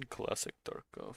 Classic Tarkov.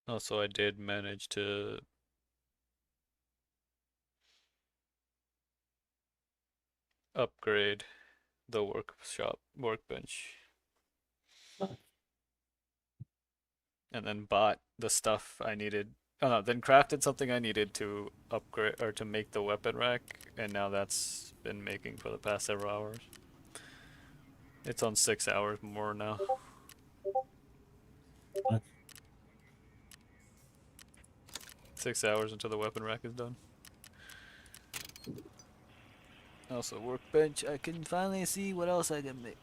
Also, I did manage to upgrade the workbench and then bought the stuff I needed. Oh no, then crafted something I needed to upgrade or to make the weapon rack, and now that's been making for the past several hours. It's on 6 hours more now. 6 hours until the weapon rack is done. Also, workbench, I can finally see what else I can make.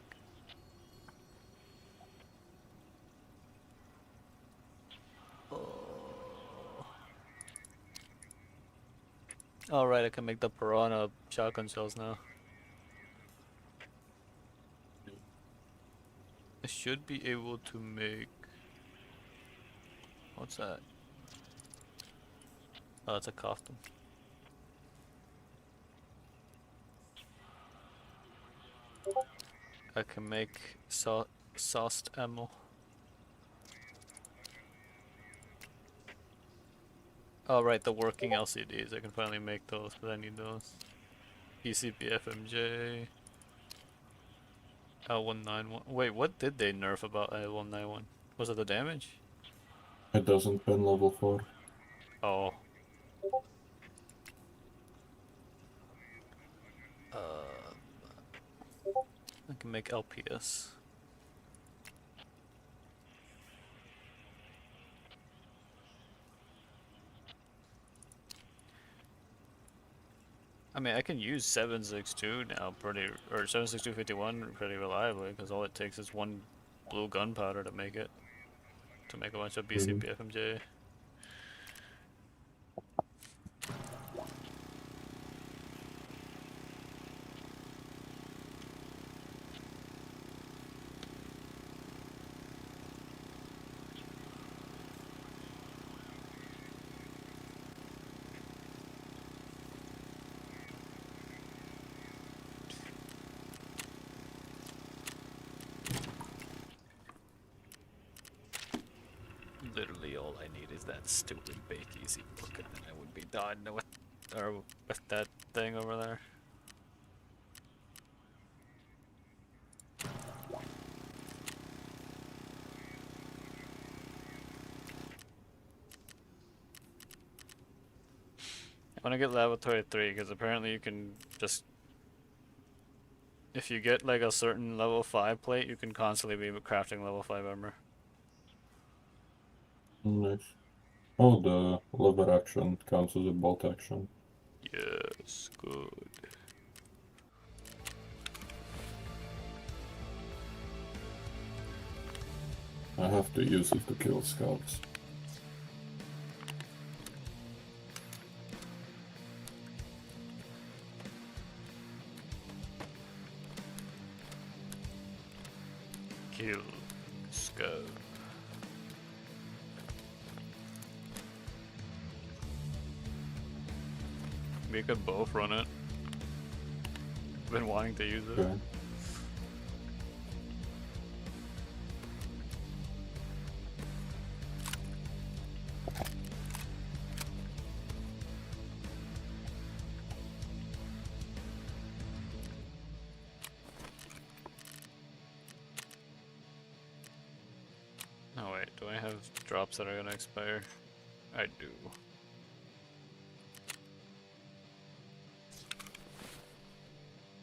Oh. Alright, I can make the piranha shotgun shells now. I should be able to make... What's that? Oh, that's a costume. I can make sauced ammo. Oh, right, the working LCDs. I can finally make those, but I need those. PCB FMJ. L191. Wait, what did they nerf about L191? Was it the damage? It doesn't pen level 4. Oh. I can make LPS. I mean, I can use 7.62 now or 7.6251 pretty reliably, because all it takes is one blue gunpowder to make it. To make a bunch of BCP FMJ. Literally all I need is that stupid bake easy book, and then I would be done with that thing over there. I want to get laboratory 3 because apparently you can just, if you get like a certain level 5 plate, you can constantly be crafting level 5 armor. Nice. Oh, the lever action counts as a bolt action. Yes, good. I have to use it to kill scouts. Kill scout. We could both run it. Been wanting to use it. Okay. Alright, do I have drops that are gonna expire? I do.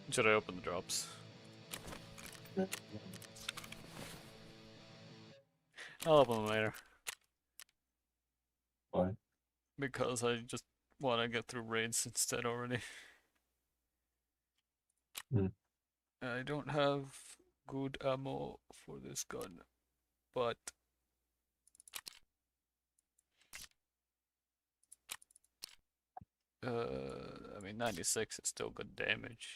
Should I open the drops? I'll open them later. Why? Because I just want to get through raids instead already. I don't have good ammo for this gun, but I mean 96 is still good damage.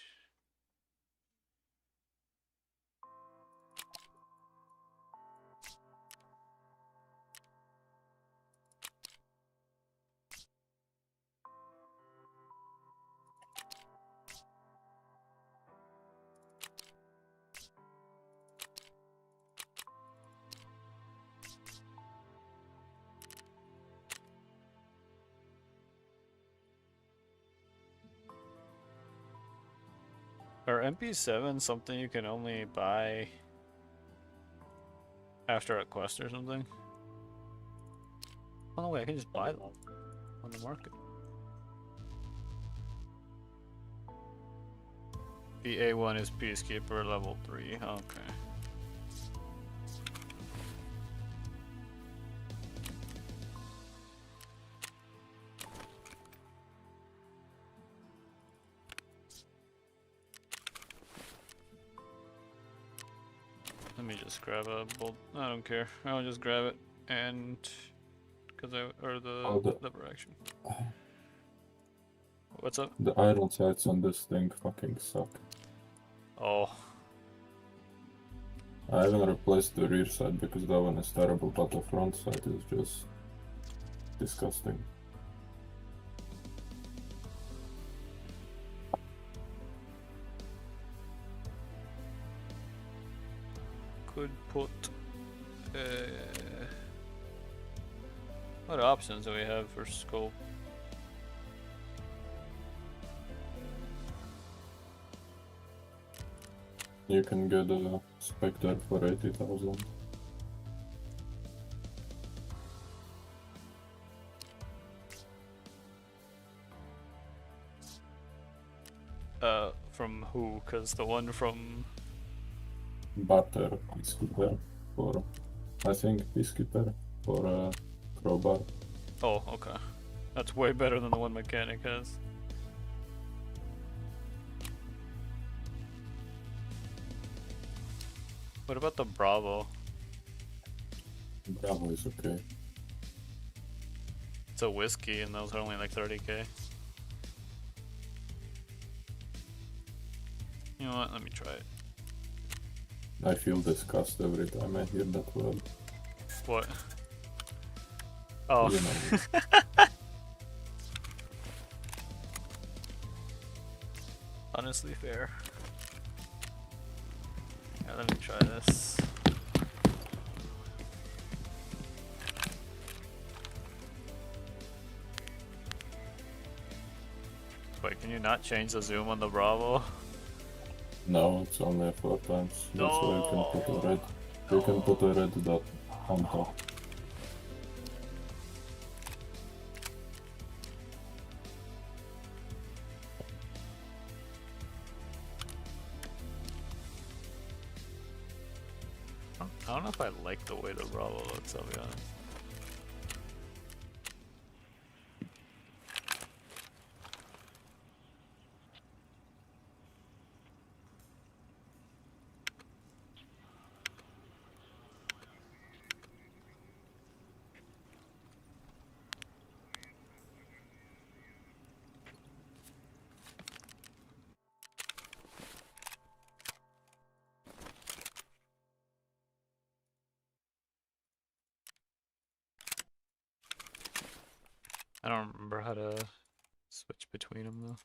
Are MP7 something you can only buy after a quest or something? Oh no, wait, I can just buy them on the market. The A1 is Peacekeeper level 3, okay. Let me just grab a bolt. I don't care. I'll just grab it and or the lever action. What's up? The iron sights on this thing fucking suck. Oh, I haven't replaced the rear sight because that one is terrible, but the front sight is just disgusting. could put. What options do we have for scope? You can get a Spectre for 80,000. From who? Cause the one from Barter Peacekeeper for, I think, Peacekeeper for Crowbar. oh, okay, that's way better than the one mechanic has. What about the Bravo? Bravo is okay. It's a whiskey, and those are only like 30k. You know what? Let me try it. I feel disgust every time I hear that word. What? Oh. You know. Honestly fair. Yeah, let me try this. Wait, can you not change the zoom on the Bravo? No, it's only 4 times. That's why you can put a red. You can put a red dot on top. I don't know if I like the way the Bravo looks, I'll be honest. I don't remember how to switch between them though.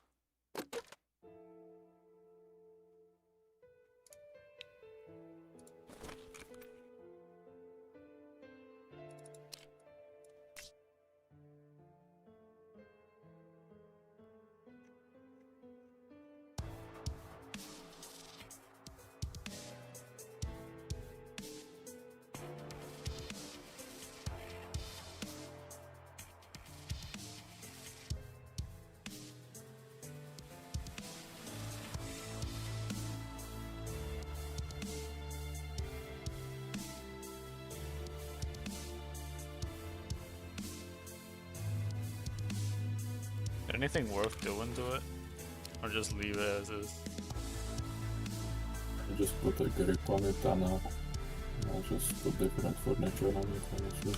Anything worth doing to it? Or just leave it as is? I just put a grip on it and I'll just put different furniture on it, honestly.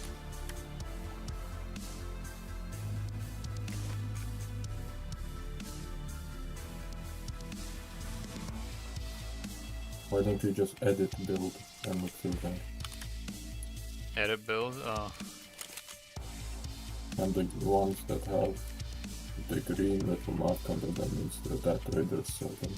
Why don't you just edit build and look through that? Edit build? Oh. And the ones that have the green little mark under them means that traders sell them.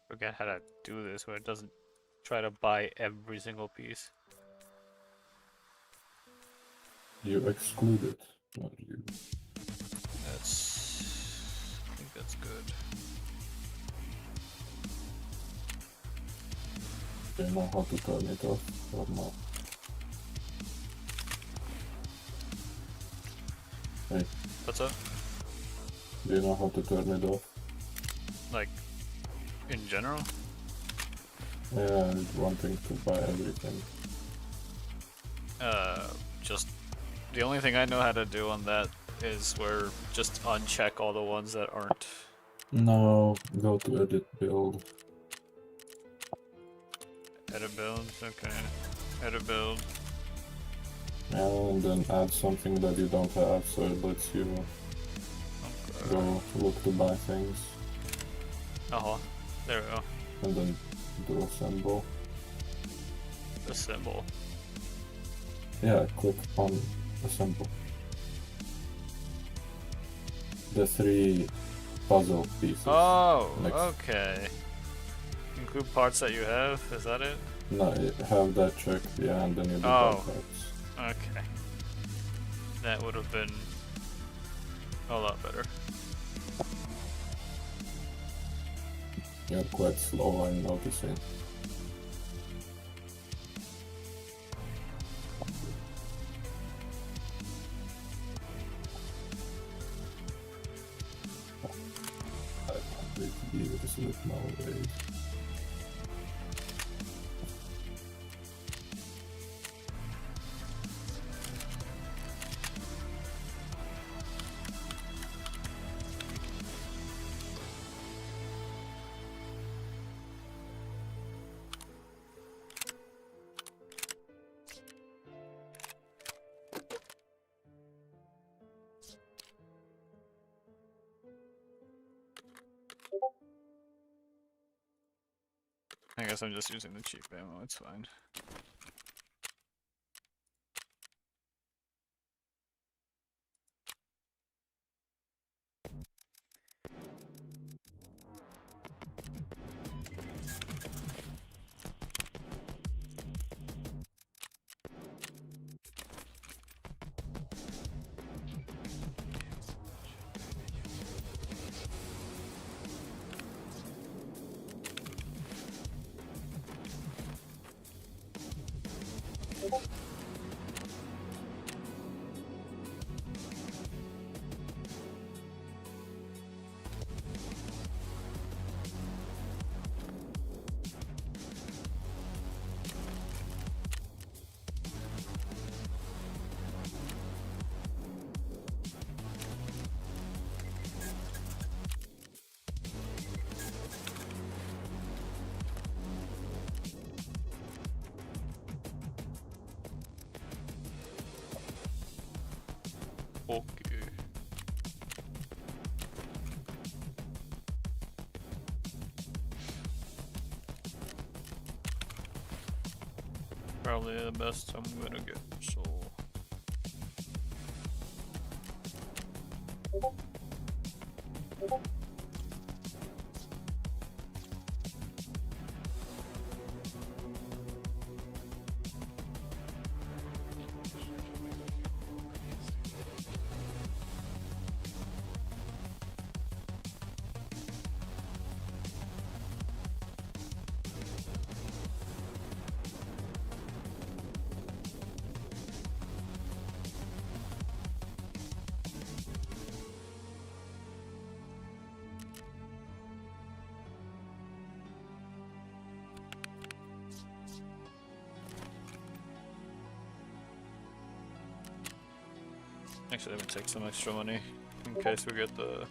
Forget how to do this where it doesn't try to buy every single piece. You exclude it, not you. I think that's good. Do you know how to turn it off or not? Hey, What's up? do you know how to turn it off? Like, in general? Yeah, it's wanting to buy everything. Just the only thing I know how to do on that is where just uncheck all the ones that aren't. No, go to edit build. Edit builds, okay. Edit build. And then add something that you don't have, so it lets you go look to buy things. Uh-huh. There we go. And then do assemble. The symbol. Yeah, click on assemble. The 3 puzzle pieces. Oh, next. okay. Include parts that you have, is that it? No, you have that checked, yeah, and then you do buy parts. Okay. That would have been a lot better. You're quite slow, I'm noticing. I can't wait to be able to sleep nowadays. I guess I'm just using the cheap ammo, it's fine. Okay. Probably the best I'm gonna get, so... Actually, let me take some extra money in case we get the.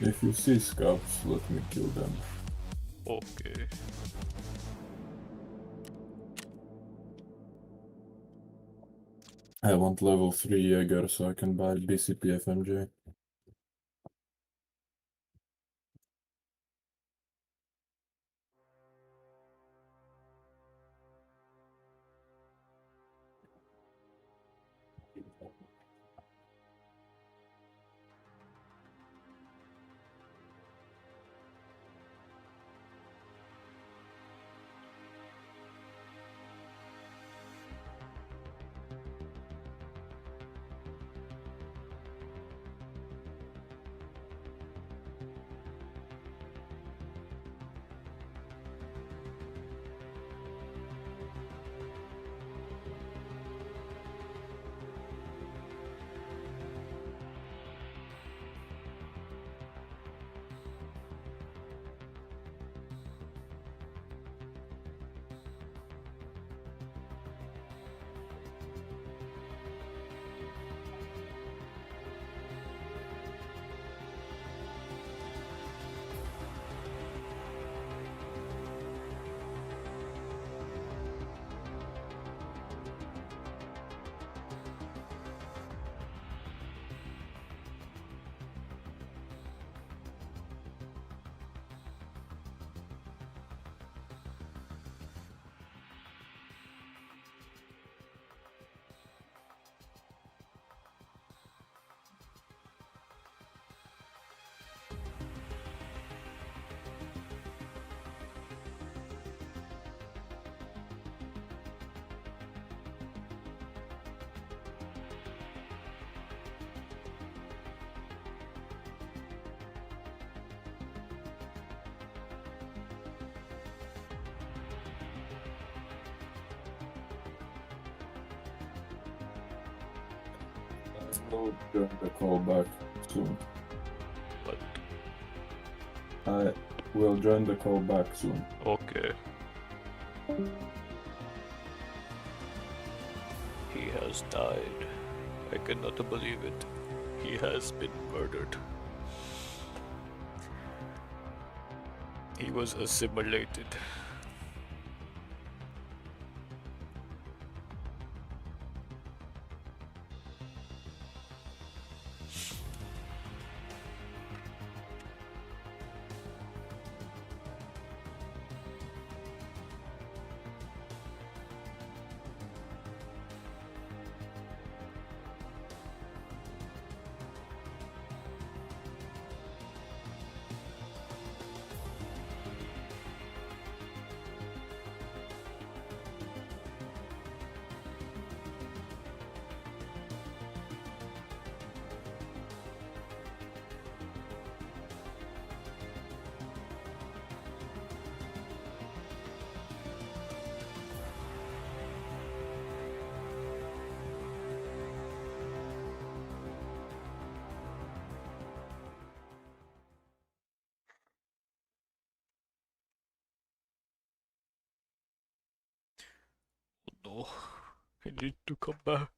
If you see scouts, let me kill them. Okay. I want level 3 Jaeger so I can buy BCP FMJ. I'll join the call back soon. But I will join the call back soon. okay. He has died. I cannot believe it. He has been murdered. He was assimilated. no. I need to come back.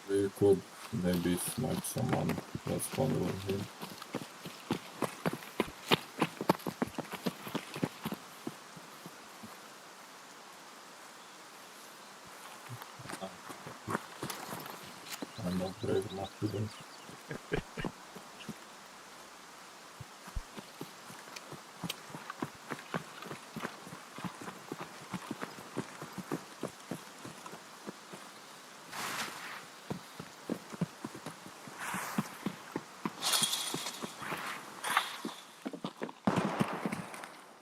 We could maybe snipe someone that's spawned over here. I'm not brave enough to do.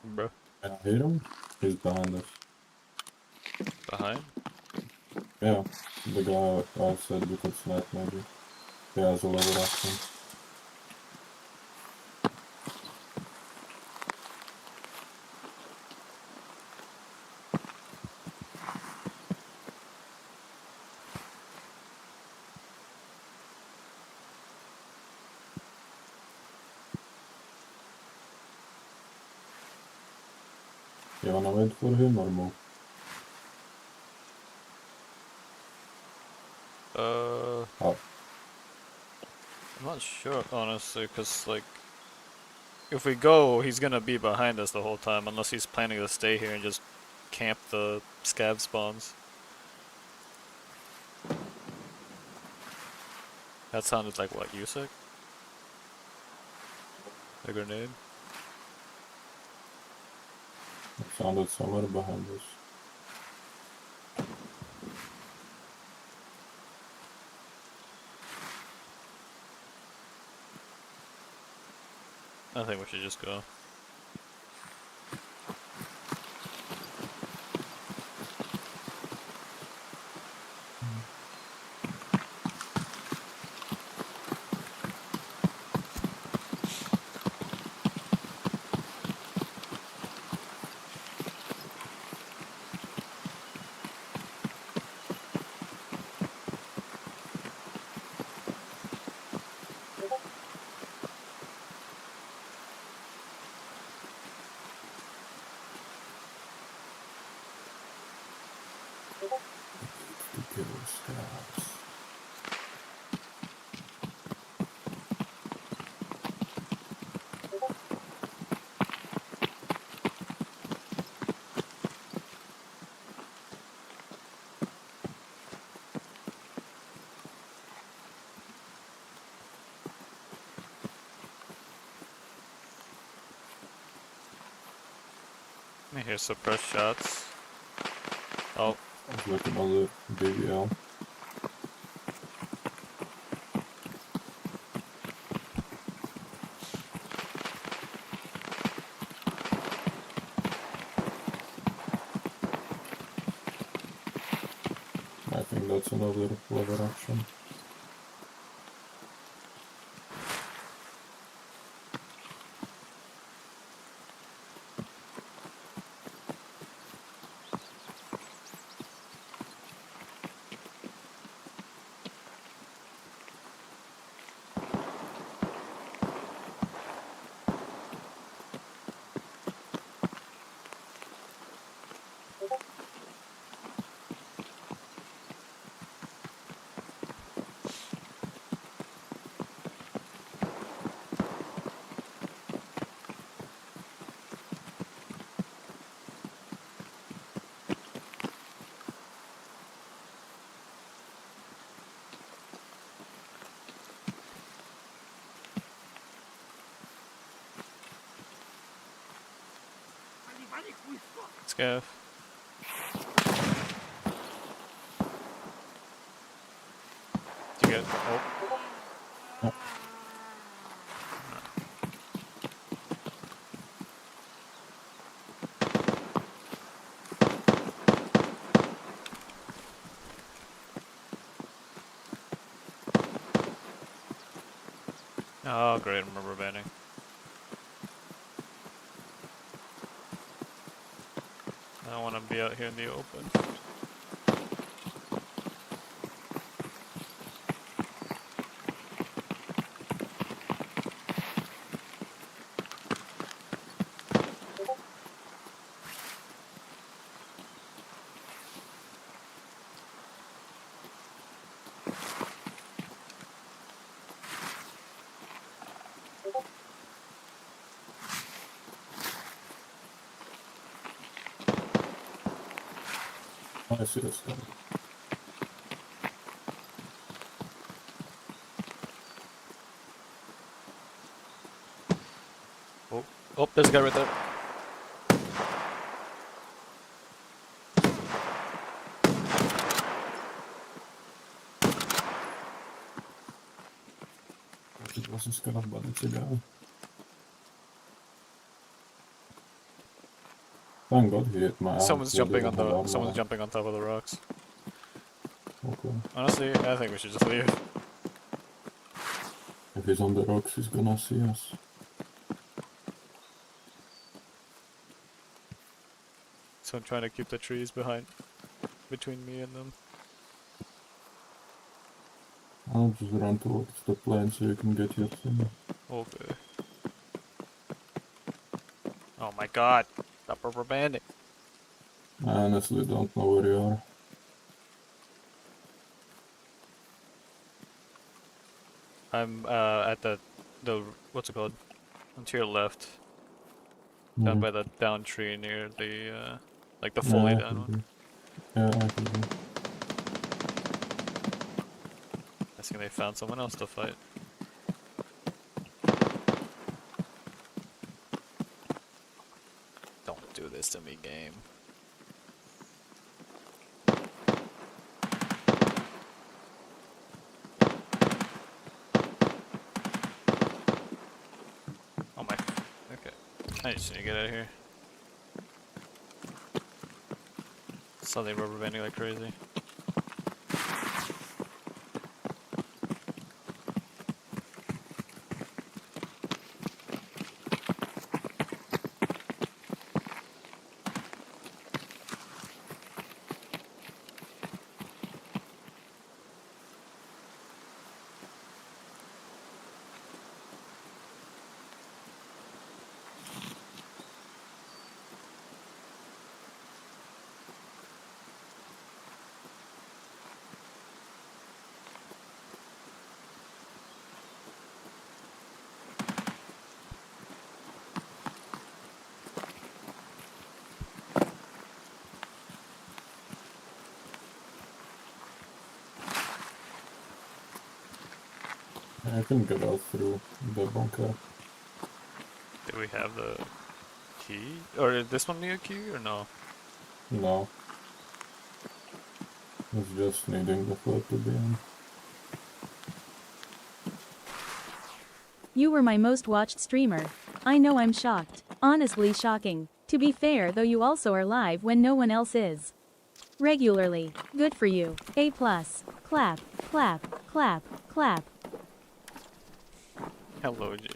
Bro. Can I hit him? He's behind us. Behind? Yeah, the guy I said we could snipe maybe. He has a lever action. You wanna wait for him or move? Oh, I'm not sure, honestly, because, like, if we go, he's gonna be behind us the whole time, unless he's planning to stay here and just camp the scav spawns. That sounded like what, Yusek? A grenade? it sounded somewhere behind us. I think we should just go. To kill scouts. I hear suppressed shots. Oh, It's like another BBL. I think that's another lever action. scav. Did you get? Oh, Yeah. Oh, great, I'm rubber banding. I don't want to be out here in the open. I see this guy. Oh, oh, there's a guy right there. It was a scarf, but it's a guy. Thank God he hit my ass. Someone's He jumping didn't on have the. armor. Someone's jumping on top of the rocks. Okay. Honestly, I think we should just leave. If he's on the rocks, he's gonna see us. So I'm trying to keep the trees behind, between me and them. I'll just run towards the plane so you can get your thing. Okay. Oh my God! Stop rubber banding. I honestly don't know where you are. I'm at the what's it called? On to your left, down Mm. by the down tree near the like the fully Yeah, I down can one. be. Yeah, I can be. I think they found someone else to fight. Don't do this to me, game. Oh my. Okay. I just need to get out of here. Saw they rubber banding like crazy. I can get out through the bunker. Do we have the key? Or did this one need a key or no? No. It's just needing the float to be in. You were my most watched streamer. I know I'm shocked. Honestly shocking. To be fair though, you also are live when no one else is. Regularly. Good for you. A plus. Clap, clap, clap, clap. Hello, G.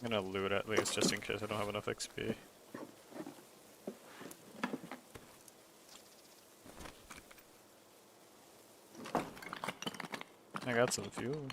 I'm gonna loot at least just in case I don't have enough XP. I got some fuel.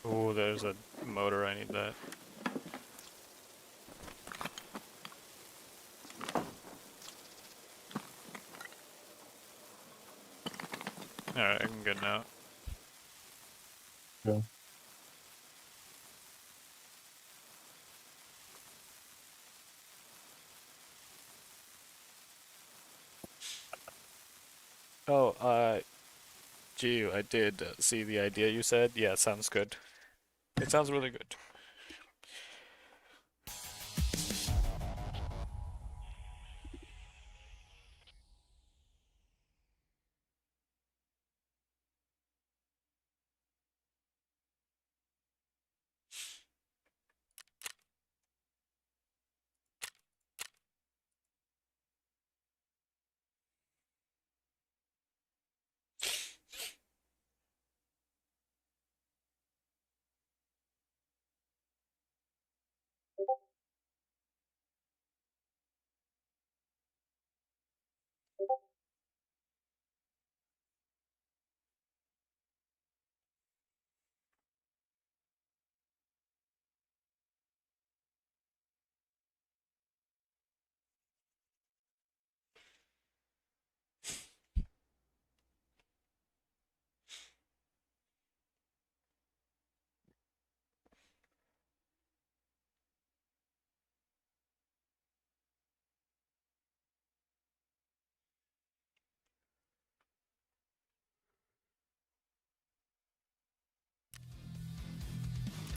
Oh, there's a motor, I need that. Alright, I can get now. Yeah. Oh, gee, I did see the idea you said. Yeah, it sounds good. It sounds really good.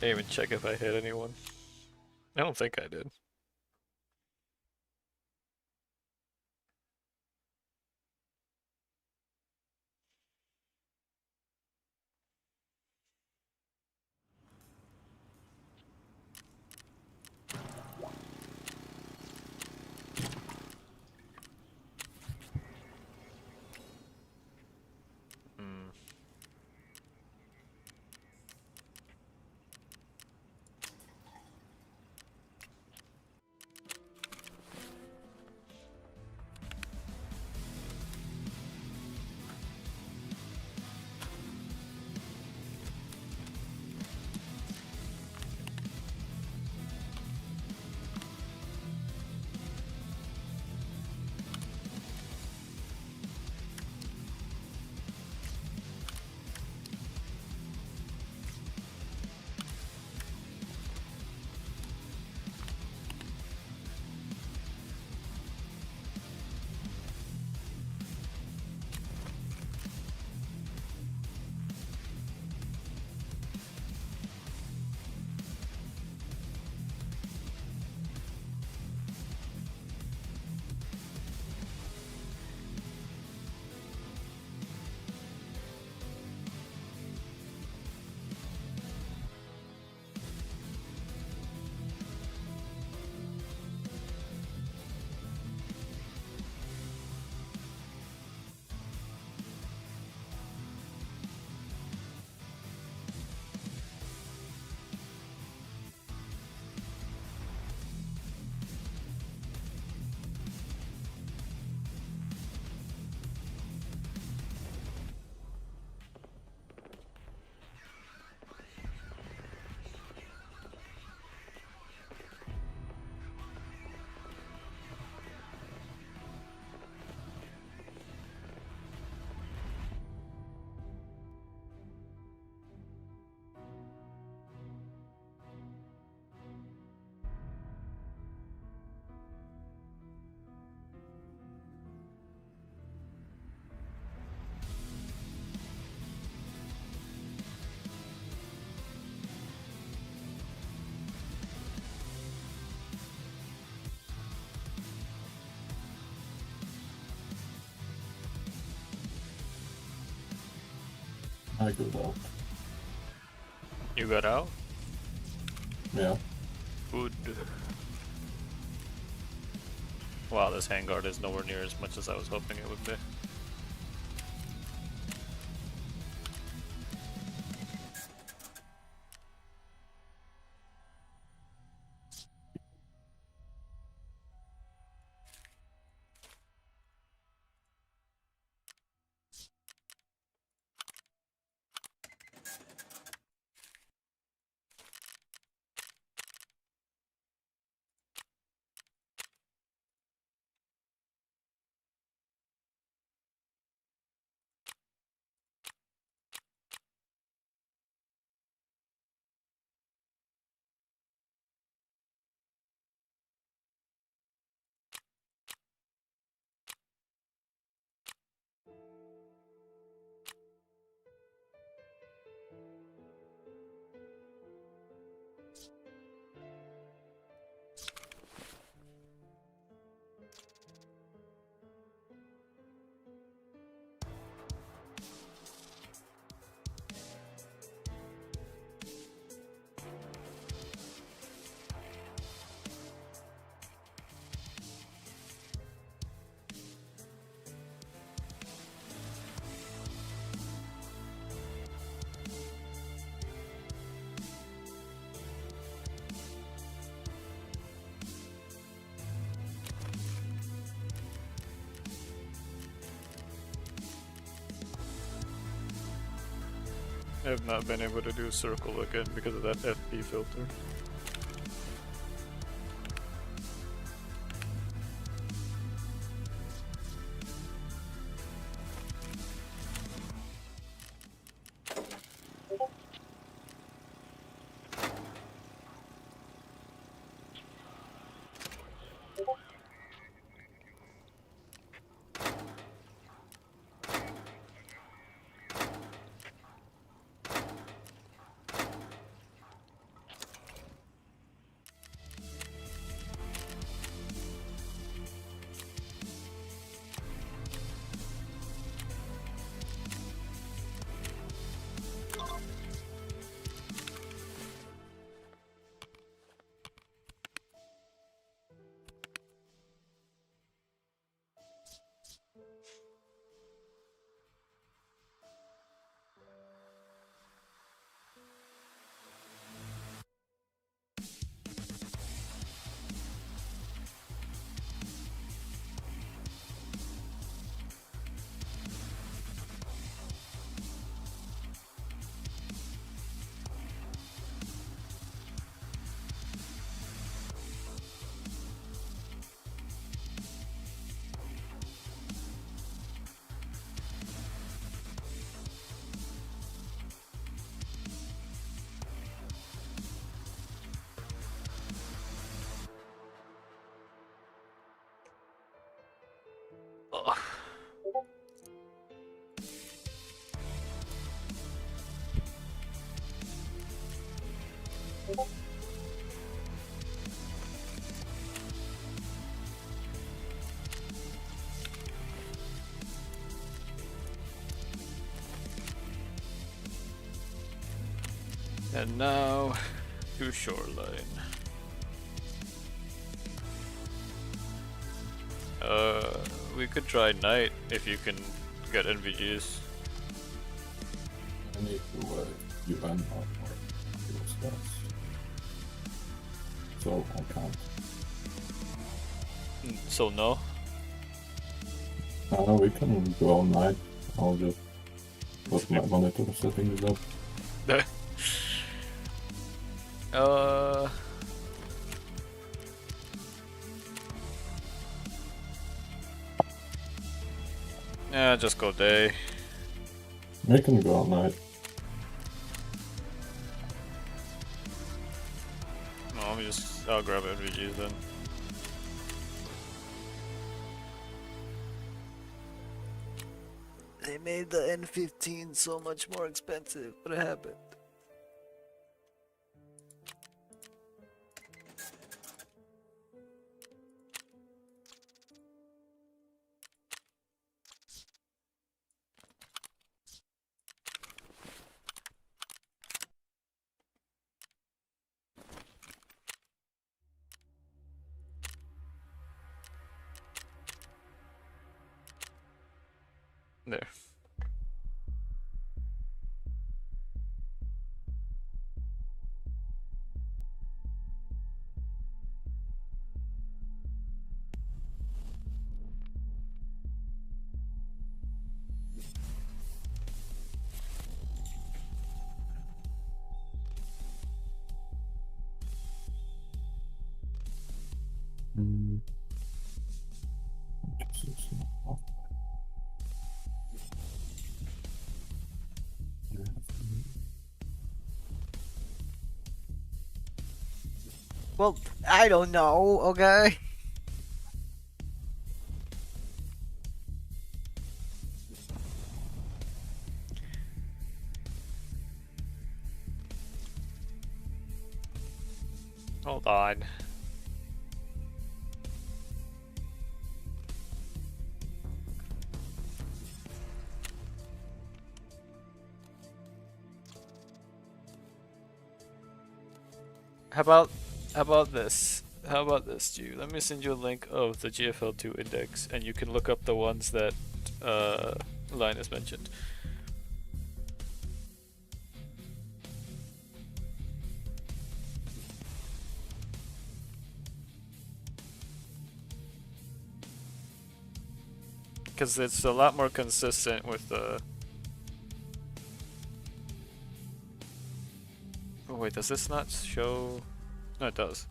Didn't even check if I hit anyone. I don't think I did. Hmm. I go down. You got out? Yeah. Good. Wow, this handguard is nowhere near as much as I was hoping it would be. I have not been able to do circle again because of that FP filter. And now to shoreline. We could try night if you can get NVGs. I need to UN or use that. So I can't. So no. We can go all night. I'll just put my monitor settings up. Yeah, just go day. We can go all night. No, I'll grab NVGs then. They made the N15 so much more expensive. What happened? There. Well, I don't know, okay? Hold on. How about this? How about this, Stu? Let me send you a link of the GFL2 index, and you can look up the ones that Linus mentioned. Because it's a lot more consistent with the... Oh wait, does this not show... No, it does.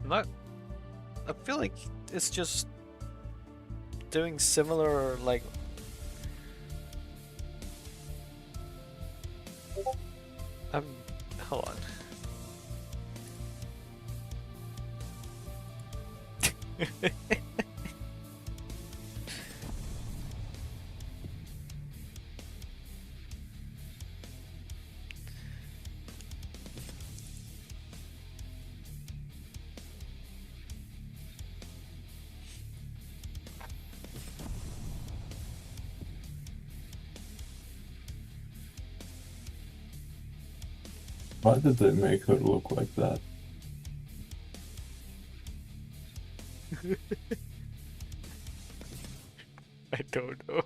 Not... I feel like it's just doing similar, like... Hold on. Why did they make her look like that? I don't know.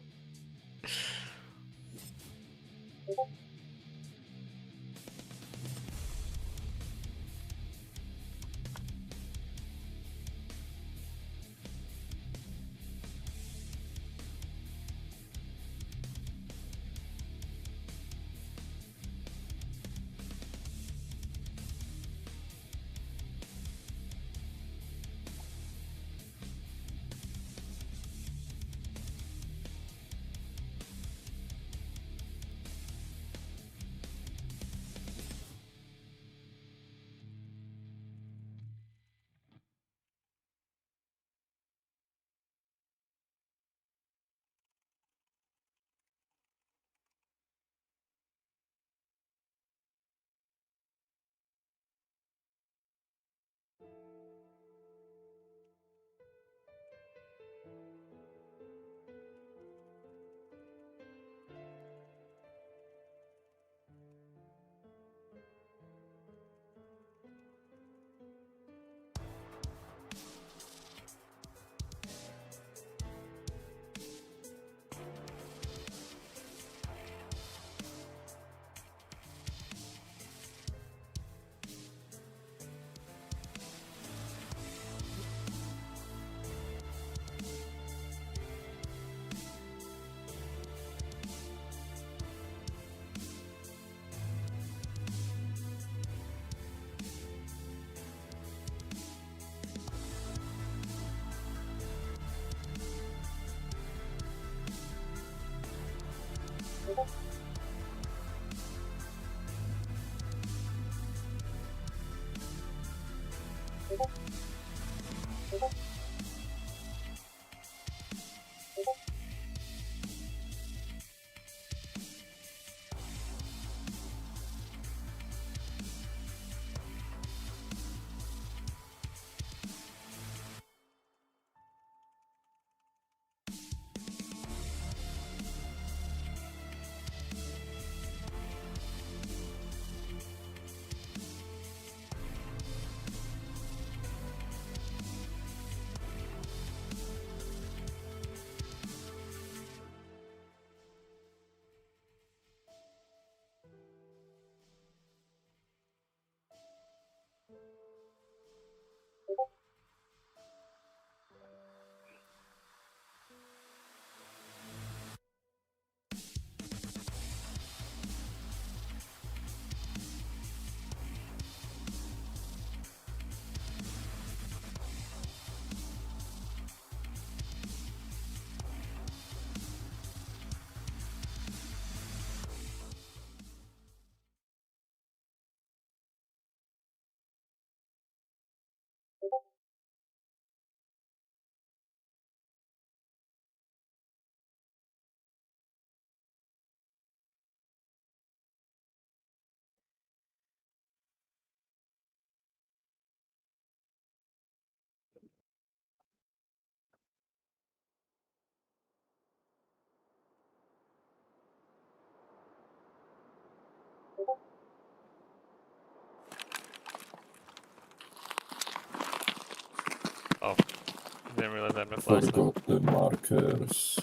Didn't realize I had my flashlight. Forgot the markers.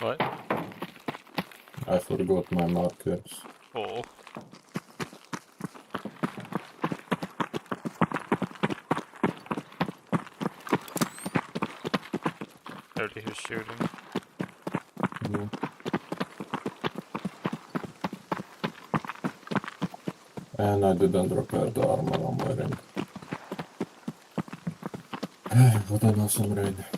What? I forgot my markers. Oh. Already he's shooting. Yeah. And I didn't repair the armor I'm wearing. What an awesome raid. I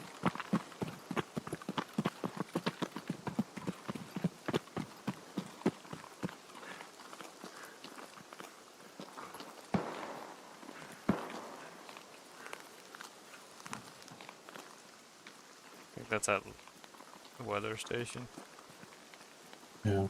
think that's at the weather station. Yeah.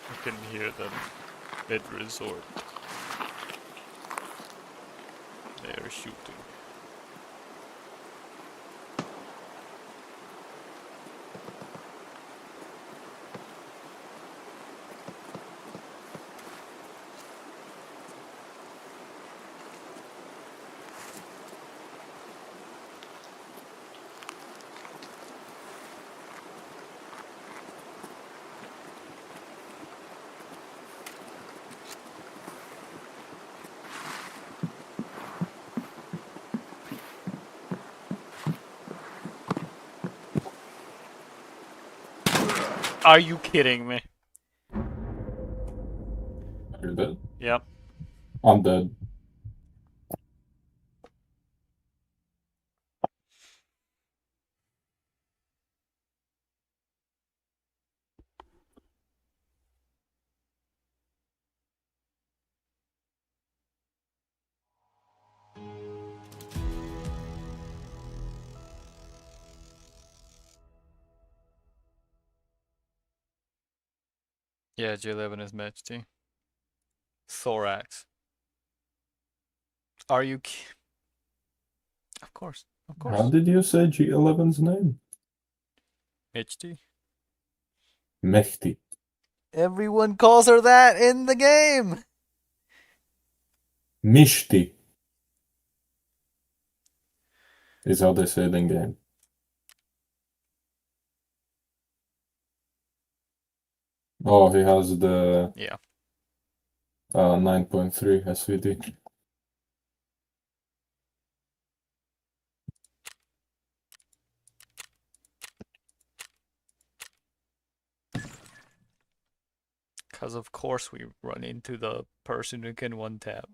I can hear them mid-resort. They are shooting. Are you kidding me? Are you dead? Yep. I'm dead. Yeah, J11 is match T. Thorax. Are you Of course. Of How course. did you say G11's name? HT. Mehdi. Everyone calls her that in the game. Mishti is how they say it in game. Oh, he has the Yeah. 9.3 SVD. Because of course we run into the person who can one tap.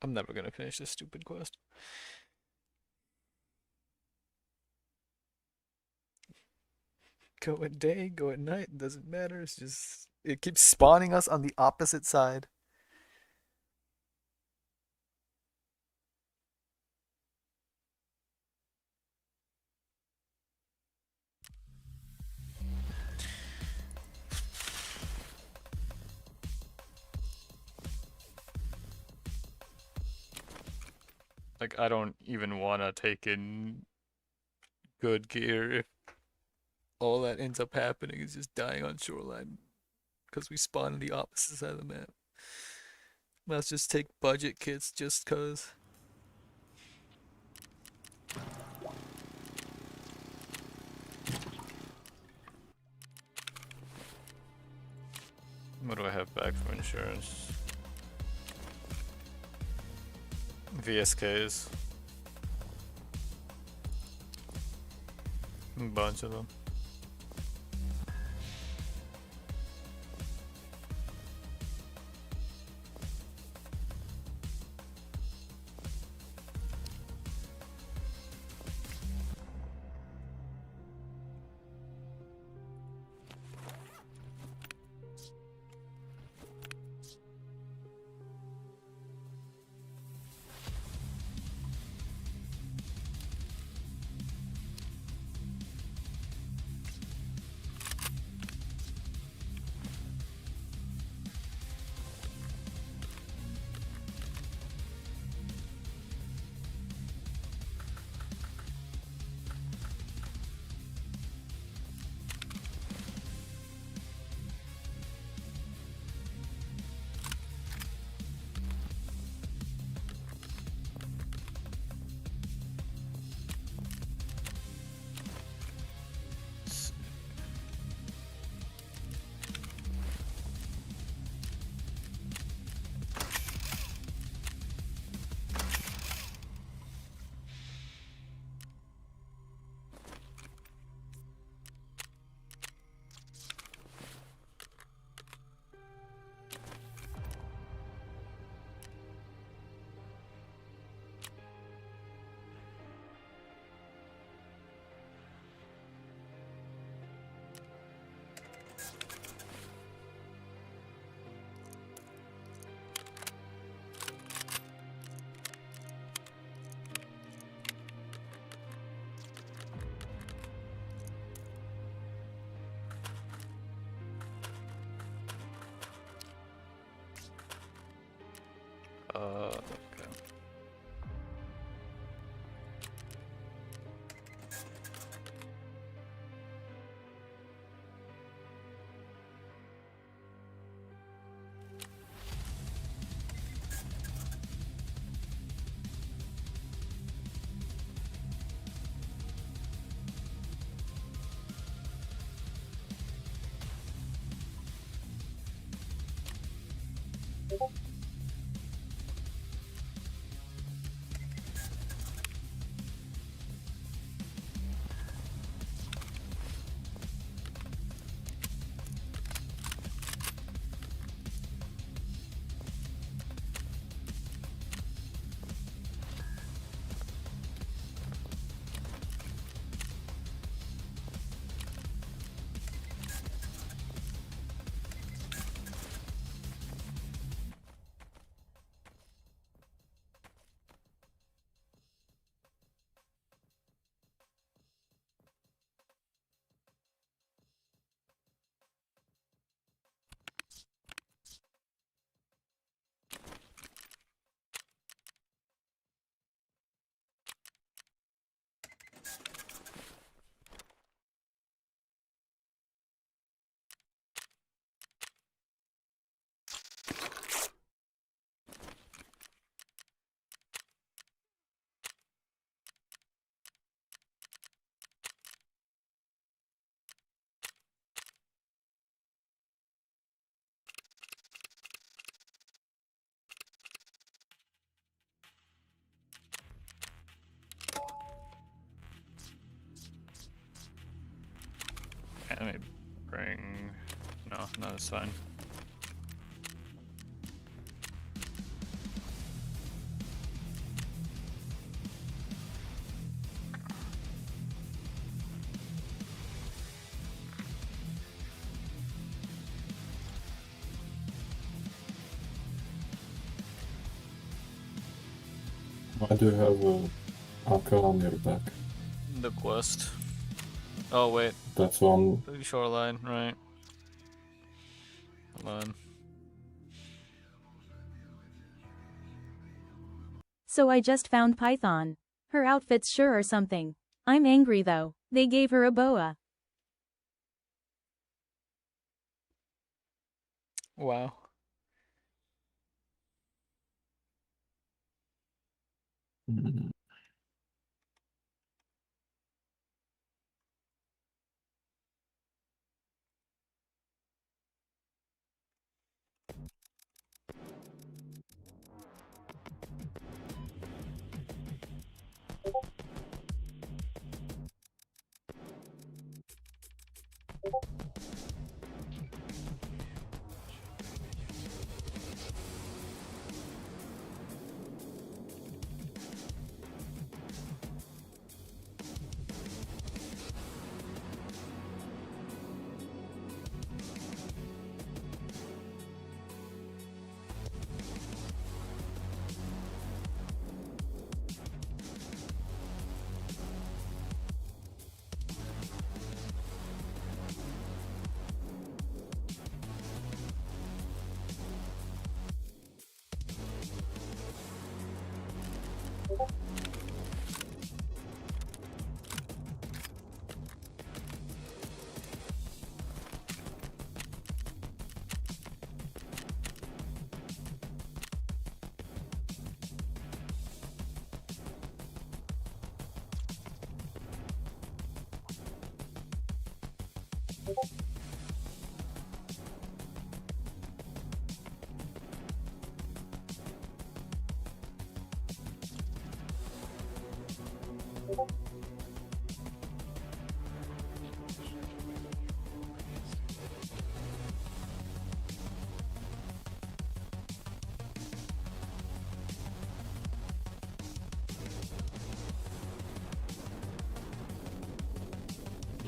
I'm never gonna finish this stupid quest. Go at day, go at night, doesn't matter. It's just it keeps spawning us on the opposite side. Like, I don't even wanna take in good gear if all that ends up happening is just dying on shoreline because we spawn on the opposite side of the map. Let's just take budget kits just cause. What do I have back for insurance? VSKs. A bunch of them. Okay. Let me bring... No, that's fine. Why do you have a AK on your back? The quest. Oh wait, That's on. the shoreline, right? Hold on. So I just found Python. Her outfits sure are something. I'm angry though. They gave her a boa. Wow. Mm,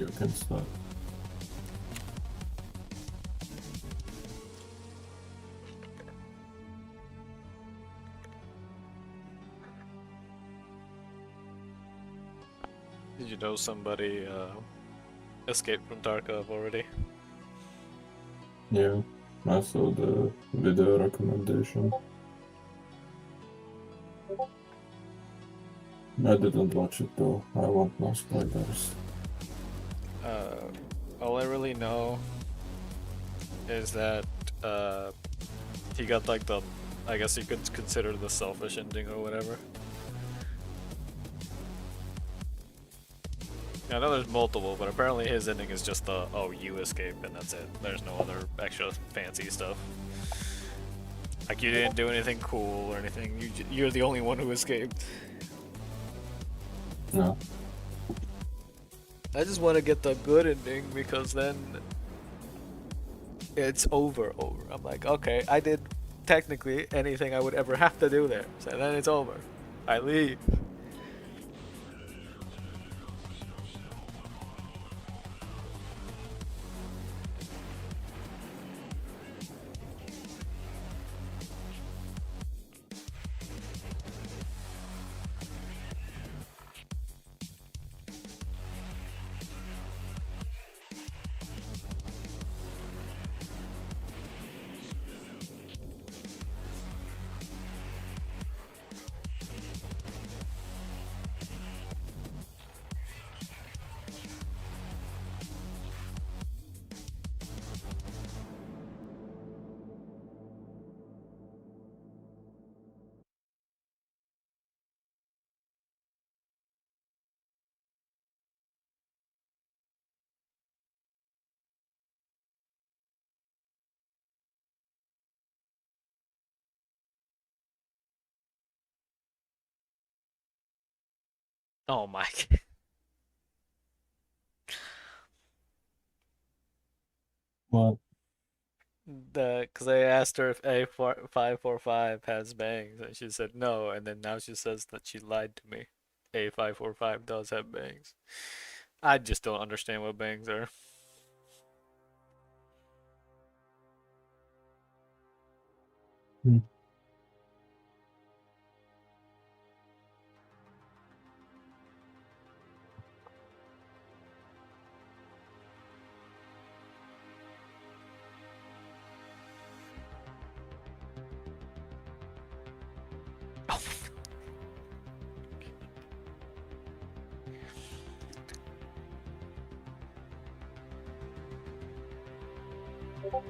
you can start. Did you know somebody escaped from Tarkov already? Yeah, I saw the video recommendation. I didn't watch it though. I want no spoilers. All I really know is that he got like the, I guess you could consider the selfish ending or whatever. I know there's multiple, but apparently his ending is just the, oh, you escape and that's it. There's no other extra fancy stuff. Like you didn't do anything cool or anything. You're the only one who escaped. No. I just want to get the good ending because then it's over. I'm like, okay, I did technically anything I would ever have to do there. So then it's over. I leave. Oh my. What? Because I asked her if A545 has bangs, and she said no, and then now she says that she lied to me. A545 does have bangs. I just don't understand what bangs are. Hmm. Oh,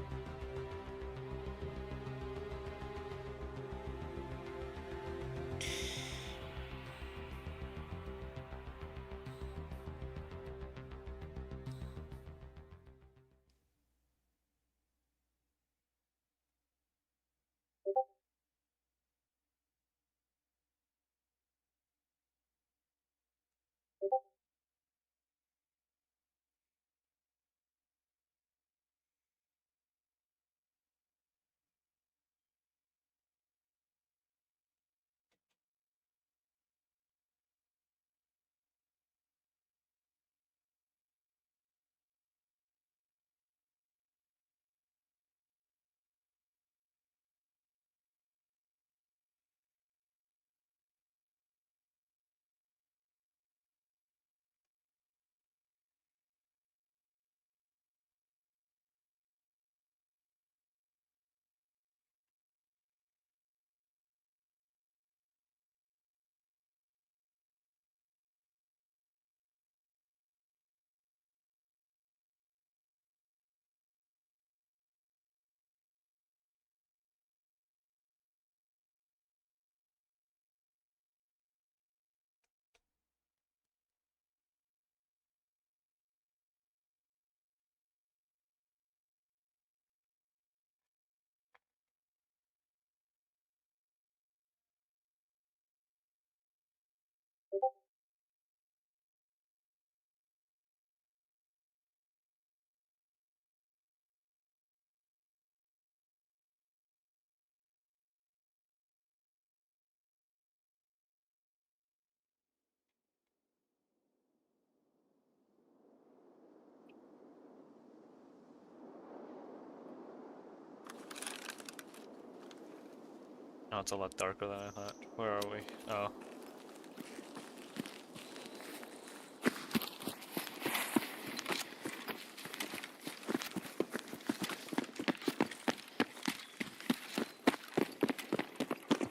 it's a lot darker than I thought. Where are we? Oh.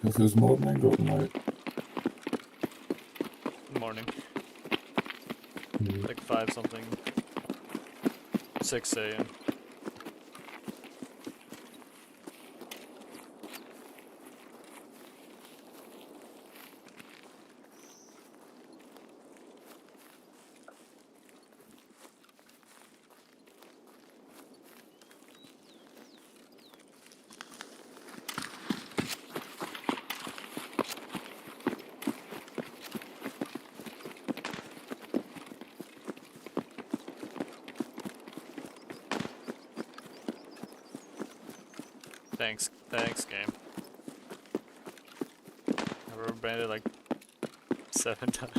This is morning or night? Morning. Hmm. Like 5 something. 6 a.m. Thanks, game. I rubber banded like 7 times.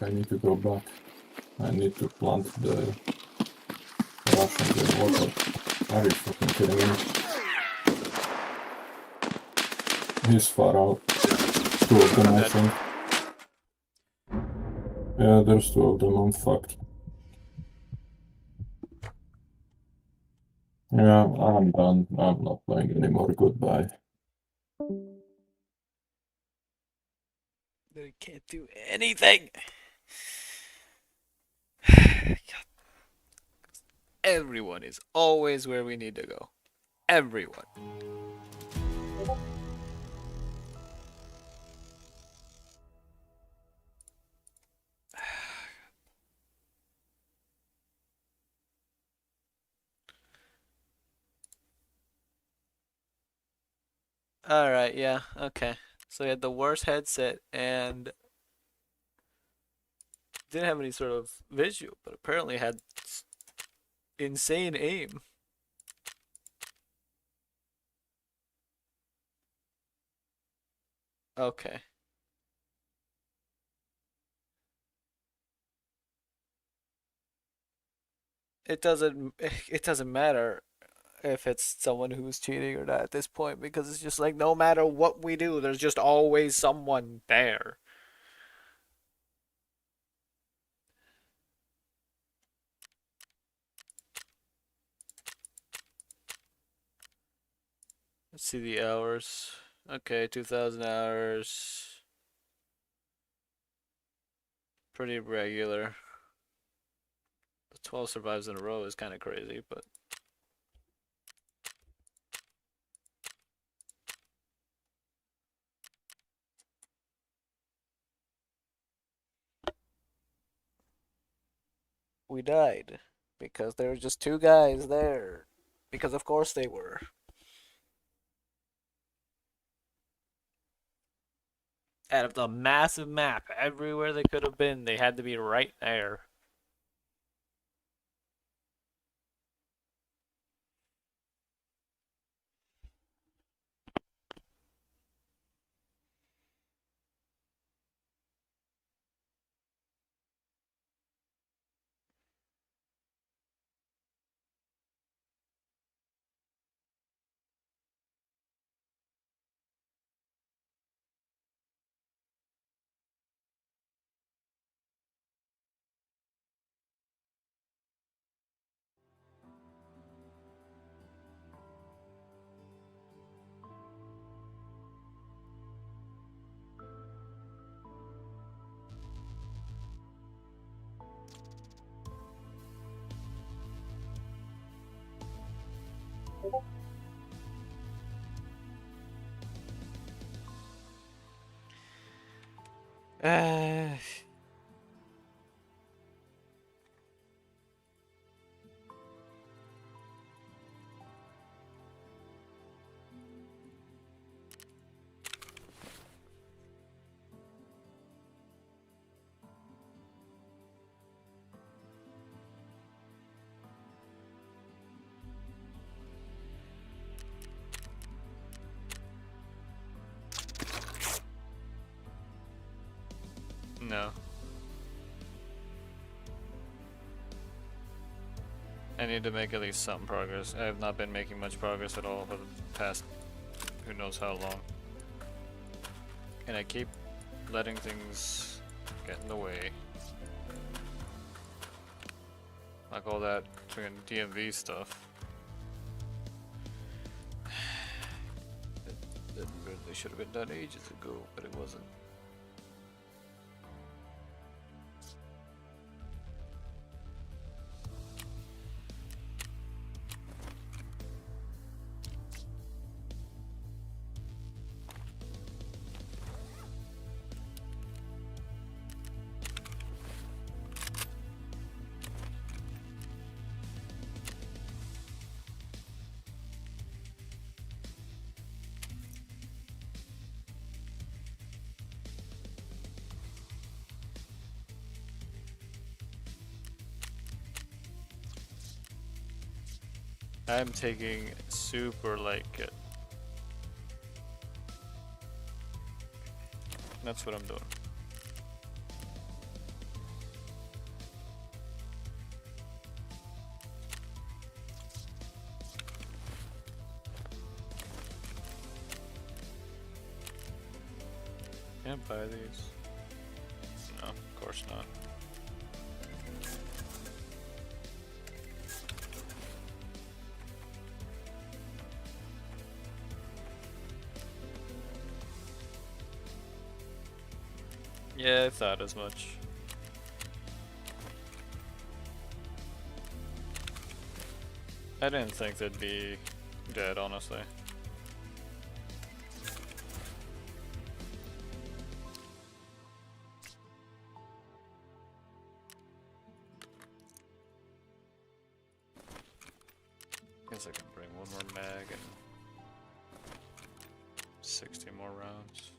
I need to go back. I need to plant the Russians in water. Are you fucking kidding me? He's far out. 2 of them, I Dead. think. Yeah, there's 2 of them. I'm fucked. Yeah, I'm done. I'm not playing anymore. Goodbye. They can't do anything. Everyone is always where we need to go. Everyone. Alright, yeah, okay. So we had the worst headset and didn't have any sort of visual, but apparently had insane aim. Okay. It doesn't matter if it's someone who's cheating or not at this point because it's just like no matter what we do, there's just always someone there. Let's see the hours. Okay, 2,000 hours. Pretty regular. The 12 survives in a row is kind of crazy, but we died because there were just two guys there. Because of course they were. Out of the massive map, everywhere they could have been, they had to be right there. Uh, no. I need to make at least some progress. I have not been making much progress at all for the past who knows how long. And I keep letting things get in the way. Like all that freaking DMV stuff. That really should have been done ages ago, but it wasn't. I'm taking super light kit. That's what I'm doing. Can't buy these. No, of course not. Yeah, I thought as much. I didn't think they'd be dead, honestly. Guess I can bring one more mag and 60 more rounds.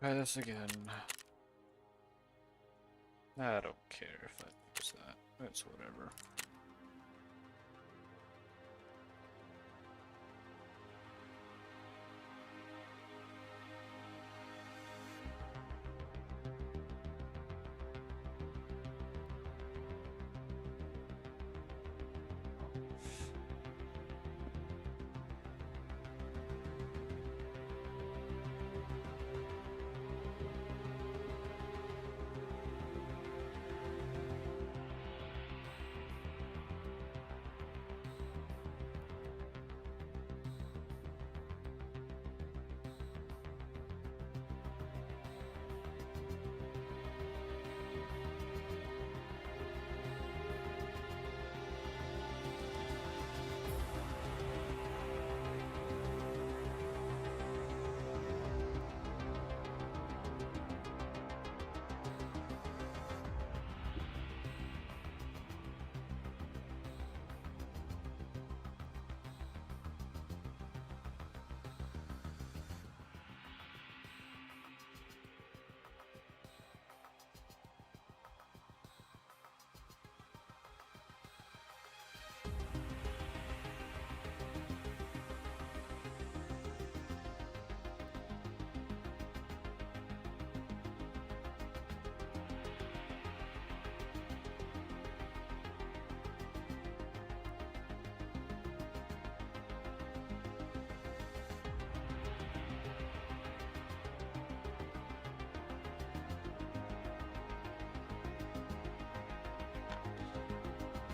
Try this again. I don't care if I use that. It's whatever.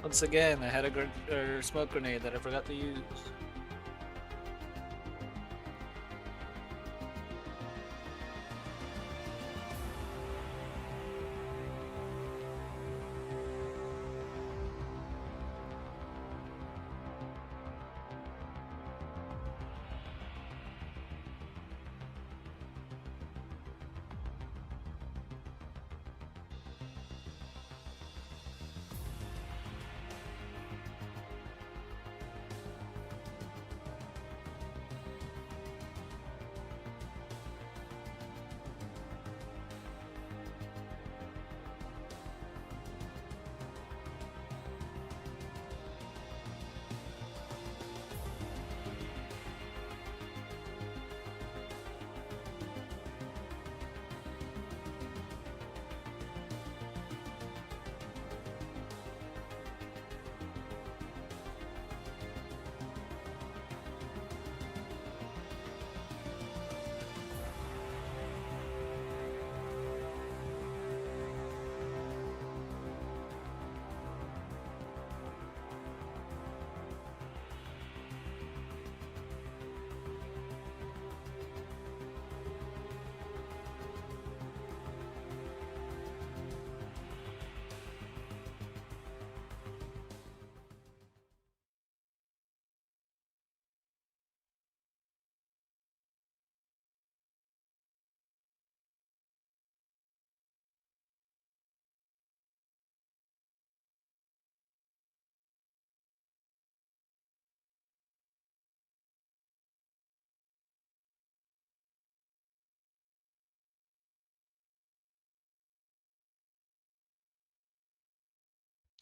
Once again, I had a smoke grenade that I forgot to use.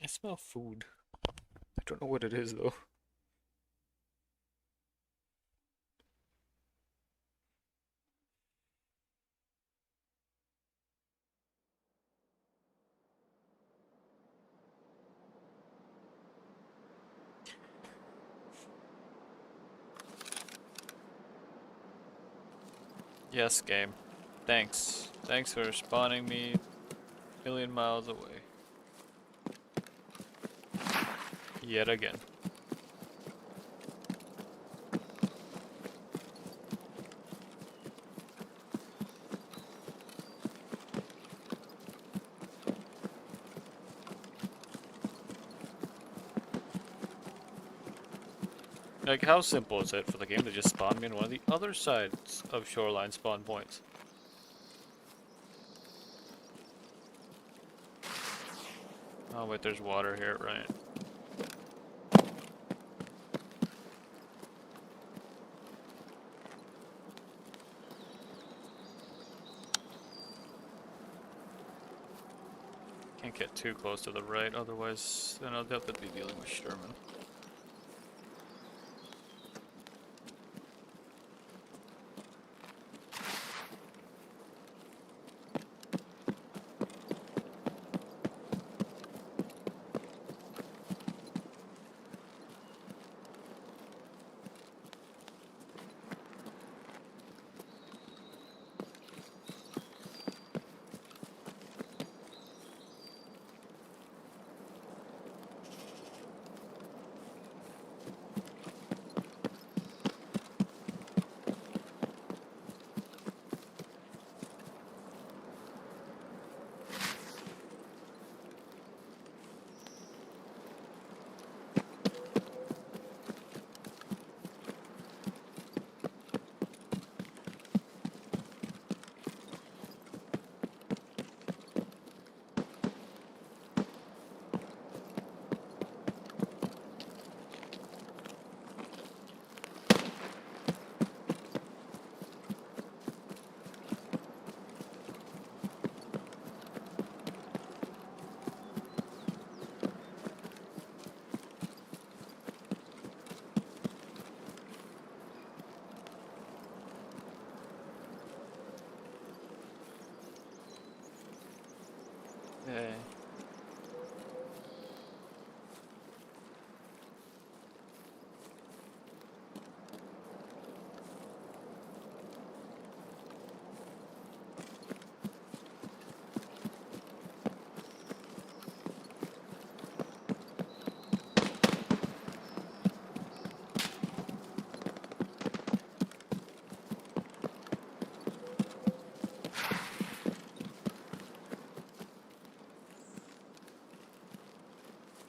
I smell food. I don't know what it is though. Yes, game. Thanks. Thanks for spawning me a million miles away. Yet again. Like, how simple is it for the game to just spawn me in one of the other sides of shoreline spawn points? Oh wait, there's water here, right? Can't get too close to the right, otherwise then I'll have to be dealing with Sherman. Okay.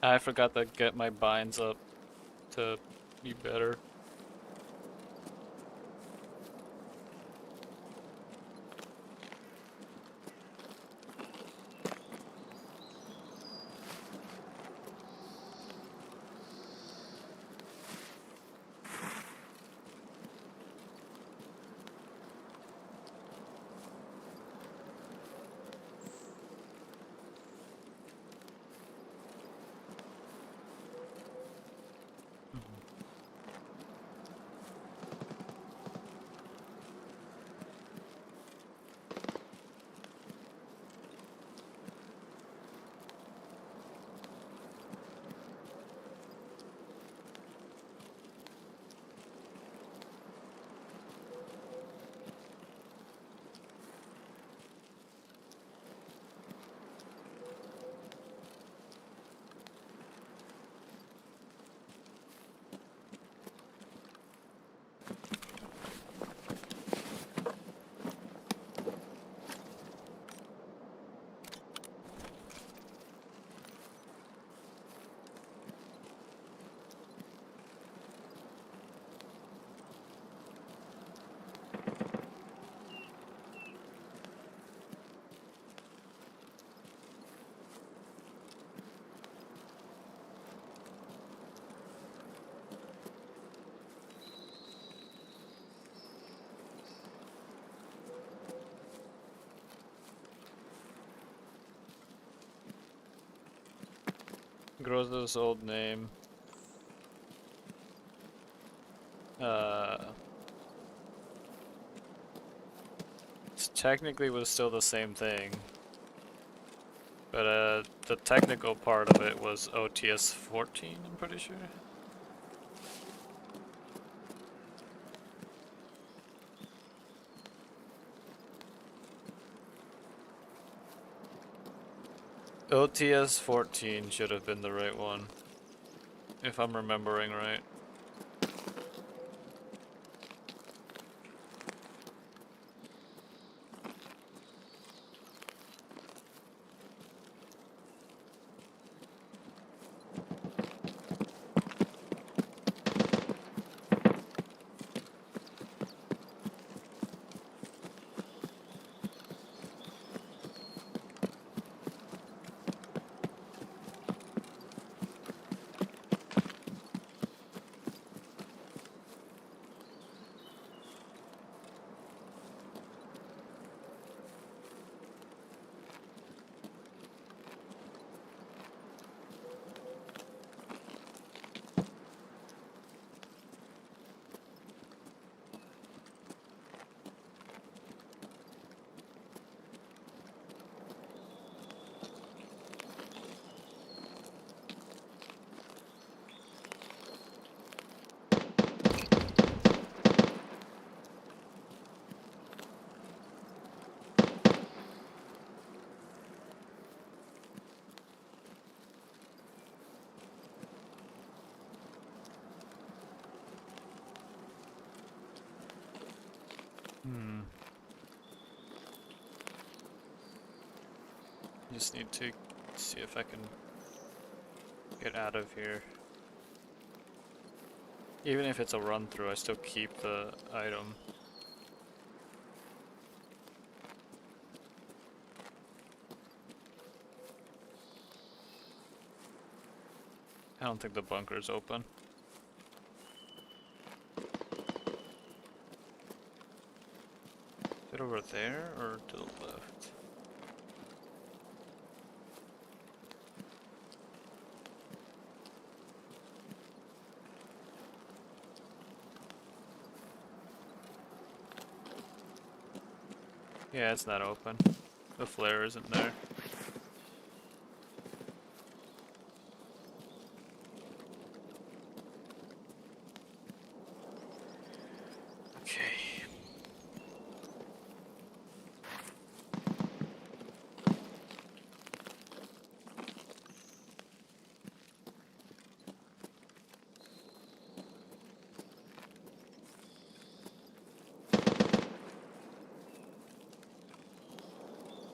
I forgot to get my binds up to be better. Groza's old name. Uh, technically was still the same thing, but the technical part of it was OTS 14, I'm pretty sure. OTS 14 should have been the right one, if I'm remembering right. Hmm. Just need to see if I can get out of here. Even if it's a run through, I still keep the item. I don't think the bunker's open. Is it over there or to the left? Yeah, it's not open. The flare isn't there. Okay.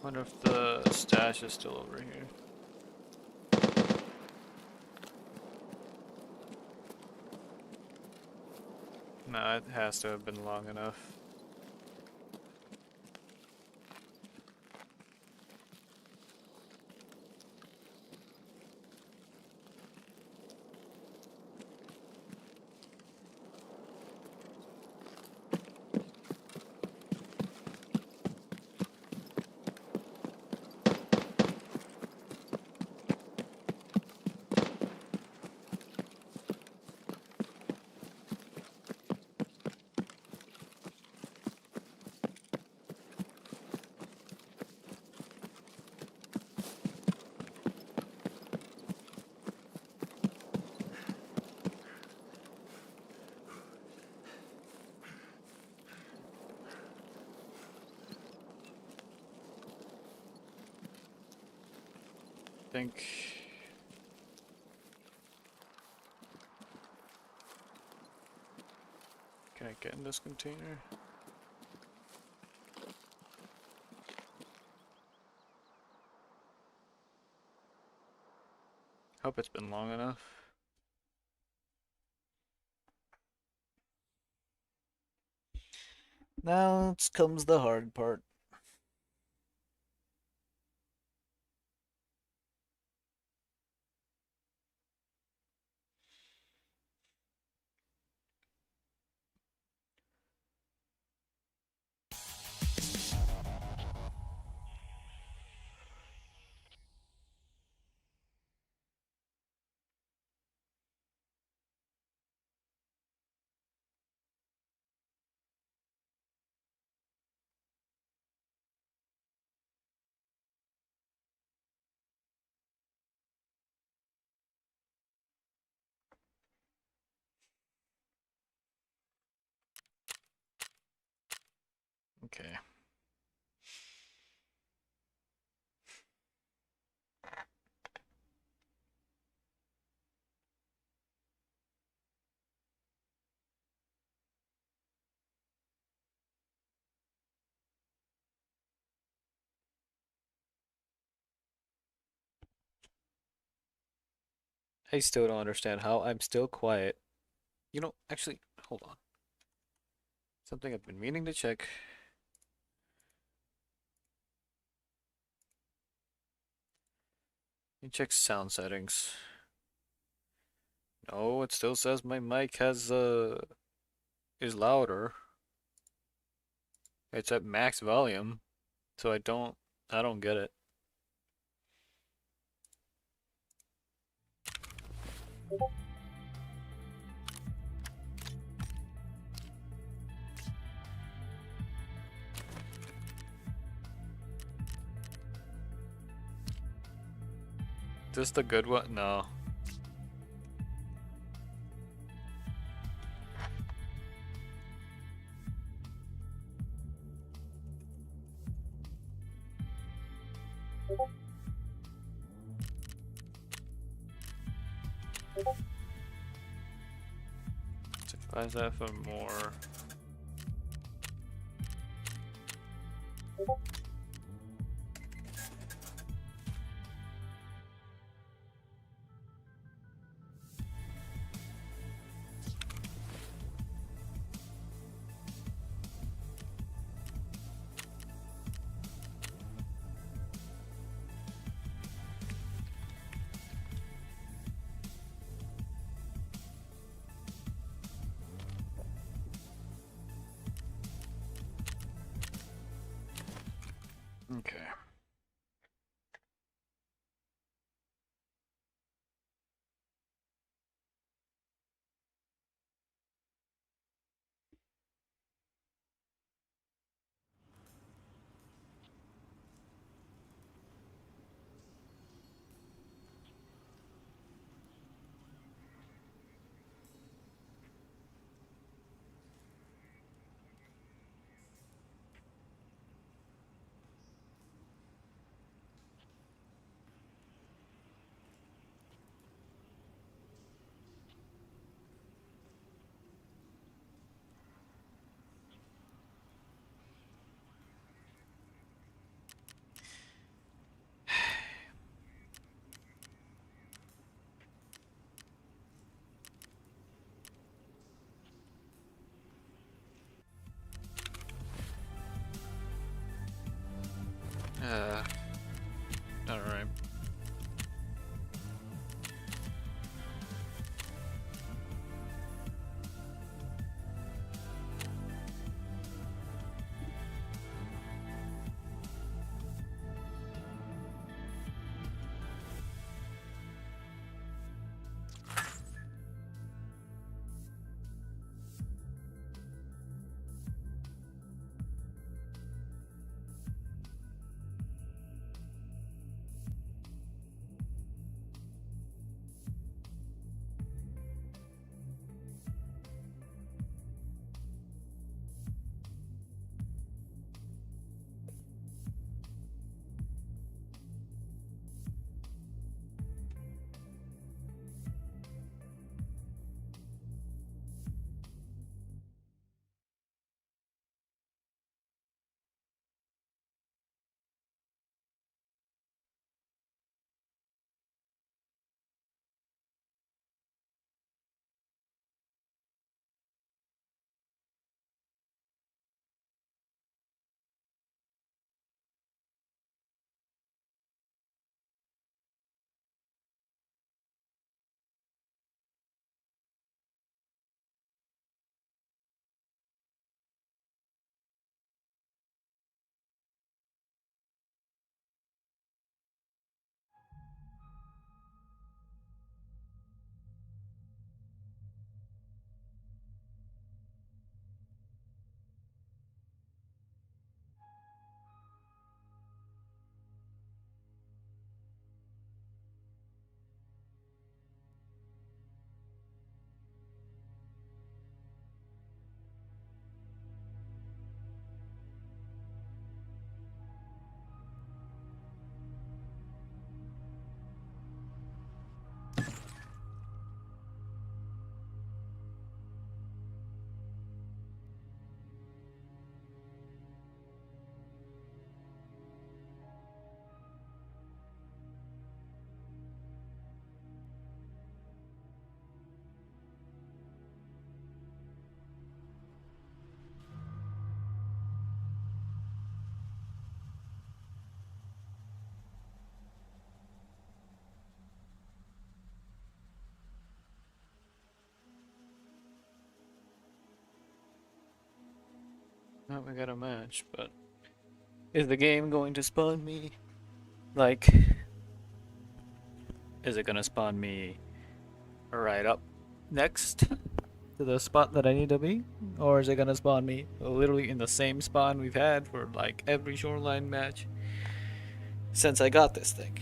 Wonder if the stash is still over here. No, it has to have been long enough. Think. Can I get in this container? Hope it's been long enough. Now comes the hard part. Okay. I still don't understand how I'm still quiet. You know, actually, hold on. Something I've been meaning to check. Let me check sound settings. No, it still says my mic is louder. It's at max volume, so I don't get it. This the good one? No. Why is that for more? Okay. All right. Now we got a match, but is the game going to spawn me? Like, is it gonna spawn me right up next to the spot that I need to be? Or is it gonna spawn me literally in the same spawn we've had for like every shoreline match since I got this thing?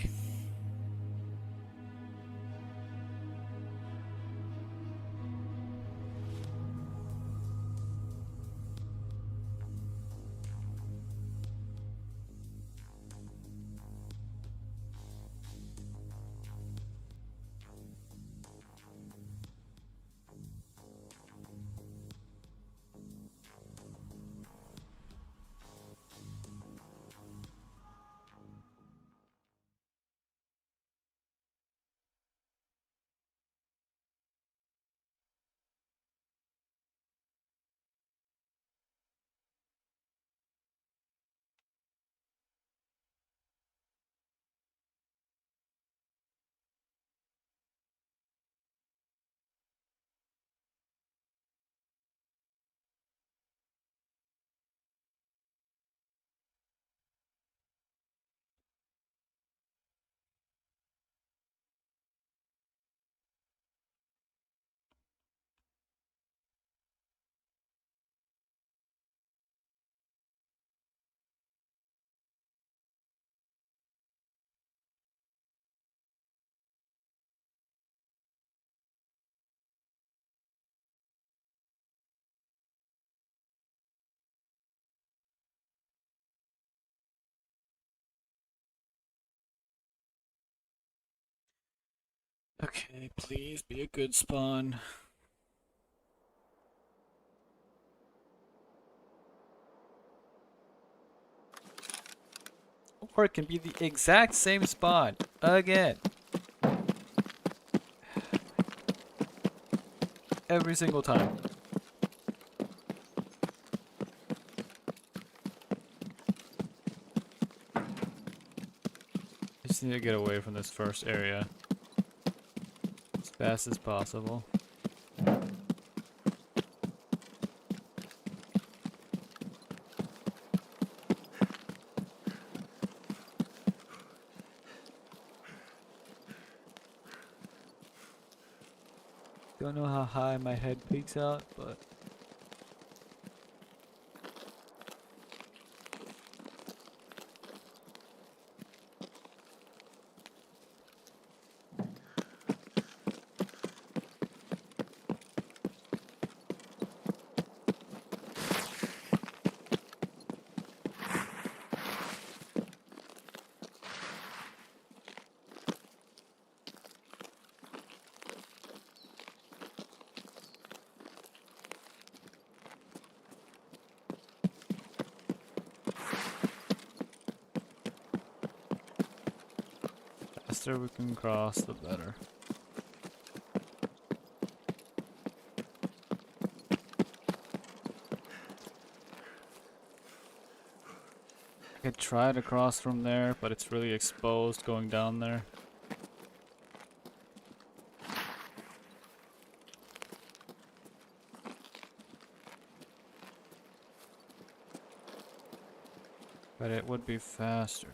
Okay, please be a good spawn. Or it can be the exact same spawn again. Every single time. I just need to get away from this first area as fast as possible. Don't know how high my head peeks out, but the faster we can cross, the better. I could try to cross from there, but it's really exposed going down there. But it would be faster.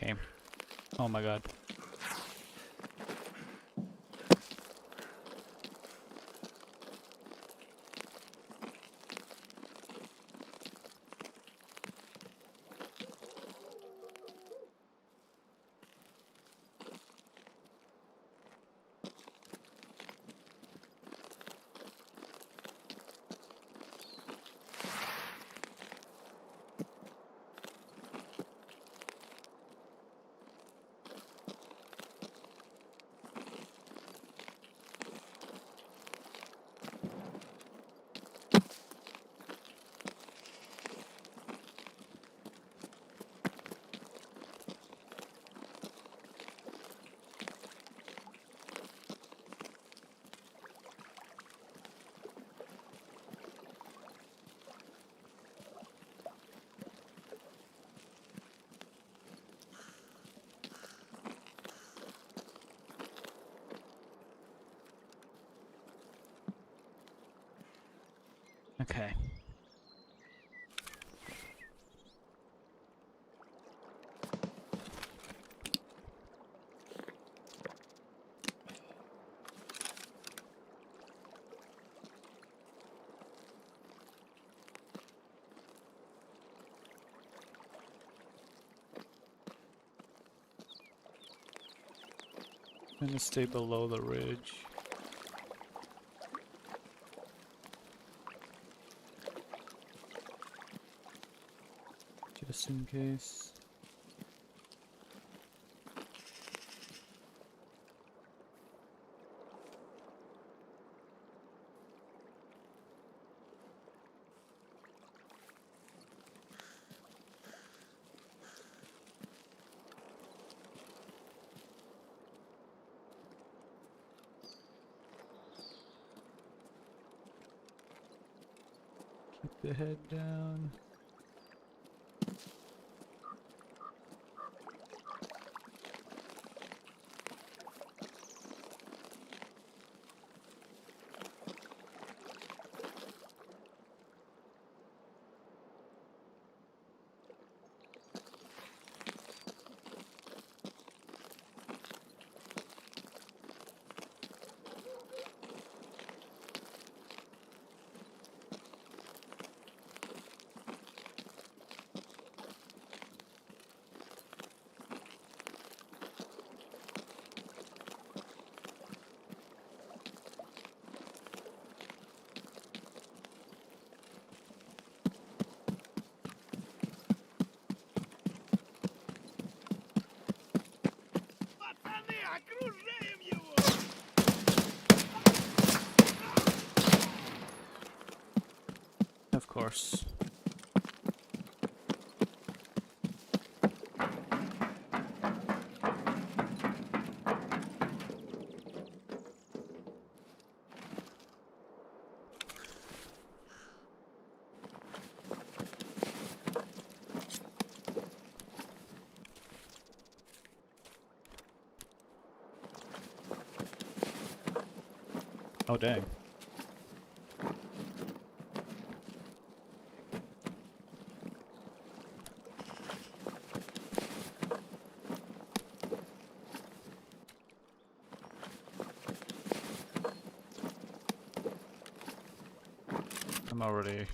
Game. Oh my god. Okay. I'm gonna stay below the ridge. Just in case. Keep the head down. course. Oh dang. I'm already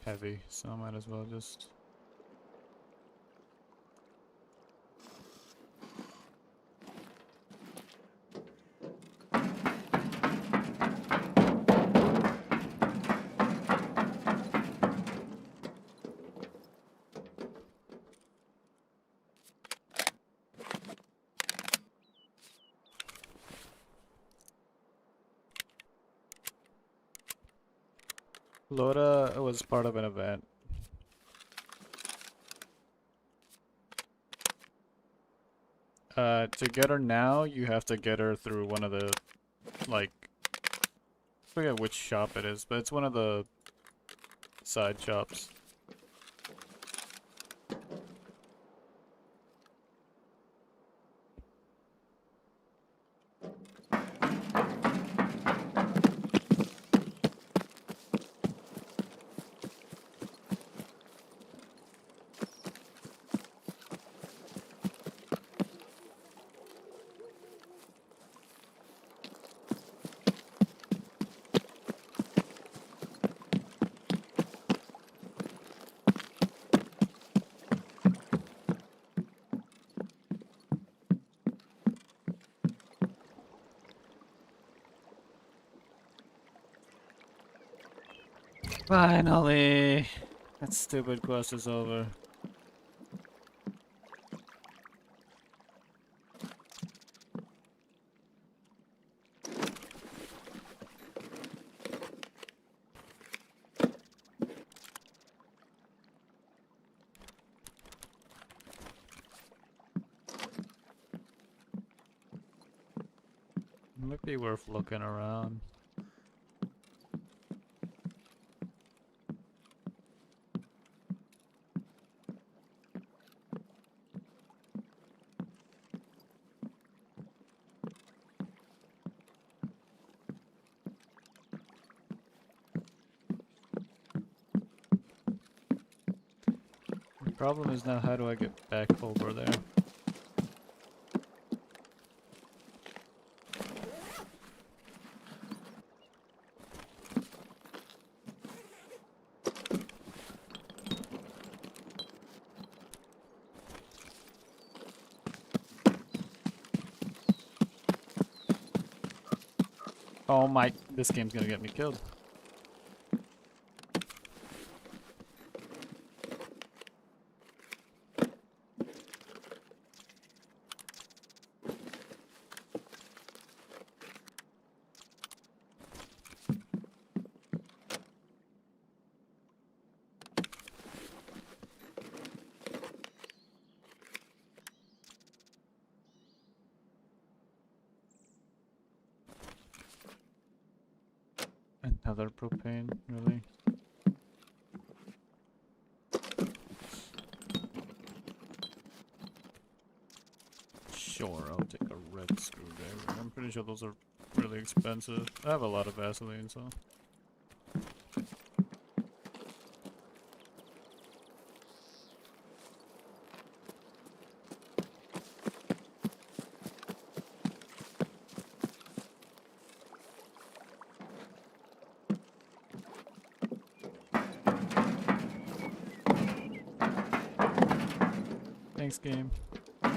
heavy, so I might as well just... Loda was part of an event. To get her now, you have to get her through one of the, like, I forget which shop it is, but it's one of the side shops. Finally! That stupid quest is over. Might be worth looking around. The problem is now, how do I get back over there? Oh my, this game's gonna get me killed. Another propane, really? Sure, I'll take a red screwdriver. I'm pretty sure those are really expensive. I have a lot of Vaseline, so... Thanks, game. I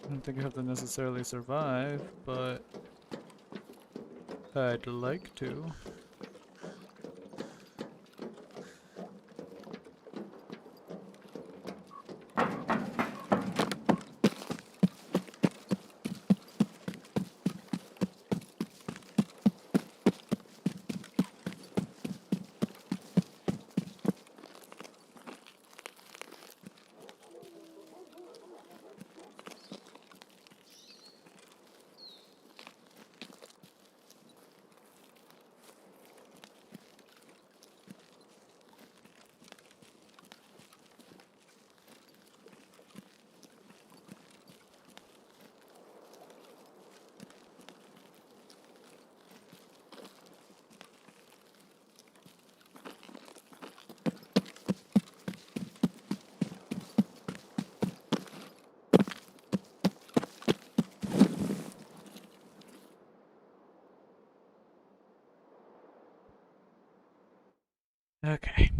don't think I have to necessarily survive, but I'd like to. Okay.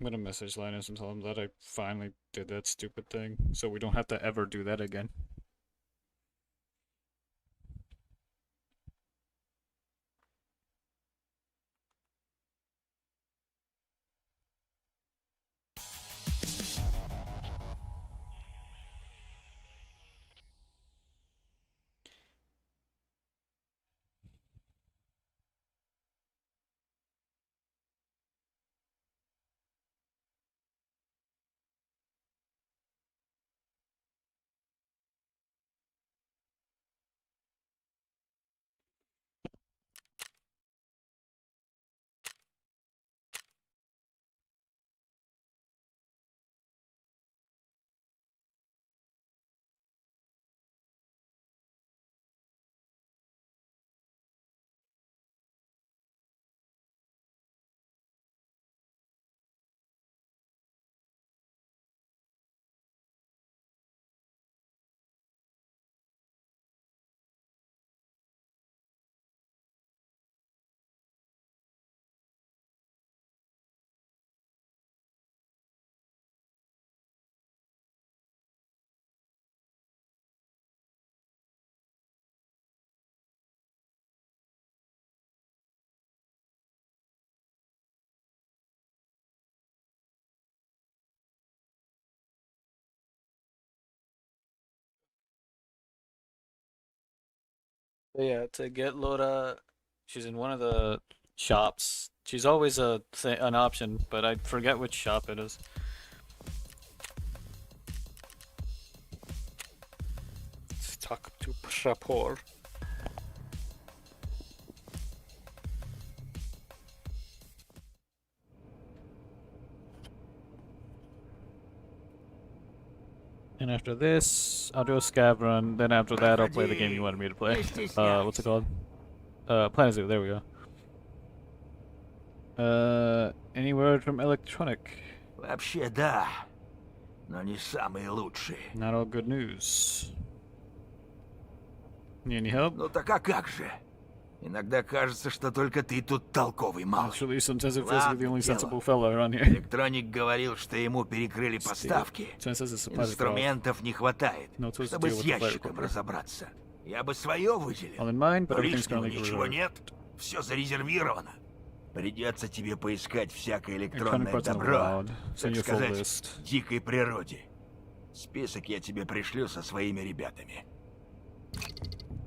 I'm gonna message Linus and tell him that I finally did that stupid thing, so we don't have to ever do that again. But yeah, to get Laura, she's in one of the shops. She's always an option, but I forget which shop it is. Let's talk to Prapor. And after this, I'll do a scav run. Then after that, I'll play the game you wanted me to play. What's it called? Planet Zoo. There we go. Any word from Electronic? Вообще да, но не самые лучшие. Not all good news. Need any help? Ну так а как же? Иногда кажется, что только ты тут толковый малый. Actually, sometimes it feels like the only Ладно, sensible fella around here. Электроник говорил, что ему перекрыли поставки. Turns out the supplies are off. Инструментов не хватает, No tools to чтобы deal с with the fire ящиком recorder. разобраться. Я бы свое All выделил. in mind, but Но everything's лишнего currently ничего reserved. нет. Все зарезервировано. Придется тебе поискать всякое Electronic электронное parts in the добро, wild. Send так you a full сказать, list. в дикой природе. Список я тебе пришлю со своими ребятами.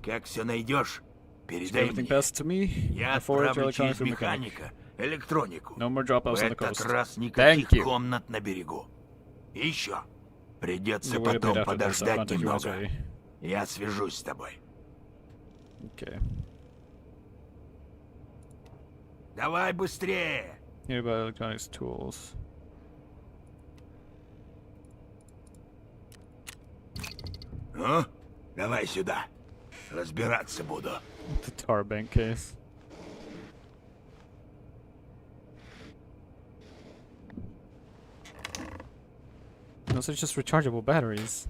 Как все найдешь, передай Everything мне. passes to me. Я I forward to отправлю electronic через to mechanic. механика электронику. No more dropouts В on the этот coast. раз Thank никаких you. комнат на берегу. И еще. Придется We'll wait a bit потом after this. I'll подождать contact you once немного. ready. Я свяжусь с тобой. Okay. Давай быстрее! Nearby electronics tools. Ну, давай сюда. Разбираться буду. The tar bank case. Those are just rechargeable batteries.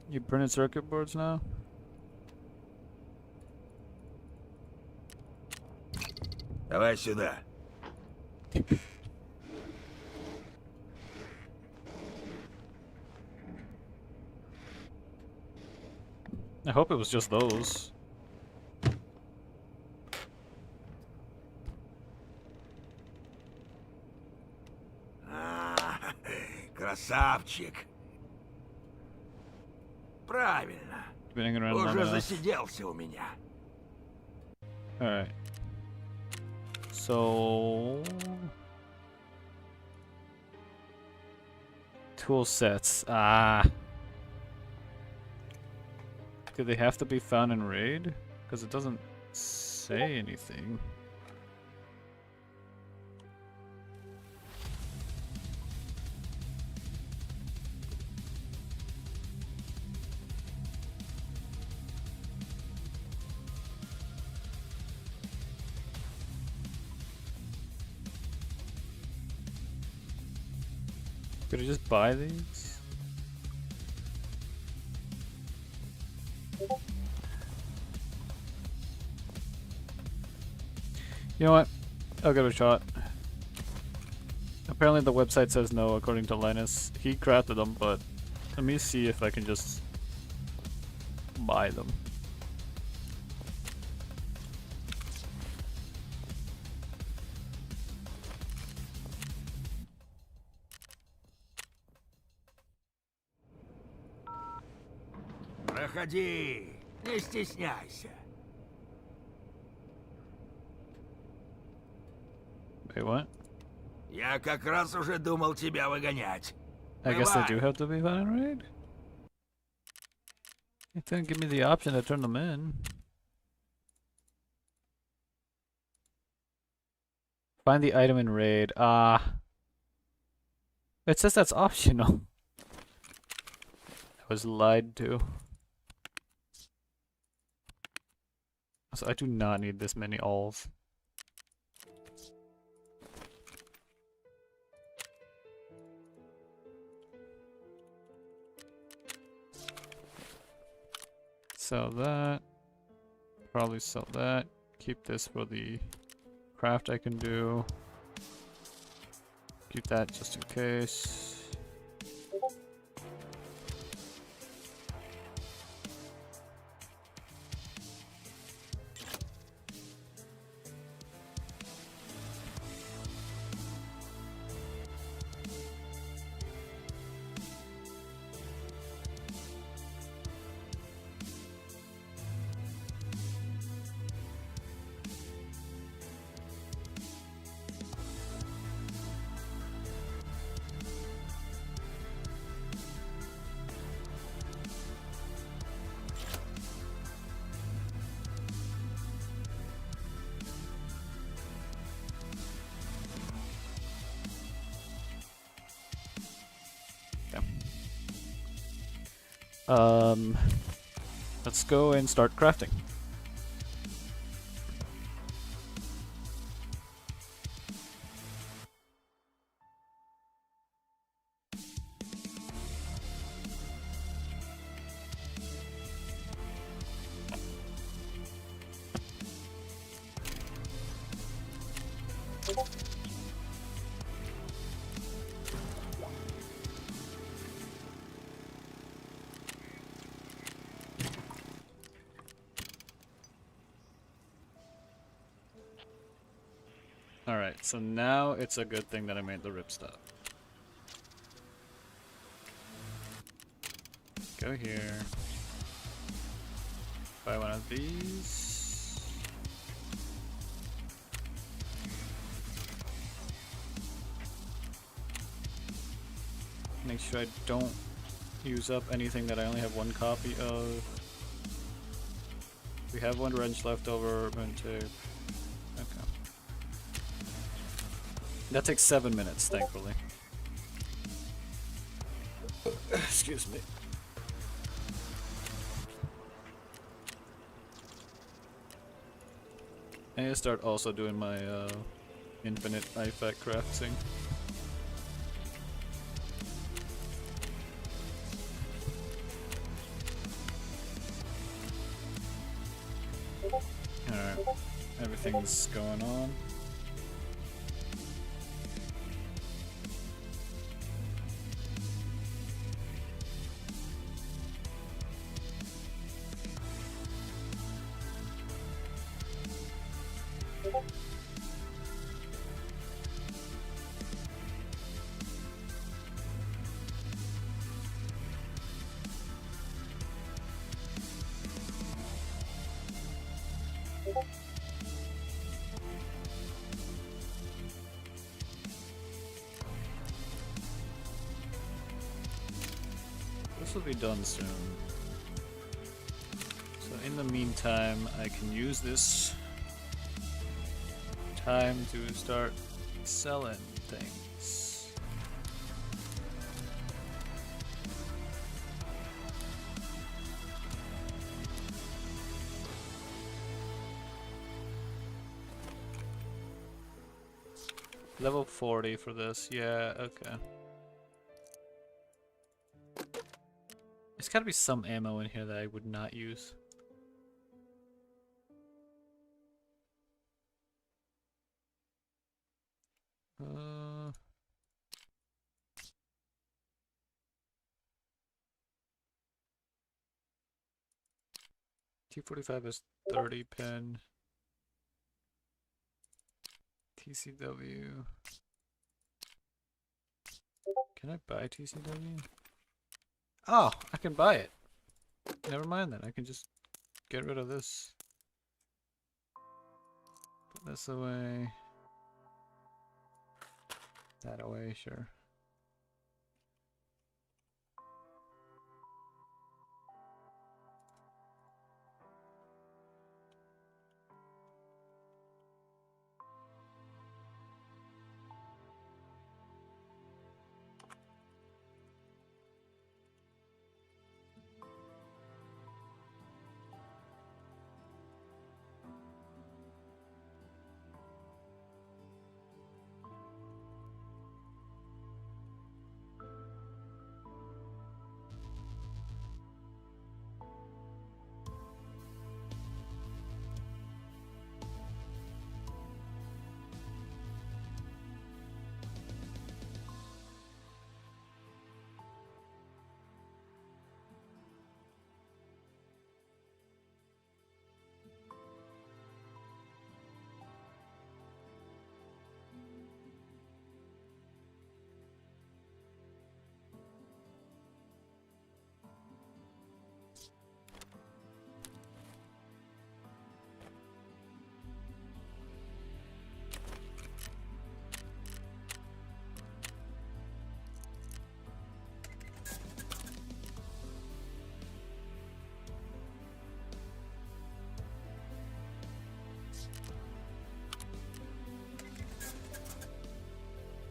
You printed circuit boards now? Давай сюда. I hope it was just those. Красавчик. Правильно. Been hanging around long Уже enough. засиделся у меня. Alright. So... Tool sets. Ah. Do they have to be found in raid? Because it doesn't say anything. Could I just buy these? You know what? I'll give it a shot. Apparently the website says no, according to Linus. He crafted them, but let me see if I can just buy them. Проходи, не стесняйся. Wait, what? Я как раз уже думал тебя выгонять. I guess they do Бывай. have to be fine, right? It didn't give me the option to turn them in. Find the item in raid. It says that's optional. I was lied to. So I do not need this many alls. Sell that. Probably sell that. Keep this for the craft I can do. Keep that just in case. Let's go and start crafting. Alright, so now it's a good thing that I made the ripstop. Go here. Buy one of these. Make sure I don't use up anything that I only have one copy of. We have one wrench left over, and tape. Okay. That takes 7 minutes, thankfully. Excuse me. I need to start also doing my infinite IFAC crafting. Alright, everything's going on. This will be done soon. So in the meantime, I can use this time to start selling things. Level 40 for this, yeah, okay. There's gotta be some ammo in here that I would not use. Uh, T45 is 30 pin. TCW. Can I buy TCW? Oh, I can buy it. Never mind then. I can just get rid of this. Put this away. That away, sure.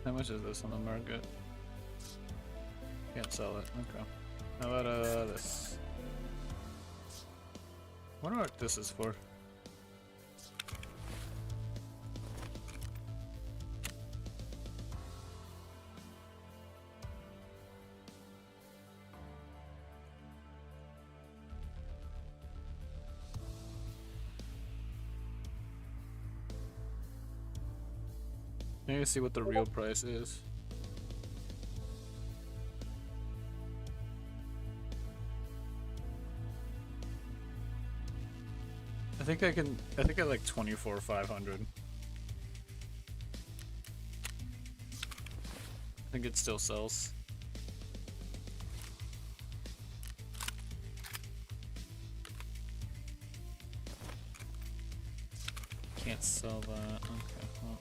How much is this on the market? Can't sell it. Okay. How about this? Wonder what this is for. Maybe see what the real price is. I think I like 24,500. I think it still sells. Can't sell that. Okay. Well.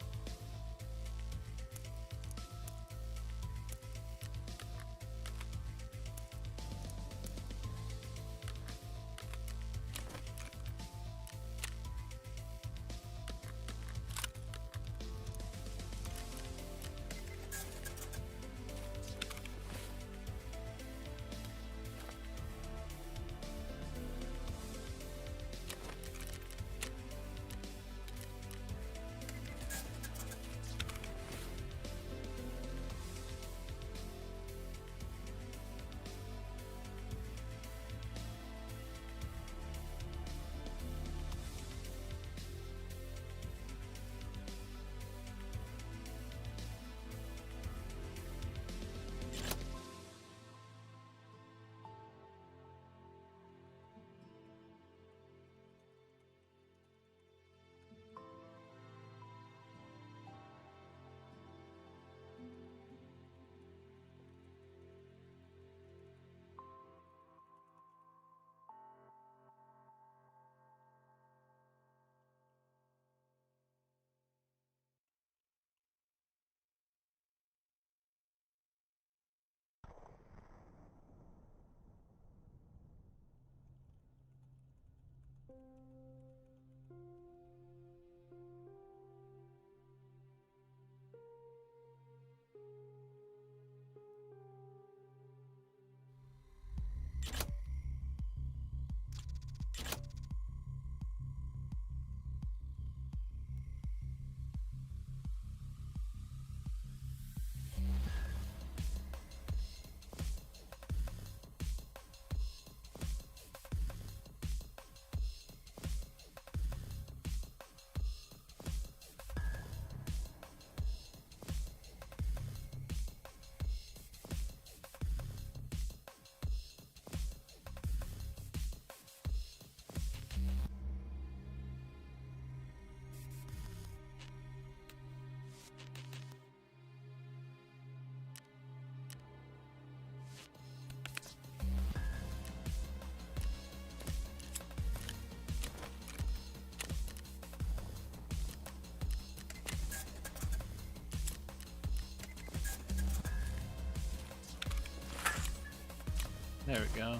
There we go.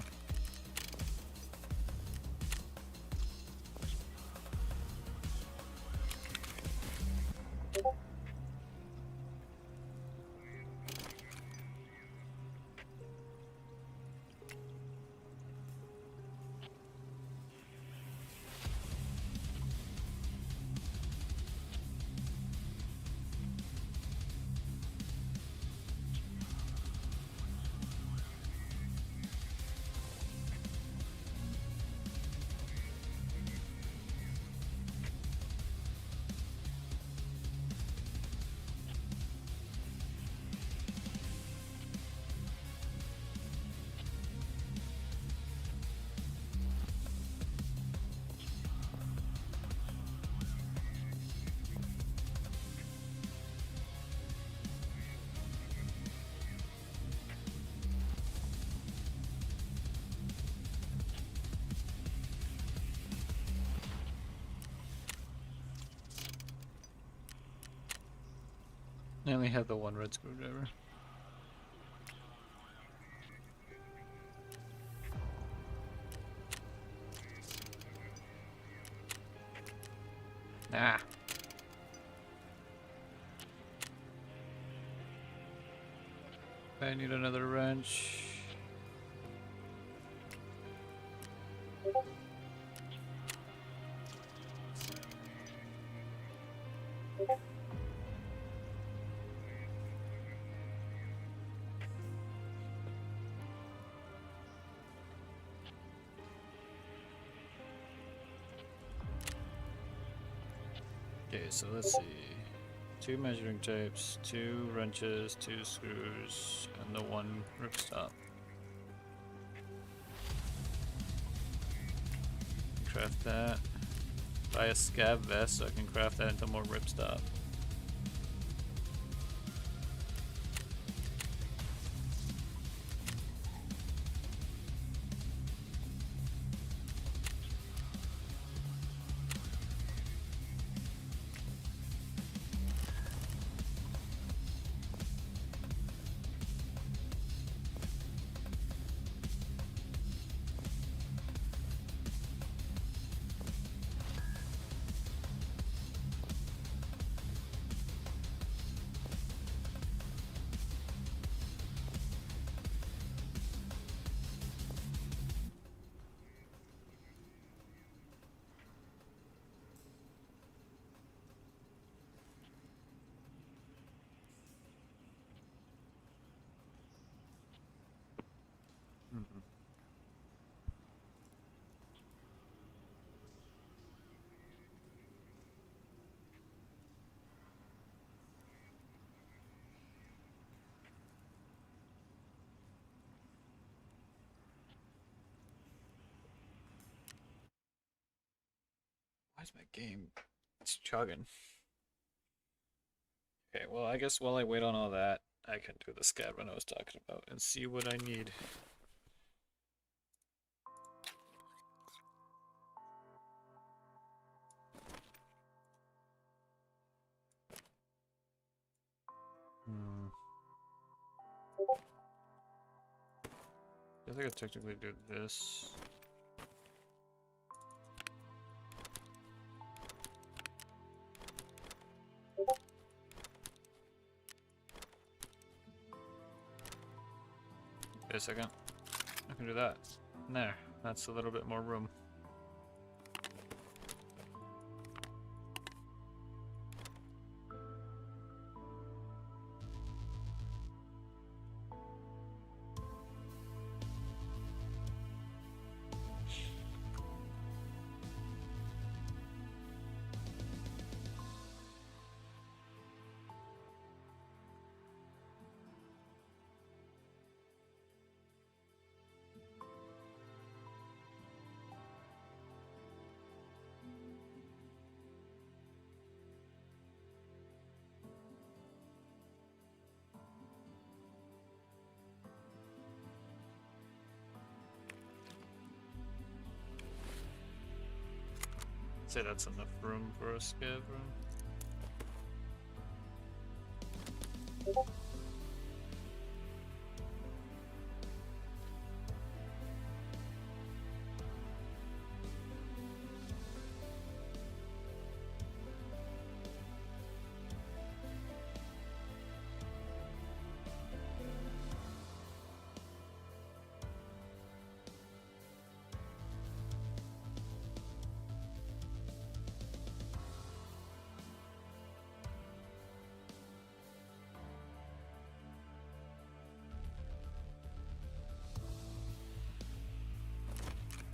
I only have the one red screwdriver. Ah. I need another wrench. Okay, so let's see. 2 measuring tapes, 2 wrenches, 2 screws, and the 1 ripstop. Craft that. Buy a scab vest so I can craft that into more ripstop. Why is my game? It's chugging. Okay, well, I guess while I wait on all that, I can do the scat run I was talking about and see what I need. I think I could technically do this. Wait a second. I can do that. There. That's a little bit more room. Say that's enough room for a scav room.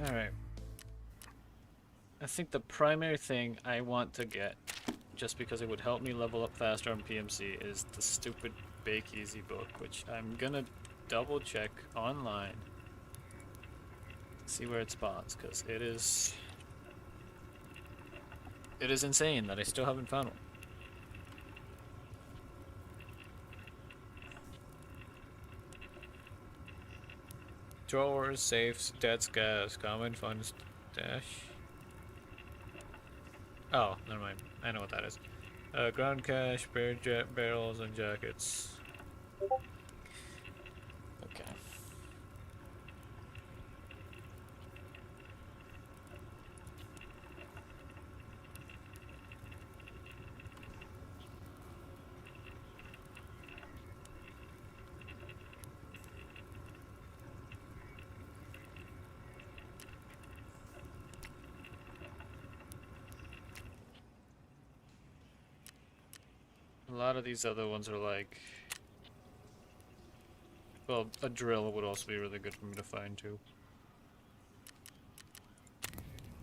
Alright. I think the primary thing I want to get, just because it would help me level up faster on PMC, is the stupid Bake Easy book, which I'm gonna double check online. See where it spawns, because it is insane that I still haven't found one. Drawers, safes, dead scavs, common fund stash. Oh, never mind. I know what that is. Ground cache, barrels, and jackets. Okay. A lot of these other ones are like... Well, a drill would also be really good for me to find too.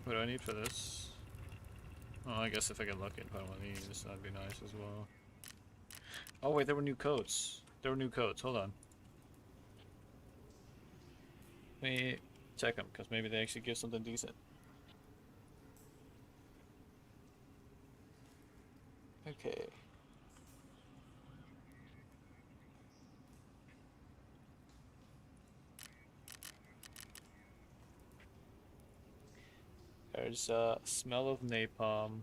What do I need for this? Oh, I guess if I get lucky and find one of these, that'd be nice as well. Oh wait, there were new codes. There were new codes, hold on. Let me check them, because maybe they actually give something decent. Okay. There's a smell of napalm.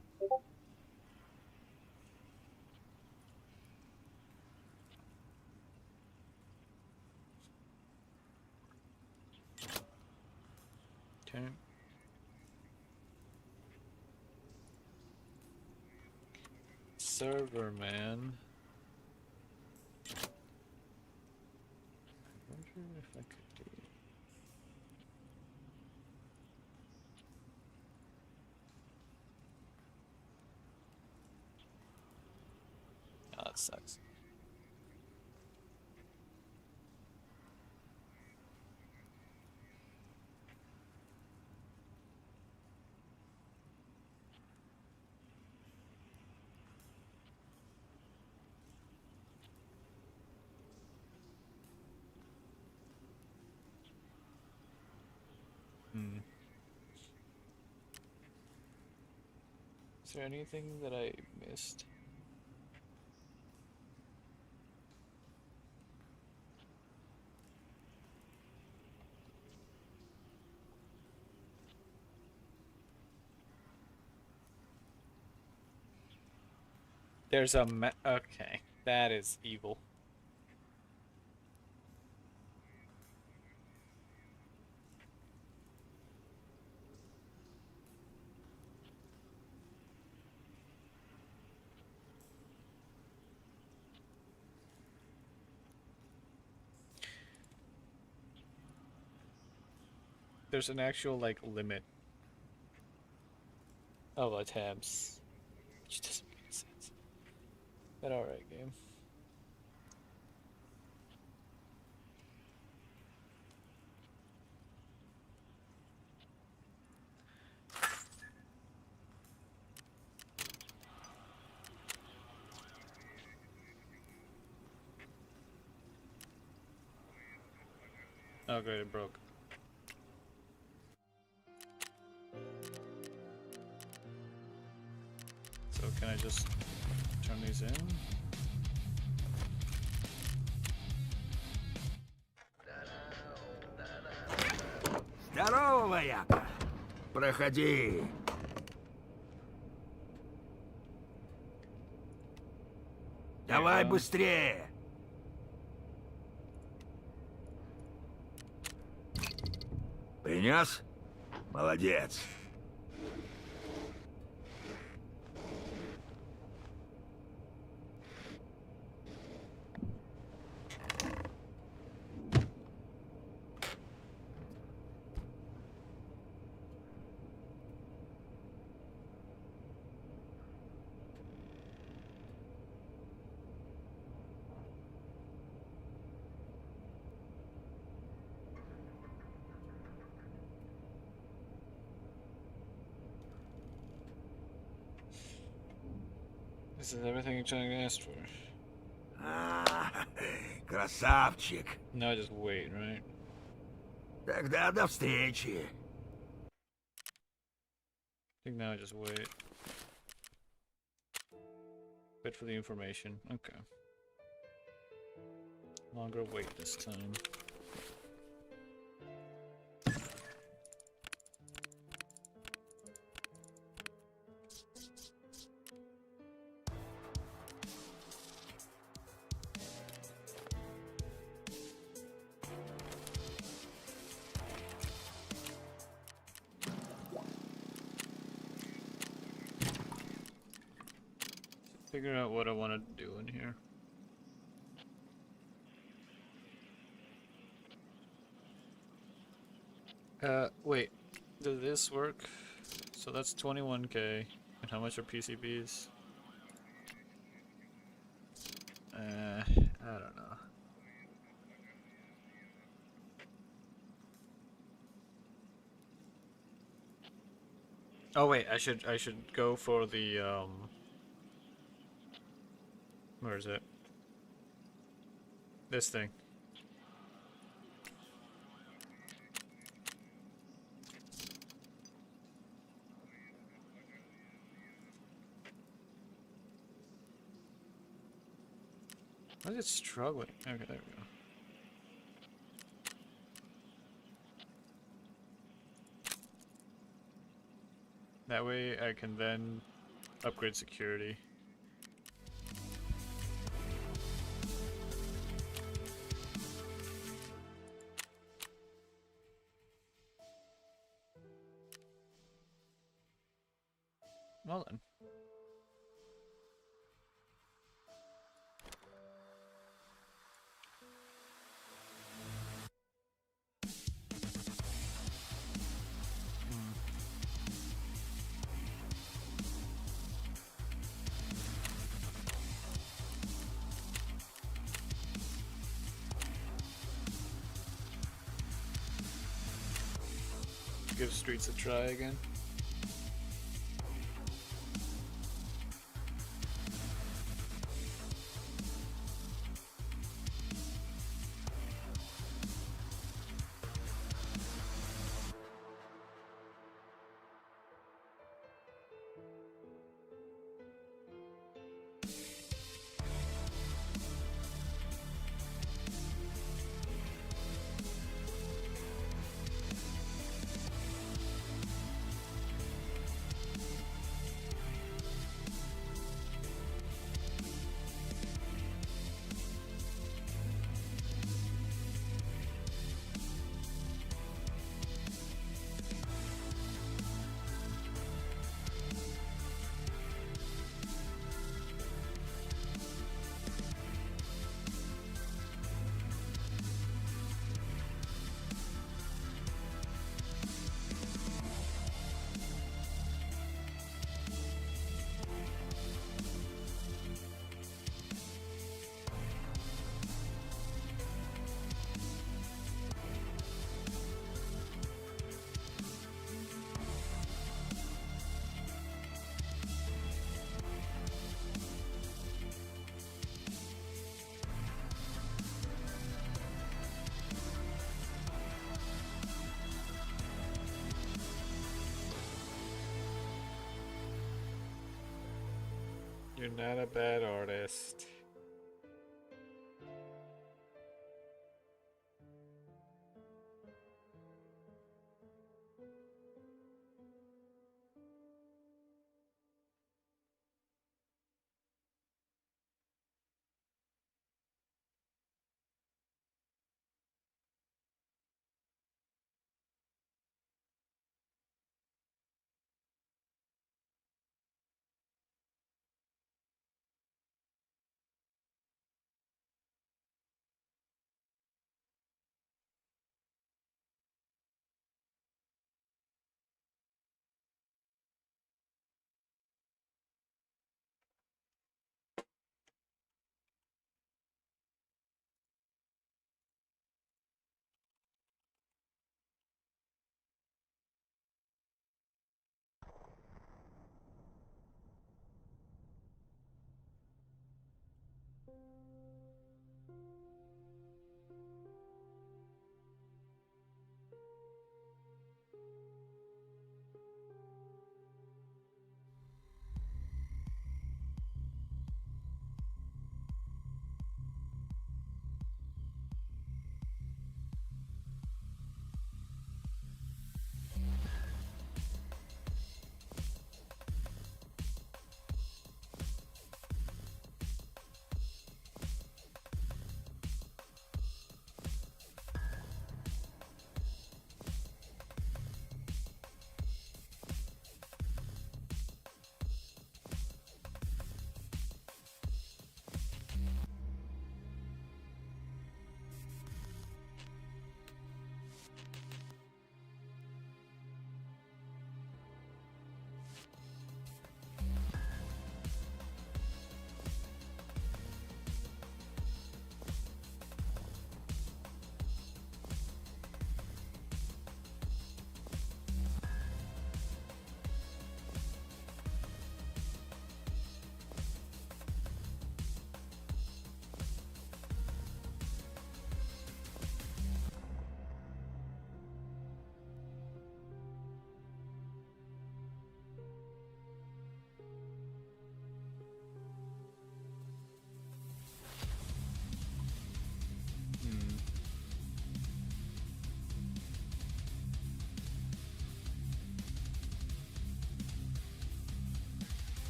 Okay. Server man. I wonder if I could do. Oh, that sucks. Hmm. Is there anything that I missed? There's a okay, that is evil. There's an actual like limit of attempts, which doesn't make any sense. But alright, game. Oh great, it broke. So can I just turn these in? Здорово, вояка. Проходи. Давай go. быстрее. Принес? Молодец. This is everything Chang asked for. А, красавчик. Now just wait, right? Тогда до встречи. I think now just wait. Wait for the information. Okay. Longer wait this time. Figure out what I want to do in here. Wait. Does this work? So that's 21k. And how much are PCBs? I don't know. Oh wait, I should go for the where is it? This thing. Why is it struggling? Okay, there we go. That way I can then upgrade security. Well then. Give streets a try again. You're not a bad artist.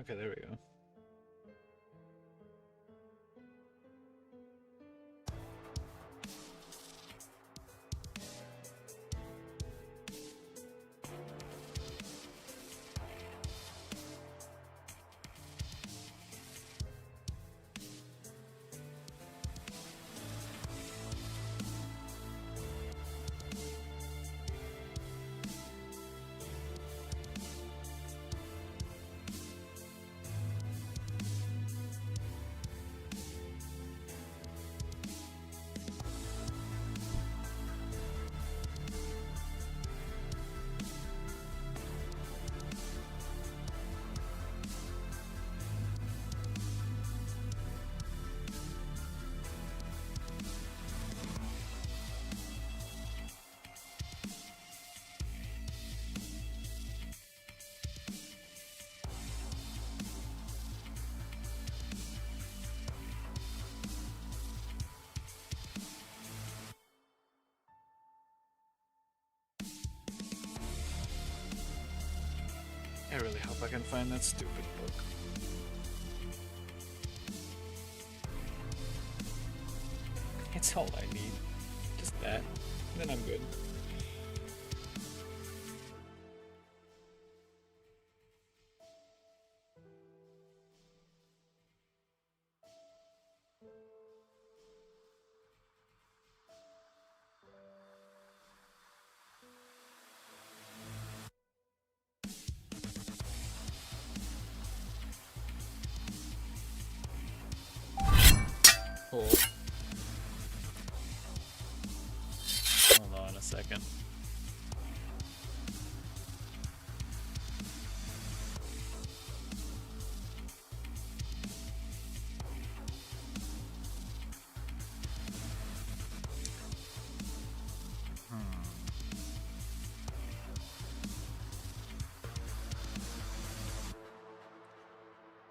Okay, there we go. I really hope I can find that stupid book. It's all I need. Just that. Then I'm good. Oh. Hold on a second.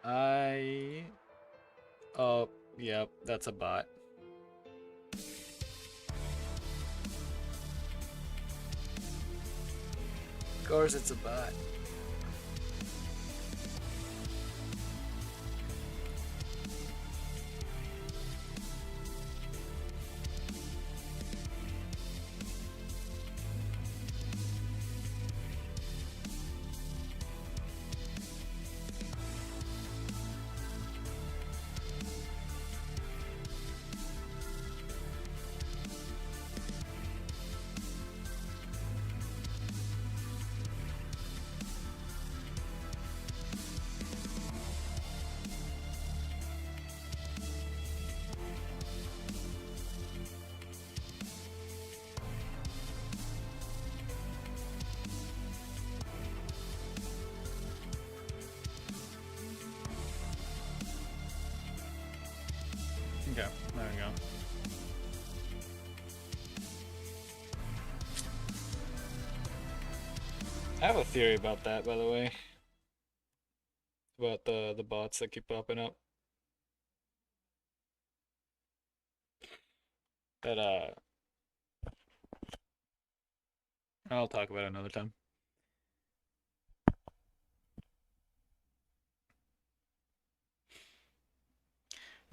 I... Oh, yep, that's a bot. Of course it's a bot. Okay, there we go. I have a theory about that, by the way. About the bots that keep popping up. But I'll talk about it another time.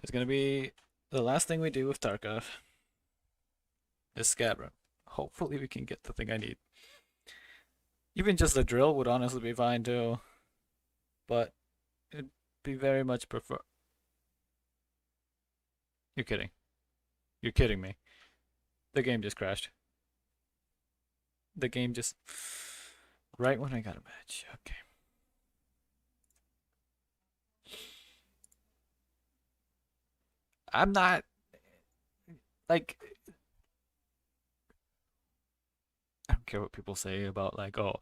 It's gonna be the last thing we do with Tarkov is Scabra. Hopefully we can get the thing I need. Even just the drill would honestly be fine too. But it'd be very much prefer. You're kidding. You're kidding me. The game just crashed. The game just... Right when I got a match. Okay. I'm not... Like... I don't care what people say about like, oh,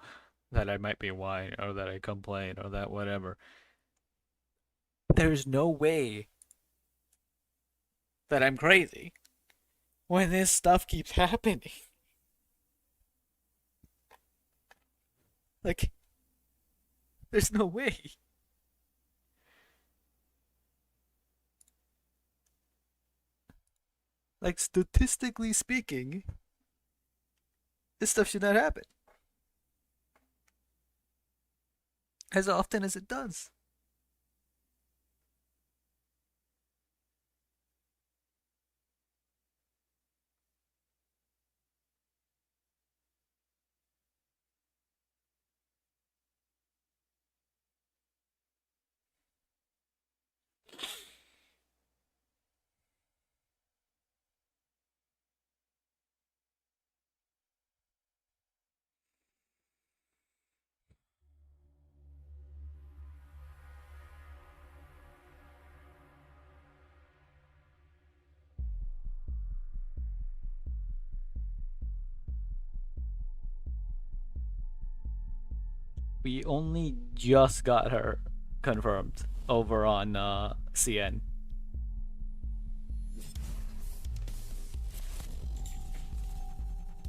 that I might be whine or that I complain or that whatever. There's no way that I'm crazy when this stuff keeps happening. Like, there's no way. Like, statistically speaking, this stuff should not happen. As often as it does. We only just got her confirmed over on CN.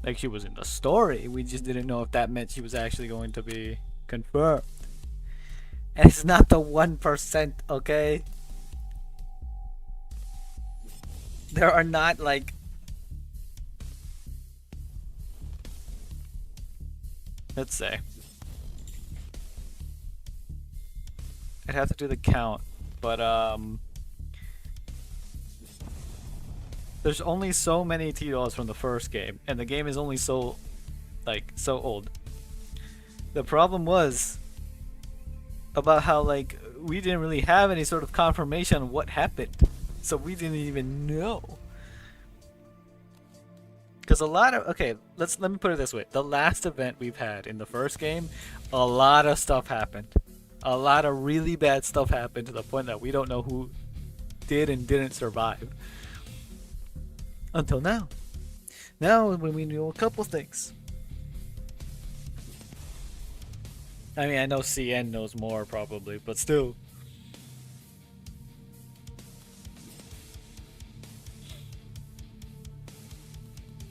Like, she was in the story. We just didn't know if that meant she was actually going to be confirmed. And it's not the 1%, okay? There are not like... Let's say. I'd have to do the count, but there's only so many T-dolls from the first game, and the game is only so old. The problem was about how like we didn't really have any sort of confirmation on what happened, so we didn't even know. Because a lot of let me put it this way: the last event we've had in the first game, a lot of stuff happened. A lot of really bad stuff happened to the point that we don't know who did and didn't survive. Until now. Now, when we know a couple things. I mean, I know CN knows more probably, but still.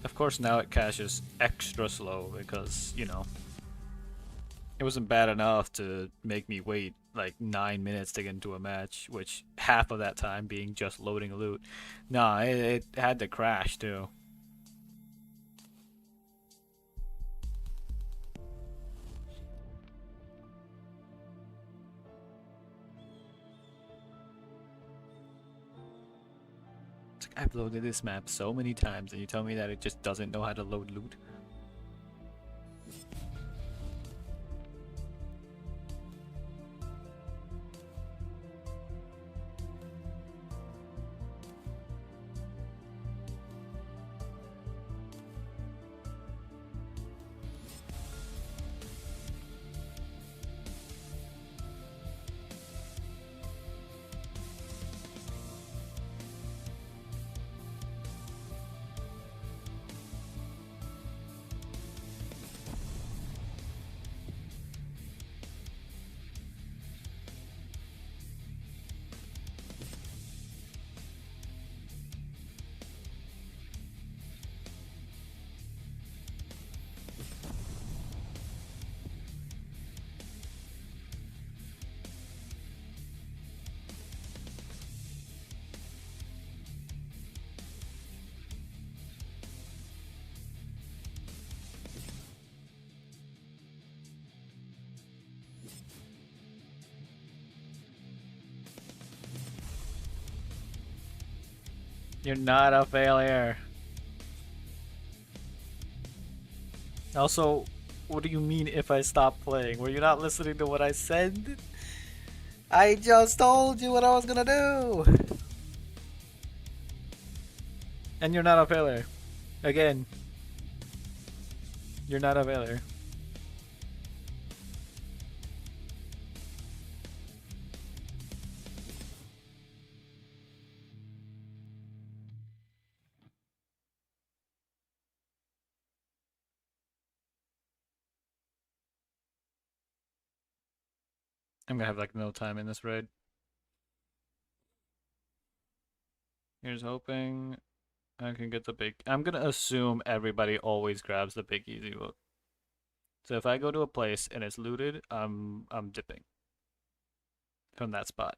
Of course, now it caches extra slow because, you know, it wasn't bad enough to make me wait like 9 minutes to get into a match, which half of that time being just loading loot. Nah, it had to crash too. It's like, I've loaded this map so many times and you tell me that it just doesn't know how to load loot? You're not a failure. Also, what do you mean if I stop playing? Were you not listening to what I said? I just told you what I was gonna do! And you're not a failure. Again. You're not a failure. I'm gonna have like no time in this raid. Here's hoping I can get the big... I'm gonna assume everybody always grabs the big easy loot. So if I go to a place and it's looted, I'm dipping from that spot.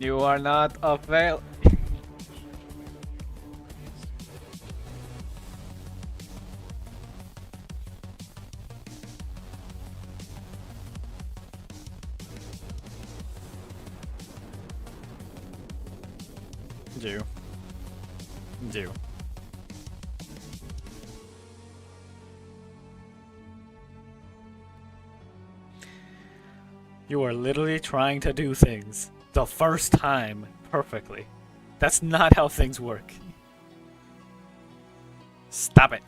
You are not a fail. Do. Do. You are literally trying to do things the first time perfectly. That's not how things work. Stop it.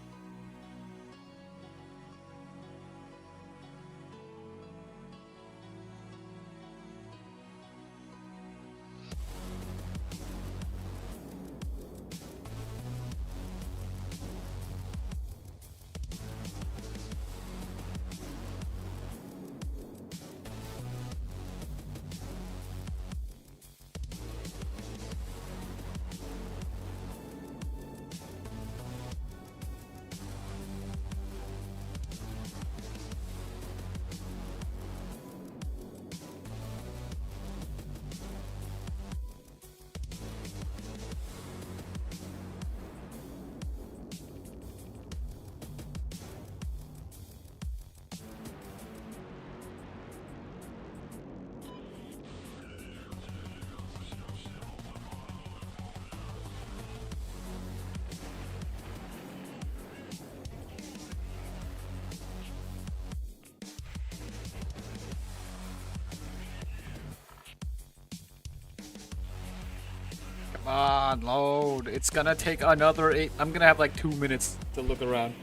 Come on, load. It's gonna take another 8. I'm gonna have like 2 minutes to look around.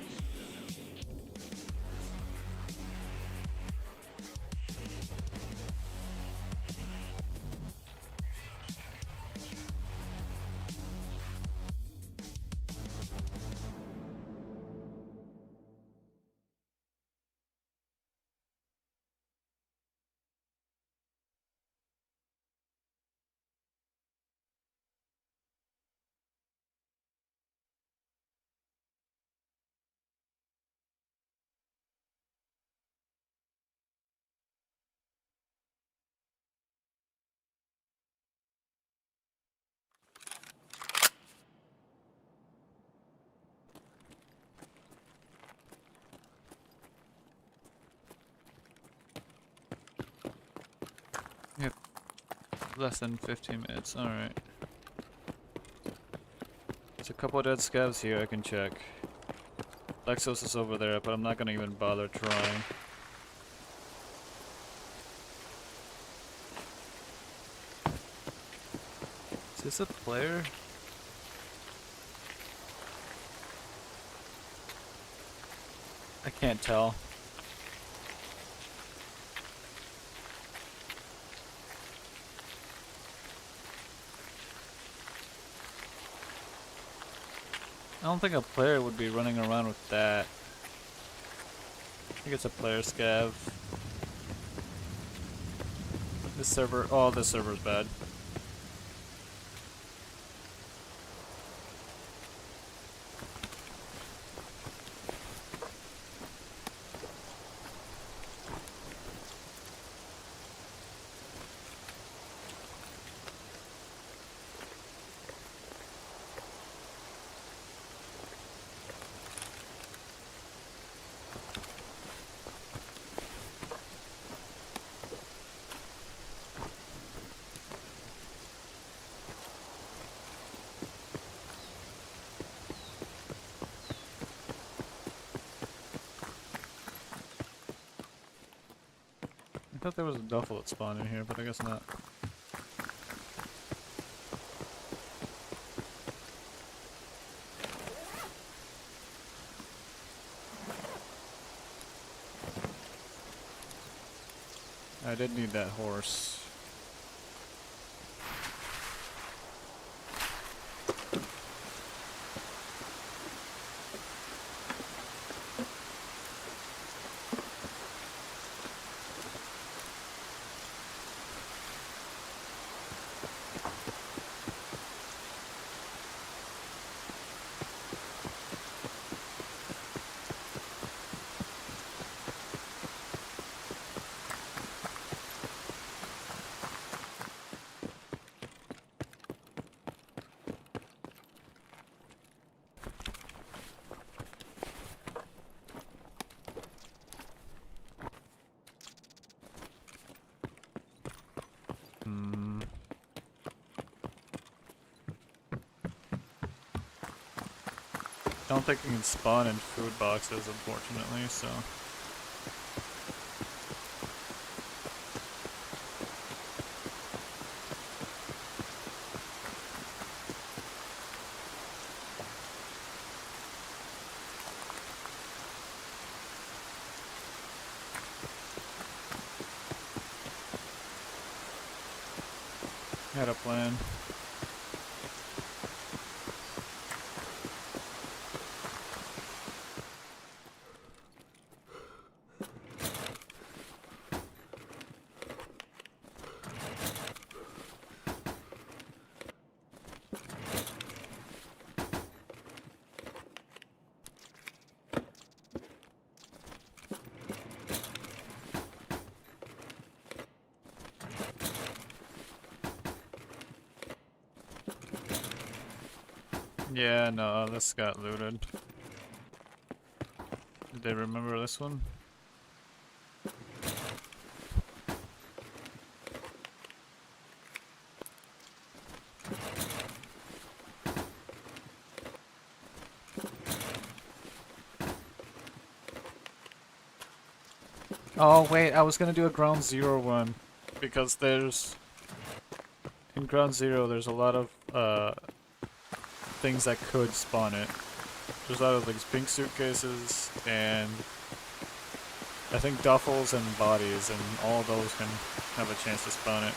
Yep. Less than 15 minutes. Alright. There's a couple of dead scavs here I can check. Lexos is over there, but I'm not gonna even bother trying. Is this a player? I can't tell. I don't think a player would be running around with that. I think it's a player scav. This server, oh, this server's bad. I thought there was a duffel that spawned in here, but I guess not. I did need that horse. don't think you can spawn in food boxes, unfortunately, so. Had a plan. Yeah, no, this got looted. Did they remember this one? Oh wait, I was gonna do a ground zero one because there's in ground zero there's a lot of things that could spawn it. There's a lot of these pink suitcases and I think duffels and bodies, and all those can have a chance to spawn it.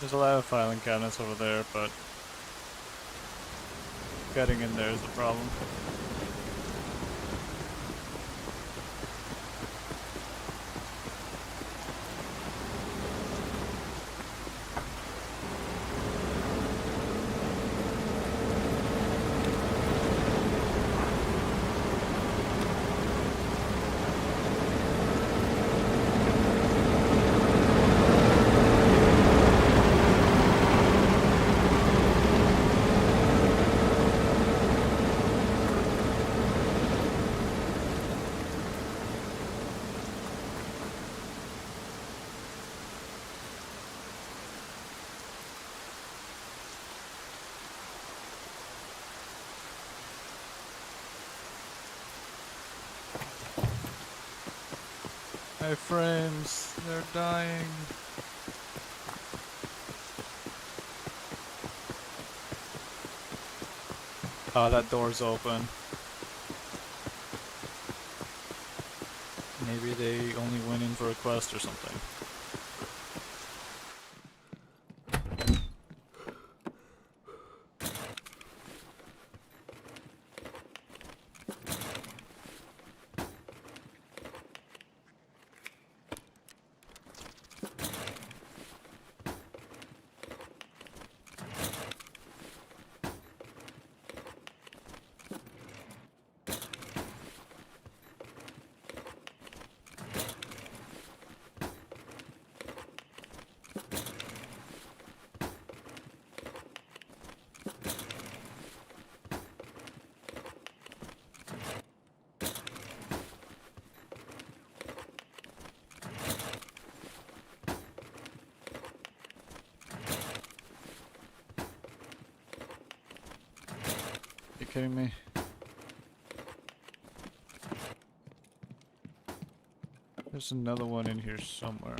There's a lot of filing cabinets over there, but getting in there is the problem. My frames, they're dying. Oh, that door's open. Maybe they only went in for a quest or something. You kidding me? There's another one in here somewhere.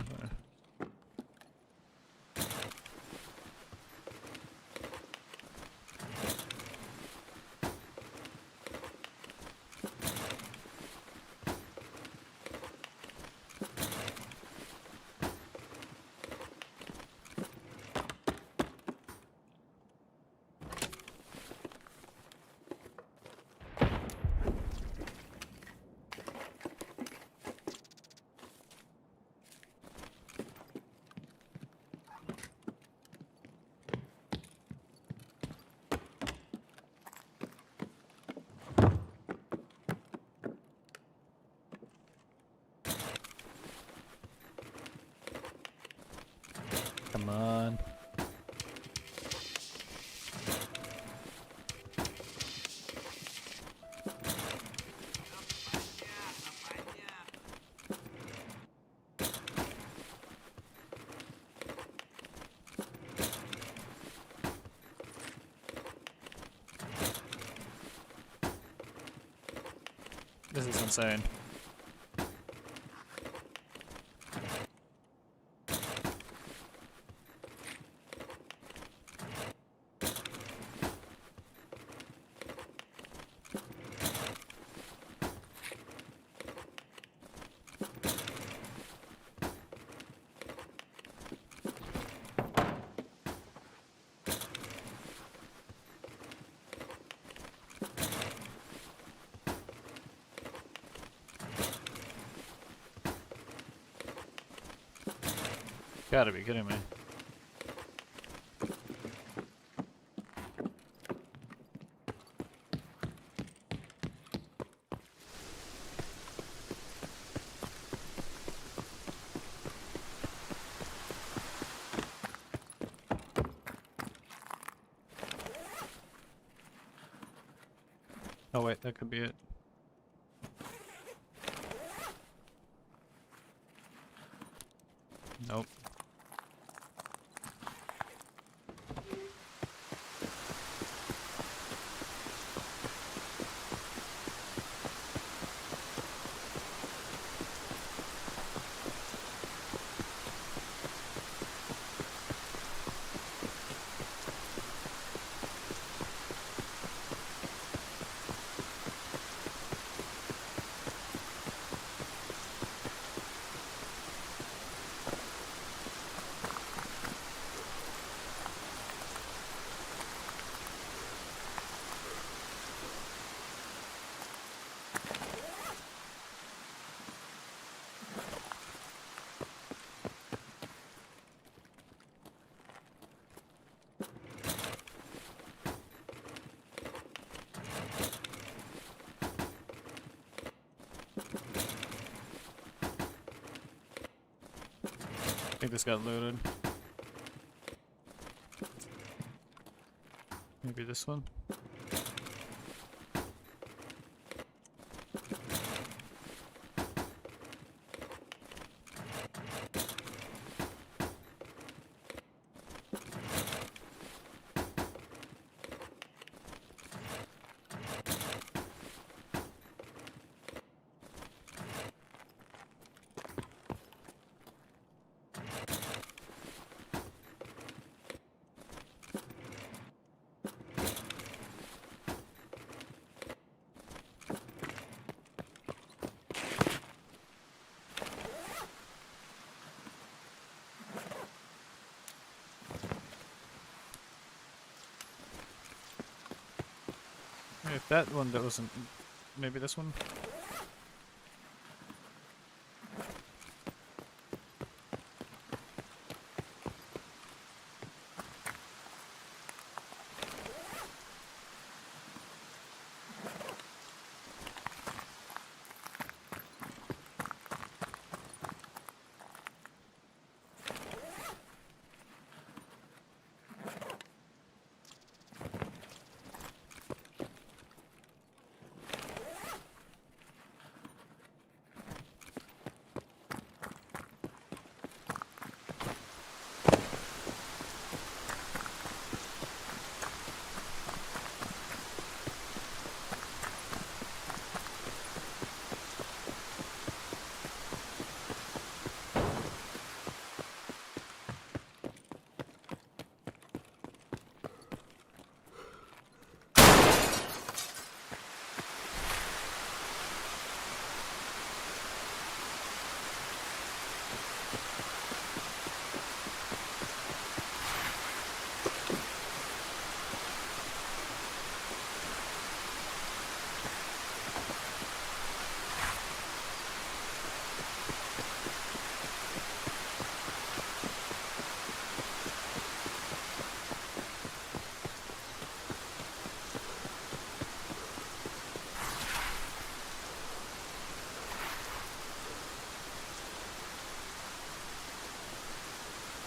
Come on. This is insane. Gotta be kidding me. Oh wait, that could be it. Nope. I think this got looted. Maybe this one? If that one that wasn't, maybe this one?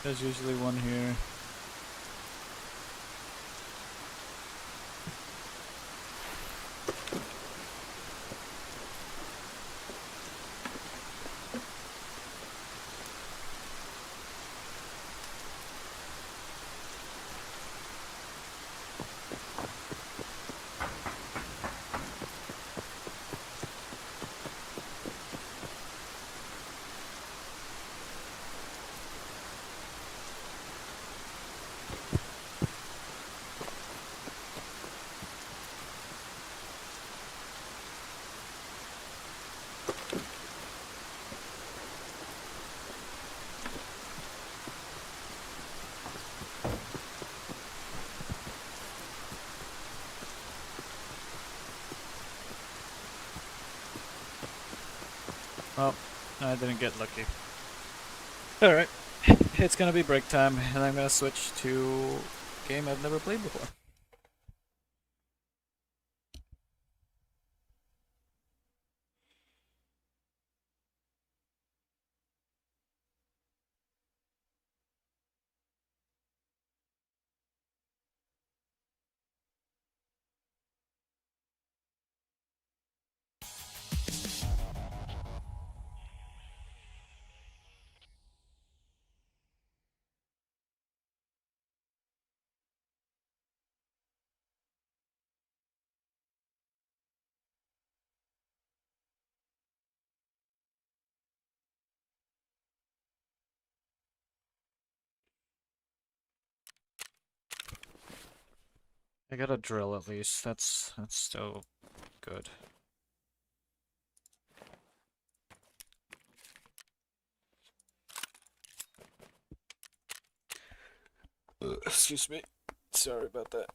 There's usually one here. Well, I didn't get lucky. Alright, it's gonna be break time, and I'm gonna switch to a game I've never played before. I got a drill at least. That's still good. Excuse me. Sorry about that.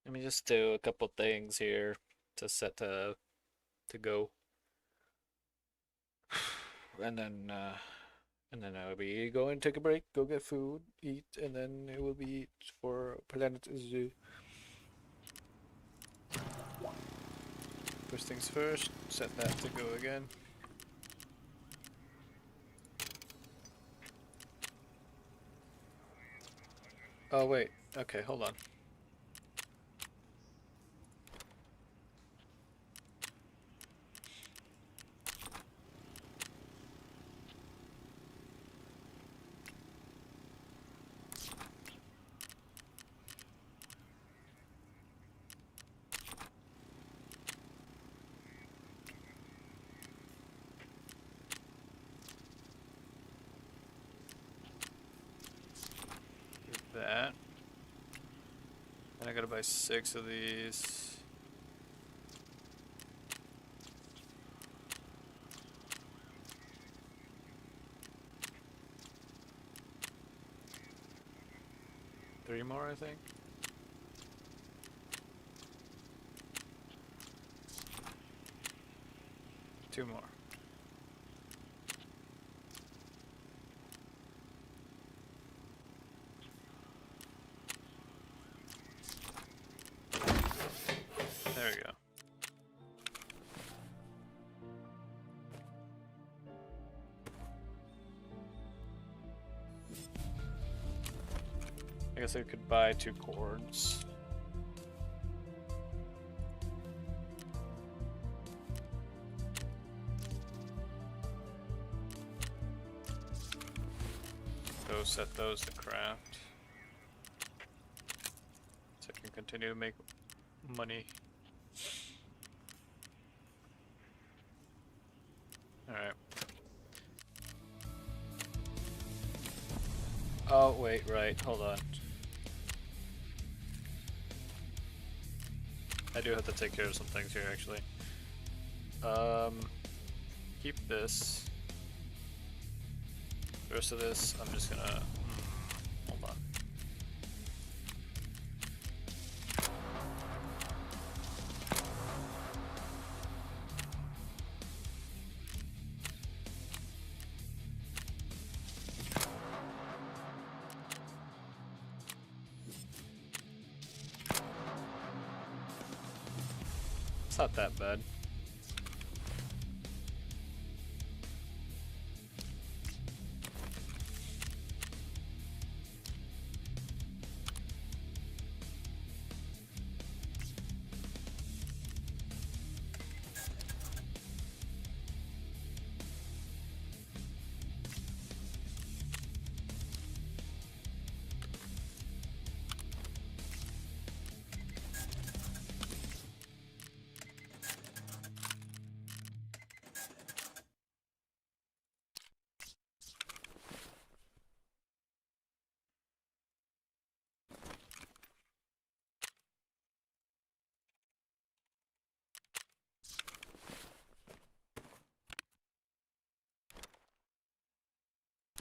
Let me just do a couple things here to set to go, and then I'll be going to take a break, go get food, eat, and then it will be for Planet Zoo. First things first, set that to go again. Oh wait, okay, hold on. Do that. And I gotta buy 6 of these. Three more, I think. Two more. There we go. I guess I could buy 2 cords. Those set those to craft. continue to make money. Alright. Oh, wait, right, hold on. I do have to take care of some things here, actually. Keep this. The rest of this, I'm just gonna... hold on. It's not that bad.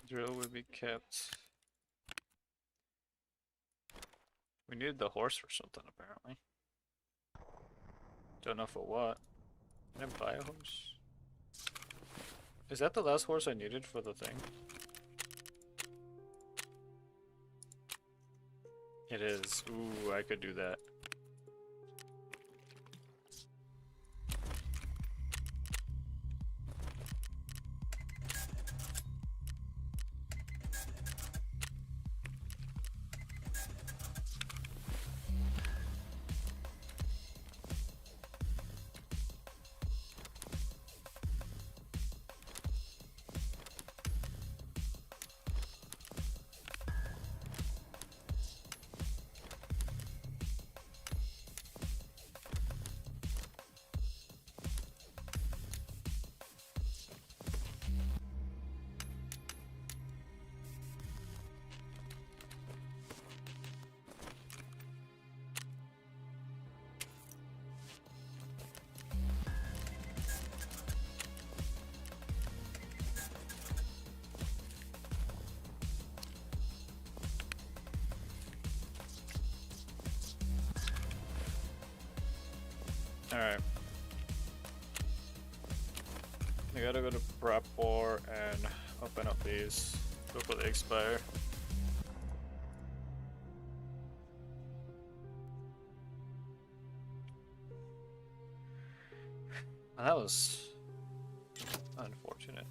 Drill will be kept. We needed the horse for something, apparently. Don't know for what. Can I buy a horse? Is that the last horse I needed for the thing? It is. Ooh, I could do that. Alright. I gotta go to prop war and open up these before they expire. That was unfortunate.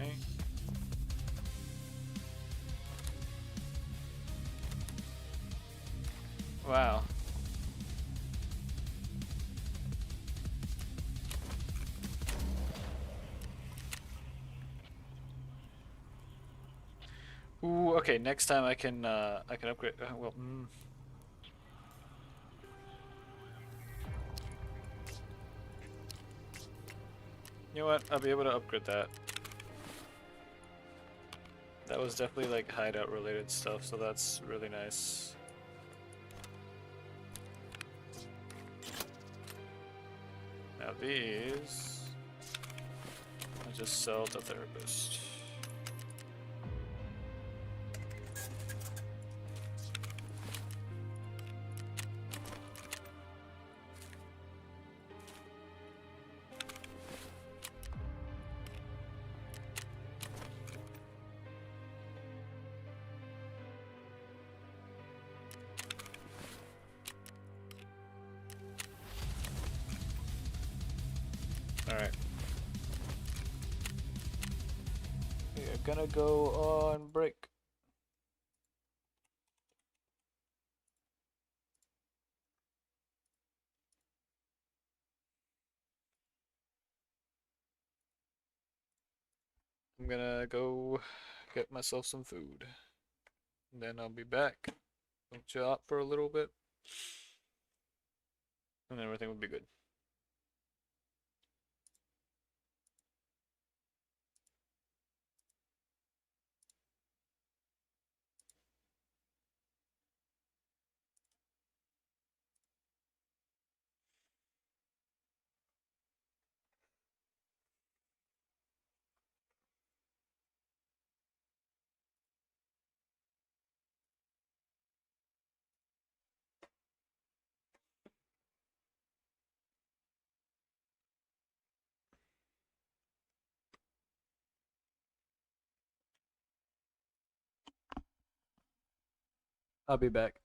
Okay. Wow. Ooh, okay, next time I can upgrade well, You know what? I'll be able to upgrade that. That was definitely like hideout related stuff, so that's really nice. Now these I just sell to therapist. gonna go on break. I'm gonna go get myself some food. And then I'll be back. I'll chill out for a little bit. And everything will be good. I'll be back.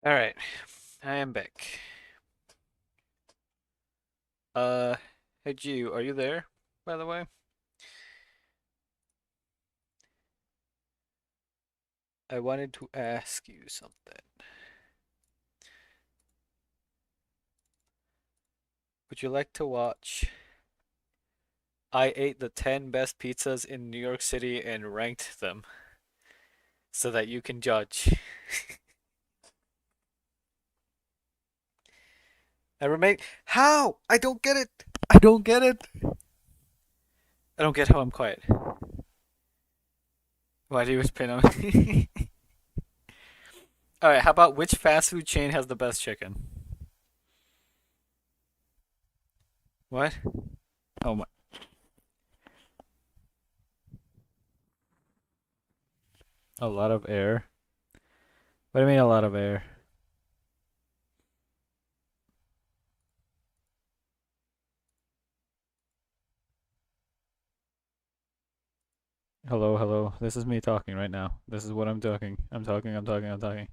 All right, I am back. Hey G, are you there? By the way, I wanted to ask you something. Would you like to watch? I ate the 10 best pizzas in New York City and ranked them so that you can judge. I remain. How? I don't get it. I don't get it. I don't get how I'm quiet. Why do you spin on me? Alright, how about which fast food chain has the best chicken? What? Oh my. A lot of air? What do you mean a lot of air? Hello, hello. This is me talking right now. This is what I'm talking. I'm talking, I'm talking, I'm talking.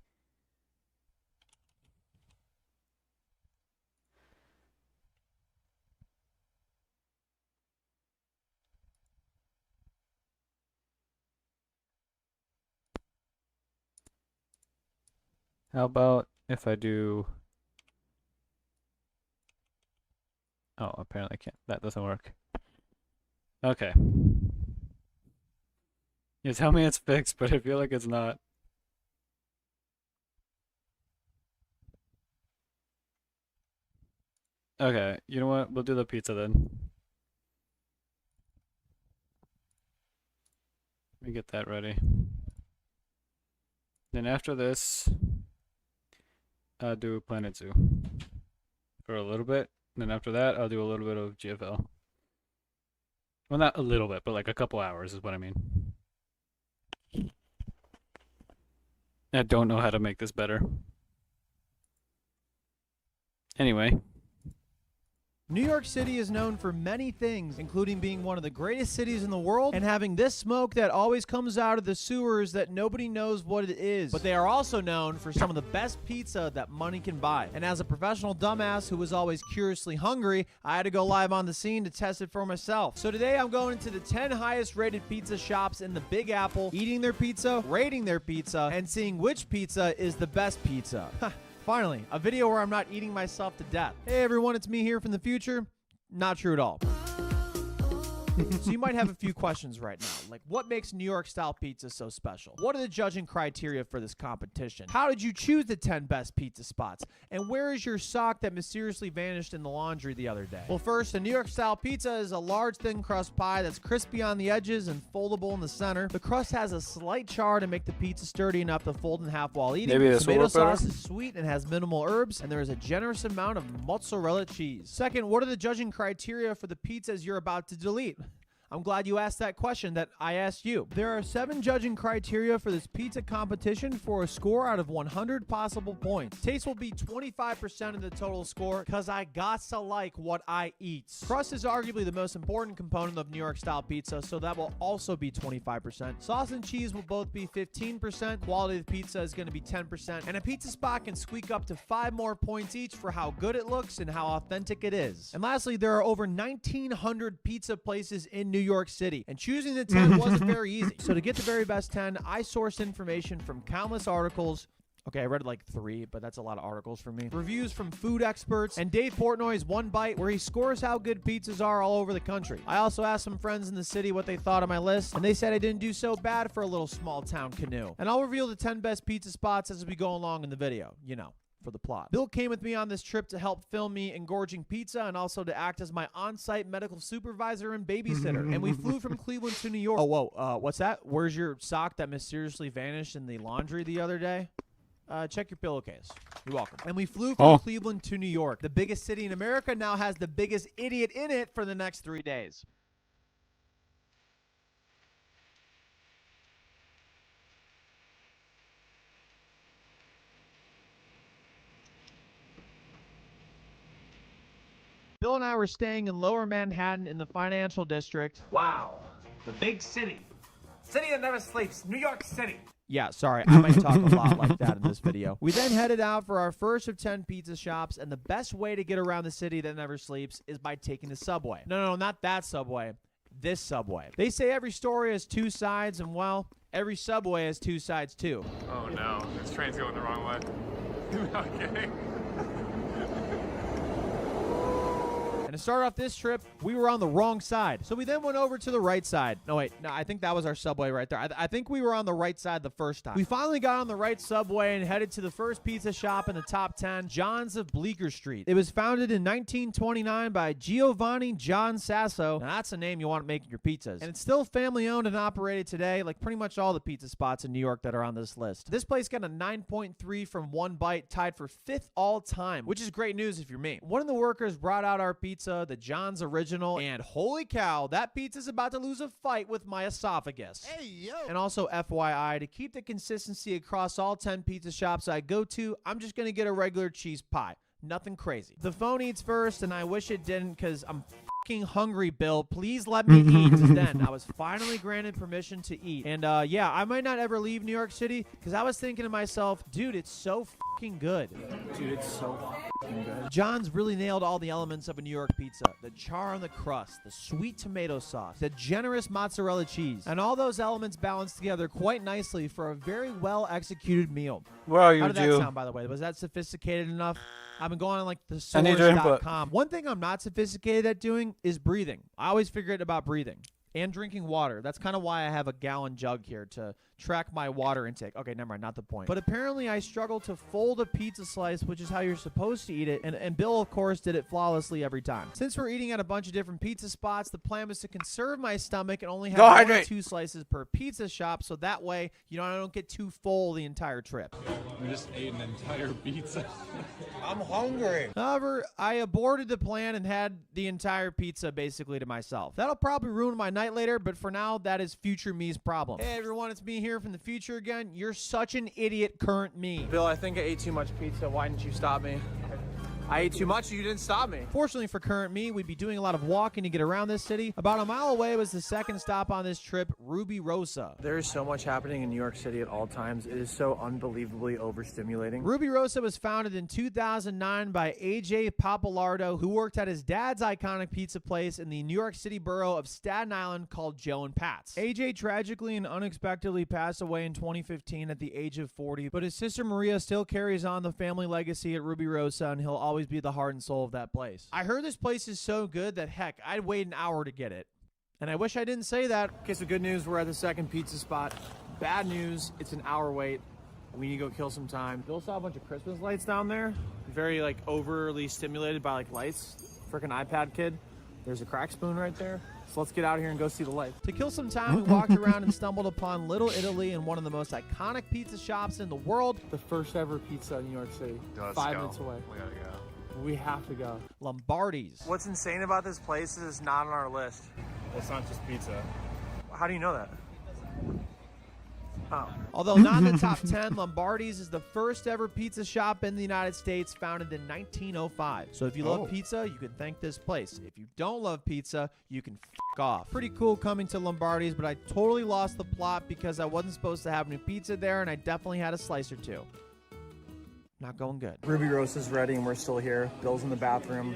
How about if I do. Oh, apparently I can't. That doesn't work. Okay. You tell me it's fixed, but I feel like it's not. Okay, you know what? We'll do the pizza then. Let me get that ready. Then after this, I'll do Planet Zoo for a little bit. Then after that, I'll do a little bit of GFL. Well, not a little bit, but like a couple hours is what I mean. I don't know how to make this better. Anyway, New York City is known for many things, including being one of the greatest cities in the world and having this smoke that always comes out of the sewers that nobody knows what it is. But they are also known for some of the best pizza that money can buy. And as a professional dumbass who was always curiously hungry, I had to go live on the scene to test it for myself. So today I'm going into the 10 highest rated pizza shops in the Big Apple, eating their pizza, rating their pizza, and seeing which pizza is the best pizza. Finally, a video where I'm not eating myself to death. Hey everyone, it's me here from the future. Not true at all. So you might have a few questions right now, like what makes New York style pizza so special? What are the judging criteria for this competition? How did you choose the 10 best pizza spots? And where is your sock that mysteriously vanished in the laundry the other day? Well, first, a New York style pizza is a large thin crust pie that's crispy on the edges and foldable in the center. The crust has a slight char to make the pizza sturdy enough to fold in half while eating. Maybe this will Tomato work better? sauce is sweet and has minimal herbs, and there is a generous amount of mozzarella cheese. Second, what are the judging criteria for the pizzas you're about to delete? I'm glad you asked that question that I asked you. There are 7 judging criteria for this pizza competition for a score out of 100 possible points. Taste will be 25% of the total score because I got to like what I eat. Crust is arguably the most important component of New York style pizza, so that will also be 25%. Sauce and cheese will both be 15%. Quality of the pizza is going to be 10%. And a pizza spot can squeak up to 5 more points each for how good it looks and how authentic it is. And lastly, there are over 1,900 pizza places in New York City, and choosing the 10 wasn't very easy. So to get the very best 10, I sourced information from countless articles. Okay, I read like 3, but that's a lot of articles for me. Reviews from food experts, and Dave Portnoy's One Bite, where he scores how good pizzas are all over the country. I also asked some friends in the city what they thought of my list, and they said I didn't do so bad for a little small town canoe. And I'll reveal the 10 best pizza spots as we go along in the video, you know, for the plot. Bill came with me on this trip to help film me engorging pizza and also to act as my on-site medical supervisor and babysitter. And we flew from Cleveland to New York. Oh, whoa, what's that? Where's your sock that mysteriously vanished in the laundry the other day? Check your pillowcase. You're welcome. And we flew from Cleveland to New York. The biggest city in America now has the biggest idiot in it for the next 3 days. Bill and I were staying in Lower Manhattan in the financial district. Wow, the big city. City that never sleeps, New York City. Yeah, sorry, I might talk a lot like that in this video. We then headed out for our first of 10 pizza shops, and the best way to get around the city that never sleeps is by taking the subway. No, not that subway. This subway. They say every story has two sides, and well, every subway has two sides too. Oh no, this train's going the wrong way. Okay. And to start off this trip, we were on the wrong side. So we then went over to the right side. No, wait. No, I think that was our subway right there. I think we were on the right side the first time. We finally got on the right subway and headed to the first pizza shop in the top 10, John's of Bleecker Street. It was founded in 1929 by Giovanni John Sasso. Now, that's a name you want making your pizzas. And it's still family owned and operated today, like pretty much all the pizza spots in New York that are on this list. This place got a 9.3 from one bite, tied for 5th all time, which is great news if you're me. One of the workers brought out our pizza, the John's Original, and holy cow, that pizza's about to lose a fight with my esophagus. Hey, yo! And also, FYI, to keep the consistency across all 10 pizza shops I go to, I'm just gonna get a regular cheese pie. Nothing crazy. The phone eats first, and I wish it didn't because I'm fucking hungry, Bill. Please let me eat. Then I was finally granted permission to eat. And yeah, I might not ever leave New York City because I was thinking to myself, dude, it's so fucking good. Dude, it's so fucking good. John's really nailed all the elements of a New York pizza. The char on the crust, the sweet tomato sauce, the generous mozzarella cheese, and all those elements balanced together quite nicely for a very well executed meal. Where are you, How did that Jew? sound, by the way? Was that sophisticated enough? I've been going on like the I need your input. source.com. One thing I'm not sophisticated at doing is breathing. I always forget about breathing and drinking water. That's kind of why I have a gallon jug here to track my water intake. Okay, never mind, not the point. But apparently I struggle to fold a pizza slice, which is how you're supposed to eat it, and Bill, of course, did it flawlessly every time. Since we're eating at a bunch of different pizza spots, the plan was to conserve my stomach and only have one or two slices per pizza shop, so that way, you know, I don't get too full the entire trip. We just ate an entire pizza. I'm hungry. However, I aborted the plan and had the entire pizza basically to myself. That'll probably ruin my night later, but for now, that is future me's problem. Hey everyone, it's me here from the future again. You're such an idiot, current me. Bill, I think I ate too much pizza. Why didn't you stop me? I ate too much, you didn't stop me. Fortunately for current me, we'd be doing a lot of walking to get around this city. About a mile away was the second stop on this trip, Ruby Rosa. There is so much happening in New York City at all times. It is so unbelievably overstimulating. Ruby Rosa was founded in 2009 by AJ Papalardo, who worked at his dad's iconic pizza place in the New York City borough of Staten Island called Joe and Pat's. AJ tragically and unexpectedly passed away in 2015 at the age of 40, but his sister Maria still carries on the family legacy at Ruby Rosa, and he'll always be the heart and soul of that place. I heard this place is so good that heck, I'd wait an hour to get it. And I wish I didn't say that. Okay, so good news, we're at the second pizza spot. Bad news, it's an hour wait. We need to go kill some time. Bill saw a bunch of Christmas lights down there. Very like overly stimulated by like lights. Freaking iPad kid. There's a crack spoon right there. So let's get out of here and go see the light. To kill some time, we walked around and stumbled upon Little Italy in one of the most iconic pizza shops in the world. The first ever pizza in New York City. Let's 5 go. minutes away. We gotta go. We have to go. Lombardi's. What's insane about this place is it's not on our list. Well, it's not just pizza. How do you know that? Oh. Although not in the top 10, Lombardi's is the first ever pizza shop in the United States, founded in 1905. So if you love pizza, you can thank this place. If you don't love pizza, you can f*** off. Pretty cool coming to Lombardi's, but I totally lost the plot because I wasn't supposed to have any pizza there, and I definitely had a slice or two. Not going good. Ruby Rosa's ready and we're still here. Bill's in the bathroom.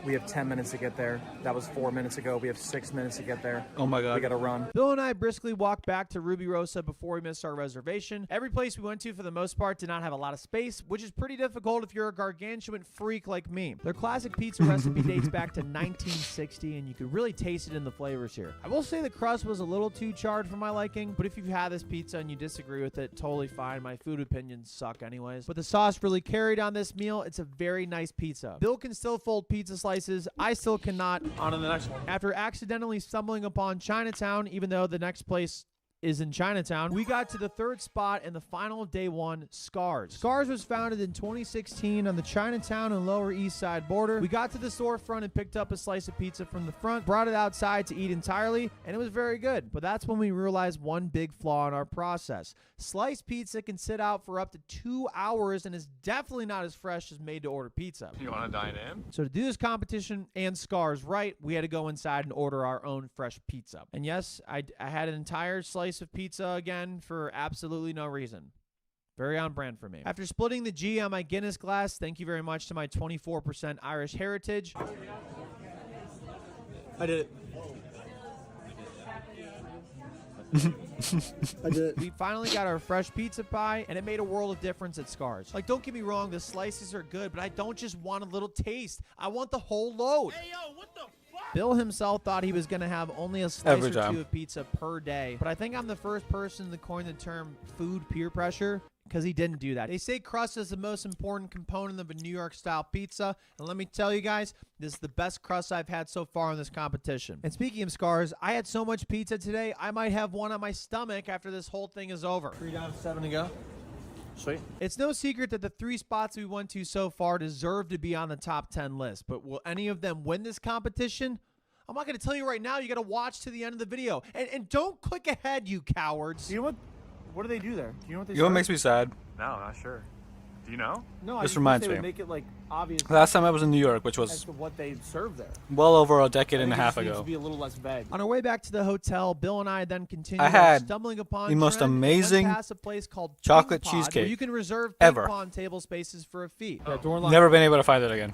We have 10 minutes to get there. That was 4 minutes ago. We have 6 minutes to get there. Oh my god. We gotta run. Bill and I briskly walked back to Ruby Rosa before we missed our reservation. Every place we went to, for the most part, did not have a lot of space, which is pretty difficult if you're a gargantuan freak like me. Their classic pizza recipe dates back to 1960, and you could really taste it in the flavors here. I will say the crust was a little too charred for my liking, but if you've had this pizza and you disagree with it, totally fine. My food opinions suck anyways. But the sauce really carried on this meal. It's a very nice pizza. Bill can still fold pizza slices. I still cannot. On to the next one. After accidentally stumbling upon Chinatown, even though the next place is in Chinatown, we got to the third spot and the final of day one, Scars. Scars was founded in 2016 on the Chinatown and Lower East Side border. We got to the storefront and picked up a slice of pizza from the front, brought it outside to eat entirely, and it was very good. But that's when we realized one big flaw in our process. Sliced pizza can sit out for up to 2 hours and is definitely not as fresh as made-to-order pizza. You wanna dine in? So to do this competition and Scars right, we had to go inside and order our own fresh pizza. And yes, I had an entire slice slice of pizza again for absolutely no reason. Very on brand for me. After splitting the G on my Guinness glass, thank you very much to my 24% Irish heritage. I did it. I did it. We finally got our fresh pizza pie, and it made a world of difference at Scars. Like, don't get me wrong, the slices are good, but I don't just want a little taste. I want the whole load. Hey, yo, what the fuck? Bill himself thought he was going to have only a slice Every or time. two of pizza per day, but I think I'm the first person to coin the term food peer pressure, because he didn't do that. They say crust is the most important component of a New York style pizza, and let me tell you guys, this is the best crust I've had so far in this competition. And speaking of Scars, I had so much pizza today, I might have one on my stomach after this whole thing is over. 3 down, 7 to go. Sweet. It's no secret that the 3 spots we went to so far deserve to be on the top 10 list, but will any of them win this competition? I'm not going to tell you right now. You got to watch to the end of the video. And don't click ahead, you cowards. You know what? What do they do there? Do you know what they You know what serve? makes me sad? No, not sure. Do you know? No, I This just reminds wish they me. would make it like obvious Last time I was in New York, which as was to what they serve there. well over a decade and a I think it half just needs ago. to be a little less vague. On our way back to the hotel, Bill and I then continued I our had stumbling upon the most trend and went amazing past a place called chocolate Ping Pod, where cheesecake you can reserve ping ever. pong table spaces for a fee. Yeah, door lock. Never been able to find it again.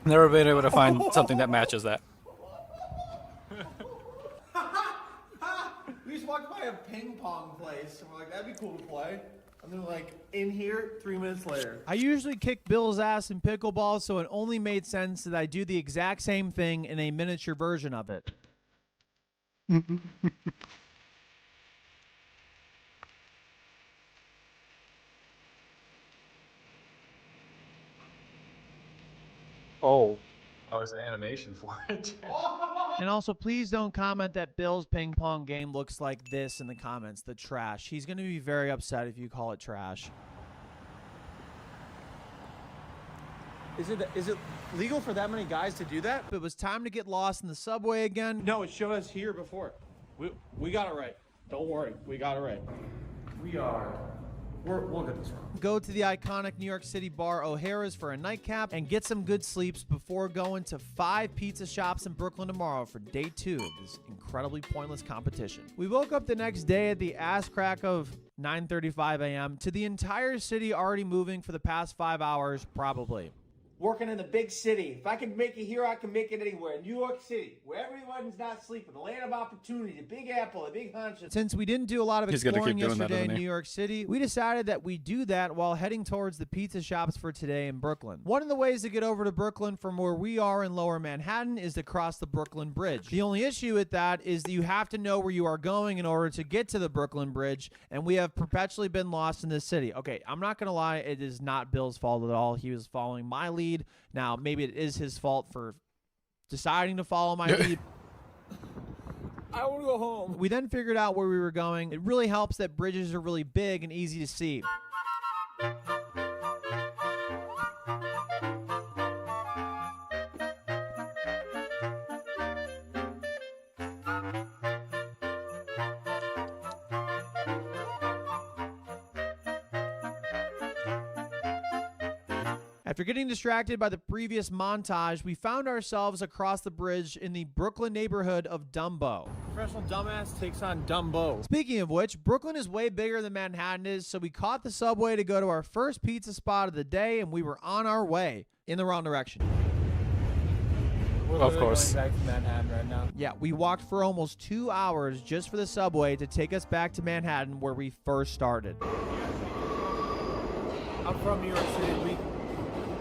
Never been able to find something that matches that. We just walked by a ping pong place, and we're like, that'd be cool to play. And then like, in here, 3 minutes later. I usually kick Bill's ass in pickleball, so it only made sense that I do the exact same thing in a miniature version of it. Oh. Oh, it's an animation for it. And also, please don't comment that Bill's ping pong game looks like this in the comments, the trash. He's going to be very upset if you call it trash. Is it legal for that many guys to do that? It was time to get lost in the subway again. No, it showed us here before. We got it right. Don't worry, we got it right. We'll get this wrong. Go to the iconic New York City bar O'Hara's for a nightcap and get some good sleeps before going to 5 pizza shops in Brooklyn tomorrow for day 2 of this incredibly pointless competition. We woke up the next day at the ass crack of 9:35 a.m. to the entire city already moving for the past 5 hours, probably. Working in the big city. If I can make it here, I can make it anywhere. New York City, where everyone's not sleeping. The land of opportunity, the Big Apple, the Big Hunches. Since we didn't do a lot of He's gonna keep exploring doing that, yesterday in doesn't he? New York City, we decided that we do that while heading towards the pizza shops for today in Brooklyn. One of the ways to get over to Brooklyn from where we are in Lower Manhattan is to cross the Brooklyn Bridge. The only issue with that is that you have to know where you are going in order to get to the Brooklyn Bridge, and we have perpetually been lost in this city. Okay, I'm not going to lie, it is not Bill's fault at all. He was following my lead. Now, maybe it is his fault for deciding to follow my lead. I want to go home. We then figured out where we were going. It really helps that bridges are really big and easy to see. After getting distracted by the previous montage, we found ourselves across the bridge in the Brooklyn neighborhood of Dumbo. Professional dumbass takes on Dumbo. Speaking of which, Brooklyn is way bigger than Manhattan is, so we caught the subway to go to our first pizza spot of the day, and we were on our way in the wrong direction. We're Of literally course. going back to Manhattan right now. Yeah, we walked for almost 2 hours just for the subway to take us back to Manhattan where we first started. I'm from New York City.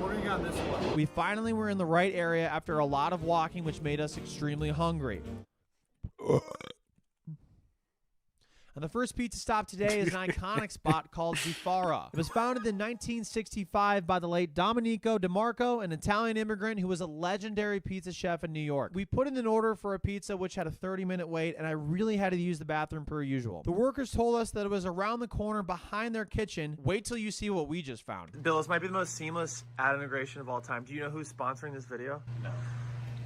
We're going to go on this one. We finally were in the right area after a lot of walking, which made us extremely hungry. And the first pizza stop today is an iconic spot called Zufara. It was founded in 1965 by the late Domenico DeMarco, an Italian immigrant who was a legendary pizza chef in New York. We put in an order for a pizza which had a 30-minute wait, and I really had to use the bathroom per usual. The workers told us that it was around the corner behind their kitchen. Wait till you see what we just found. Bill, this might be the most seamless ad integration of all time. Do you know who's sponsoring this video? No.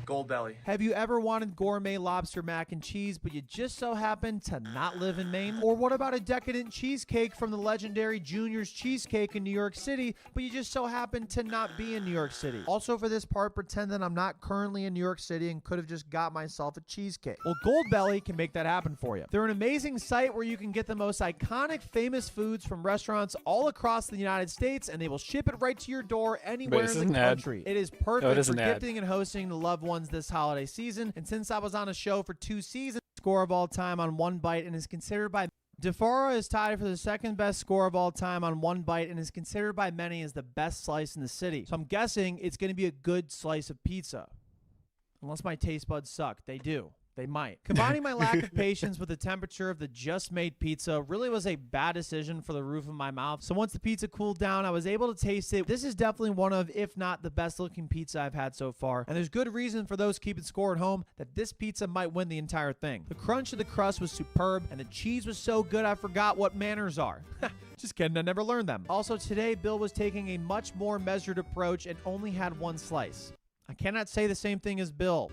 Gold Belly. Have you ever wanted gourmet lobster mac and cheese, but you just so happen to not live in Maine? Or what about a decadent cheesecake from the legendary Junior's Cheesecake in New York City, but you just so happen to not be in New York City? Also, for this part, pretend that I'm not currently in New York City and could have just got myself a cheesecake. Well, Gold Belly can make that happen for you. They're an amazing site where you can get the most iconic, famous foods from restaurants all across the United States, and they will ship it right to your door anywhere this in is the an ad. country. It is Oh, it perfect is for an ad. gifting and hosting to loved ones this holiday season. And since I was on a show for 2 seasons, score of all time on One Bite and is considered by DeFora is tied for the second best score of all time on One Bite and is considered by many as the best slice in the city. So I'm guessing it's going to be a good slice of pizza. Unless my taste buds suck. They do. They might. Combining my lack of patience with the temperature of the just-made pizza really was a bad decision for the roof of my mouth. So once the pizza cooled down, I was able to taste it. This is definitely one of, if not the best-looking pizza I've had so far. And there's good reason for those keeping score at home that this pizza might win the entire thing. The crunch of the crust was superb, and the cheese was so good I forgot what manners are. Just kidding, I never learned them. Also, today, Bill was taking a much more measured approach and only had 1 slice. I cannot say the same thing as Bill.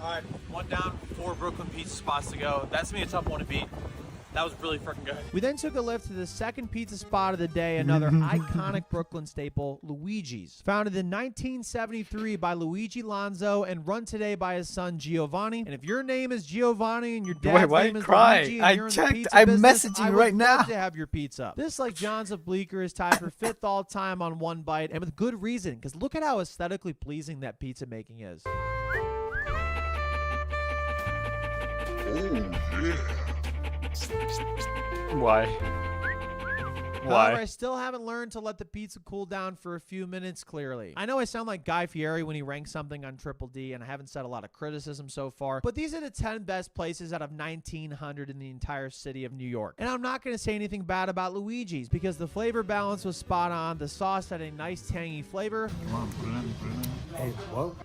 All right, 1 down, 4 Brooklyn pizza spots to go. That's gonna be a tough one to beat. That was really freaking good. We then took a lift to the second pizza spot of the day, another iconic Brooklyn staple, Luigi's. Founded in 1973 by Luigi Lanzo and run today by his son Giovanni. And if your name is Giovanni and your dad's why name is cry? Luigi and I you're in the checked. pizza I'm business, messaging I would right love now. to have your pizza. This, like John's of Bleecker, is tied for 5th all time on One Bite, and with good reason, because look at how aesthetically pleasing that pizza making is. Why? However, I Why? still haven't learned to let the pizza cool down for a few minutes clearly. I know I sound like Guy Fieri when he ranks something on Triple D, and I haven't said a lot of criticism so far, but these are the 10 best places out of 1,900 in the entire city of New York. And I'm not going to say anything bad about Luigi's, because the flavor balance was spot on, the sauce had a nice tangy flavor,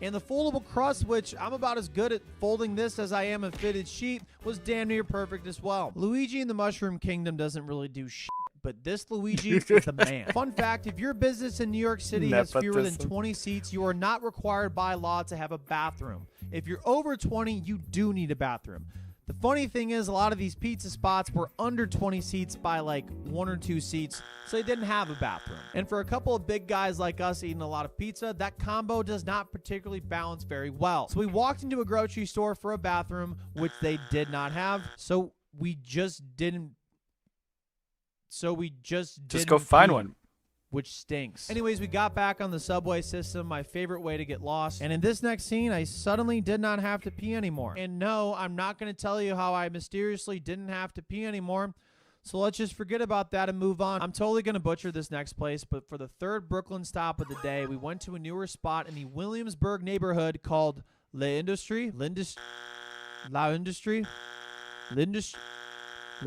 and the foldable crust, which I'm about as good at folding this as I am a fitted sheet, was damn near perfect as well. Luigi in the Mushroom Kingdom doesn't really do shit, but this Luigi is the man. Fun fact, if your business in New York City has fewer than Nepotism. 20 seats, you are not required by law to have a bathroom. If you're over 20, you do need a bathroom. The funny thing is, a lot of these pizza spots were under 20 seats by like 1 or 2 seats, so they didn't have a bathroom. And for a couple of big guys like us eating a lot of pizza, that combo does not particularly balance very well. So we walked into a grocery store for a bathroom, which they did not have, so we just didn't Just go find pee, one. which stinks. Anyways, we got back on the subway system, my favorite way to get lost. And in this next scene, I suddenly did not have to pee anymore. And no, I'm not going to tell you how I mysteriously didn't have to pee anymore. So let's just forget about that and move on. I'm totally going to butcher this next place, but for the 3rd Brooklyn stop of the day, we went to a newer spot in the Williamsburg neighborhood called La Industrie. The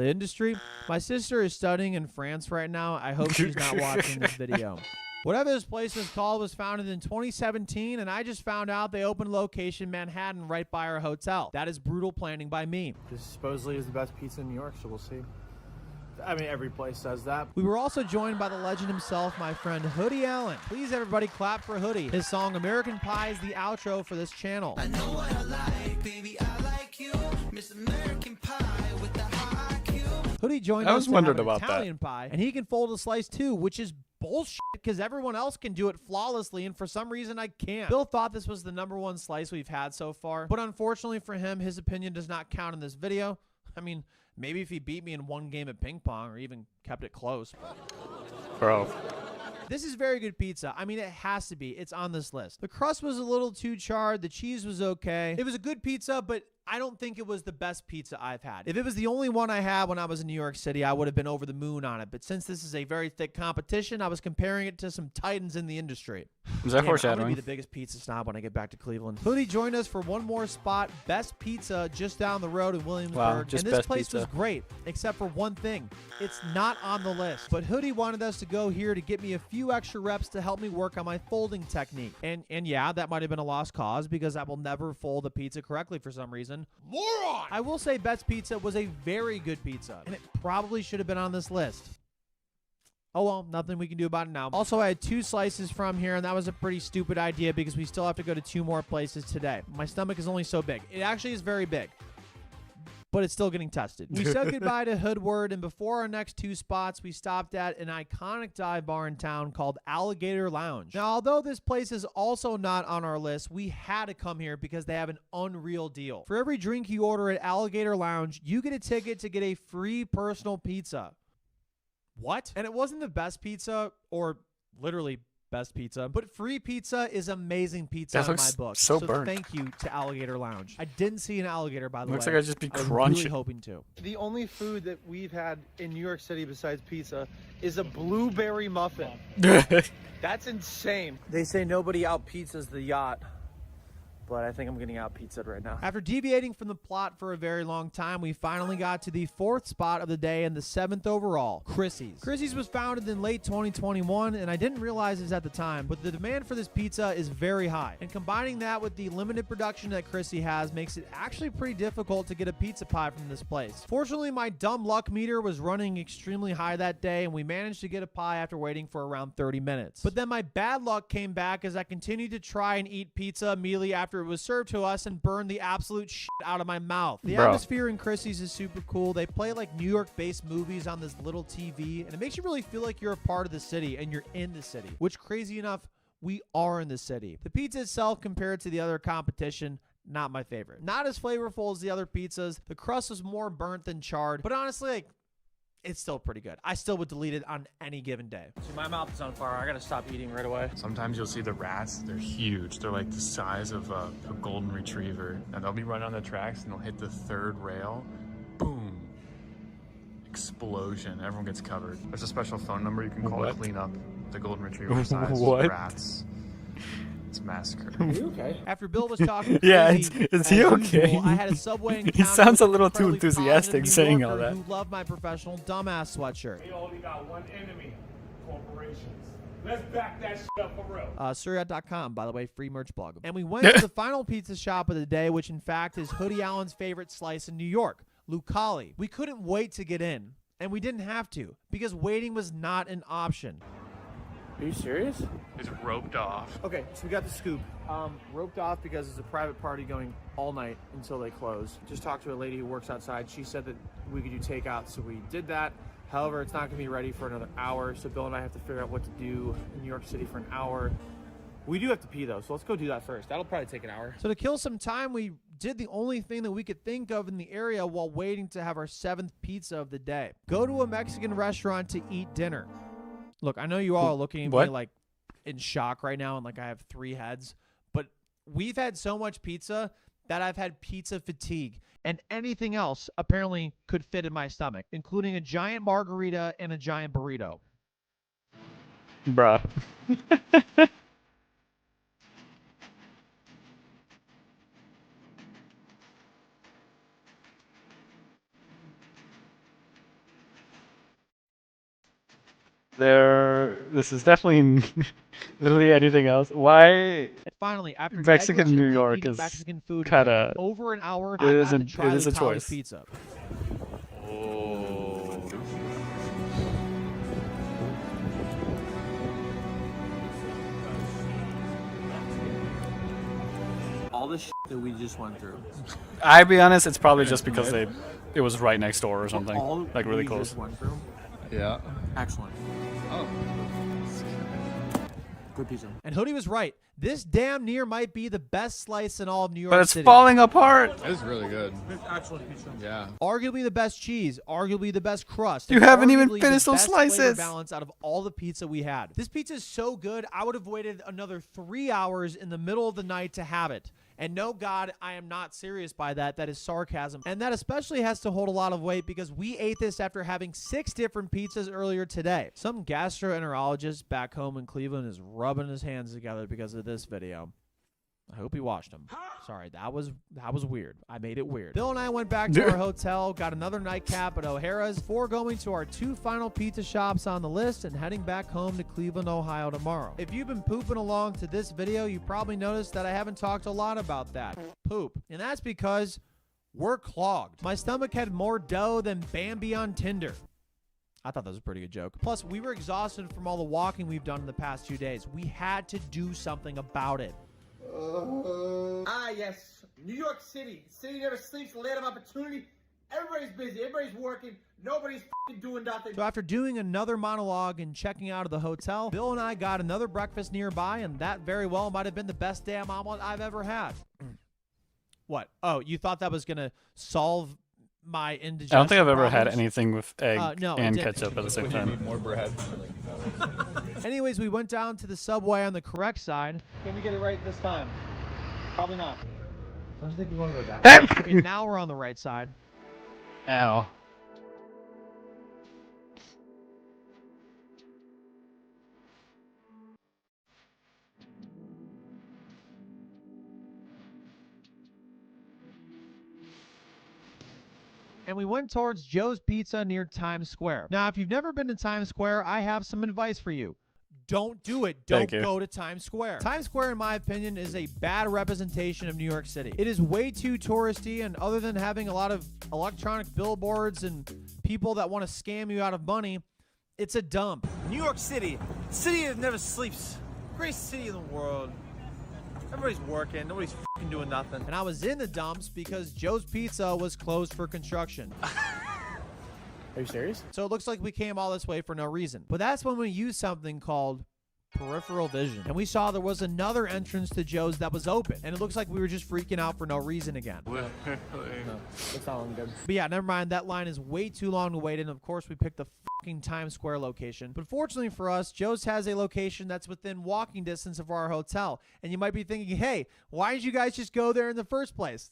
industry. My sister is studying in France right now. I hope she's not watching this video. Whatever this place was called was founded in 2017, and I just found out they opened location Manhattan right by our hotel. That is brutal planning by me. This supposedly is the best pizza in New York, so we'll see. I mean, every place says that. We were also joined by the legend himself, my friend Hoodie Allen. Please, everybody, clap for Hoodie. His song American Pie is the outro for this channel. I know what I like, baby, I like you. Miss American Pie with the high Q. Hoodie joined I us was to wondering have an about that. Italian pie, and he can fold a slice too, which is bullshit because everyone else can do it flawlessly, and for some reason I can't. Bill thought this was the #1 slice we've had so far, but unfortunately for him, his opinion does not count in this video. I mean, maybe if he beat me in 1 game of ping pong or even kept it close. Bro. This is very good pizza. I mean, it has to be. It's on this list. The crust was a little too charred. The cheese was okay. It was a good pizza, but I don't think it was the best pizza I've had. If it was the only one I had when I was in New York City, I would have been over the moon on it. But since this is a very thick competition, I was comparing it to some titans in the industry. Is that Damn, I'm gonna foreshadowing? be the biggest pizza snob when I get back to Cleveland. Hoodie joined us for one more spot, Best Pizza, just down the road in Williamsburg. Wow, just and this Best place was Pizza. great, except for one thing. It's not on the list. But Hoodie wanted us to go here to get me a few extra reps to help me work on my folding technique. And yeah, that might have been a lost cause because I will never fold a pizza correctly for some reason. Moron! I will say Best Pizza was a very good pizza, and it probably should have been on this list. Oh well, nothing we can do about it now. Also, I had 2 slices from here, and that was a pretty stupid idea because we still have to go to 2 more places today. My stomach is only so big. It actually is very big, but it's still getting tested. We said goodbye to Hoodward, and before our next 2 spots, we stopped at an iconic dive bar in town called Alligator Lounge. Now, although this place is also not on our list, we had to come here because they have an unreal deal. For every drink you order at Alligator Lounge, you get a ticket to get a free personal pizza. What? And it wasn't the best pizza, or literally best pizza, but free pizza is amazing pizza in my book. So burnt. Thank you to Alligator Lounge. I didn't see an alligator, by the Looks way. like I'd just be I'm crunching. really hoping to. The only food that we've had in New York City besides pizza is a blueberry muffin. That's insane. They say nobody out pizzas the yacht, but I think I'm getting out pizzaed right now. After deviating from the plot for a very long time, we finally got to the 4th spot of the day and the 7th overall, Chrissy's. Chrissy's was founded in late 2021, and I didn't realize this at the time, but the demand for this pizza is very high. And combining that with the limited production that Chrissy has makes it actually pretty difficult to get a pizza pie from this place. Fortunately, my dumb luck meter was running extremely high that day, and we managed to get a pie after waiting for around 30 minutes. But then my bad luck came back as I continued to try and eat pizza immediately after it was served to us and burned the absolute shit out of my mouth. The atmosphere in Chrissy's is super cool. They play like New York-based movies on this little TV, and it makes you really feel like you're a part of the city and you're in the city, which, crazy enough, we are in the city. The pizza itself, compared to the other competition, not my favorite. Not as flavorful as the other pizzas. The crust was more burnt than charred, but honestly, like, it's still pretty good. I still would delete it on any given day. See, my mouth is on fire. I gotta stop eating right away. Sometimes you'll see the rats. They're huge. They're like the size of a golden retriever. And they'll be running on the tracks and they'll hit the 3rd rail. Boom. Explosion. Everyone gets covered. There's a special phone number you can call to clean up the golden retriever size rats. It's massacre. Are you okay? After Bill was talking Yeah, crazy, is he as okay? usual, I had a subway encounter He sounds a with little too incredibly enthusiastic positive saying New all Yorker that. Who loved my professional dumbass sweatshirt. We only got one enemy, corporations. Let's back that shit up for real. Surya.com, by the way, free merch blog. And we went to the final pizza shop of the day, which in fact is Hoodie Allen's favorite slice in New York, Lucali. We couldn't wait to get in, and we didn't have to, because waiting was not an option. Are you serious? It's roped off. Okay, so we got the scoop. Roped off because it's a private party going all night until they close. Just talked to a lady who works outside. She said that we could do takeout, so we did that. However, it's not going to be ready for another hour, so Bill and I have to figure out what to do in New York City for an hour. We do have to pee, though, so let's go do that first. That'll probably take an hour. So to kill some time, we did the only thing that we could think of in the area while waiting to have our 7th pizza of the day. Go to a Mexican restaurant to eat dinner. Look, I know you all are looking at me like in shock right now and like I have 3 heads, but we've had so much pizza that I've had pizza fatigue, and anything else apparently could fit in my stomach, including a giant margarita and a giant burrito. Bruh. This is definitely literally anything else. Why And finally, after Mexican New negligently York eating is Mexican food for kinda- over an hour, it I is had a- to try it is a Lucali's choice. pizza. All the shit that we just went through. I'll be honest, it's probably just because it was right next door or something, All like really we close. just went through. Yeah. Excellent. Oh. Good pizza. And Hoodie was right. This damn near might be the best slice in all of New York But it's City. falling apart. It's really good. It's excellent pizza. Yeah. Arguably the best cheese, arguably the best crust. You and haven't even arguably finished the those best flavor slices. balance out of all the pizza we had. This pizza is so good, I would have waited another 3 hours in the middle of the night to have it. And no, God, I am not serious by that. That is sarcasm. And that especially has to hold a lot of weight because we ate this after having 6 different pizzas earlier today. Some gastroenterologist back home in Cleveland is rubbing his hands together because of this video. I hope he watched them. Sorry, that was weird. I made it weird. Bill and I went back to our hotel, got another nightcap at O'Hara's before going to our 2 final pizza shops on the list and heading back home to Cleveland, Ohio tomorrow. If you've been pooping along to this video, you probably noticed that I haven't talked a lot about that. Poop. And that's because we're clogged. My stomach had more dough than Bambi on Tinder. I thought that was a pretty good joke. Plus, we were exhausted from all the walking we've done in the past 2 days. We had to do something about it. Ah, yes. New York City. City never sleeps. Land of opportunity. Everybody's busy. Everybody's working. Nobody's doing nothing. So after doing another monologue and checking out of the hotel, Bill and I got another breakfast nearby, and that very well might have been the best damn omelet I've ever had. What? Oh, you thought that was going to solve my indigestion I don't think I've ever had problems? anything with egg No, it and didn't. ketchup at the same time. More bread. Anyways, we went down to the subway on the correct side. Can we get it right this time? Probably not. Don't you think we want to go down? And now we're on the right side. Ow. And we went towards Joe's Pizza near Times Square. Now, if you've never been to Times Square, I have some advice for you. Don't do it. Don't Thank you. go to Times Square. Times Square, in my opinion, is a bad representation of New York City. It is way too touristy, and other than having a lot of electronic billboards and people that want to scam you out of money, it's a dump. New York City. City that never sleeps. Greatest city in the world. Everybody's working. Nobody's fucking doing nothing. And I was in the dumps because Joe's Pizza was closed for construction. Are you serious? So it looks like we came all this way for no reason. But that's when we used something called peripheral vision. And we saw there was another entrance to Joe's that was open. And it looks like we were just freaking out for no reason again. No, that's not looking good. But yeah, never mind. That line is way too long to wait in. Of course, we picked the fucking Times Square location. But fortunately for us, Joe's has a location that's within walking distance of our hotel. And you might be thinking, hey, why did you guys just go there in the first place?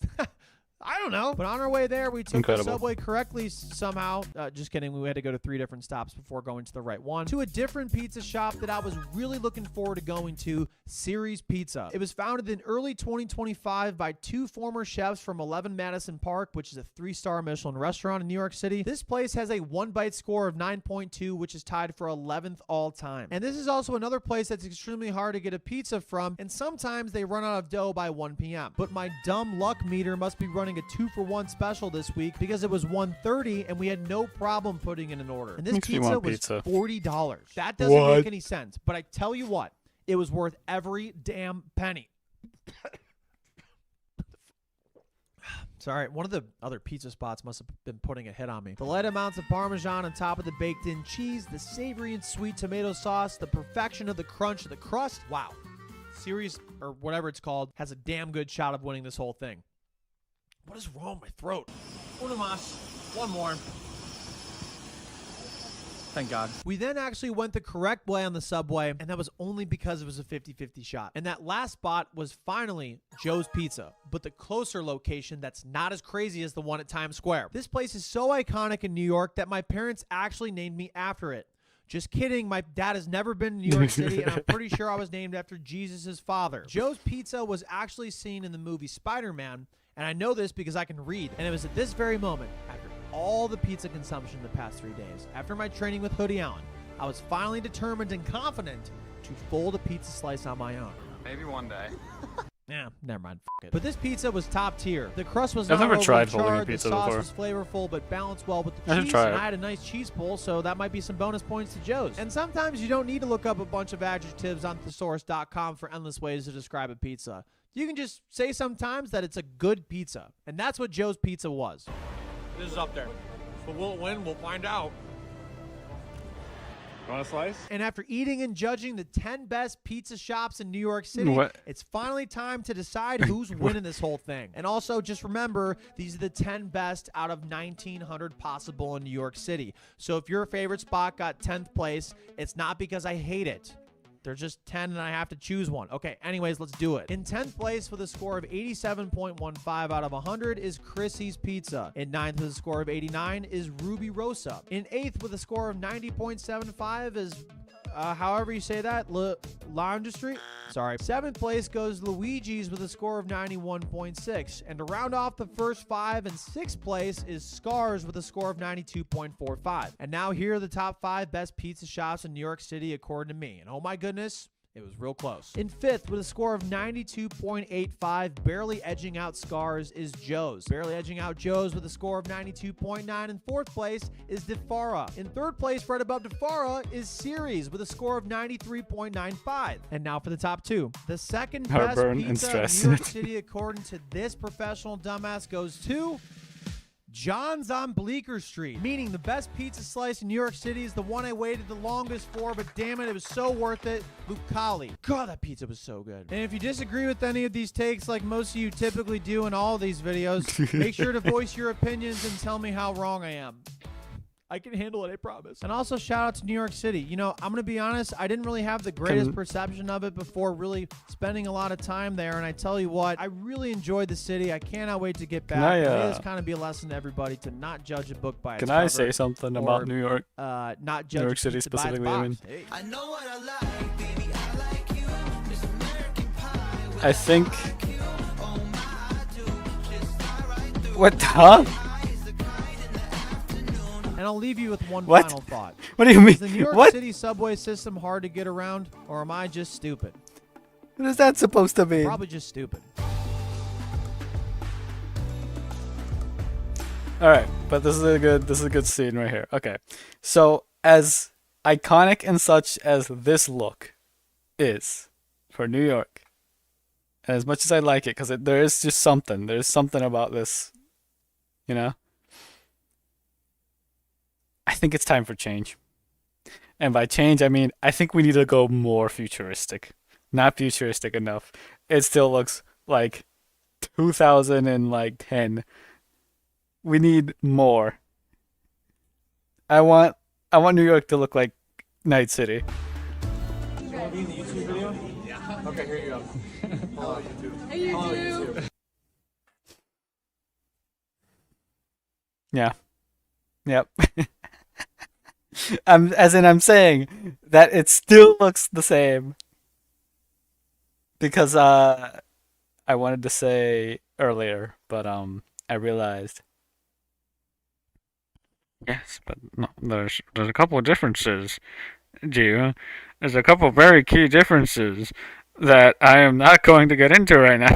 I don't know. But on our way there, we took Incredible. the subway correctly somehow. Just kidding. We had to go to 3 different stops before going to the right one. To a different pizza shop that I was really looking forward to going to, Series Pizza. It was founded in early 2025 by 2 former chefs from 11 Madison Park, which is a 3-star Michelin restaurant in New York City. This place has a 1-bite score of 9.2, which is tied for 11th all time. And this is also another place that's extremely hard to get a pizza from, and sometimes they run out of dough by 1 p.m. But my dumb luck meter must be running a 2-for-1 special this week because it was $130 and we had no problem putting in an order. And this Makes me pizza want was pizza. $40. That doesn't make any sense, but I tell you what, it was worth every damn penny. Sorry, one of the other pizza spots must have been putting a hit on me. The light amounts of Parmesan on top of the baked-in cheese, the savory and sweet tomato sauce, the perfection of the crunch of the crust. Wow. Series, or whatever it's called, has a damn good shot of winning this whole thing. What is wrong with my throat? Uno más. One more. Thank God. We then actually went the correct way on the subway, and that was only because it was a 50-50 shot. And that last spot was finally Joe's Pizza, but the closer location that's not as crazy as the one at Times Square. This place is so iconic in New York that my parents actually named me after it. Just kidding, my dad has never been to New York City, and I'm pretty sure I was named after Jesus' father. Joe's Pizza was actually seen in the movie Spider-Man, and I know this because I can read. And it was at this very moment, after all the pizza consumption the past 3 days, after my training with Hoodie Allen, I was finally determined and confident to fold a pizza slice on my own. Maybe one day. Yeah, never mind. F it. But this pizza was top tier. The crust was I've not never tried overly folding a charred, pizza the sauce before. was flavorful but balanced well with I the should cheese, try and it. I had a nice cheese pull, so that might be some bonus points to Joe's. And sometimes you don't need to look up a bunch of adjectives on thesaurus.com for endless ways to describe a pizza. You can just say sometimes that it's a good pizza, and that's what Joe's Pizza was. This is up there. But will it win? We'll find out. Want a slice? And after eating and judging the 10 best pizza shops in New York City, What? it's finally time to decide who's winning this whole thing. And also, just remember, these are the 10 best out of 1,900 possible in New York City. So if your favorite spot got 10th place, it's not because I hate it. There's just 10 and I have to choose one. Okay, anyways, let's do it. In 10th place with a score of 87.15 out of 100 is Chrissy's Pizza. In 9th with a score of 89 is Ruby Rosa. In 8th with a score of 90.75 is, however you say that, Laundry. Sorry. 7th place goes Luigi's with a score of 91.6. And to round off the first 5 and 6th place is Scars with a score of 92.45. And now here are the top 5 best pizza shops in New York City according to me. And oh my goodness, It was real close. In fifth, with a score of 92.85, barely edging out Scars, is Joe's. Barely edging out Joe's with a score of 92.9. In fourth place is Defara. In third place, right above Defara, is Series with a score of 93.95. And now for the top two. The second best Heartburn and pizza in stress. New York City, according to this professional dumbass, goes to John's on Bleecker Street, meaning the best pizza slice in New York City is the one I waited the longest for, but damn it, it was so worth it. Lucali. God, that pizza was so good. And if you disagree with any of these takes, like most of you typically do in all of these videos, make sure to voice your opinions and tell me how wrong I am. I can handle it, I promise. And also shout out to New York City. You know, I'm going to be honest, I didn't really have the greatest perception of it before really spending a lot of time there. And I tell you what, I really enjoyed the city. I cannot wait to get back. It is kind of be a lesson to everybody to not judge a book by its Can cover. I say something about New York? Not judge New York a City pizza by its specifically, I mean. box. Hey. I know what I like, baby, I like you. Miss American Pie with I think. you. Oh my, I do. Just fly right through. What? Huh? Eyes the kind in the afternoon. And I'll leave you with one What? final thought. What do you mean? Is the New York What? City subway system hard to get around, or am I just stupid? What is that supposed to mean? Probably just stupid. All right, but this is a good scene right here. Okay, so as iconic and such as this look is for New York, and as much as I like it, because there is just something. There's something about this, you know. I think it's time for change, and by change I mean I think we need to go more futuristic. Not futuristic enough. It still looks like 2010. We need more. I want New York to look like Night City. You want to be in the YouTube video? Yeah. Okay, here you go. Hello, YouTube. Hey, YouTube. Yeah. Yep. I'm saying that it still looks the same. Because I wanted to say earlier, but I realized. Yes, but no, there's a couple of differences, Gio. There's a couple of very key differences that I am not going to get into right now.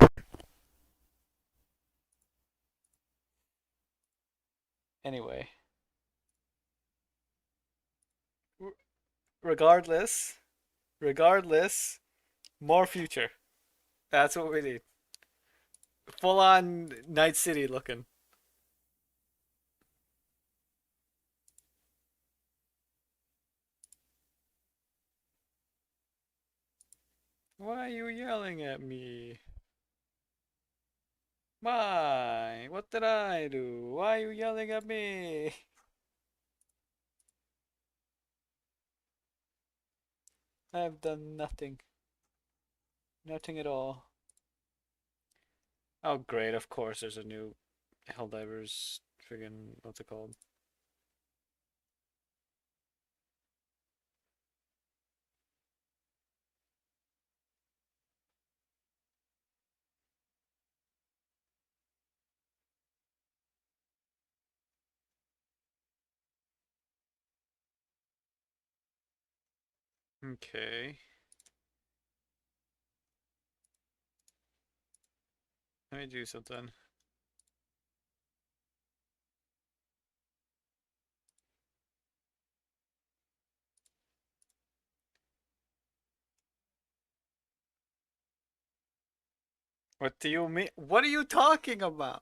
Anyway. Regardless, more future. That's what we need. Full on Night City looking. Why are you yelling at me? Why? What did I do? Why are you yelling at me? I've done nothing. Nothing at all. Oh, great, of course, there's a new Helldivers friggin' what's it called? Okay. Let me do something. What do you mean? What are you talking about?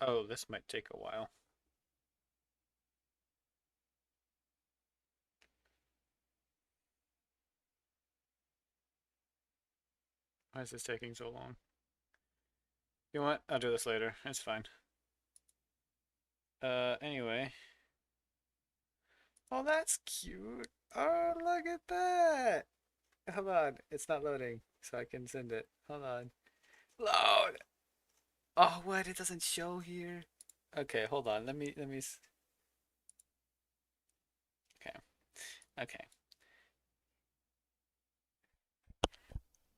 Oh, this might take a while. Why is this taking so long? You know what? I'll do this later. It's fine. Anyway. Oh, that's cute. Oh, look at that. Hold on. It's not loading. so I can send it. Hold on. Load. Oh, what? It doesn't show here. Okay, hold on. Okay. Okay.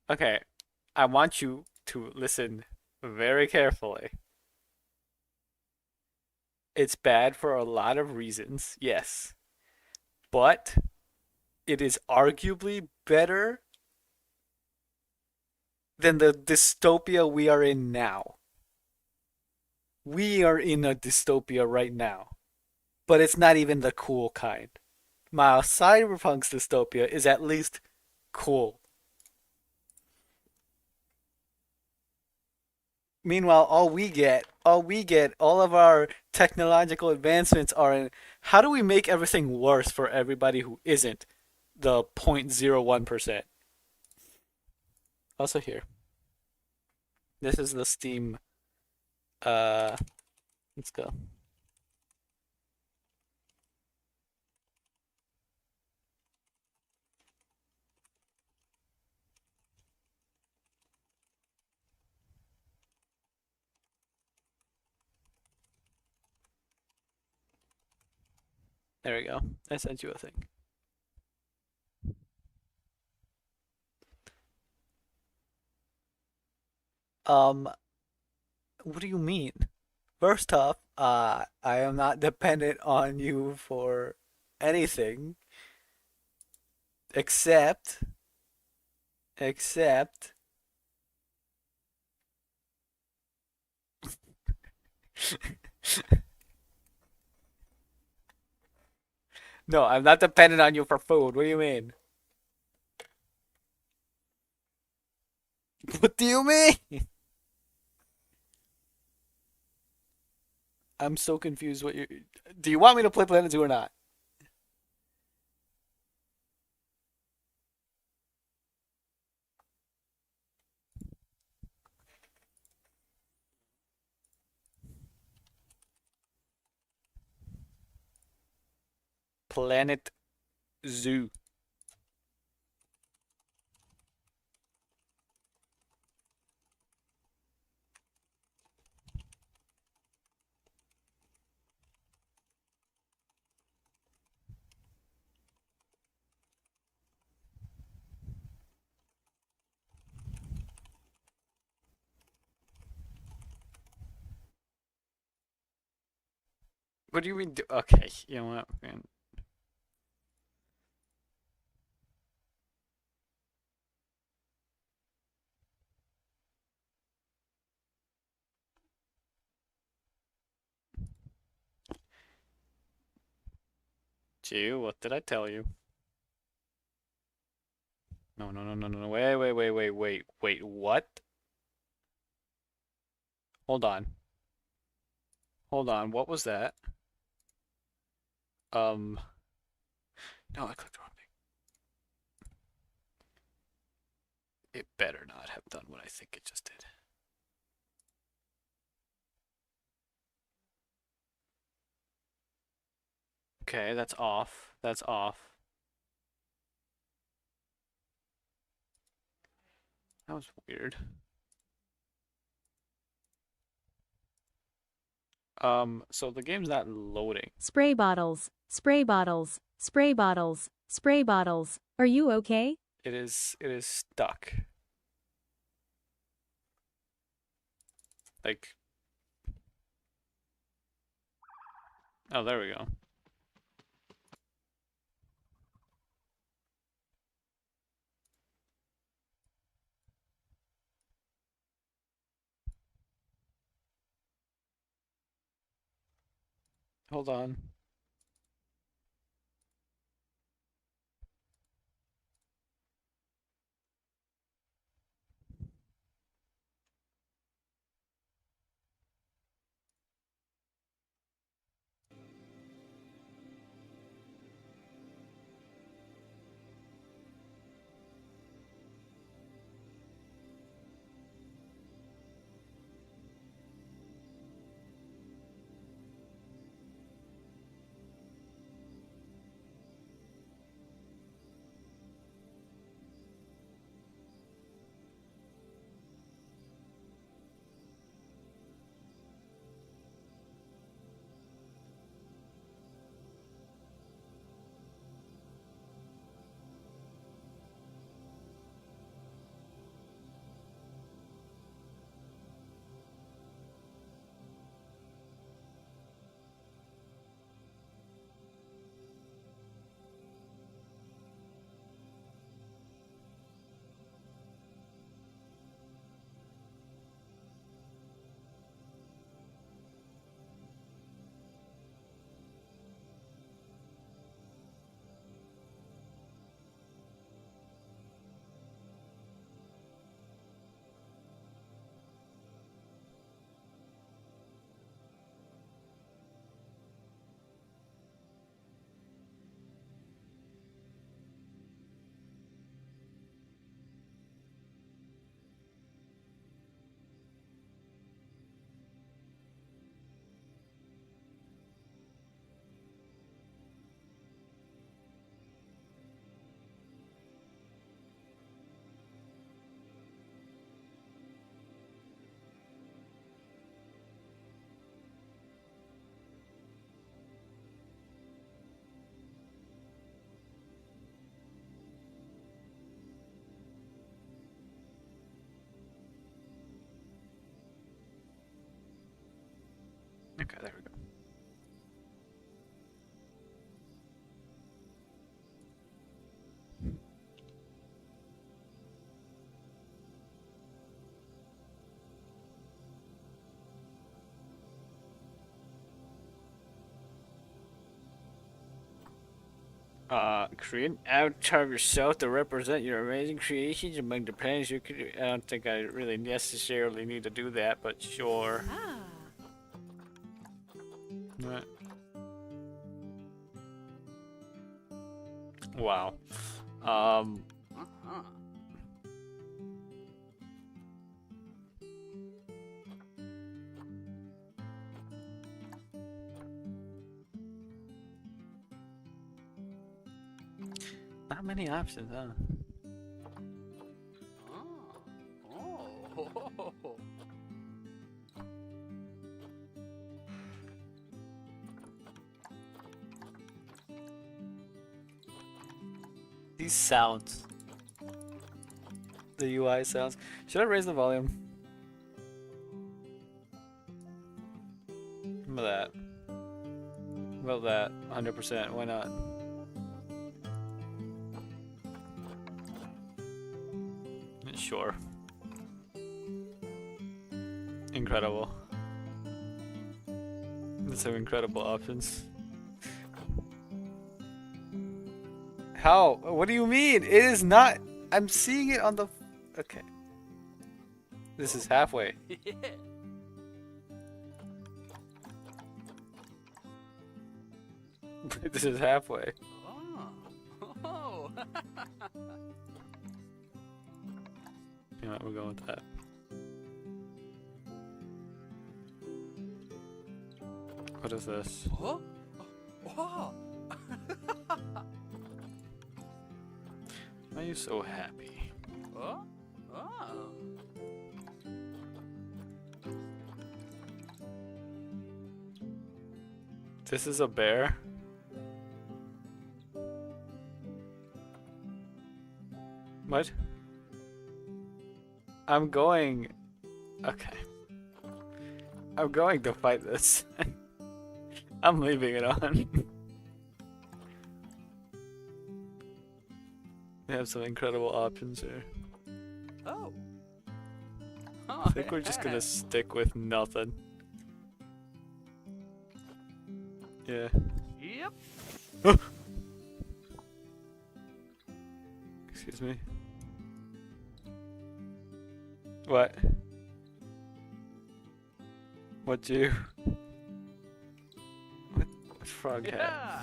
Okay. I want you to listen very carefully. It's bad for a lot of reasons, yes. But it is arguably better than the dystopia we are in now. We are in a dystopia right now, but it's not even the cool kind. My Cyberpunk's dystopia is at least cool. Meanwhile, all of our technological advancements are in how do we make everything worse for everybody who isn't the 0.01%. Also here. This is the Steam. Let's go. There we go. I sent you a thing. What do you mean? First off, I am not dependent on you for anything except except No, I'm not dependent on you for food. What do you mean? What do you mean? I'm so confused what you Do you want me to play Planet Zoo or not? Planet Zoo. What do you mean? Okay, you know what, man? Gee, what did I tell you? No, no, no, no, no, no. Wait. What? Hold on. Hold on. What was that? No, I clicked the wrong thing. It better not have done what I think it just did. Okay, that's off. That's off. That was weird. So the game's not loading. Spray bottles, spray bottles, spray bottles, spray bottles. Are you okay? It is stuck. Like, oh, there we go. Hold on. Okay, there we go. Create an avatar of yourself to represent your amazing creations among the plans you could. I don't think I really necessarily need to do that, but sure. Ah. Right. Wow. Not many options, huh? These sounds. The UI sounds. Should I raise the volume? Remember that. Well, that 100%. Why not? Sure. Incredible. There's some incredible options. How? What do you mean? It is not. I'm seeing it on the. Okay. This is halfway. This is halfway. You know what, we're going with that. What is this? Huh? Wow. Why are you so happy? Huh? Oh. This is a bear? What? I'm going... Okay. I'm going to fight this. I'm leaving it on. We have some incredible options here. Oh. I think we're just gonna stick with nothing. Yeah. Yep. Excuse me. What? What you? What frog hat? Yeah.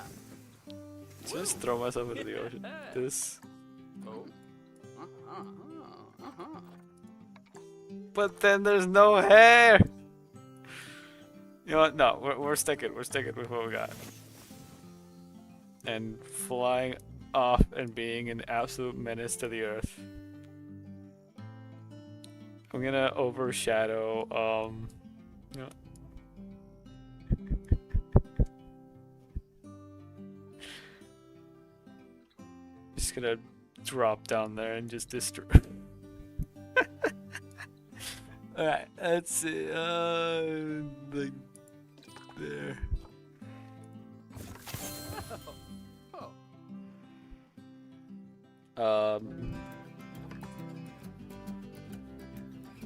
Just throw myself into the ocean. This. Oh. But then there's no hair. You know what? No, we're sticking. We're sticking with what we got. And flying off and being an absolute menace to the earth. I'm gonna overshadow. You know. Just gonna drop down there and just destroy. Alright, let's see. Like there.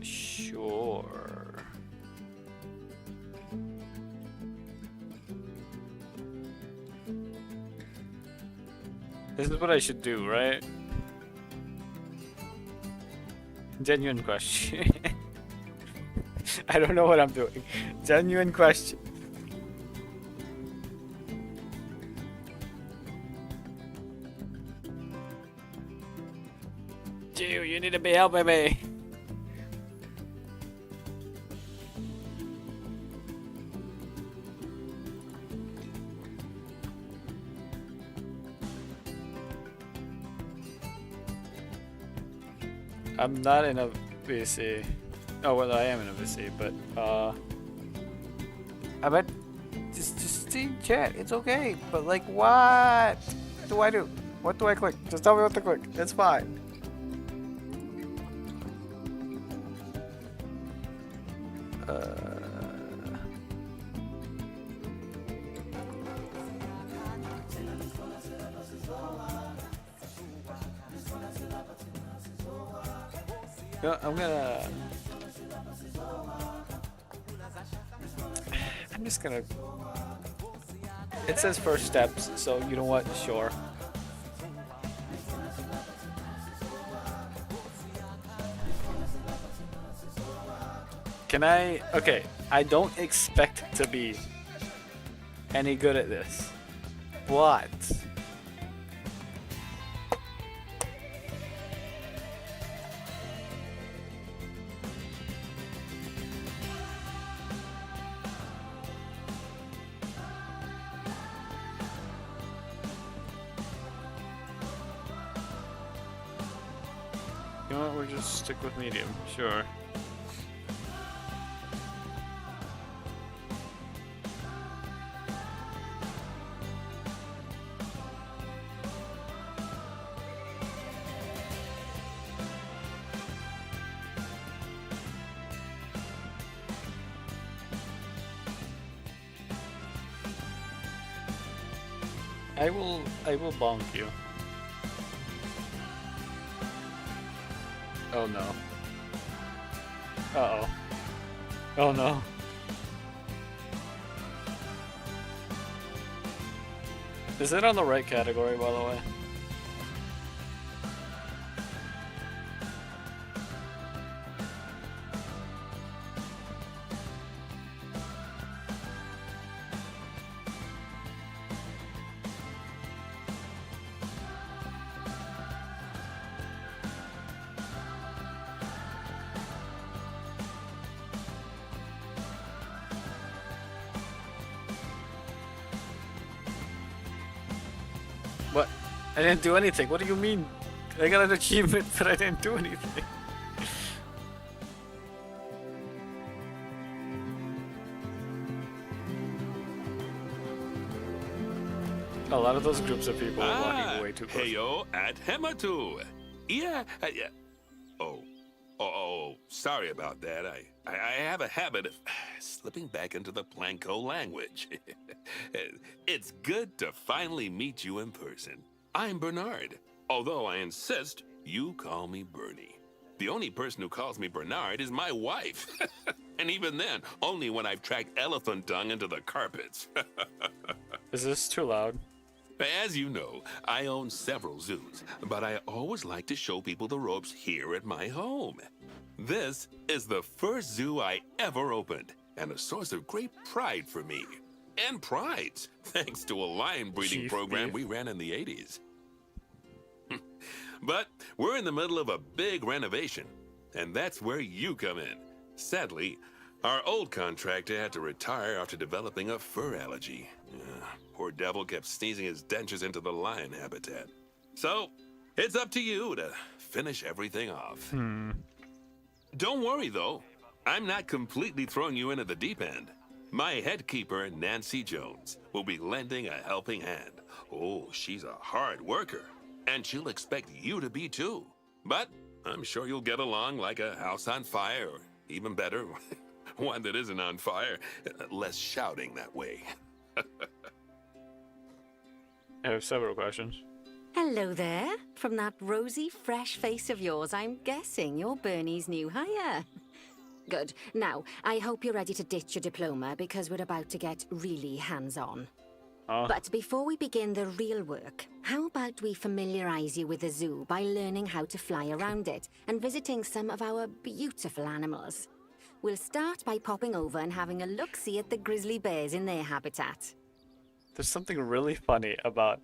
Sure. This is what I should do, right? Genuine question. I don't know what I'm doing. Genuine question. Dude, you need to be helping me. I'm not in a VC. Oh well, I am in a VC, but I bet just see chat. It's okay, but like, what do I do? What do I click? Just tell me what to click. It's fine. No, I'm just gonna. It says first steps, so you know what? Sure. Can I? Okay, I don't expect to be any good at this, but you know what? We'll just stick with medium. Sure. I will bonk you. Oh no. Uh-oh. Oh no. Is it on the right category, by the way? What? I didn't do anything. What do you mean? I got an achievement, but I didn't do anything. A lot of those groups of people are walking way too close. Heyo at Hematu. Yeah. Oh, sorry about that. I have a habit of slipping back into the Planko language. It's good to finally meet you in person. I'm Bernard, although I insist you call me Bernie. The only person who calls me Bernard is my wife. And even then, only when I've tracked elephant dung into the carpets. Is this too loud? As you know, I own several zoos, but I always like to show people the ropes here at my home. This is the first zoo I ever opened, and a source of great pride for me. And prides, thanks to a lion breeding Chief program beef. we ran in the 80s. But we're in the middle of a big renovation, and that's where you come in. Sadly, our old contractor had to retire after developing a fur allergy. Poor devil kept sneezing his dentures into the lion habitat. So, it's up to you to finish everything off. Don't worry, though. I'm not completely throwing you into the deep end. My head keeper, Nancy Jones, will be lending a helping hand. Oh, she's a hard worker, and she'll expect you to be too. But I'm sure you'll get along like a house on fire, or even better, one that isn't on fire. Less shouting that way. I have several questions. Hello there. From that rosy, fresh face of yours, I'm guessing you're Bernie's new hire. Good. Now, I hope you're ready to ditch your diploma because we're about to get really hands-on. But before we begin the real work, how about we familiarize you with the zoo by learning how to fly around it and visiting some of our beautiful animals? We'll start by popping over and having a look-see at the grizzly bears in their habitat. There's something really funny about,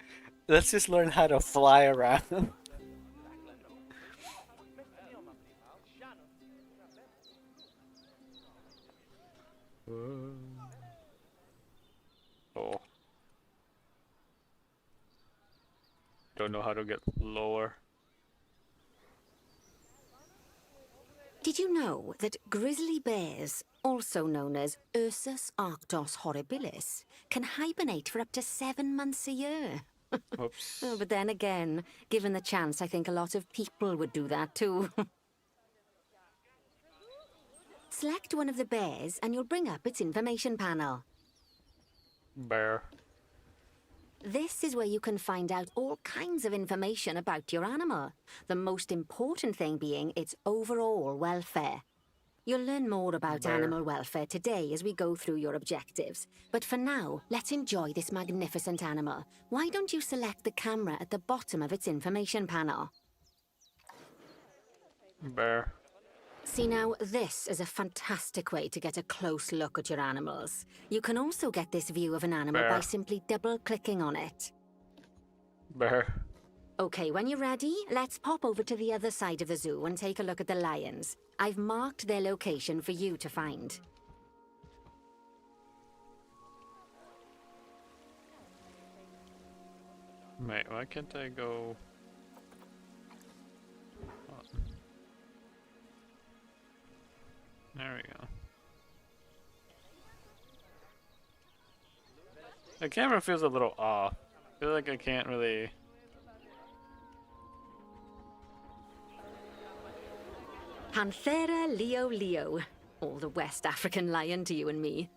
let's just learn how to fly around. Oh. Don't know how to get lower. Did you know that grizzly bears, also known as Ursus arctos horribilis, can hibernate for up to 7 months a year? Oops. Oh, but then again, given the chance, I think a lot of people would do that too. Select one of the bears and you'll bring up its information panel. Bear. This is where you can find out all kinds of information about your animal. The most important thing being its overall welfare. You'll learn more about animal welfare today as we go through your objectives. But for now, let's enjoy this magnificent animal. Why don't you select the camera at the bottom of its information panel? Bear. See now, this is a fantastic way to get a close look at your animals. You can also get this view of an animal by simply double-clicking on it. Bear. Okay, when you're ready, let's pop over to the other side of the zoo and take a look at the lions. I've marked their location for you to find. Wait, why can't I go? There we go. The camera feels a little off. I feel like I can't really. Panthera leo leo, or the West African lion to you and me.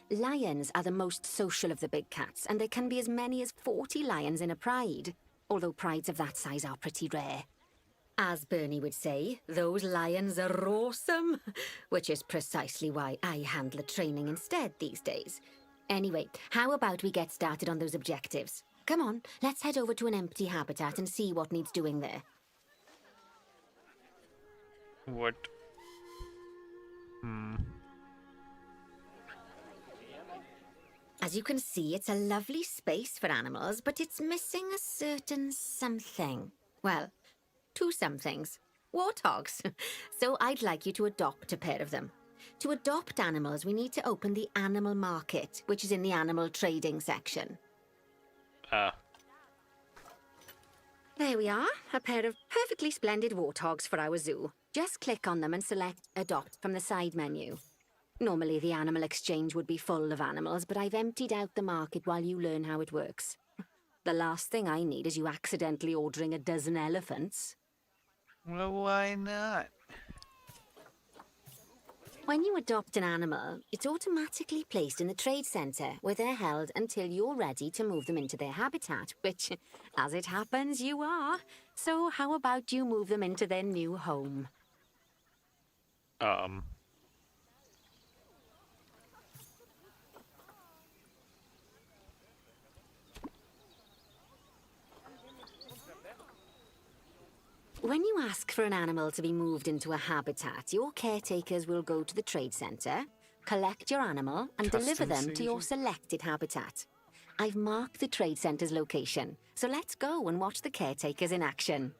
Lions are the most social of the big cats, and there can be as many as 40 lions in a pride, although prides of that size are pretty rare. As Bernie would say, those lions are awesome, which is precisely why I handle the training instead these days. Anyway, how about we get started on those objectives? Come on, let's head over to an empty habitat and see what needs doing there. What? As you can see, it's a lovely space for animals, but it's missing a certain something. Well, two somethings. Warthogs. So I'd like you to adopt a pair of them. To adopt animals, we need to open the animal market, which is in the animal trading section. There we are, a pair of perfectly splendid warthogs for our zoo. Just click on them and select Adopt from the side menu. Normally the animal exchange would be full of animals, but I've emptied out the market while you learn how it works. The last thing I need is you accidentally ordering a dozen elephants. Well, why not? When you adopt an animal, it's automatically placed in the trade centre, where they're held until you're ready to move them into their habitat, which, as it happens, you are. So how about you move them into their new home? When you ask for an animal to be moved into a habitat, your caretakers will go to the trade centre, collect your animal, and deliver them to your selected habitat. I've marked the trade centre's location, so let's go and watch the caretakers in action.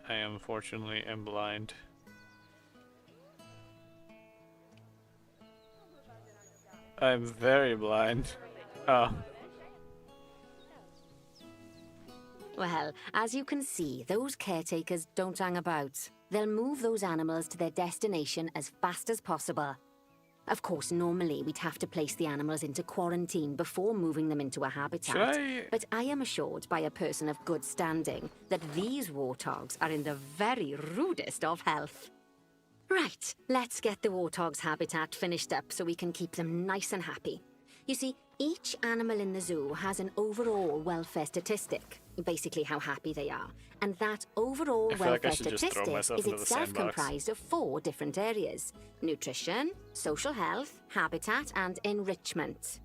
I unfortunately am blind. I'm very blind. Oh. Well, as you can see, those caretakers don't hang about. They'll move those animals to their destination as fast as possible. Of course, normally we'd have to place the animals into quarantine before moving them into a habitat. But I am assured by a person of good standing that these warthogs are in the very rudest of health. Right, let's get the warthog's habitat finished up so we can keep them nice and happy. You see, each animal in the zoo has an overall welfare statistic, basically how happy they are. And that overall welfare statistic is itself comprised of 4 different areas: nutrition, social health, habitat, and enrichment.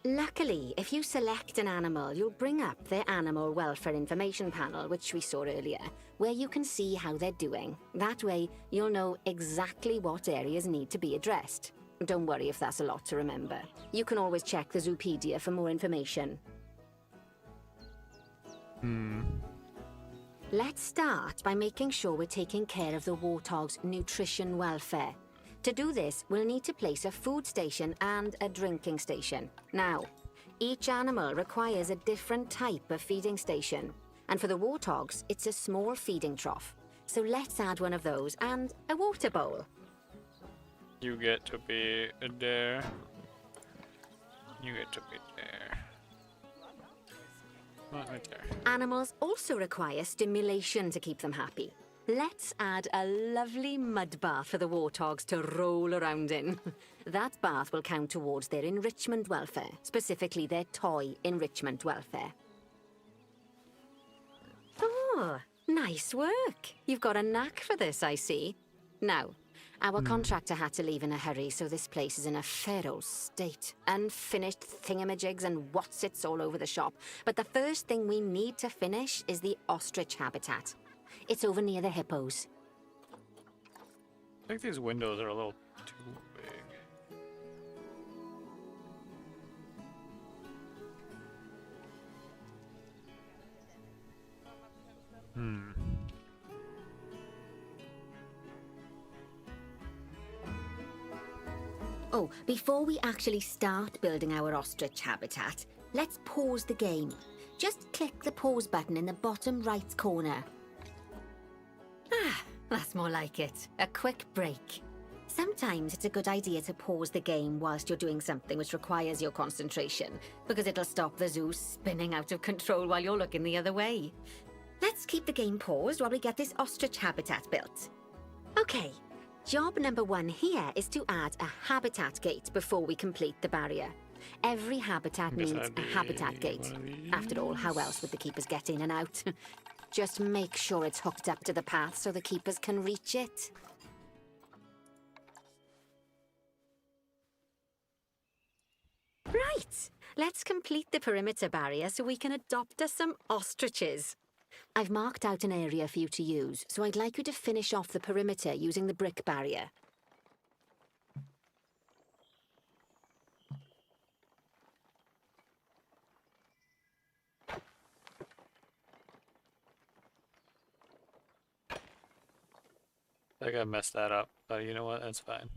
Luckily, if you select an animal, you'll bring up their animal welfare information panel, which we saw earlier, where you can see how they're doing. That way, you'll know exactly what areas need to be addressed. Don't worry if that's a lot to remember. You can always check the Zoopedia for more information. Let's start by making sure we're taking care of the warthog's nutrition welfare. To do this, we'll need to place a food station and a drinking station. Now, each animal requires a different type of feeding station. And for the warthogs, it's a small feeding trough. So let's add one of those and a water bowl. You get to be there. You get to be there. Right there. Animals also require stimulation to keep them happy. Let's add a lovely mud bath for the warthogs to roll around in. That bath will count towards their enrichment welfare, specifically their toy enrichment welfare. Oh, nice work. You've got a knack for this, I see. Now, our contractor had to leave in a hurry, so this place is in a fair old state. Unfinished thingamajigs and whatsits all over the shop. But the first thing we need to finish is the ostrich habitat. It's over near the hippos. I think these windows are a little too big. Oh, before we actually start building our ostrich habitat, let's pause the game. Just click the pause button in the bottom right corner. Ah, that's more like it. A quick break. Sometimes it's a good idea to pause the game whilst you're doing something which requires your concentration, because it'll stop the zoo spinning out of control while you're looking the other way. Let's keep the game paused while we get this ostrich habitat built. Okay, job number 1 here is to add a habitat gate before we complete the barrier. Every habitat needs a habitat gate. After all, how else would the keepers get in and out? Just make sure it's hooked up to the path so the keepers can reach it. Right, let's complete the perimeter barrier so we can adopt us some ostriches. I've marked out an area for you to use, so I'd like you to finish off the perimeter using the brick barrier. I think I messed that up, but you know what? That's fine.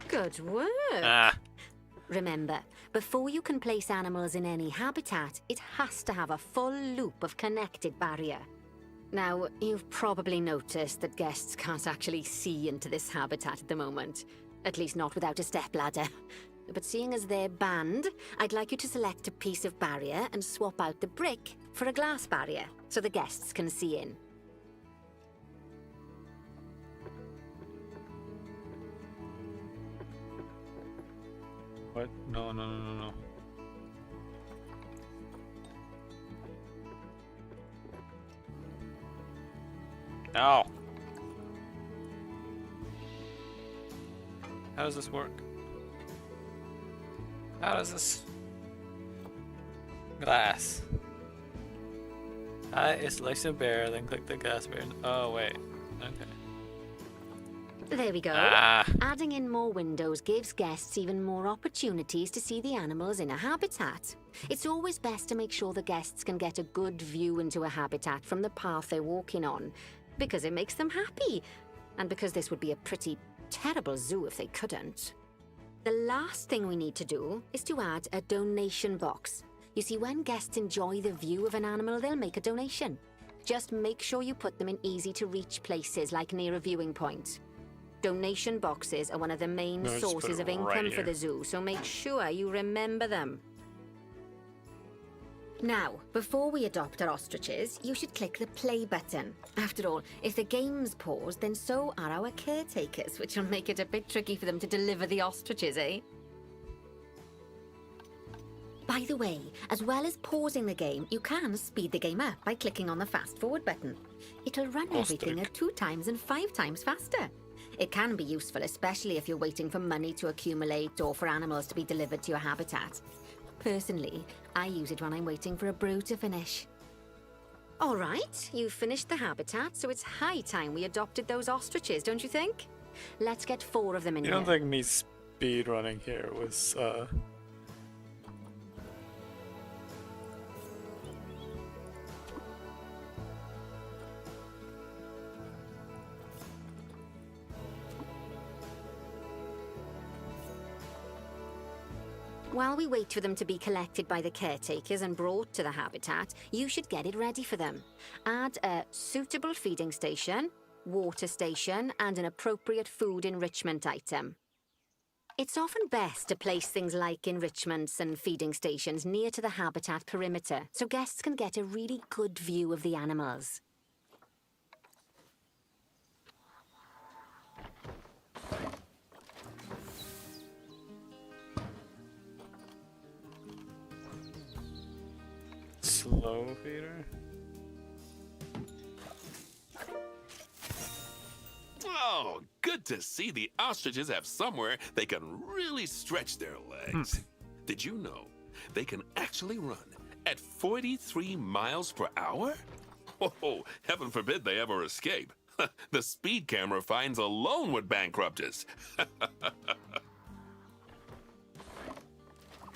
Good work! Ah. Remember, before you can place animals in any habitat, it has to have a full loop of connected barrier. Now, you've probably noticed that guests can't actually see into this habitat at the moment. At least not without a stepladder. But seeing as they're banned, I'd like you to select a piece of barrier and swap out the brick for a glass barrier, so the guests can see in. What? No, no, no, no, no. Ow! How does this work? How does this... Glass. Slice a bear, then click the glass bear. Oh, wait. Okay. There we go. Ah. Adding in more windows gives guests even more opportunities to see the animals in a habitat. It's always best to make sure the guests can get a good view into a habitat from the path they're walking on, because it makes them happy, and because this would be a pretty terrible zoo if they couldn't. The last thing we need to do is to add a donation box. You see, when guests enjoy the view of an animal, they'll make a donation. Just make sure you put them in easy-to-reach places, like near a viewing point. Donation boxes are one of the main sources of income for the zoo, so make sure you remember them. Now, before we adopt our ostriches, you should click the play button. After all, if the game's paused, then so are our caretakers, which will make it a bit tricky for them to deliver the ostriches, eh? By the way, as well as pausing the game, you can speed the game up by clicking on the fast forward button. It'll run everything at 2 times and 5 times faster. It can be useful, especially if you're waiting for money to accumulate or for animals to be delivered to your habitat. Personally, I use it when I'm waiting for a brew to finish. All right, you've finished the habitat, so it's high time we adopted those ostriches, don't you think? Let's get 4 of them in here. You don't think me speed running here was, While we wait for them to be collected by the caretakers and brought to the habitat, you should get it ready for them. Add a suitable feeding station, water station, and an appropriate food enrichment item. It's often best to place things like enrichments and feeding stations near to the habitat perimeter, so guests can get a really good view of the animals. Slow feeder. Oh, good to see the ostriches have somewhere they can really stretch their legs. Did you know they can actually run at 43 miles per hour? Oh, heaven forbid they ever escape. The speed camera fines alone would bankrupt us.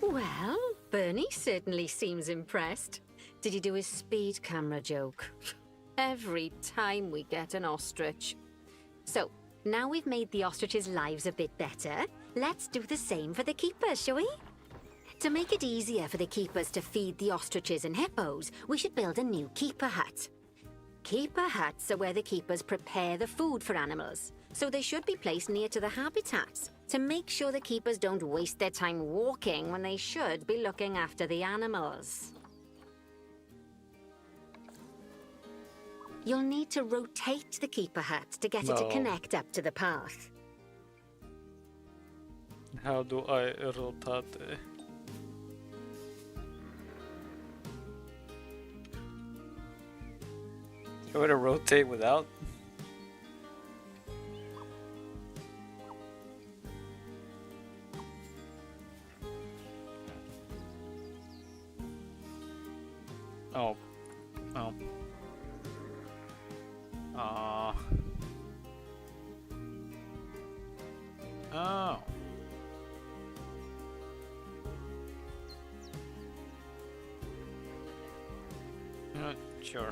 Well, Bernie certainly seems impressed. Did you do his speed camera joke? Every time we get an ostrich. So, now we've made the ostriches' lives a bit better, let's do the same for the keepers, shall we? To make it easier for the keepers to feed the ostriches and hippos, we should build a new keeper hut. Keeper huts are where the keepers prepare the food for animals, so they should be placed near to the habitats to make sure the keepers don't waste their time walking when they should be looking after the animals. You'll need to rotate the keeper hut to get it to No. connect up to the path. How do I rotate? You want to rotate without? Oh. Oh. Ah. Oh. Sure.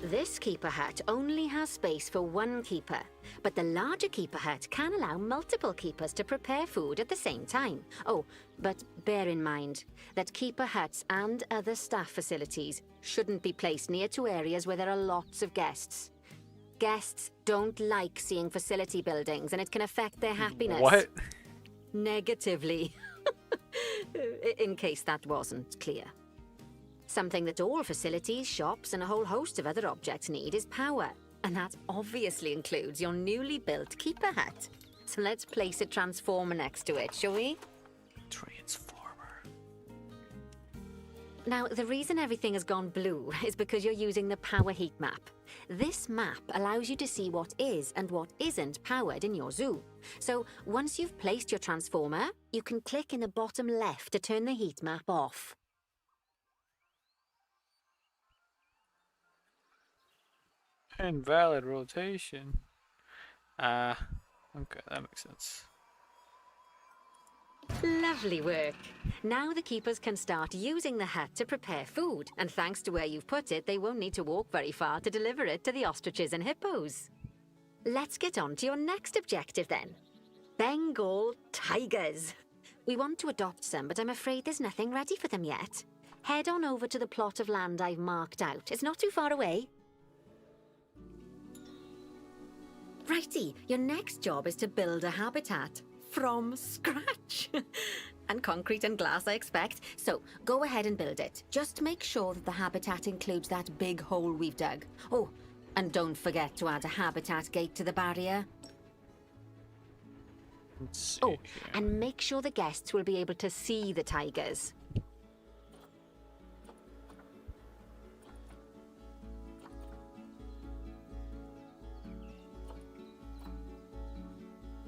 This keeper hut only has space for one keeper, but the larger keeper hut can allow multiple keepers to prepare food at the same time. Oh, but bear in mind that keeper huts and other staff facilities shouldn't be placed near to areas where there are lots of guests. Guests don't like seeing facility buildings, and it can affect their happiness. What? Negatively. In case that wasn't clear. Something that all facilities, shops, and a whole host of other objects need is power. And that obviously includes your newly built keeper hut. So let's place a transformer next to it, shall we? Transformer. Now, the reason everything has gone blue is because you're using the power heat map. This map allows you to see what is and what isn't powered in your zoo. So once you've placed your transformer, you can click in the bottom left to turn the heat map off. Invalid rotation. Okay, that makes sense. Lovely work. Now the keepers can start using the hut to prepare food, and thanks to where you've put it, they won't need to walk very far to deliver it to the ostriches and hippos. Let's get on to your next objective then. Bengal tigers. We want to adopt some, but I'm afraid there's nothing ready for them yet. Head on over to the plot of land I've marked out. It's not too far away. Righty, your next job is to build a habitat. From scratch. And concrete and glass, I expect. So, go ahead and build it. Just make sure that the habitat includes that big hole we've dug. Oh, and don't forget to add a habitat gate to the barrier. Let's see Oh, here. and make sure the guests will be able to see the tigers.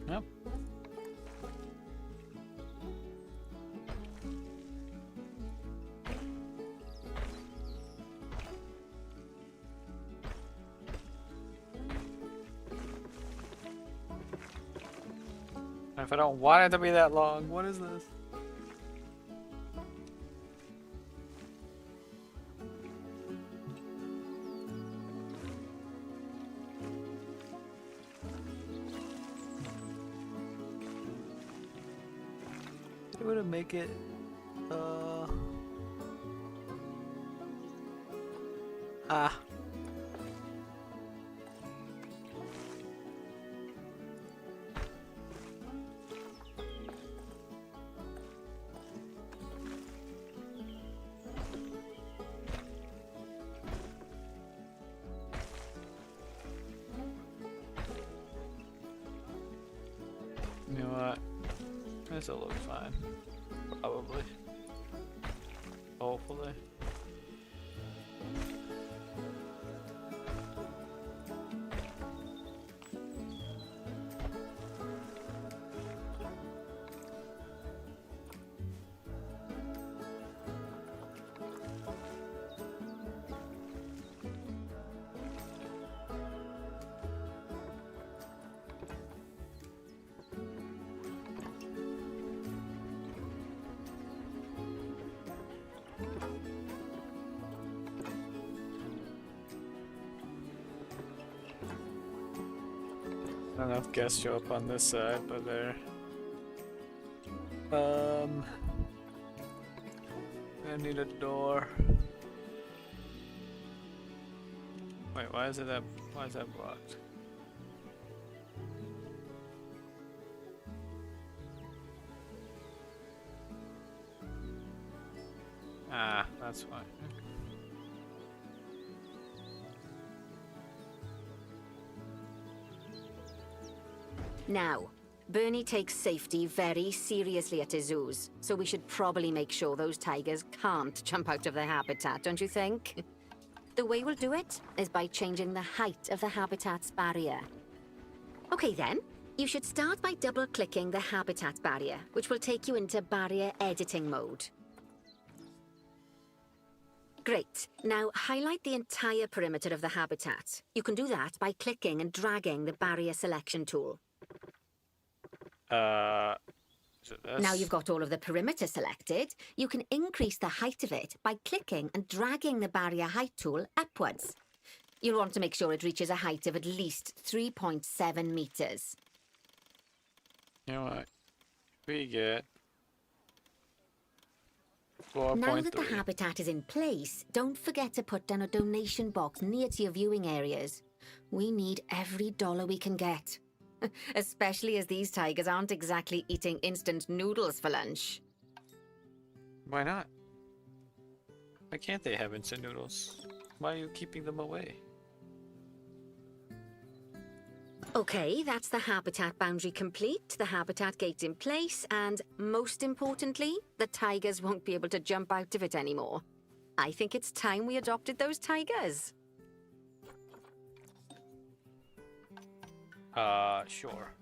Yep. If I don't want it to be that long, what is this? I'm gonna make it. Ah. You know what? This'll look fine. Probably. Hopefully. Not enough guests show up on this side, but there. I need a door. Wait, why is that blocked? Ah, that's why. Now, Bernie takes safety very seriously at his zoos, so we should probably make sure those tigers can't jump out of their habitat, don't you think? The way we'll do it is by changing the height of the habitat's barrier. Okay then, you should start by double-clicking the habitat barrier, which will take you into barrier editing mode. Great. Now highlight the entire perimeter of the habitat. You can do that by clicking and dragging the barrier selection tool. So this? Now you've got all of the perimeter selected, you can increase the height of it by clicking and dragging the barrier height tool upwards. You'll want to make sure it reaches a height of at least 3.7 meters. You know what? We get 4.3. Now that the habitat is in place, don't forget to put down a donation box near to your viewing areas. We need every dollar we can get. Especially as these tigers aren't exactly eating instant noodles for lunch. Why not? Why can't they have instant noodles? Why are you keeping them away? Okay, that's the habitat boundary complete, the habitat gate in place, and most importantly, the tigers won't be able to jump out of it anymore. I think it's time we adopted those tigers. Sure.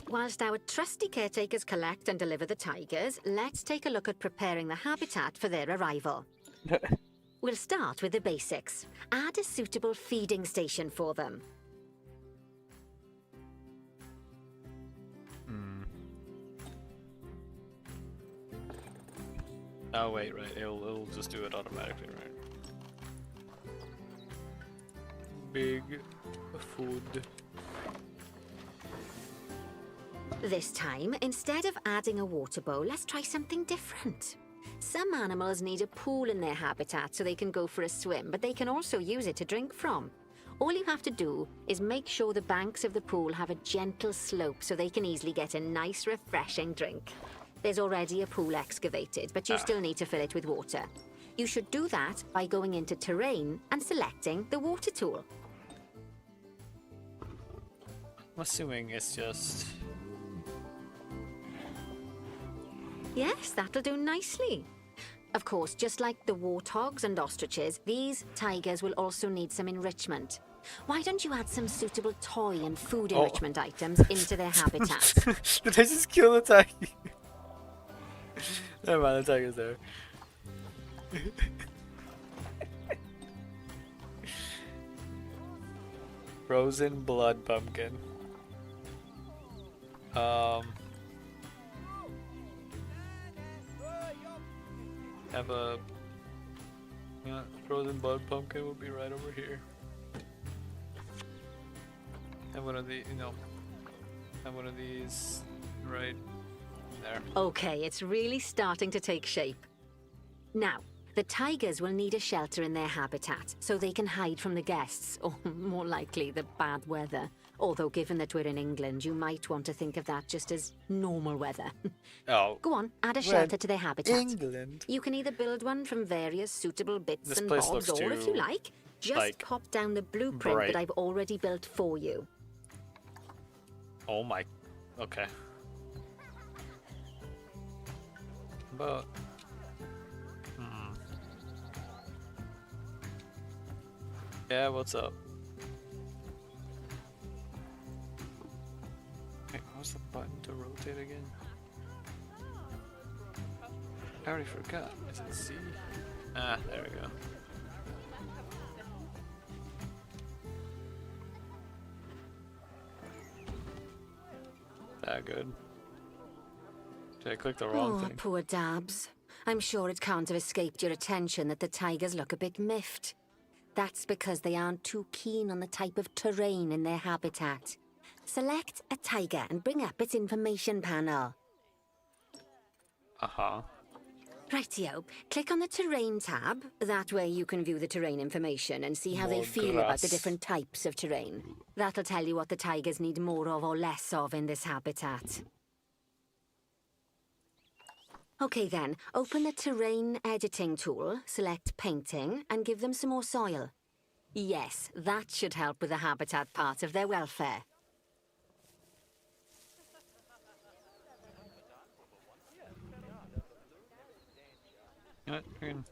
Whilst our trusty caretakers collect and deliver the tigers, let's take a look at preparing the habitat for their arrival. We'll start with the basics. Add a suitable feeding station for them. Oh wait, right. It'll just do it automatically, right? Big food. This time, instead of adding a water bowl, let's try something different. Some animals need a pool in their habitat so they can go for a swim, but they can also use it to drink from. All you have to do is make sure the banks of the pool have a gentle slope so they can easily get a nice, refreshing drink. There's already a pool excavated, but you still need to fill it with water. You should do that by going into Terrain and selecting the water tool. I'm assuming it's just... Yes, that'll do nicely. Of course, just like the warthogs and ostriches, these tigers will also need some enrichment. Why don't you add some suitable toy and food enrichment items into their habitat? Did I just kill the tiger? Never mind, the tiger's there. Frozen blood pumpkin. have a frozen bud pumpkin will be right over here. And one of the, and one of these right there. Okay, it's really starting to take shape. Now, the tigers will need a shelter in their habitat so they can hide from the guests, or more likely, the bad weather. Although, given that we're in England, you might want to think of that just as normal weather. Oh. Go on, add a We're shelter in to their habitat. England. You can either build one from various suitable bits This and place bobs, looks or if you too, like, just like, pop down the blueprint bright. that I've already built for you. Oh my. Okay. But. Yeah, what's up? Wait, what's the button to rotate again? I already forgot. Is it C? Ah, there we go. That good. Did I click the wrong thing? Poor Dabs. I'm sure it can't have escaped your attention that the tigers look a bit miffed. That's because they aren't too keen on the type of terrain in their habitat. Select a tiger and bring up its information panel. Uh-huh. Rightio. Click on the terrain tab. That way you can view the terrain information and see how they More feel about the grass. different types of terrain. That'll tell you what the tigers need more of or less of in this habitat. Okay then, open the terrain editing tool, select painting, and give them some more soil. Yes, that should help with the habitat part of their welfare. What? Green.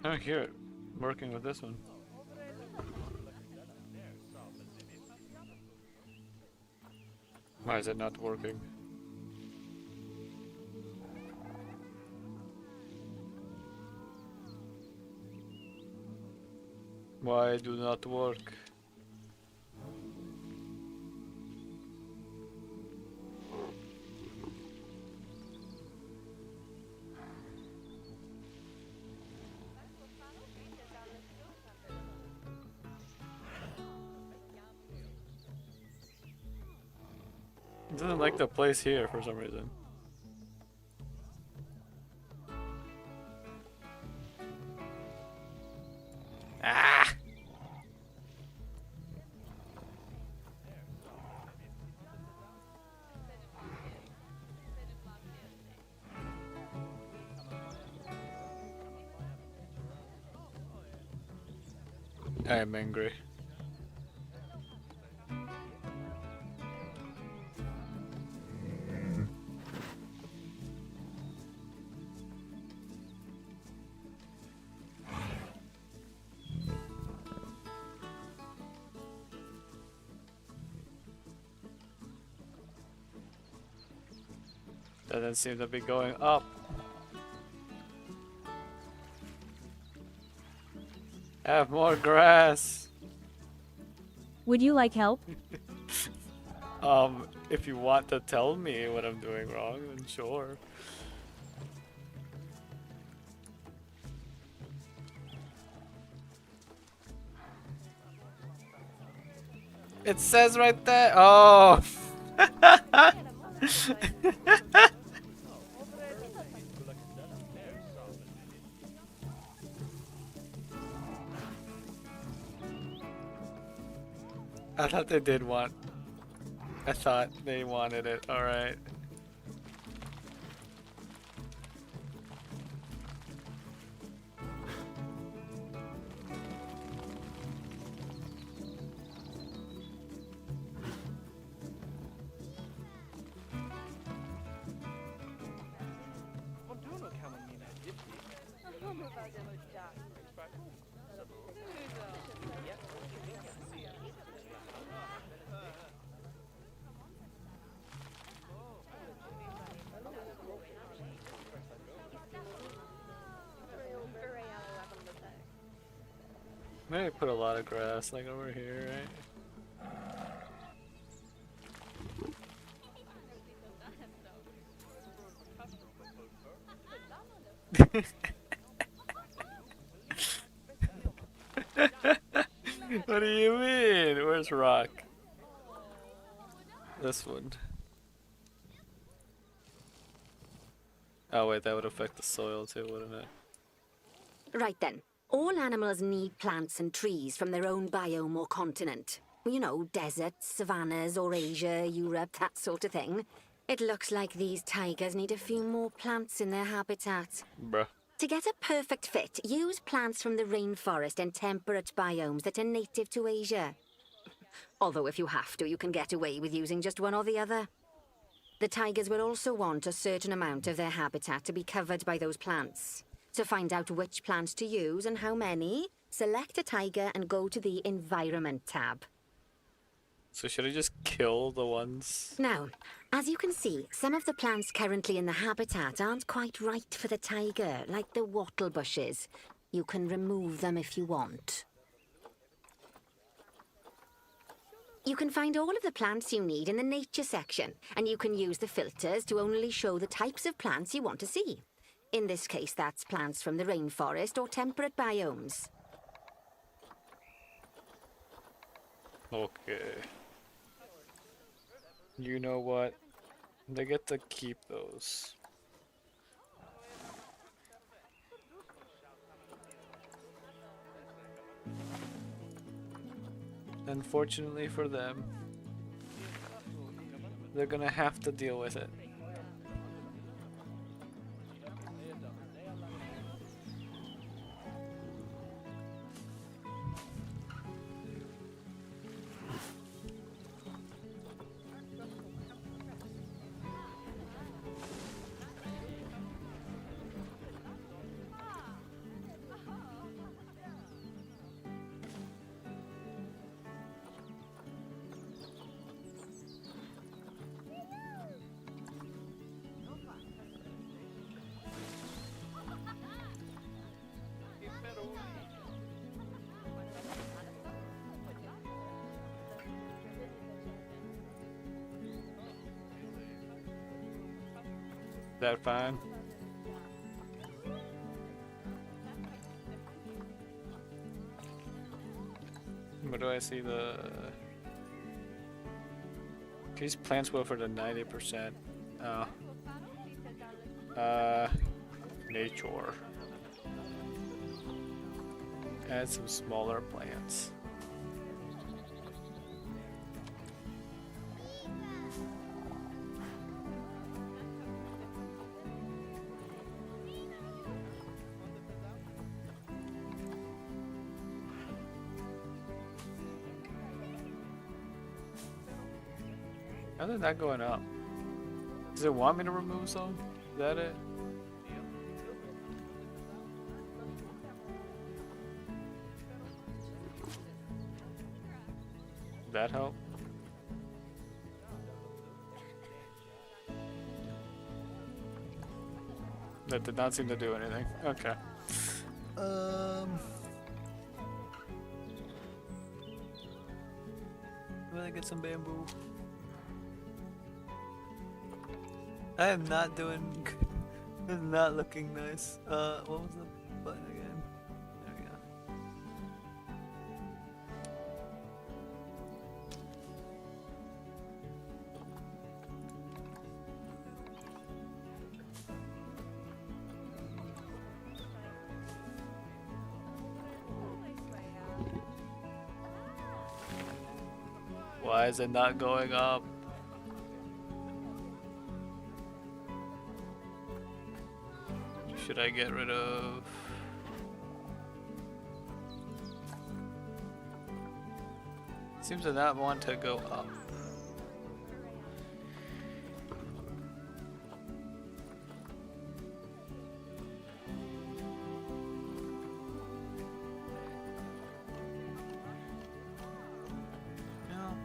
I don't hear it working with this one. Why is it not working? Why do not work? It doesn't like the place here for some reason. Ah! I am angry. Doesn't seem to be going up. Have more grass. Would you like help? If you want to tell me what I'm doing wrong, then sure. It says right there. Oh. I thought they did want. I thought they wanted it. All right. Maybe put a lot of grass like over here, right? What do you mean? Where's rock? This one. Oh wait, that would affect the soil too, wouldn't it? Right then. All animals need plants and trees from their own biome or continent. You know, deserts, savannas, or Asia, Europe, that sort of thing. It looks like these tigers need a few more plants in their habitat. Bruh. To get a perfect fit, use plants from the rainforest and temperate biomes that are native to Asia. Although if you have to, you can get away with using just one or the other. The tigers will also want a certain amount of their habitat to be covered by those plants. To find out which plants to use and how many, select a tiger and go to the Environment tab. So should I just kill the ones? Now, as you can see, some of the plants currently in the habitat aren't quite right for the tiger, like the wattle bushes. You can remove them if you want. You can find all of the plants you need in the nature section, and you can use the filters to only show the types of plants you want to see. In this case, that's plants from the rainforest or temperate biomes. Okay. You know what? They get to keep those. Unfortunately for them, they're gonna have to deal with it. That fine? Where do I see the... These plants will for the 90%. Oh. Nature. Add some smaller plants. How is it not going up? Does it want me to remove some? Is that it? Did that help? That did not seem to do anything. Okay. Really get some bamboo. I am not doing. This is not looking nice. What was the button again? There we go. Why is it not going up? Should I get rid of... Seems to not want to go up. No.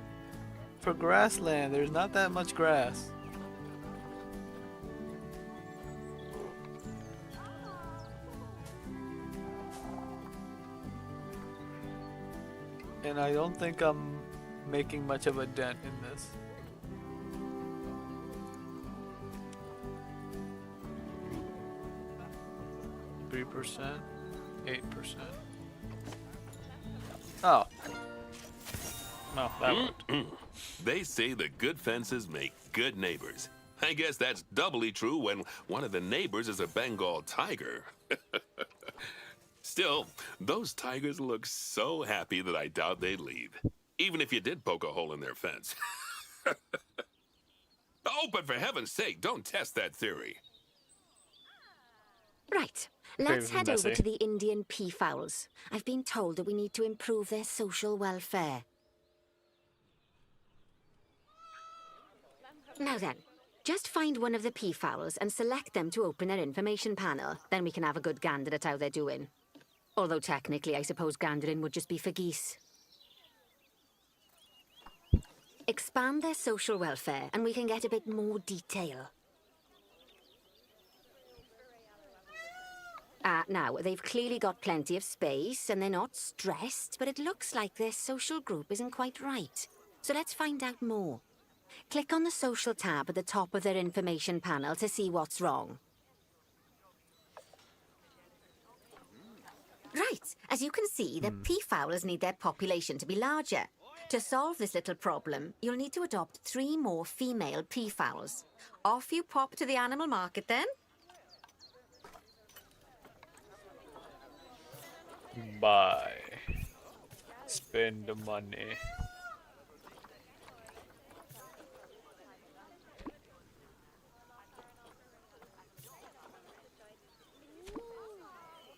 For grassland, there's not that much grass. And I don't think I'm making much of a dent in this. %, 8%. Oh. No, that worked. They say that good fences make good neighbors. I guess that's doubly true when one of the neighbors is a Bengal tiger. Still, those tigers look so happy that I doubt they'd leave, even if you did poke a hole in their fence. Oh, but for heaven's sake, don't test that theory. Right, let's head over to the Indian peafowls. I've been told that we need to improve their social welfare. Now then, just find one of the peafowls and select them to open their information panel. Then we can have a good gander at how they're doing. Although technically, I suppose gandering would just be for geese. Expand their social welfare and we can get a bit more detail. Now, they've clearly got plenty of space and they're not stressed, but it looks like their social group isn't quite right. So let's find out more. Click on the social tab at the top of their information panel to see what's wrong. Right, as you can see, the peafowlers need their population to be larger. To solve this little problem, you'll need to adopt 3 more female peafowls. Off you pop to the animal market then. Buy. Spend the money.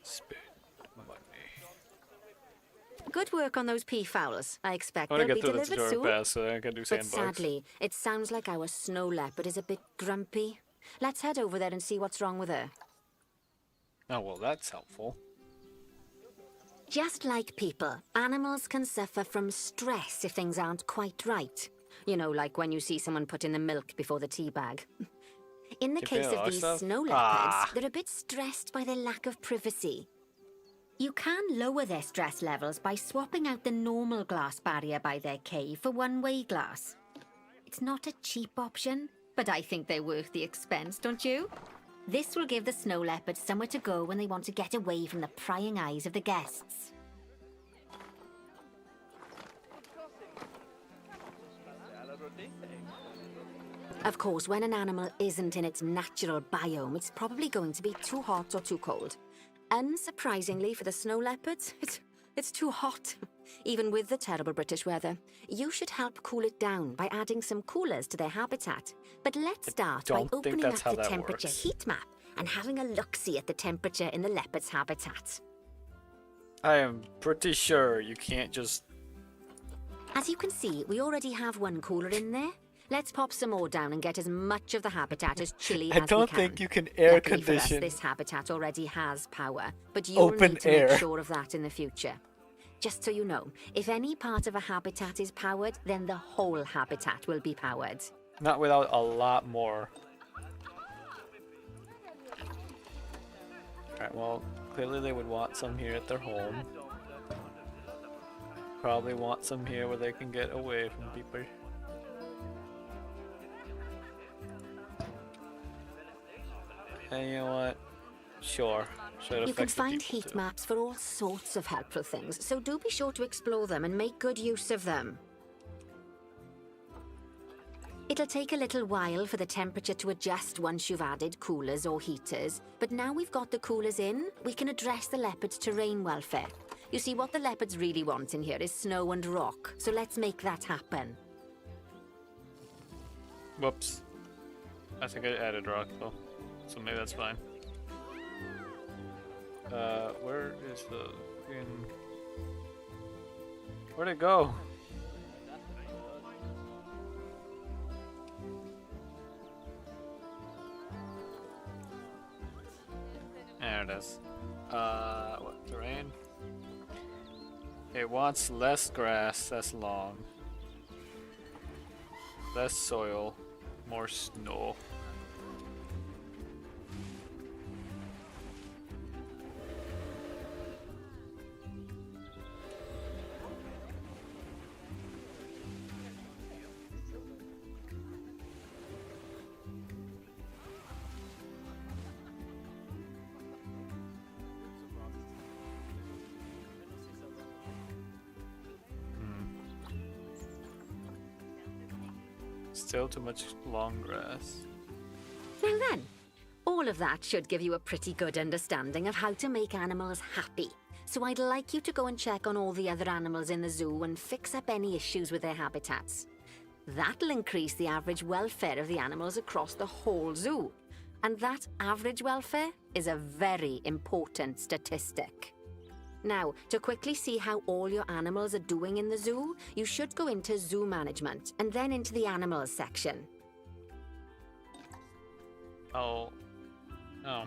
Spend money. Good work on those peafowls. I expect I want to they'll get be through the delivered tutorial soon. fast so I can do But sandbox. sadly, it sounds like our snow leopard is a bit grumpy. Let's head over there and see what's wrong with her. Oh, well, that's helpful. Just like people, animals can suffer from stress if things aren't quite right. You know, like when you see someone put in the milk before the tea bag. In the Keeping case it of locked these up? snow leopards, they're a bit stressed by their lack of privacy. You can lower their stress levels by swapping out the normal glass barrier by their cave for one-way glass. It's not a cheap option, but I think they're worth the expense, don't you? This will give the snow leopards somewhere to go when they want to get away from the prying eyes of the guests. Of course, when an animal isn't in its natural biome, it's probably going to be too hot or too cold. Unsurprisingly for the snow leopards, it's too hot. Even with the terrible British weather. You should help cool it down by adding some coolers to their habitat. But let's start by opening up the temperature heat map and having a look-see at the temperature in the leopard's habitat. I am pretty sure you can't just... As you can see, we already have one cooler in there. Let's pop some more down and get as much of the habitat as chilly as we can. I don't think you can air Luckily for us, condition this habitat already has power, but you'll need to make sure of that in the future. Just so you know, if any part of a habitat is powered, then the whole habitat will be powered. Not without a lot more. Alright, well, clearly they would want some here at their home. Probably want some here where they can get away from people. And you know what? Sure. You can find heat maps for all sorts of helpful things, so do be sure to explore them and make good use of them. It'll take a little while for the temperature to adjust once you've added coolers or heaters, but now we've got the coolers in, we can address the leopard's terrain welfare. You see, what the leopards really want in here is snow and rock, so let's make that happen. Whoops. I think I added rock though, so maybe that's fine. Where is the fucking... Where'd it go? There it is. What, terrain? It wants less grass, that's long. Less soil, more snow. Still too much long grass. Now then, all of that should give you a pretty good understanding of how to make animals happy. So I'd like you to go and check on all the other animals in the zoo and fix up any issues with their habitats. That'll increase the average welfare of the animals across the whole zoo. And that average welfare is a very important statistic. Now, to quickly see how all your animals are doing in the zoo, you should go into zoo management and then into the animals section. Oh. Oh.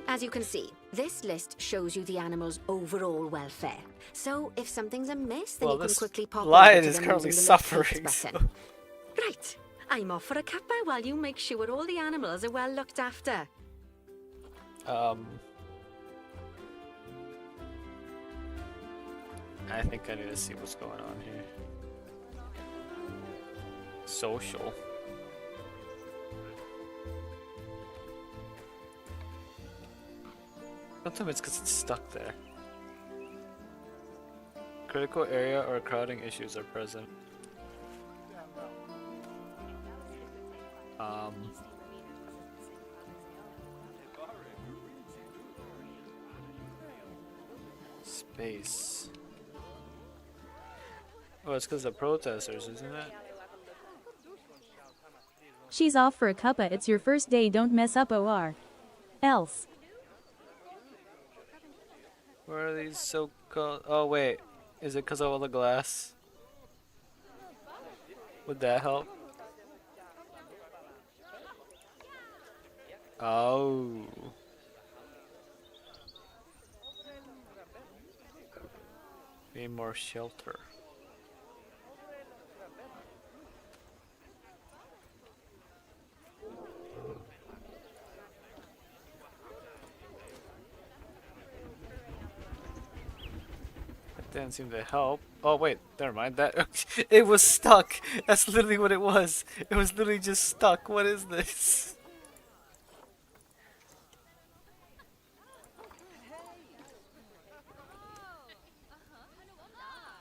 As you can see, this list shows you the animals' overall welfare. So if something's amiss, then Well, you can this quickly pop lion over to is them currently using the suffering, look so- button. Right, I'm off for a cuppa while you make sure all the animals are well looked after. I think I need to see what's going on here. Social. Sometimes it's because it's stuck there. Critical area or crowding issues are present. Space. Oh, it's because of protesters, isn't it? She's off for a cuppa. It's your first day. Don't mess up or else. Where are these so-called? Oh wait, is it because of all the glass? Would that help? Oh. Need more shelter. That didn't seem to help. Oh wait, never mind. That it was stuck. That's literally what it was. It was literally just stuck. What is this?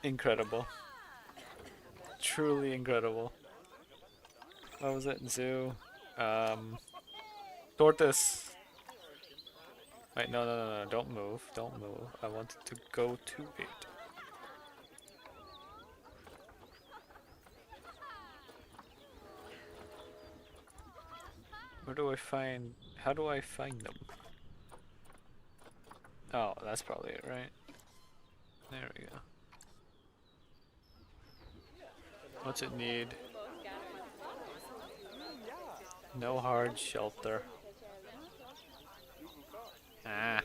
Incredible. Truly incredible. What was it? Zoo. Tortoise. Wait, no. Don't move. Don't move. I wanted to go to it. Where do I find... How do I find them? Oh, that's probably it, right? There we go. What's it need? No hard shelter. Ah.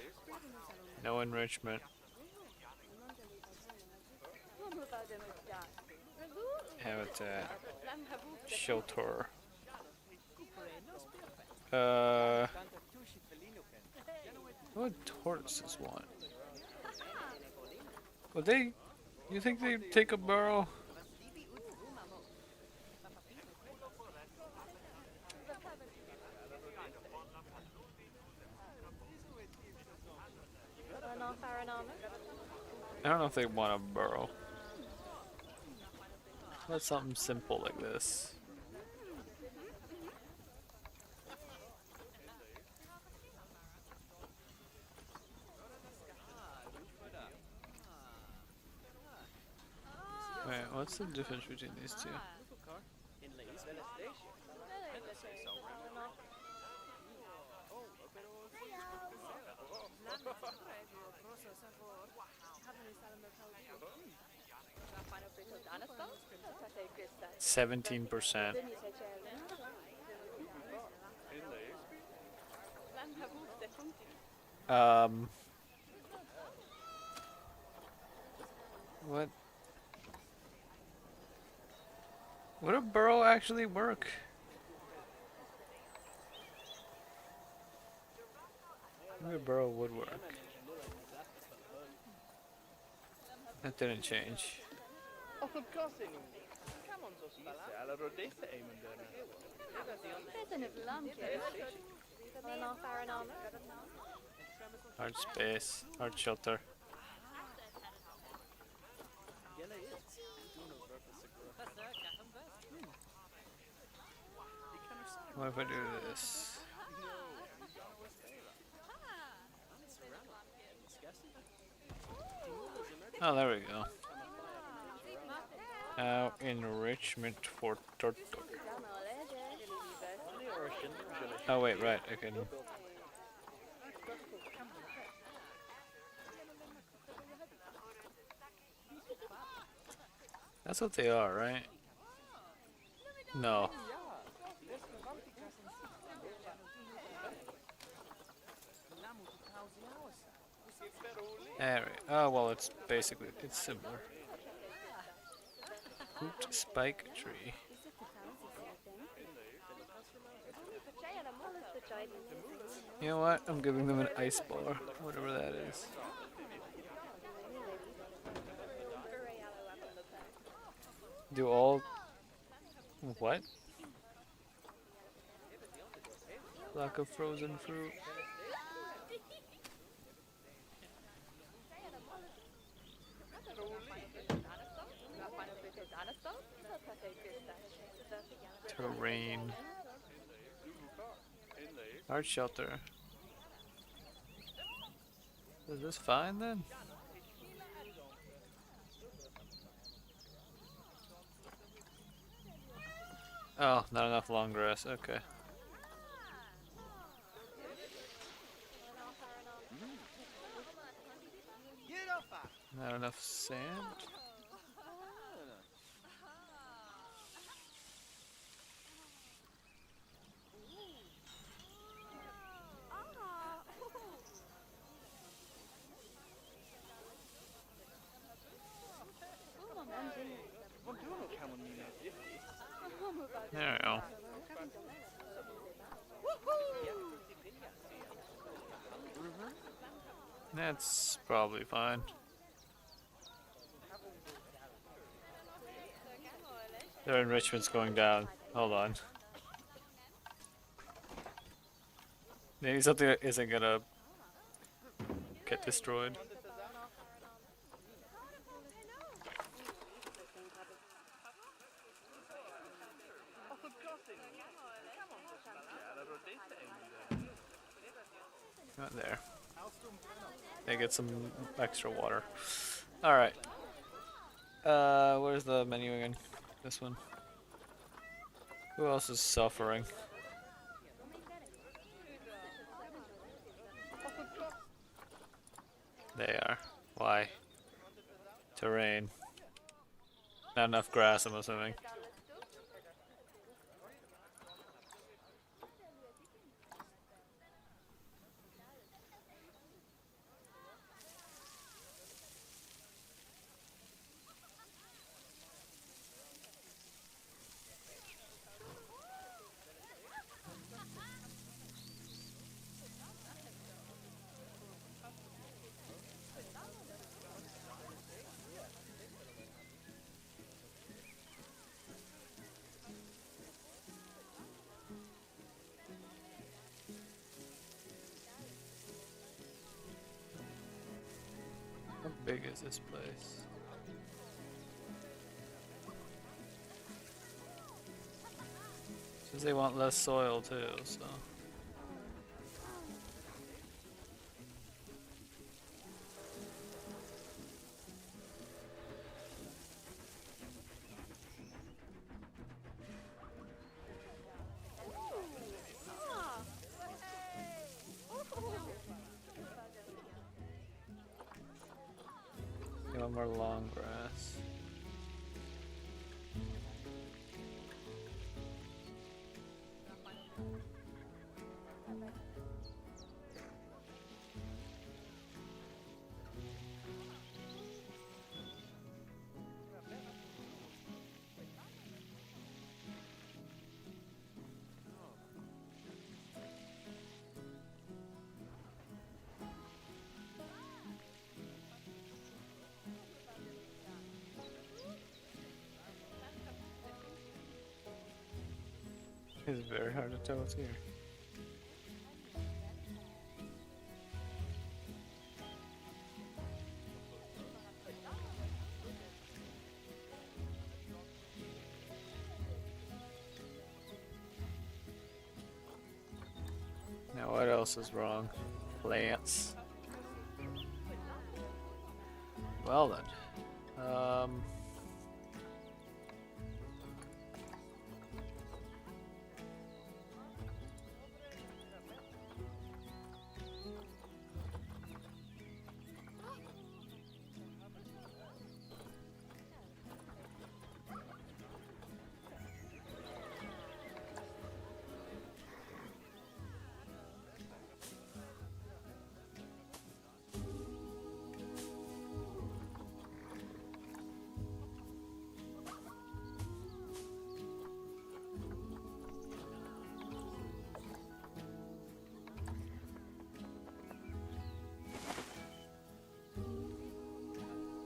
No enrichment. Habitat. Shelter. What tortoises want? Would they... You think they'd take a burrow? I don't know if they want a burrow. What's something simple like this? Wait, what's the difference between these two? %. What? Would a burrow actually work? Maybe a burrow would work. That didn't change. Hard space, hard shelter. What if I do this? Oh, there we go. Now enrichment for turtle. Oh wait, right. I can. That's what they are, right? No. There we, oh well, it's basically similar. Root spike tree. You know what? I'm giving them an ice bar, whatever that is. Do all what? Lack of frozen fruit. Terrain. Art shelter. Is this fine then? Oh, not enough long grass. Okay. Not enough sand? There we go. That's probably fine. Their enrichment's going down. Hold on. Maybe something that isn't gonna get destroyed. Not there. They get some extra water. Alright. Where's the menu again? This one. Who else is suffering? They are. Why? Terrain. Not enough grass, I'm assuming. How big is this place? Says they want less soil too, so. More long grass. It's very hard to tell what's here. else is wrong? Plants. Well then.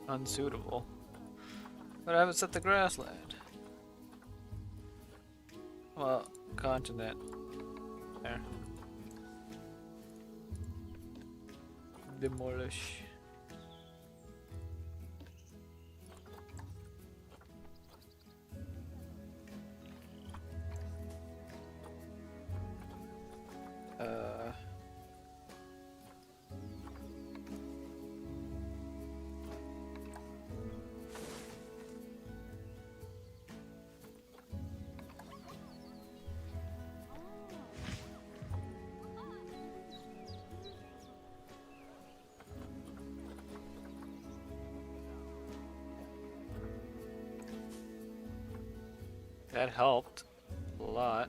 Unsuitable. But I haven't set the grassland. Well, continent. There. Demolish. That helped a lot.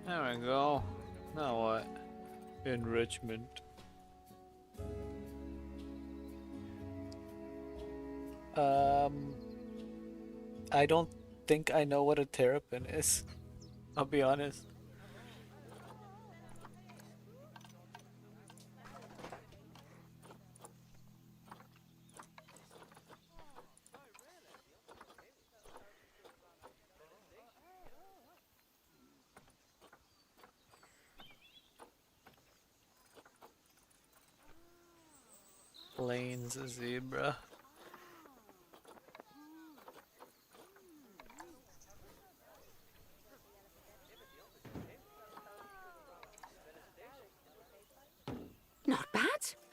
There we go. Now what? Enrichment. I don't think I know what a terrapin is. I'll be honest. Lane's a zebra. Not bad.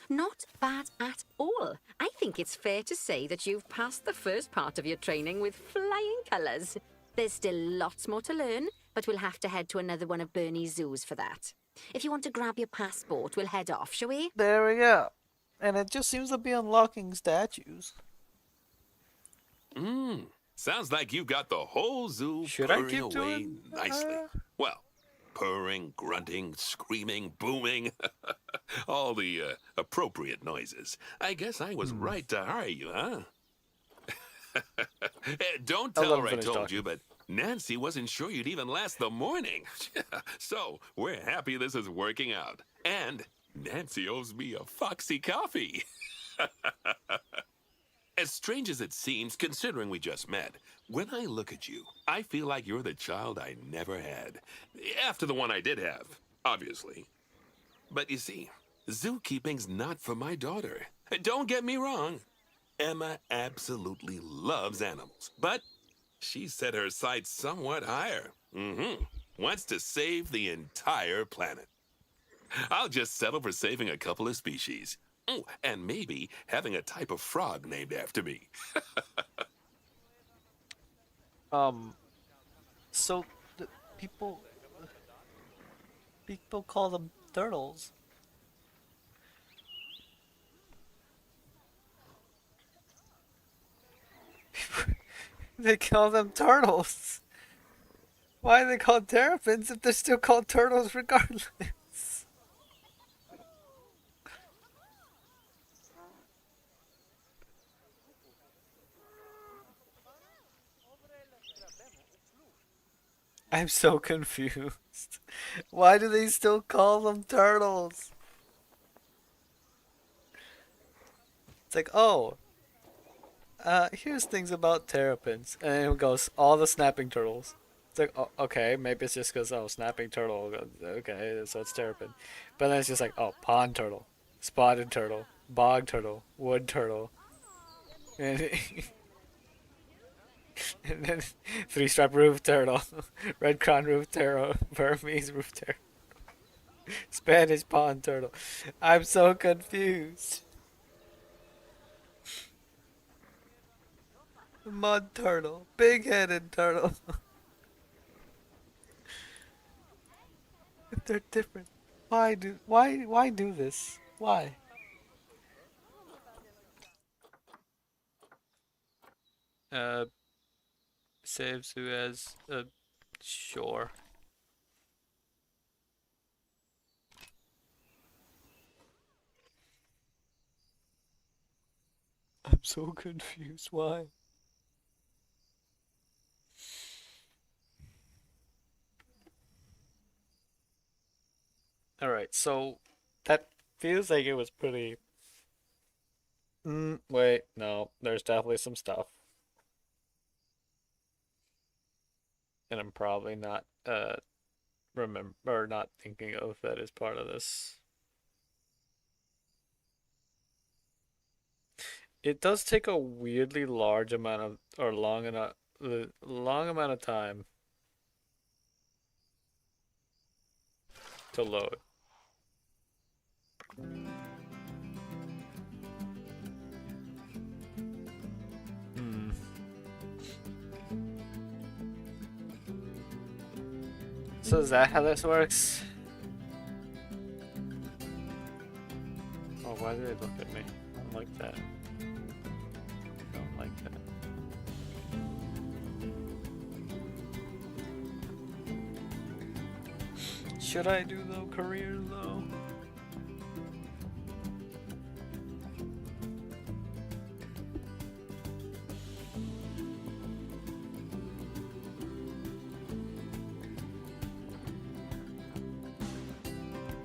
Not bad at all. I think it's fair to say that you've passed the first part of your training with flying colours. There's still lots more to learn, but we'll have to head to another one of Bernie's zoos for that. If you want to grab your passport, we'll head off, shall we? There we go. And it just seems to be unlocking statues. Sounds like you've got the whole zoo Should I purring keep away doing nicely. Well, purring, grunting, screaming, booming. All the appropriate noises. I guess I was right to hire you, huh? Don't tell her I told you, but Nancy wasn't sure you'd even last the morning. So, we're happy this is working out. And Nancy owes me a Foxy coffee. As strange as it seems, considering we just met, when I look at you, I feel like you're the child I never had. After the one I did have, obviously. But you see, zookeeping's not for my daughter. Don't get me wrong. Emma absolutely loves animals, but she set her sights somewhat higher. Wants to save the entire planet. I'll just settle for saving a couple of species. Oh, and maybe having a type of frog named after me. So the people call them turtles. They call them turtles. Why are they called terrapins if they're still called turtles regardless? I'm so confused. Why do they still call them turtles? It's like, oh, here's things about terrapins. And it goes, all the snapping turtles. It's like, oh, okay, maybe it's just because, oh, snapping turtle, okay, so it's terrapin. But then it's just like, oh, pond turtle, spotted turtle, bog turtle, wood turtle, and, and then three-stripe roof turtle, red crown roof turtle, Burmese roof turtle, Spanish pond turtle. I'm so confused. Mud turtle, big-headed turtle. They're different. Why do this? Why? Saves who has a sure. I'm so confused. Why? Alright, so that feels like it was pretty. Wait, no, there's definitely some stuff. And I'm probably not remember or not thinking of that as part of this. It does take a weirdly large amount of or long amount of time to load. So is that how this works? Oh, why did they look at me? I don't like that. I don't like that. Should I do the career though?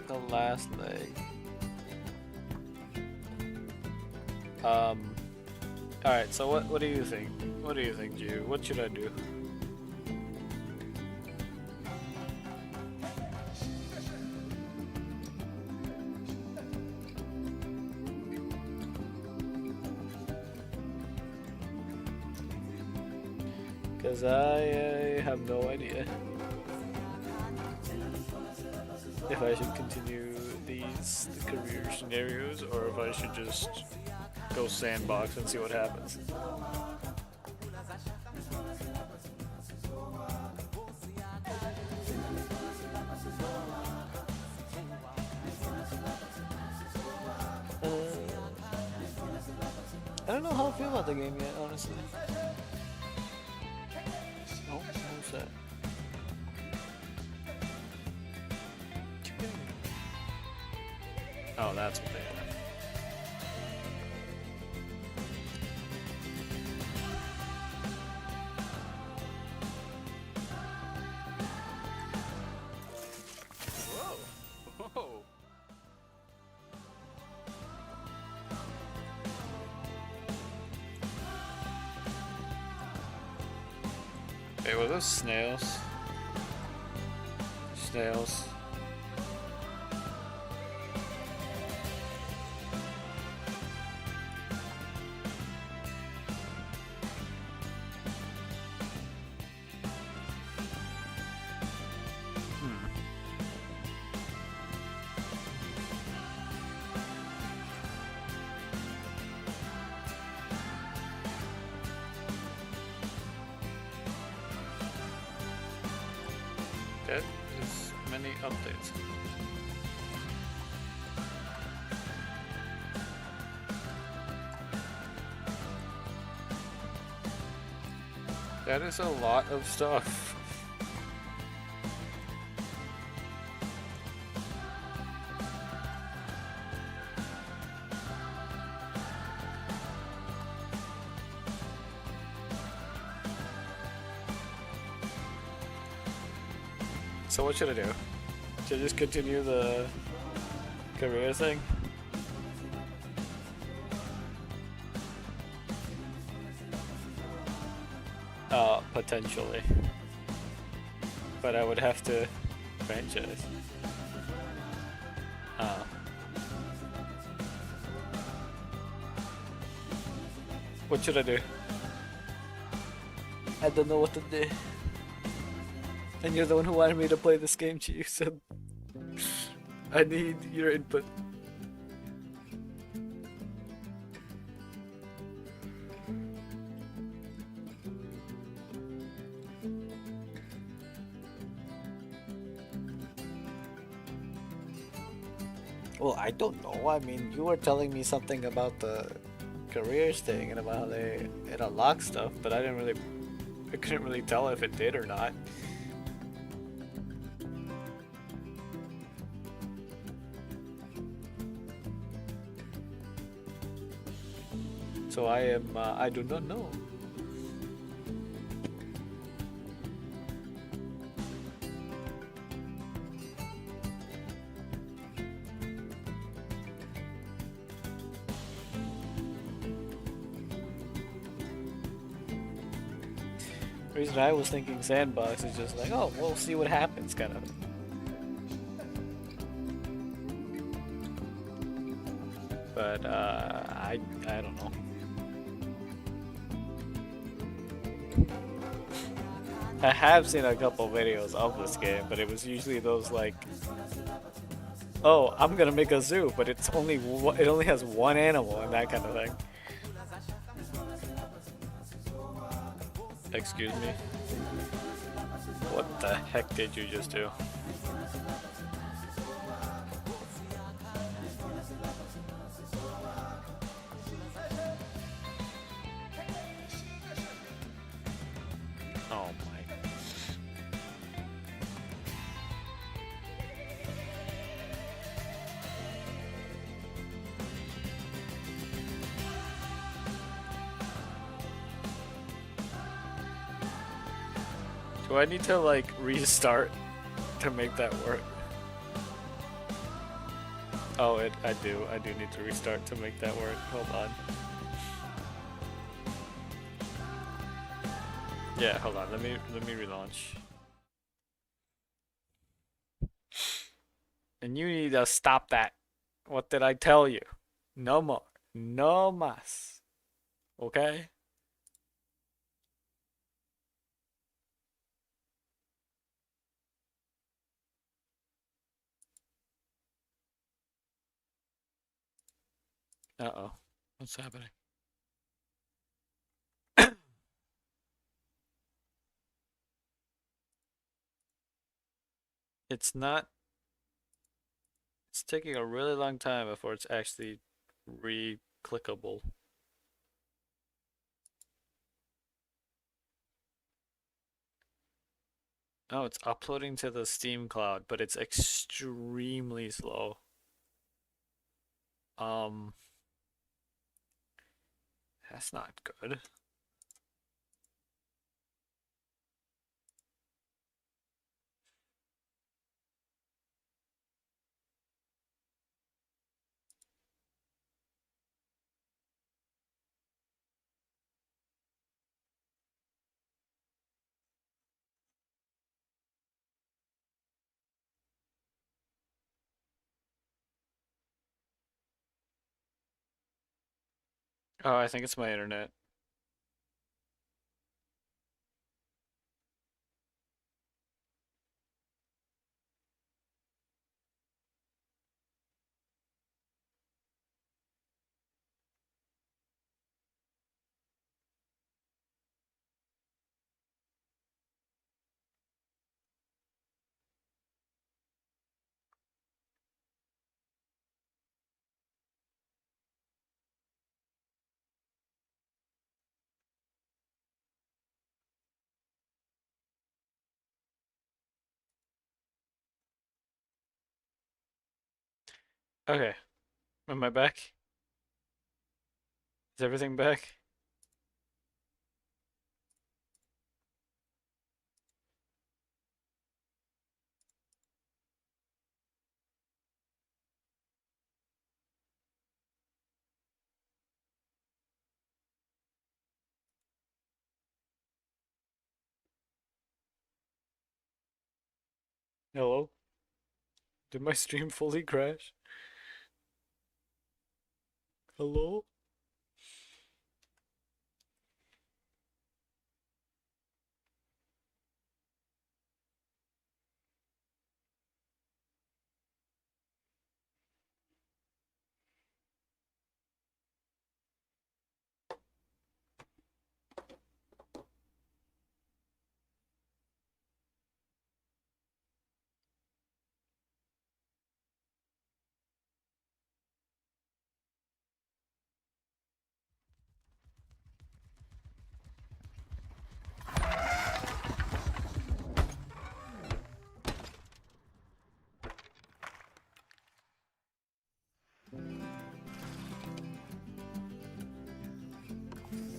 The last leg. Alright, so what do you think? What do you think, Jew? What should I do? Because I have no idea if I should continue the career scenarios or if I should just go sandbox and see what happens. I don't know how I feel about the game yet, honestly. Oh, what's that? Oh, that's what they are. Whoa! Wait, were those snails? Snails. That is many updates. That is a lot of stuff. So what should I do? Should I just continue the career thing? Potentially. but I would have to franchise. Oh. What should I do? I don't know what to do. And you're the one who wanted me to play this game, Chief, so I need your input. Well, I don't know. I mean, you were telling me something about the careers thing and about how it unlocks stuff, but I couldn't really tell if it did or not. So I do not know. The reason I was thinking sandbox is just like, oh, we'll see what happens, kind of. But I don't know. I have seen a couple videos of this game, but it was usually those like, oh, I'm gonna make a zoo, but it only has one animal and that kind of thing. Excuse me. What the heck did you just do? Oh my. Do I need to like restart to make that work? Oh, I do need to restart to make that work. Hold on. Yeah, hold on. Let me relaunch. And you need to stop that. What did I tell you? No more. No más. Okay? Uh-oh. What's happening? It's not. It's taking a really long time before it's actually re-clickable. Oh, it's uploading to the Steam cloud, but it's extremely slow. That's not good. Oh, I think it's my internet. Okay. Am I back? Is everything back? Hello? Did my stream fully crash? Hello?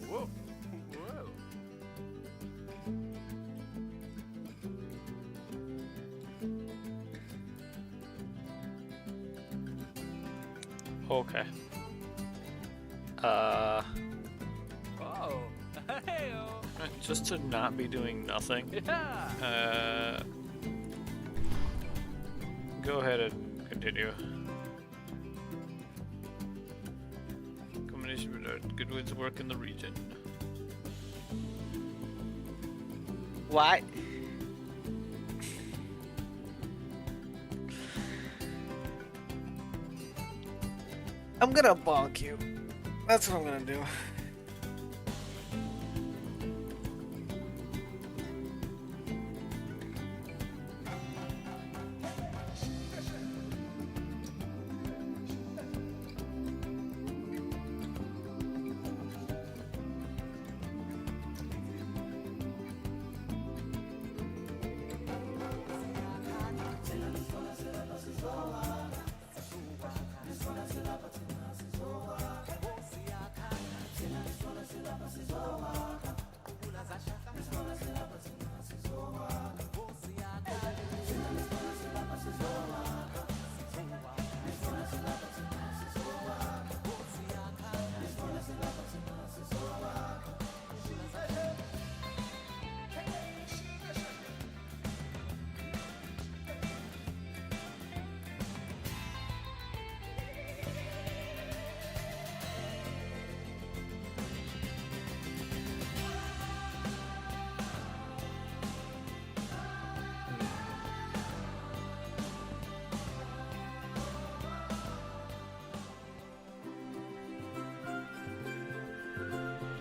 Whoa. Whoa. Okay. Whoa. Hey-o. Just to not be doing nothing. Yeah. Go ahead and continue. Combination with Goodwood's work in the region. What? I'm gonna bonk you. That's what I'm gonna do.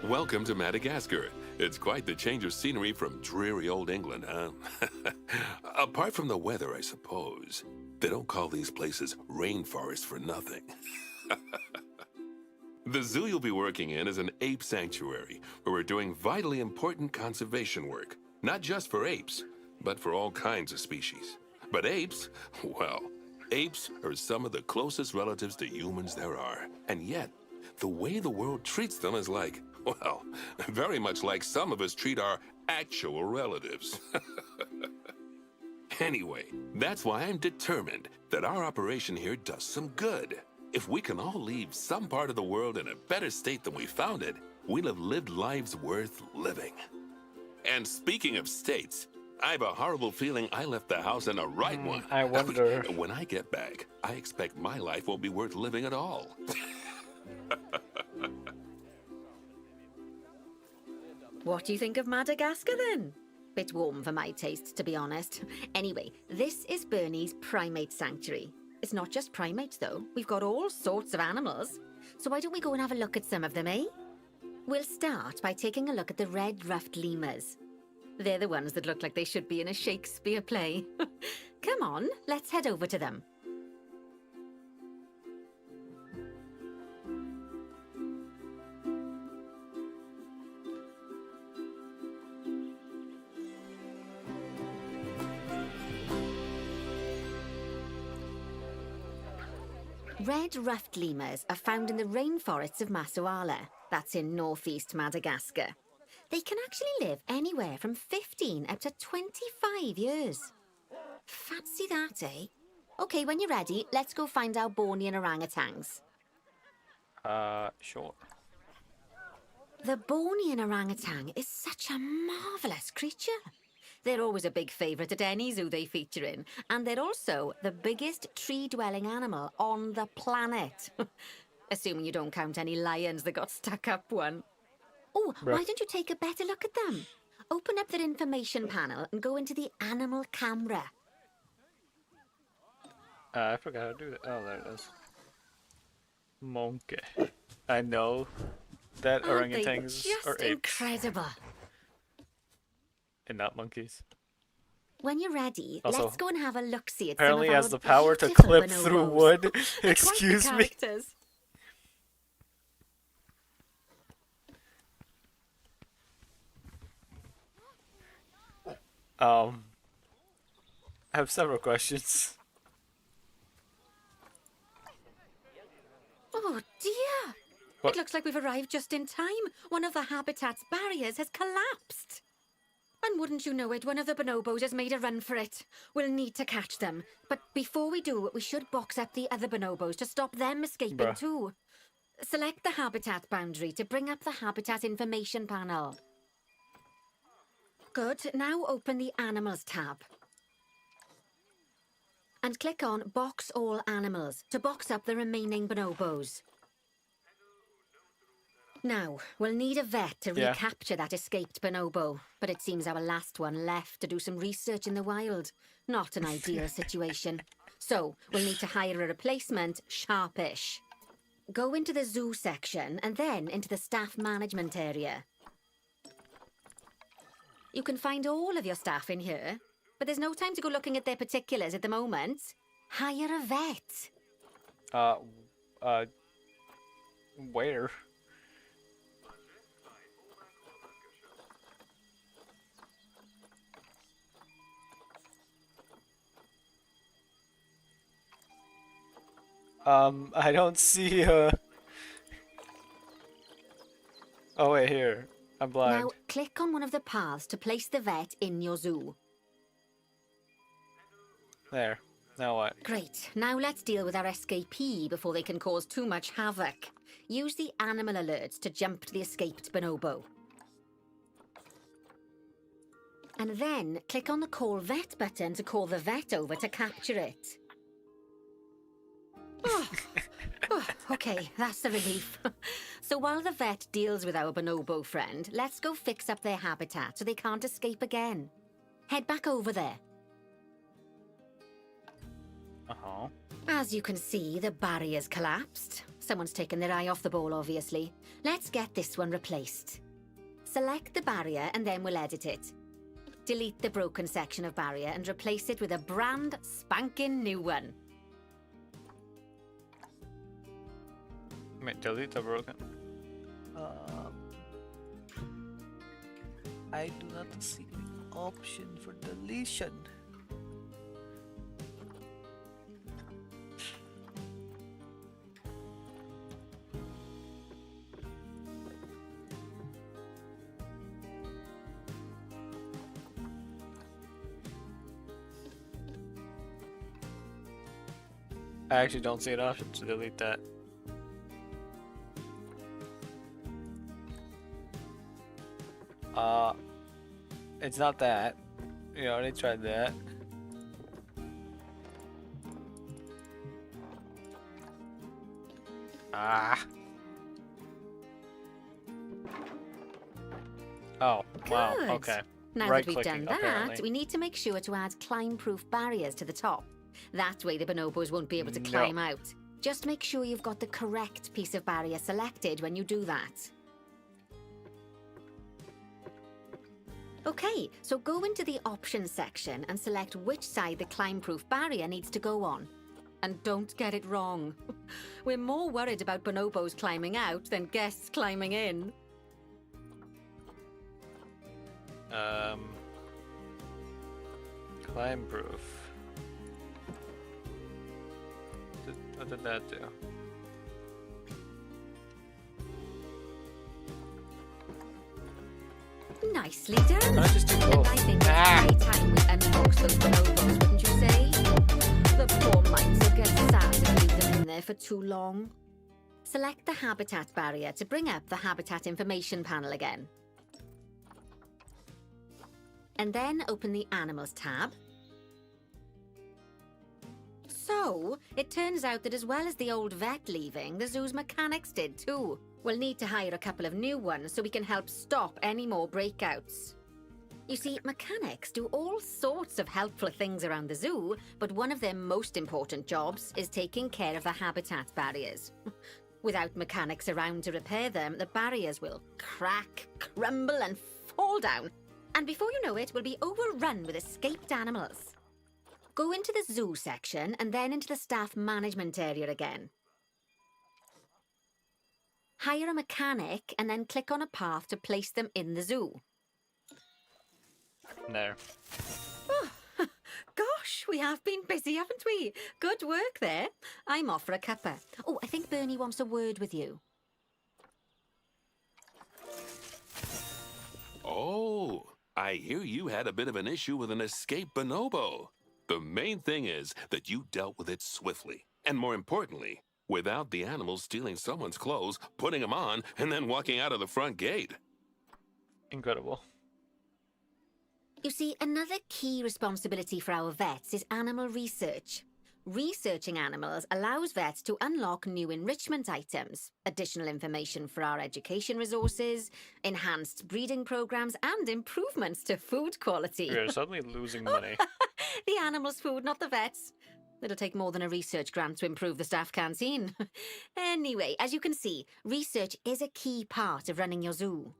Welcome to Madagascar. It's quite the change of scenery from dreary old England, huh? Apart from the weather, I suppose. They don't call these places rainforests for nothing. The zoo you'll be working in is an ape sanctuary, where we're doing vitally important conservation work. Not just for apes, but for all kinds of species. But apes, well, apes are some of the closest relatives to humans there are. And yet, the way the world treats them is like, well, very much like some of us treat our actual relatives. Anyway, that's why I'm determined that our operation here does some good. If we can all leave some part of the world in a better state than we found it, we'll have lived lives worth living. And speaking of states, I have a horrible feeling I left the house in the right one. I wonder. When I get back, I expect my life won't be worth living at all. What do you think of Madagascar then? Bit warm for my taste, to be honest. Anyway, this is Bernie's primate sanctuary. It's not just primates, though. We've got all sorts of animals. So why don't we go and have a look at some of them, eh? We'll start by taking a look at the red-ruffed lemurs. They're the ones that look like they should be in a Shakespeare play. Come on, let's head over to them. Red-ruffed lemurs are found in the rainforests of Masoala. That's in northeast Madagascar. They can actually live anywhere from 15 up to 25 years. Fancy that, eh? Okay, when you're ready, let's go find our Bornean orangutans. Sure. The Bornean orangutan is such a marvelous creature. They're always a big favourite at any zoo they feature in, and they're also the biggest tree-dwelling animal on the planet. Assuming you don't count any lions that got stuck up one. Oh, Bruh. why don't you take a better look at them? Open up their information panel and go into the animal camera. I forgot how to do that. Oh, there it is. Monkey. I know that Aren't they orangutans are just apes incredible? and not monkeys. When you're ready, Also, let's go and have a look-see at Apparently some of has our the power to beautiful clip through bonobos. wood. They're quite the Excuse me. characters. I have several questions. Oh dear! What? It looks like we've arrived just in time. One of the habitat's barriers has collapsed. And wouldn't you know it, one of the bonobos has made a run for it. We'll need to catch them. But before we do, we should box up the other bonobos to stop them escaping Bruh. too. Select the habitat boundary to bring up the habitat information panel. Good. Now open the Animals tab. And click on Box All Animals to box up the remaining bonobos. Now, we'll need a vet to Yeah. recapture that escaped bonobo, but it seems our last one left to do some research in the wild. Not an ideal situation. So, we'll need to hire a replacement, sharpish. Go into the zoo section and then into the staff management area. You can find all of your staff in here, but there's no time to go looking at their particulars at the moment. Hire a vet. Where? I don't see, Oh, wait, here. I'm blind. Now, click on one of the paths to place the vet in your zoo. There. Now what? Great. Now let's deal with our escapee before they can cause too much havoc. Use the animal alerts to jump to the escaped bonobo. And then click on the Call Vet button to call the vet over to capture it. Oh, okay, that's a relief. So while the vet deals with our bonobo friend, let's go fix up their habitat so they can't escape again. Head back over there. Uh-huh. As you can see, the barrier's collapsed. Someone's taken their eye off the ball, obviously. Let's get this one replaced. Select the barrier and then we'll edit it. Delete the broken section of barrier and replace it with a brand spanking new one. Wait, delete the broken. I do not see the option for deletion. I actually don't see an option to delete that. It's not that. You already tried that. Ah. Oh, wow, Good. okay. Now that we've Right-clicking, done that, apparently. we need to make sure to add climb-proof barriers to the top. That way the bonobos won't be able to No. climb out. Just make sure you've got the correct piece of barrier selected when you do that. Okay, so go into the options section and select which side the climb-proof barrier needs to go on. And don't get it wrong. We're more worried about bonobos climbing out than guests climbing in. Climb proof. What did that do? Nicely done. I just do And both? I think it's high time we unbox those bonobos, wouldn't you say? The poor mites will get sad if we leave them in there for too long. Select the habitat barrier to bring up the habitat information panel again. and then open the Animals tab. So, it turns out that as well as the old vet leaving, the zoo's mechanics did too. We'll need to hire a couple of new ones so we can help stop any more breakouts. You see, mechanics do all sorts of helpful things around the zoo, but one of their most important jobs is taking care of the habitat barriers. Without mechanics around to repair them, the barriers will crack, crumble, and fall down. And before you know it, we'll be overrun with escaped animals. Go into the zoo section and then into the staff management area again. Hire a mechanic and then click on a path to place them in the zoo. There. Oh, gosh, we have been busy, haven't we? Good work there. I'm off for a cuppa. Oh, I think Bernie wants a word with you. Oh, I hear you had a bit of an issue with an escaped bonobo. The main thing is that you dealt with it swiftly, and more importantly, without the animals stealing someone's clothes, putting them on, and then walking out of the front gate. Incredible. You see, another key responsibility for our vets is animal research. Researching animals allows vets to unlock new enrichment items, additional information for our education resources, enhanced breeding programs, and improvements to food quality. We're suddenly losing money. The animals' food, not the vets. It'll take more than a research grant to improve the staff canteen. Anyway, as you can see, research is a key part of running your zoo.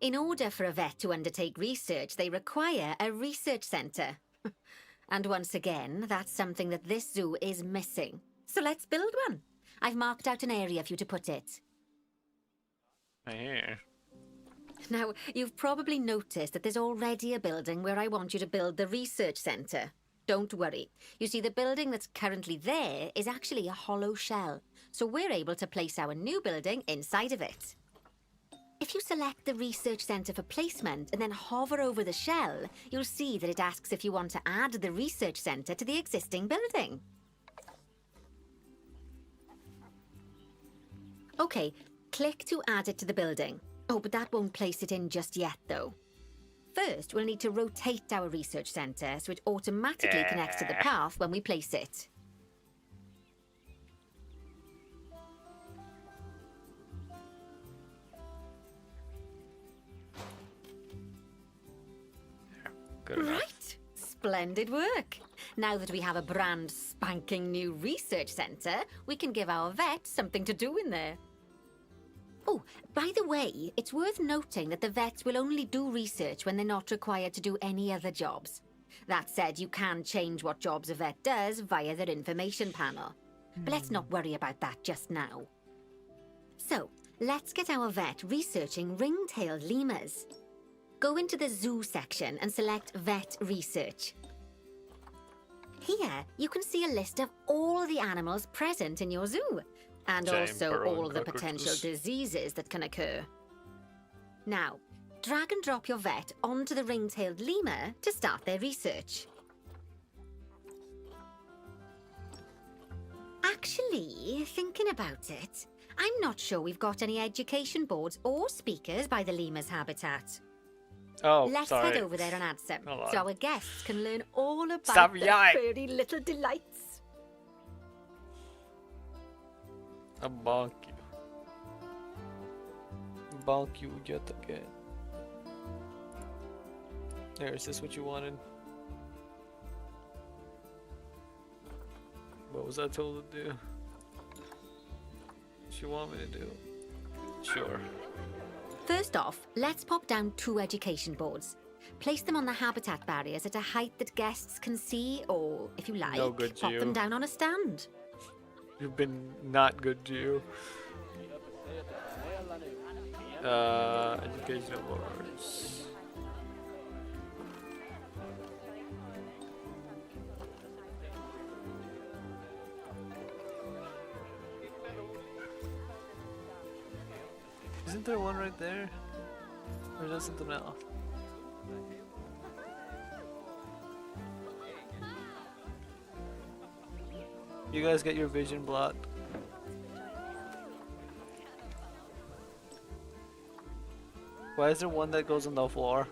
In order for a vet to undertake research, they require a research centre. And once again, that's something that this zoo is missing. So let's build one. I've marked out an area for you to put it. I hear. Now, you've probably noticed that there's already a building where I want you to build the research centre. Don't worry. You see, the building that's currently there is actually a hollow shell, so we're able to place our new building inside of it. If you select the research centre for placement and then hover over the shell, you'll see that it asks if you want to add the research centre to the existing building. Okay, click to add it to the building. Oh, but that won't place it in just yet, though. First, we'll need to rotate our research centre so it automatically connects to the path when we place it. Good enough. Right, splendid work. Now that we have a brand spanking new research centre, we can give our vets something to do in there. Oh, by the way, it's worth noting that the vets will only do research when they're not required to do any other jobs. That said, you can change what jobs a vet does via their information panel. But let's not worry about that just now. So, let's get our vet researching ring-tailed lemurs. Go into the zoo section and select Vet Research. Here, you can see a list of all the animals present in your zoo, and also all the potential diseases that can occur. Now, drag and drop your vet onto the ring-tailed lemur to start their research. Actually, thinking about it, I'm not sure we've got any education boards or speakers by the lemur's habitat. Oh, Let's sorry. head over there and add some, Hold so on. our guests can learn all about Stop the yawning. furry little delights. I'll bonk you. Bonk you yet again. There, is this what you wanted? What was I told to do? What you want me to do? Sure. First off, let's pop down 2 education boards. Place them on the habitat barriers at a height that guests can see, or, if you like, No good, pop Gio. them down on a stand. You've been not good to you. Educational boards. Isn't there one right there? Or is that something else? You guys get your vision blocked. Why is there one that goes on the floor?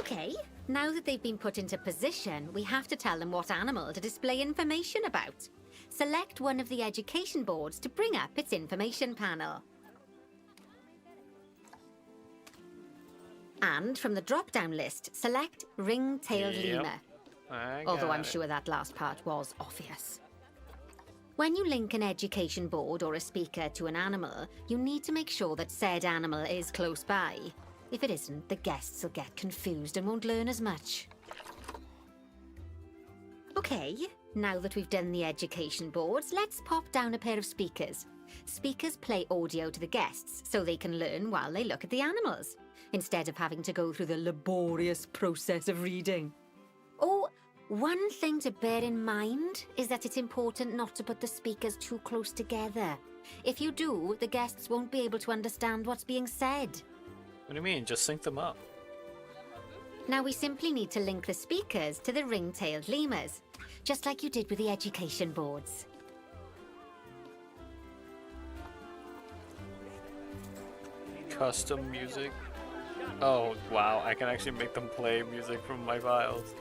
Okay, now that they've been put into position, we have to tell them what animal to display information about. Select one of the education boards to bring up its information panel. And from the drop-down list, select ring-tailed Yep. lemur. I Although got I'm it. sure that last part was obvious. When you link an education board or a speaker to an animal, you need to make sure that said animal is close by. If it isn't, the guests will get confused and won't learn as much. Okay, now that we've done the education boards, let's pop down a pair of speakers. Speakers play audio to the guests so they can learn while they look at the animals, instead of having to go through the laborious process of reading. Oh, one thing to bear in mind is that it's important not to put the speakers too close together. If you do, the guests won't be able to understand what's being said. What do you mean? Just sync them up. Now we simply need to link the speakers to the ring-tailed lemurs, just like you did with the education boards. Custom music. Oh, wow. I can actually make them play music from my files.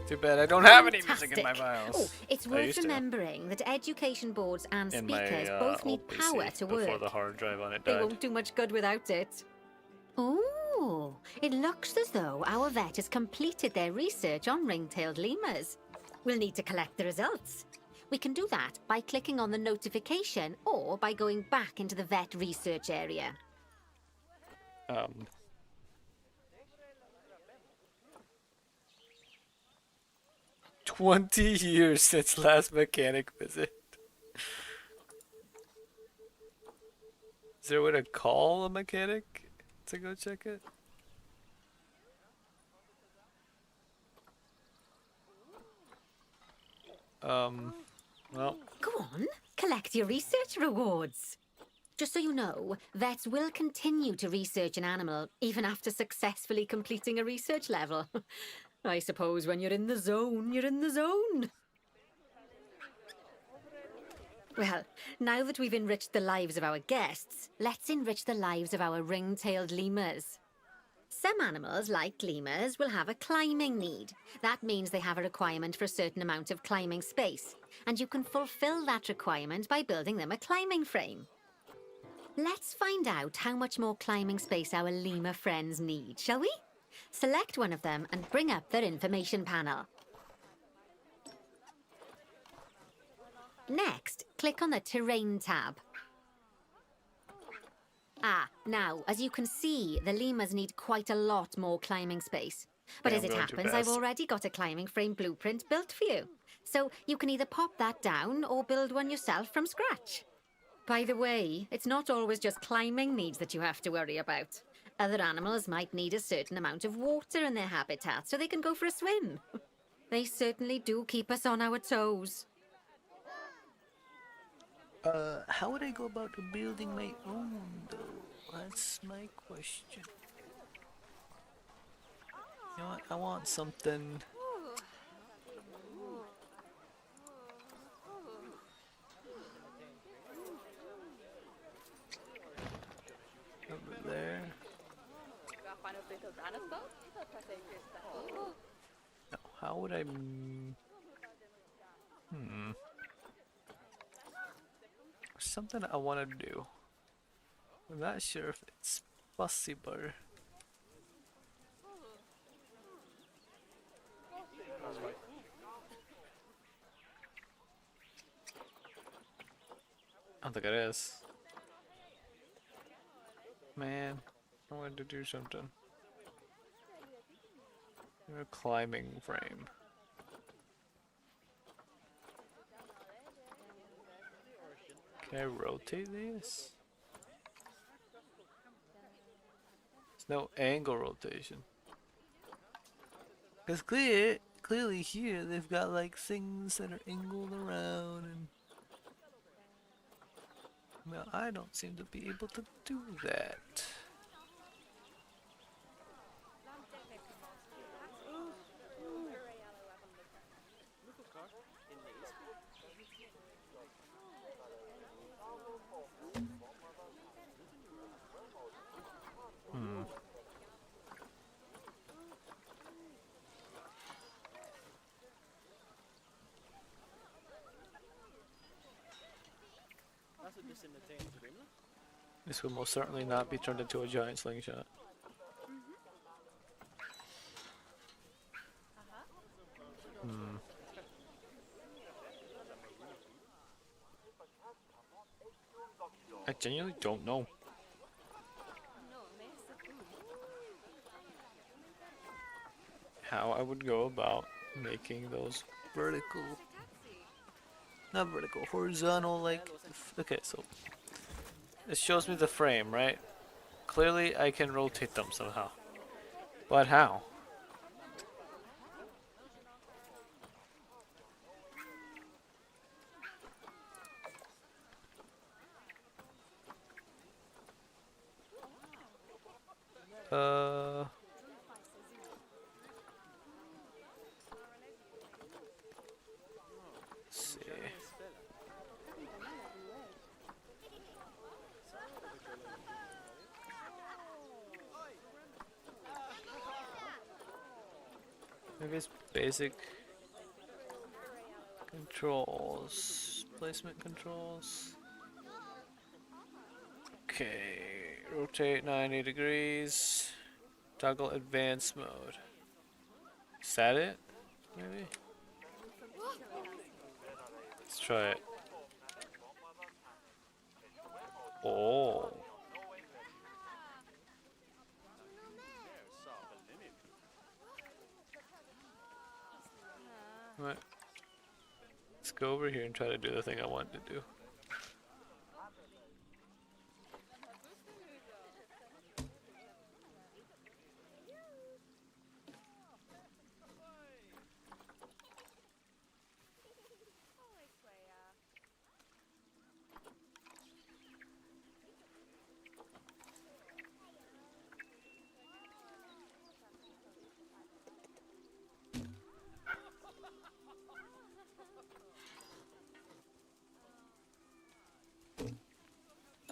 Too bad I don't have any music in my Fantastic. files. Oh, it's I worth used to. remembering that education boards and In speakers my both need old PC power to before work. the hard drive on it They died. won't do much good without it. Oh, it looks as though our vet has completed their research on ring-tailed lemurs. We'll need to collect the results. We can do that by clicking on the notification or by going back into the vet research area. 20 years since last mechanic visit. Is there a way to call a mechanic to go check it? Well, Go on, collect your research rewards. Just so you know, vets will continue to research an animal even after successfully completing a research level. I suppose when you're in the zone, you're in the zone. Well, now that we've enriched the lives of our guests, let's enrich the lives of our ring-tailed lemurs. Some animals, like lemurs, will have a climbing need. That means they have a requirement for a certain amount of climbing space, and you can fulfill that requirement by building them a climbing frame. Let's find out how much more climbing space our lemur friends need, shall we? Select one of them and bring up their information panel. Next, click on the Terrain tab. Now, as you can see, the lemurs need quite a lot more climbing space. But Yeah, as I'm it going too happens, I've fast. already got a climbing frame blueprint built for you. So you can either pop that down or build one yourself from scratch. By the way, it's not always just climbing needs that you have to worry about. Other animals might need a certain amount of water in their habitat so they can go for a swim. They certainly do keep us on our toes. how would I go about building my own, though? That's my question. You know what? I want something. Over there. No, how would I? Something I want to do. I'm not sure if it's possible. I don't think it is. Man, I wanted to do something. A climbing frame. Can I rotate this? There's no angle rotation. Cause clearly here they've got like things that are angled around and well, I don't seem to be able to do that. This will most certainly not be turned into a giant slingshot. Hmm. I genuinely don't know. How I would go about making those vertical, not vertical, horizontal, like, okay, so it shows me the frame, right? Clearly I can rotate them somehow, but how? Uh, let's see. Maybe it's basic controls, placement controls. Okay, rotate 90 degrees, toggle advanced mode. Is that it? Maybe? Let's try it. Oh. Right. Let's go over here and try to do the thing I wanted to do.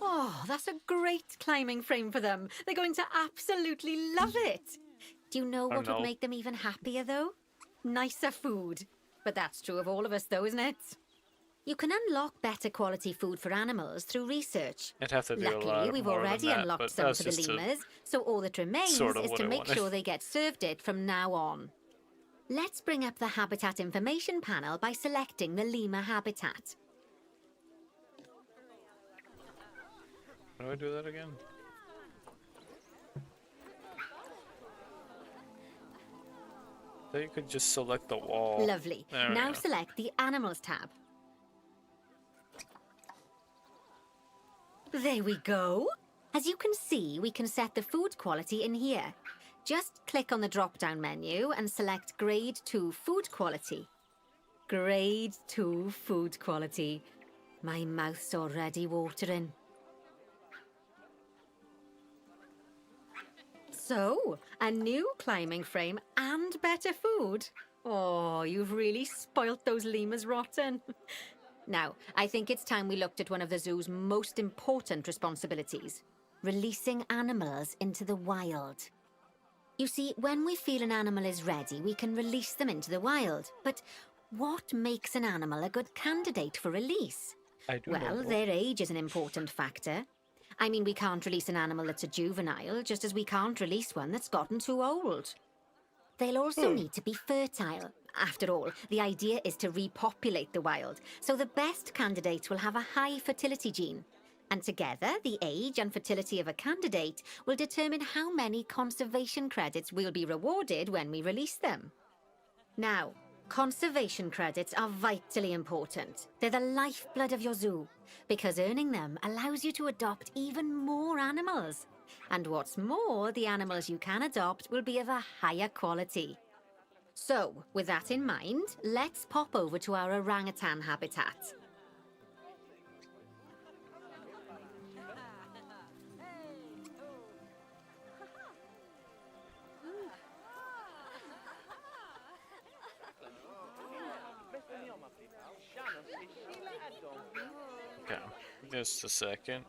Oh, that's a great climbing frame for them. They're going to absolutely love it. Do you know Oh, what would no. make them even happier, though? Nicer food. But that's true of all of us, though, isn't it? You can unlock better quality food for animals through research. I'd have to do a Luckily, lot we've more already than that, unlocked but some that's for the just lemurs, so all that remains sort of is what to I make wanted. sure they get served it from now on. Let's bring up the habitat information panel by selecting the lemur habitat. How do I do that again? So you could just select the wall. Lovely. There we Now go. select the Animals tab. There we go. As you can see, we can set the food quality in here. Just click on the drop-down menu and select Grade 2 Food Quality. Grade 2 Food Quality. My mouth's already watering. So, a new climbing frame and better food. Oh, you've really spoilt those lemurs rotten. Now, I think it's time we looked at one of the zoo's most important responsibilities, releasing animals into the wild. You see, when we feel an animal is ready, we can release them into the wild. But what makes an animal a good candidate for release? I do Well, know. their age is an important factor. I mean, we can't release an animal that's a juvenile, just as we can't release one that's gotten too old. They'll also need to be fertile. After all, the idea is to repopulate the wild, so the best candidates will have a high fertility gene. And together, the age and fertility of a candidate will determine how many conservation credits we'll be rewarded when we release them. Now, conservation credits are vitally important. They're the lifeblood of your zoo, because earning them allows you to adopt even more animals. And what's more, the animals you can adopt will be of a higher quality. So, with that in mind, let's pop over to our orangutan habitat. Okay, just a second.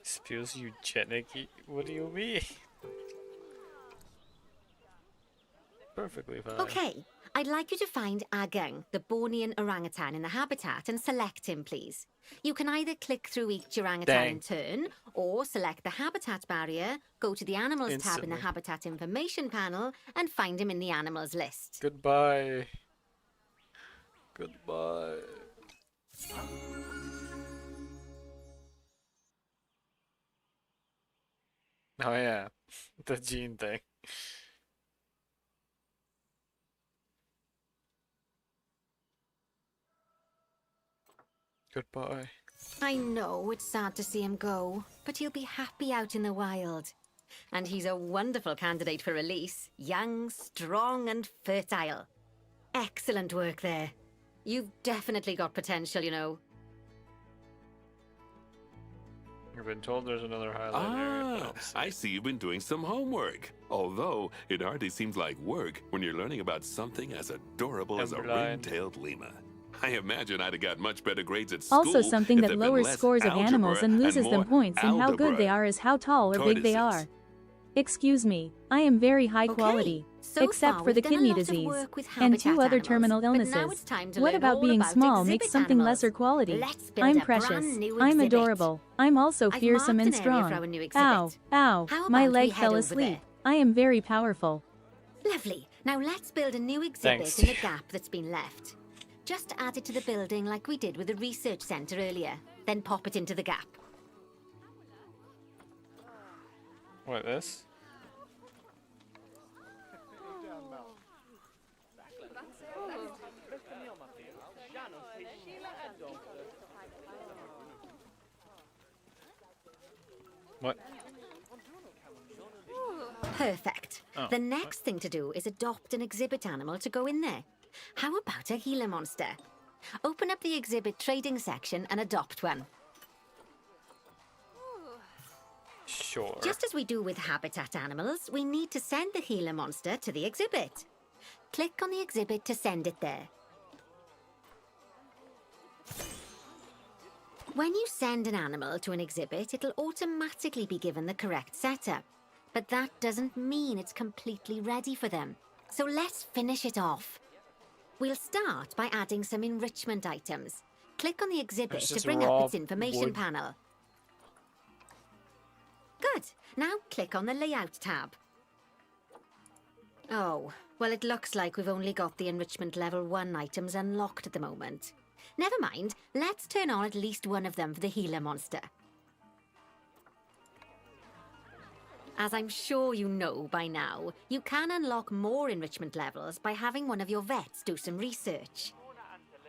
Spews eugenic? What do you mean? Perfectly fine. Okay, I'd like you to find Agang, the Bornean orangutan in the habitat, and select him, please. You can either click through each orangutan in turn, or select the habitat barrier, go to the animals tab in the Instantly. habitat information panel, and find him in the animals list. Goodbye. Goodbye. Oh yeah, the gene thing. Goodbye. I know it's sad to see him go, but he'll be happy out in the wild. And he's a wonderful candidate for release. Young, strong, and fertile. Excellent work there. You've definitely got potential, you know. I've been told there's another highlight area, but I don't see I it. see you've been doing some homework. Although, it hardly seems like work when you're learning about something as adorable as a Emberline. ring-tailed lemur. I imagine I'd have got much better grades at school. Also, something if that there'd been lowers less scores of animals and loses more them points in how good they algebra. are is how tall or big they Tortoises. are. Excuse me, I am very high quality, So except far, for the we've done a kidney lot of disease work with and 2 habitat other animals, terminal but now it's illnesses. time to What learn about all being about small makes exhibit something animals. lesser quality? Let's build I'm a precious. brand new I'm exhibit. adorable. I'm also I've fearsome marked and an area for strong. our new exhibit. Ow, ow, How my about we leg head fell over asleep. there? I am very powerful. Lovely. Now let's build a new exhibit Thanks. in the gap that's been left. Just add it to the building like we did with the research centre earlier. Then pop it into the gap. What, this? What? Perfect. Oh, The next thing to do is adopt an exhibit animal to go in there. How about a Gila monster? Open up the exhibit trading section and adopt one. Sure. Just as we do with habitat animals, we need to send the Gila monster to the exhibit. Click on the exhibit to send it there. When you send an animal to an exhibit, it'll automatically be given the correct setup. But that doesn't mean it's completely ready for them. So let's finish it off. We'll start by adding some enrichment items. Click on the exhibit It's to just bring raw up its information wood. panel. Good. Now click on the Layout tab. Oh, well, it looks like we've only got the enrichment level 1 items unlocked at the moment. Never mind, let's turn on at least one of them for the Gila monster. As I'm sure you know by now, you can unlock more enrichment levels by having one of your vets do some research.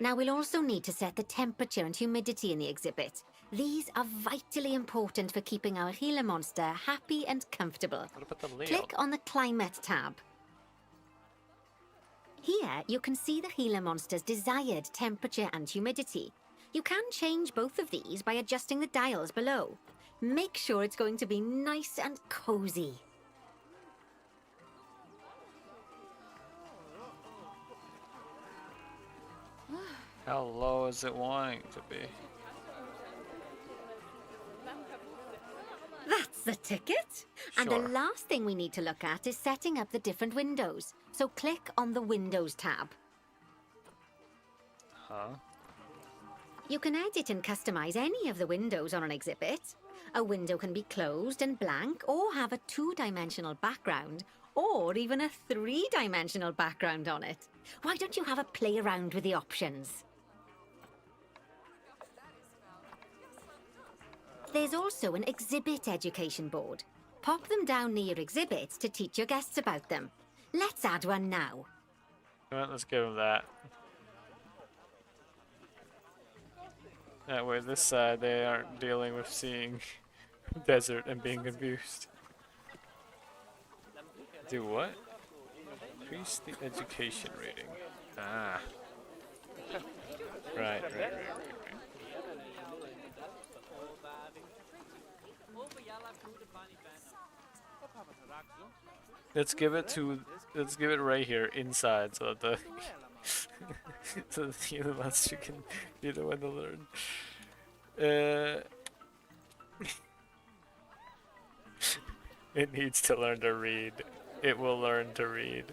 Now we'll also need to set the temperature and humidity in the exhibit. These are vitally important for keeping our Gila monster happy and comfortable. What about the layout? Click on the Climate tab. Here, you can see the Gila monster's desired temperature and humidity. You can change both of these by adjusting the dials below. Make sure it's going to be nice and cozy. How low is it wanting to be? That's the ticket. And Sure. the last thing we need to look at is setting up the different windows. So click on the Windows tab. Huh? You can edit and customize any of the windows on an exhibit. A window can be closed and blank, or have a 2-dimensional background, or even a 3-dimensional background on it. Why don't you have a play around with the options? There's also an exhibit education board. Pop them down near your exhibits to teach your guests about them. Let's add one now. Alright, let's give him that. That way, this side, they aren't dealing with seeing desert and being confused. Do what? Increase the education rating. Ah. Right. Let's give it right here inside so that the So you're the ones you can be the one to learn. Uh, it needs to learn to read. It will learn to read.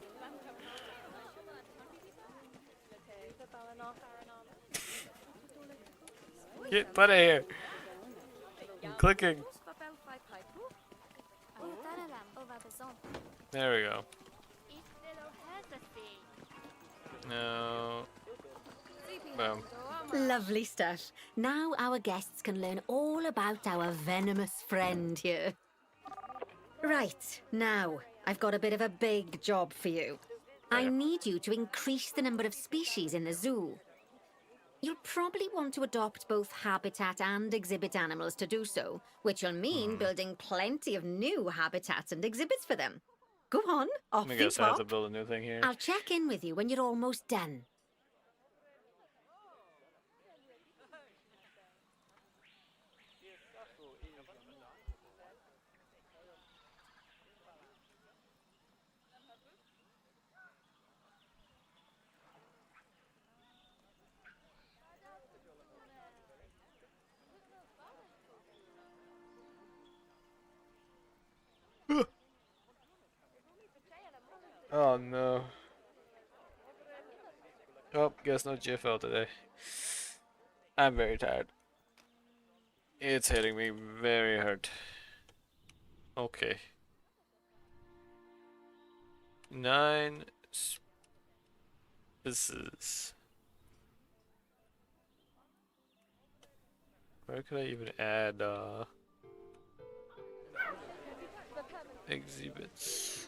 Get put it here. I'm clicking. There we go. No. Boom. Lovely stuff. Now our guests can learn all about our venomous friend here. Right, now, I've got a bit of a big job for you. I need you to increase the number of species in the zoo. You'll probably want to adopt both habitat and exhibit animals to do so, which will mean building plenty of new habitats and exhibits for them. Go on, off I you guess I have to pop. build a new thing here. I'll check in with you when you're almost done. Oh no. Oh, guess no GFL today. I'm very tired. It's hitting me very hard. Okay. 9 species. Where could I even add exhibits?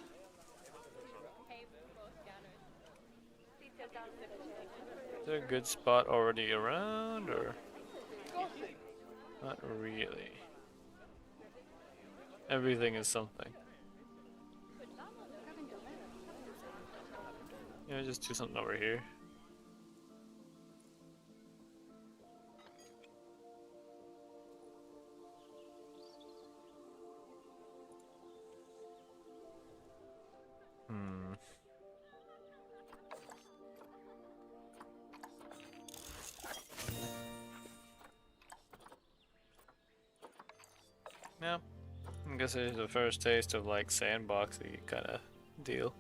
Is there a good spot already around, or not really? Everything is something. Yeah, just do something over here. Yeah, I guess it's the first taste of like sandboxy kind of deal.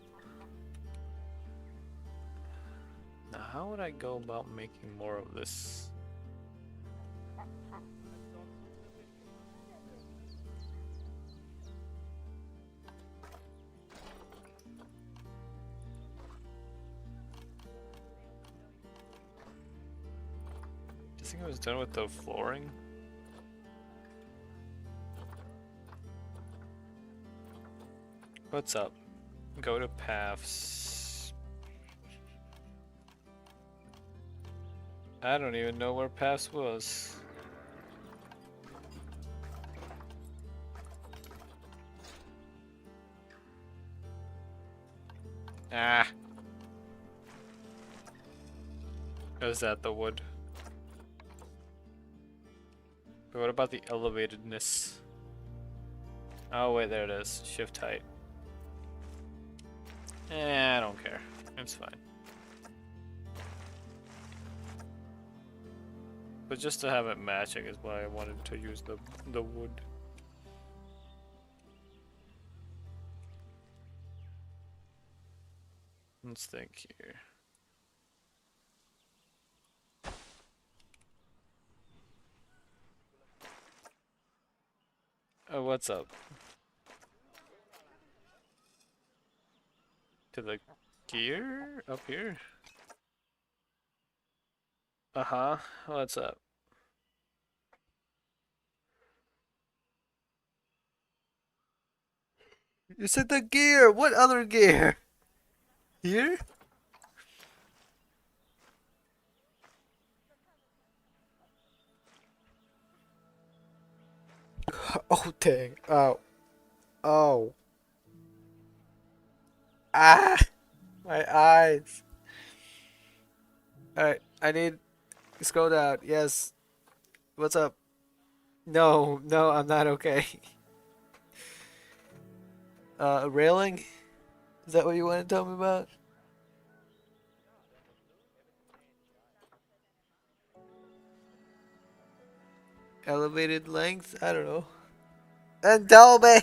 Now, how would I go about making more of this? Do you think it was done with the flooring? What's up? Go to paths. I don't even know where paths was. Ah. Is that the wood? But what about the elevatedness? Oh wait, there it is. Shift height. I don't care. It's fine. But just to have it matching is why I wanted to use the wood. Let's think here. Oh, what's up? To the gear up here? Uh-huh. What's up? You said the gear! What other gear? Here? Oh dang. Oh. Oh. Ah! My eyes. Alright, I need scroll down. Yes. What's up? No, no, I'm not okay. Railing? Is that what you want to tell me about? Elevated length? I don't know. And tell me!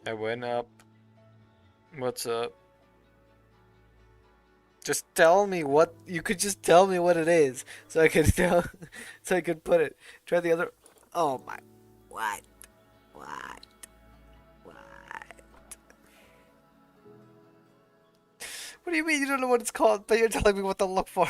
I went up. What's up? Just tell me what you could just tell me what it is so I could tell so I could put it. Try the other. Oh my. What? What? What? What do you mean you don't know what it's called, but you're telling me what to look for?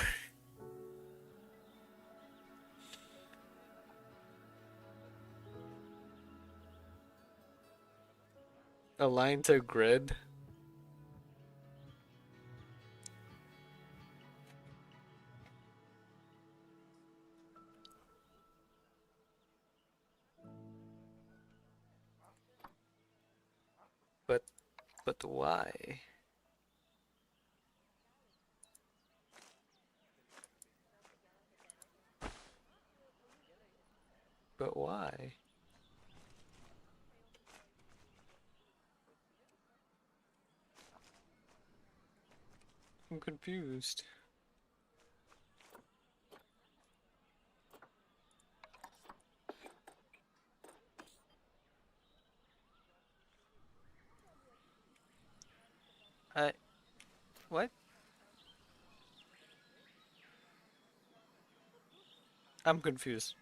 Align to grid. But why? But why? I'm confused. What? I'm confused.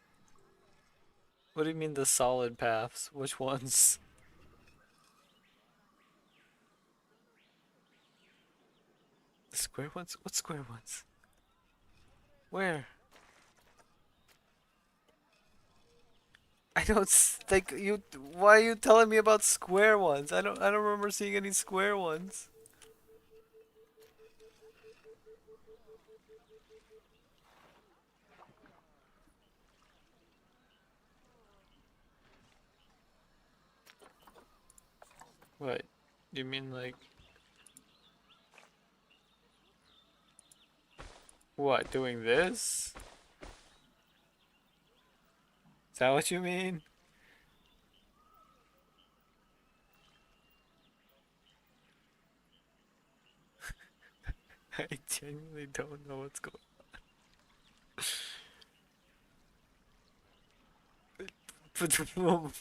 What do you mean the solid paths? Which ones? The square ones? What square ones? Where? I don't think you. Why are you telling me about square ones? I don't remember seeing any square ones. What? You mean like what? Doing this? Is that what you mean? I genuinely don't know what's going on.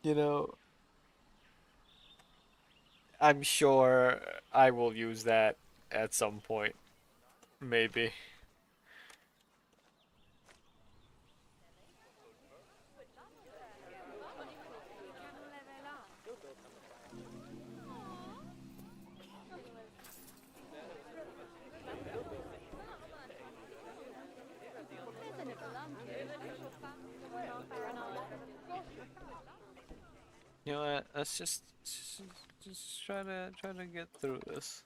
You know, I'm sure I will use that at some point. Maybe. You know what? Let's just try to get through this.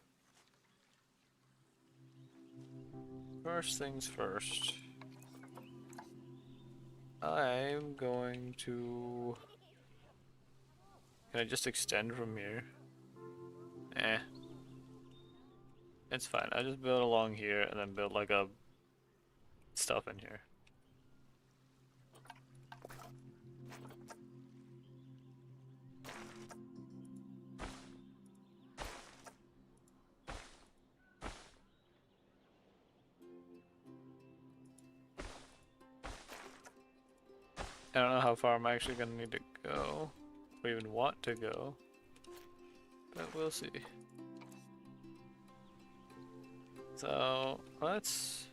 First things first. I'm going to. Can I just extend from here? Eh. It's fine. I just build along here and then build like a stuff in here. I don't know how far I'm actually gonna need to go, or even want to go, but we'll see. So, let's...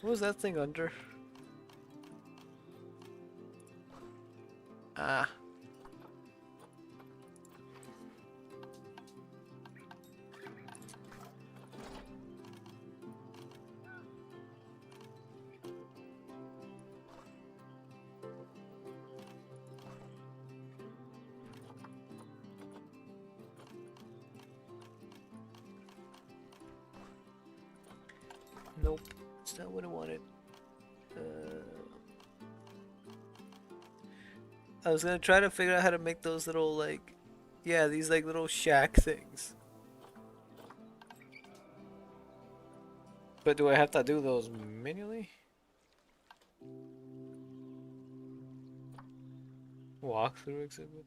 What was that thing under? Ah. Nope, it's not what I wanted. I was gonna try to figure out how to make those little like, yeah, these like little shack things. But do I have to do those manually? Walkthrough exhibit.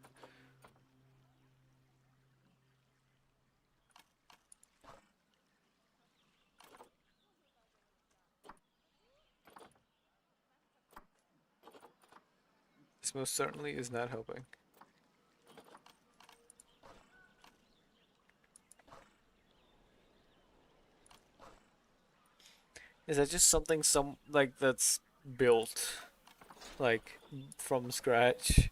This most certainly is not helping. Is that just something like that's built like from scratch?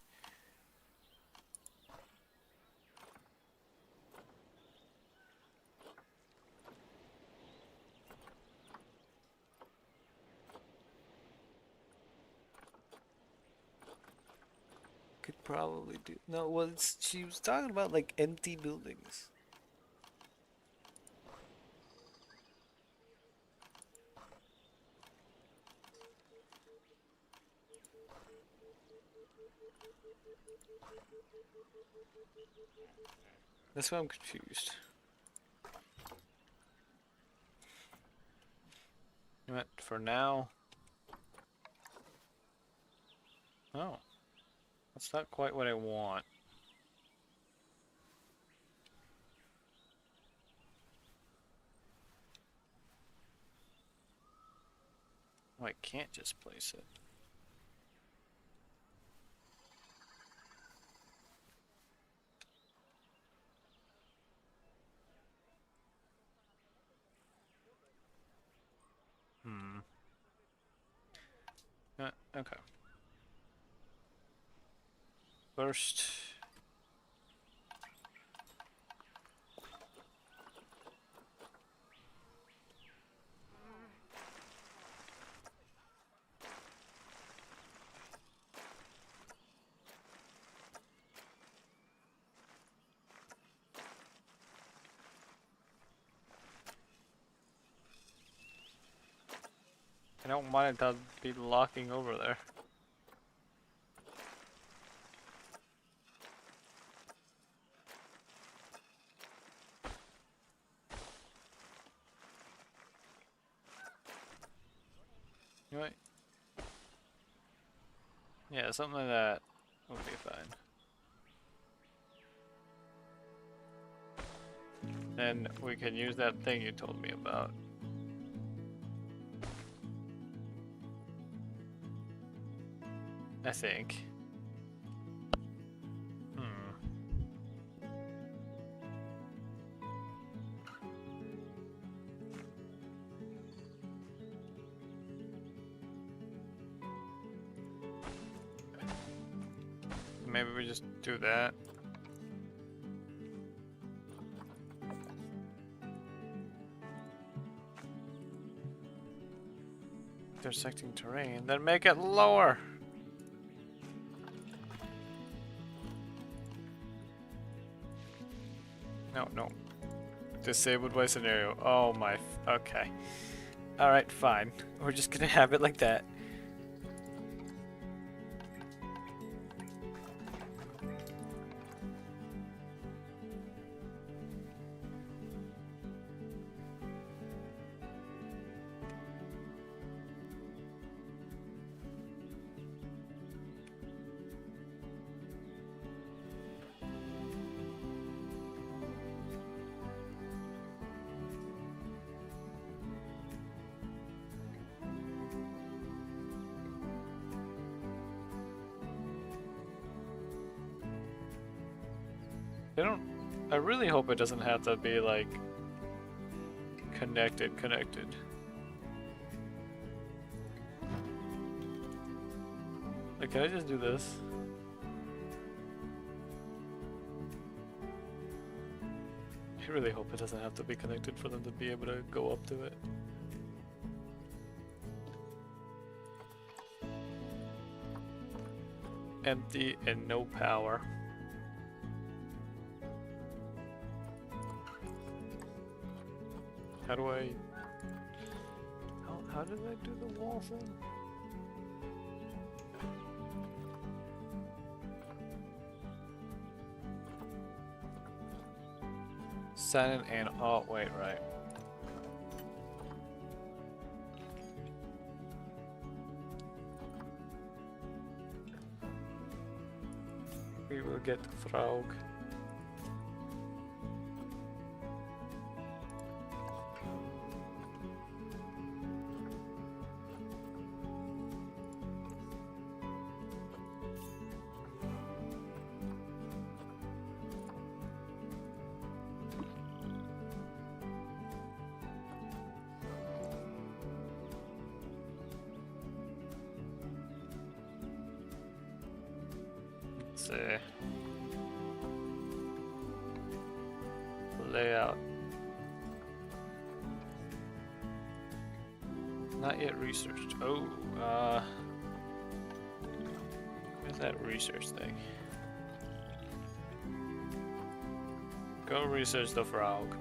Could probably do. No, well, she was talking about like empty buildings. That's why I'm confused. But for now. Oh. That's not quite what I want. Oh, I can't just place it. Okay. First. I don't want it to be locking over there. Right. Yeah, something like that would be fine. Then we can use that thing you told me about. I think. Maybe we just do that. Intersecting terrain, then make it lower. No. Disabled by scenario. Oh my. Okay. Alright, fine. We're just gonna have it like that. I really hope it doesn't have to be like connected. Like, can I just do this? I really hope it doesn't have to be connected for them to be able to go up to it. Empty and no power. How do I... How did I do the wall thing? Silent and oh wait, right. We will get Frog. Let's see. Layout. Not yet researched. Oh, where's that research thing? Go research the frog.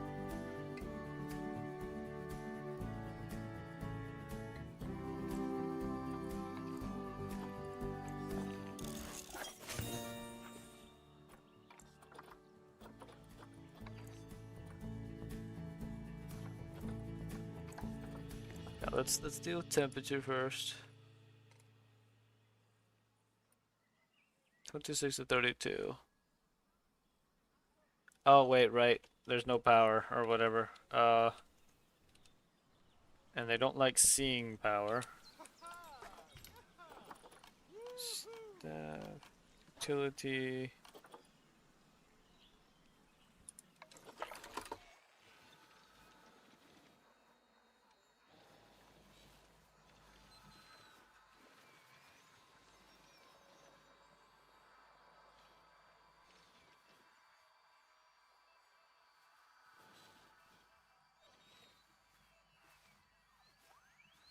Now let's deal with temperature first. 26 to 32. Oh wait, right. There's no power or whatever. And they don't like seeing power. Staff, utility.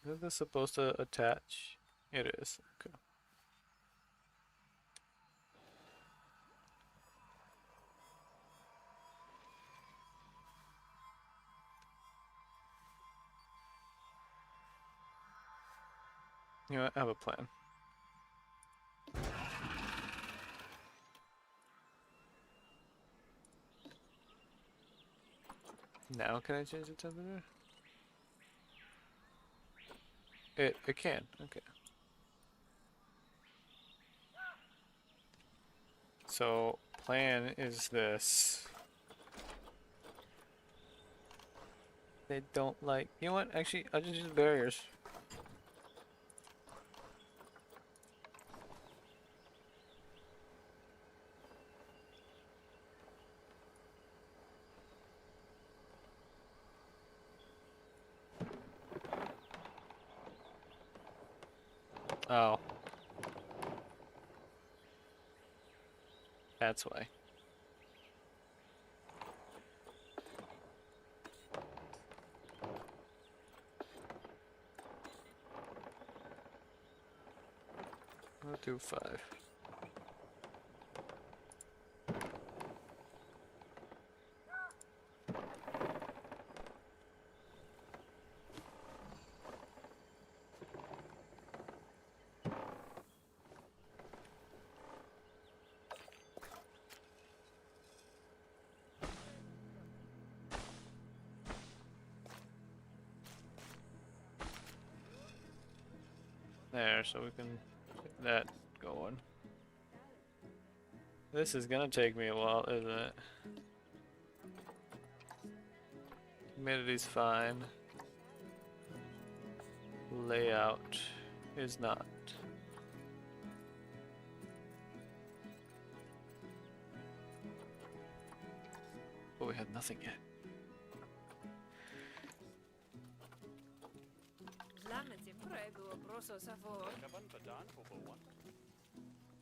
Is this supposed to attach? It is. Okay. You know what? I have a plan. Now can I change the temperature? It can. Okay. So plan is this. They don't like. You know what? Actually, I'll just use barriers. Oh. That's why. I'll do 5. There, so we can get that going. This is gonna take me a while, isn't it? Humidity's fine. Layout is not. But we have nothing yet.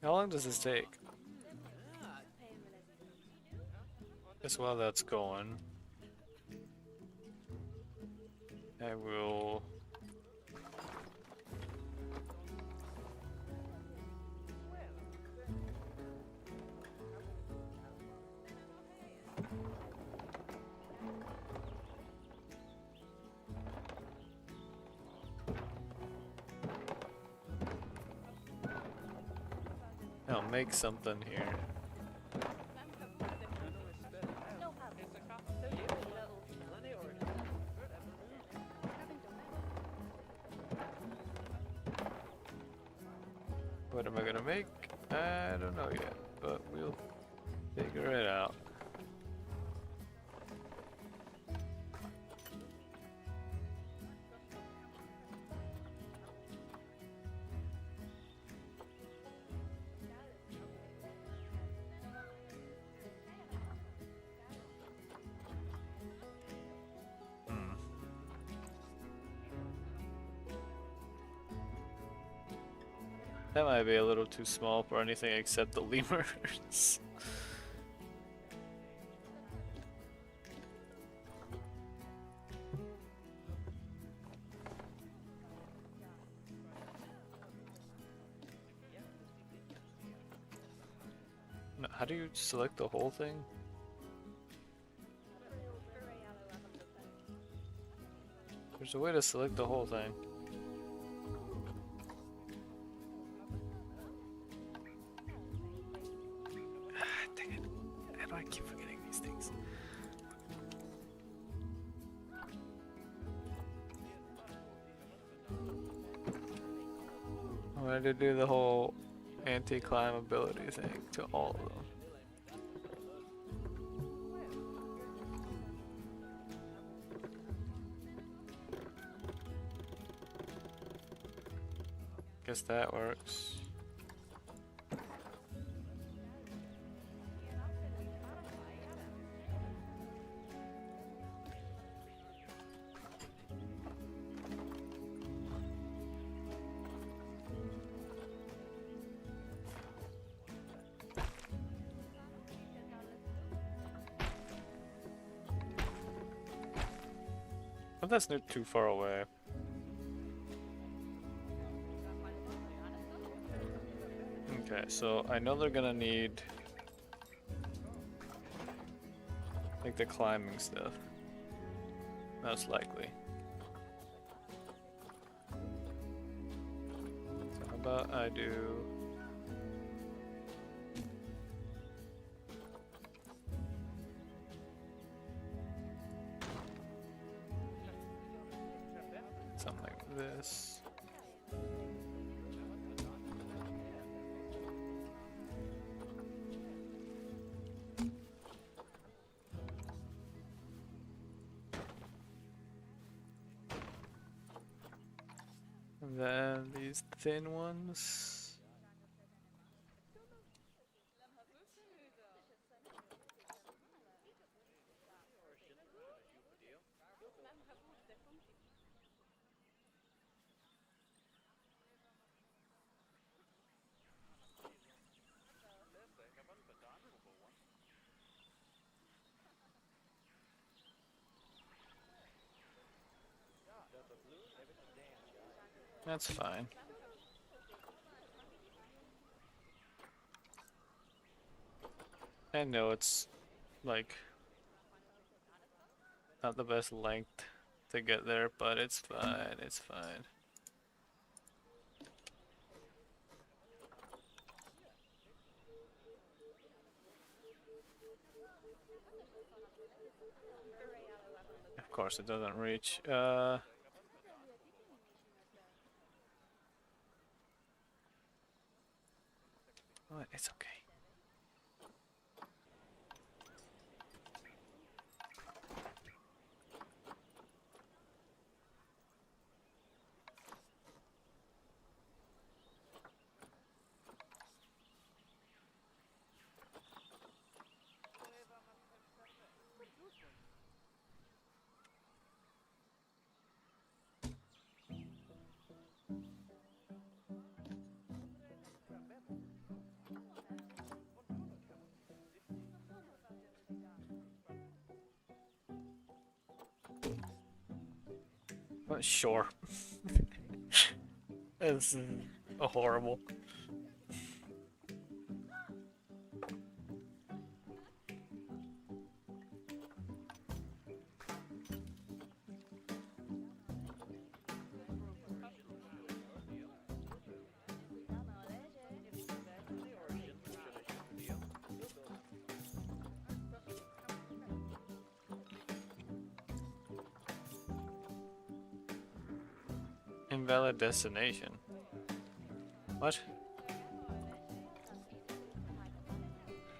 How long does this take? Guess while that's going, I will. I'll make something here. What am I gonna make? I don't know yet, but we'll figure it out. That might be a little too small for anything except the lemurs. No, how do you select the whole thing? There's a way to select the whole thing. Dang it. How do I keep forgetting these things? I wanted to do the whole anti-climb ability thing to all of them. Guess that works. But that's not too far away. Okay, so I know they're gonna need like the climbing stuff. Most likely. So how about I do something like this. And then these thin ones. That's fine. I know it's like not the best length to get there, but it's fine, it's fine. Of course it doesn't reach. What? It's okay. Sure. This is horrible. Invalid destination. What?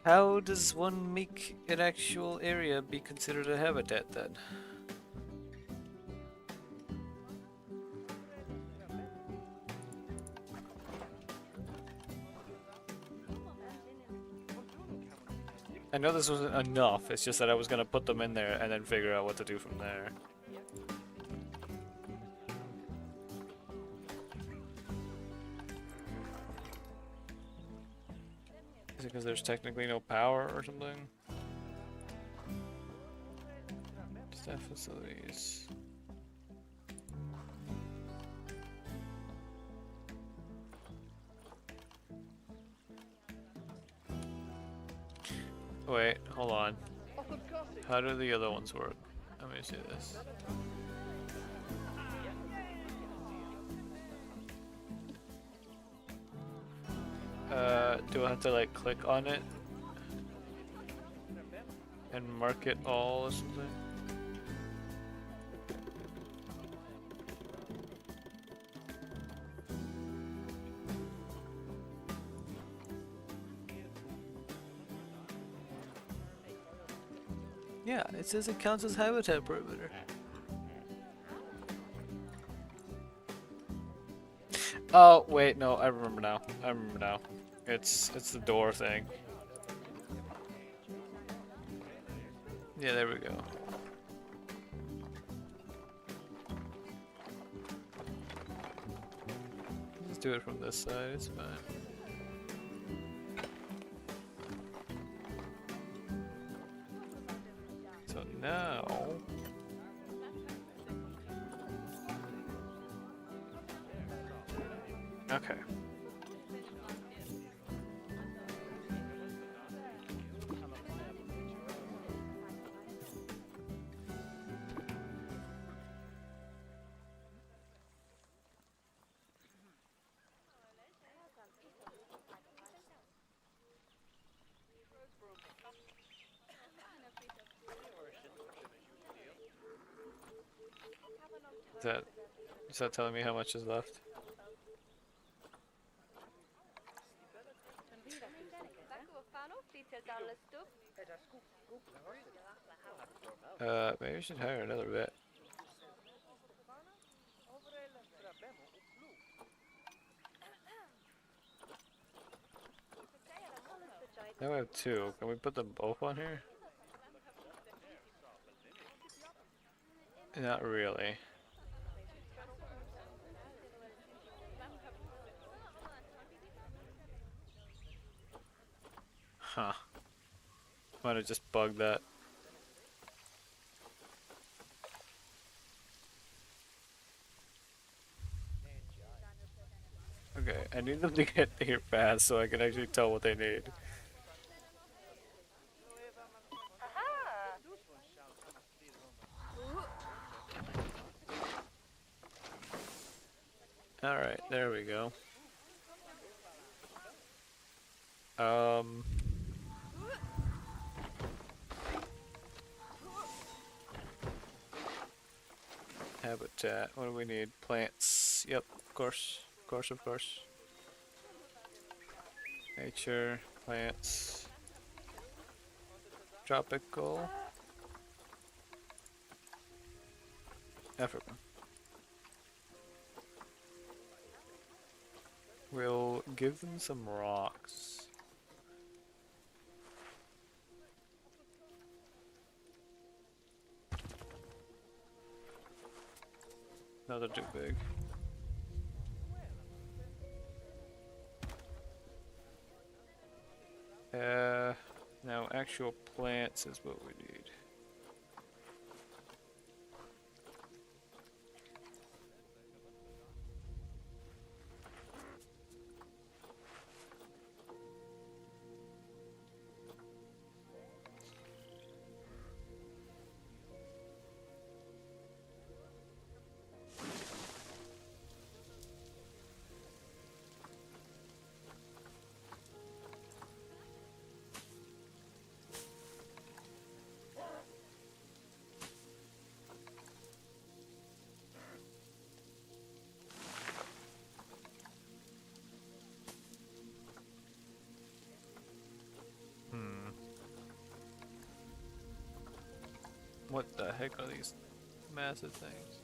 How does one make an actual area be considered a habitat then? I know this wasn't enough, it's just that I was gonna put them in there and then figure out what to do from there. Is it because there's technically no power or something? Staff facilities. Wait, hold on. How do the other ones work? Let me see this. Do I have to like click on it and mark it all or something? Yeah, it says it counts as habitat perimeter. Oh wait, no, I remember now. I remember now. It's the door thing. Yeah, there we go. Let's do it from this side, it's fine. So now... Okay. Is that telling me how much is left? Maybe we should hire another vet. Now we have two. Can we put them both on here? Not really. Huh. Might have just bugged that. Okay, I need them to get here fast so I can actually tell what they need. Alright, there we go. Habitat. What do we need? Plants. Yep, of course. Of course, of course. Nature, plants. Tropical. Africa. We'll give them some rocks. No, they're too big. Now actual plants is what we need. What the heck are these massive things?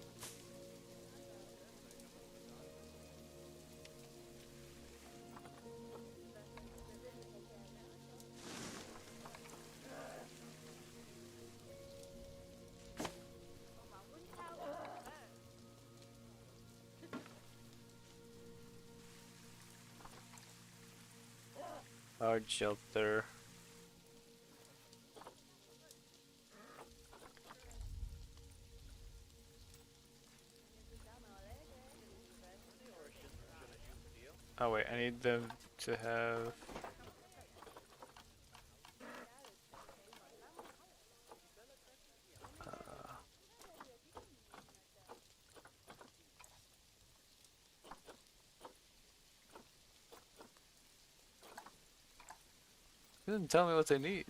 Hard shelter. Oh wait, I need them to have... They didn't tell me what they need.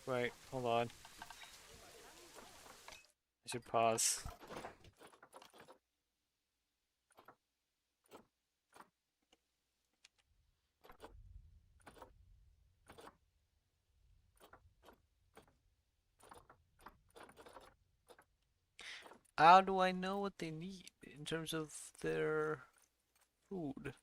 Right, hold on. I should pause. How do I know what they need in terms of their food?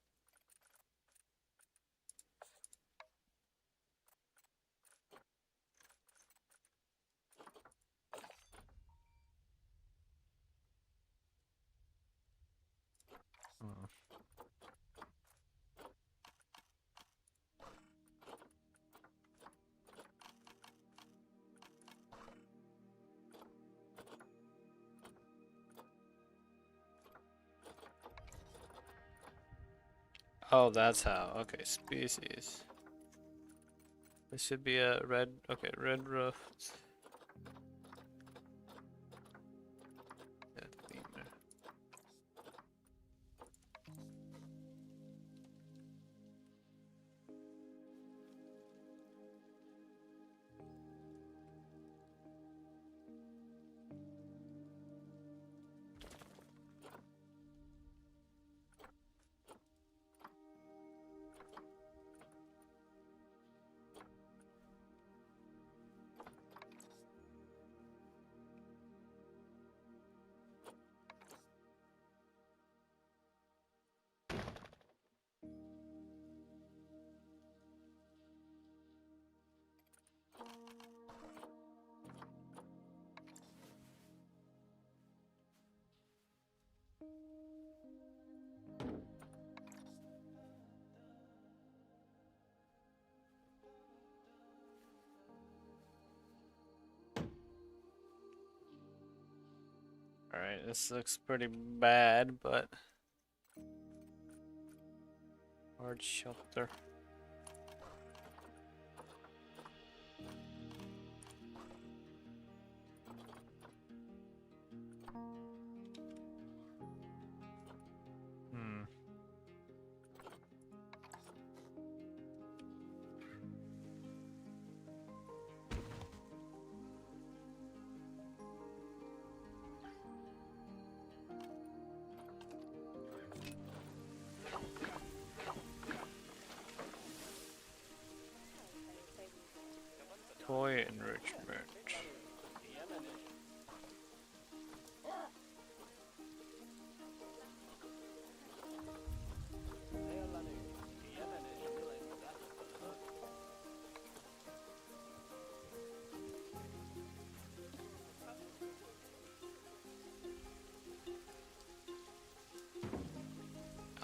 Oh, that's how. Okay, species. This should be a red. Okay, red roofed. Yeah, lemur. Alright, this looks pretty bad, but hard shelter. Hmm. Toy enrichment.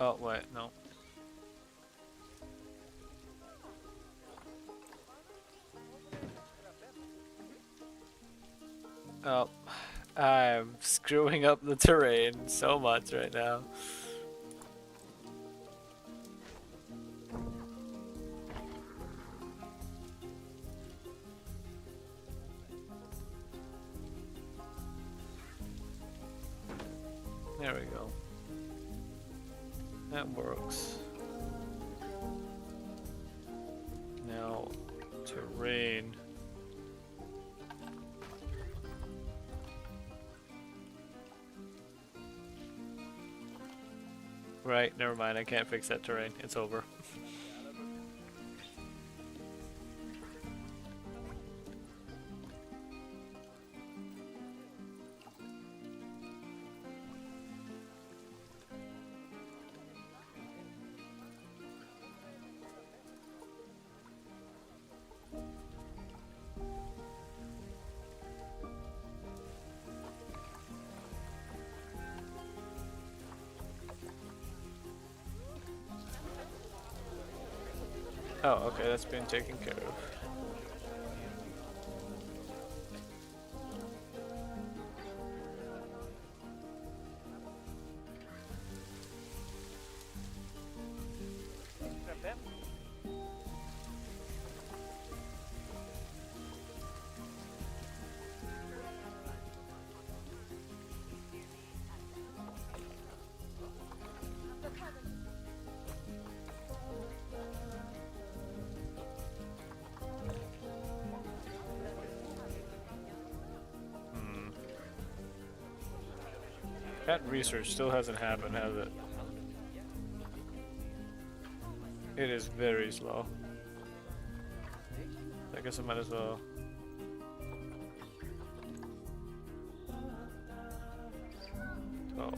Oh, wait, no. Oh, I'm screwing up the terrain so much right now. There we go. That works. Now, terrain. Right, never mind, I can't fix that terrain. It's over. Oh, okay, that's been taken care of. That research still hasn't happened, has it? It is very slow. I guess I might as well. Oh.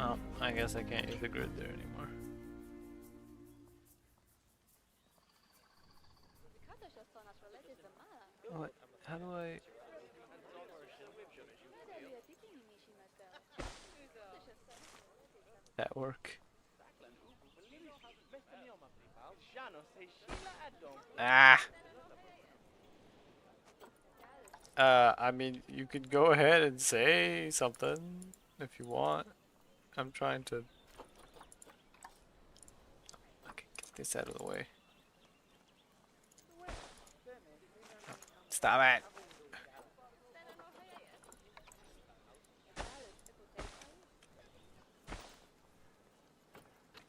Oh, I guess I can't use the grid there anymore. What? How do I... that work? Ah! I mean, you could go ahead and say something if you want. I'm trying to... okay, get this out of the way. Stop it!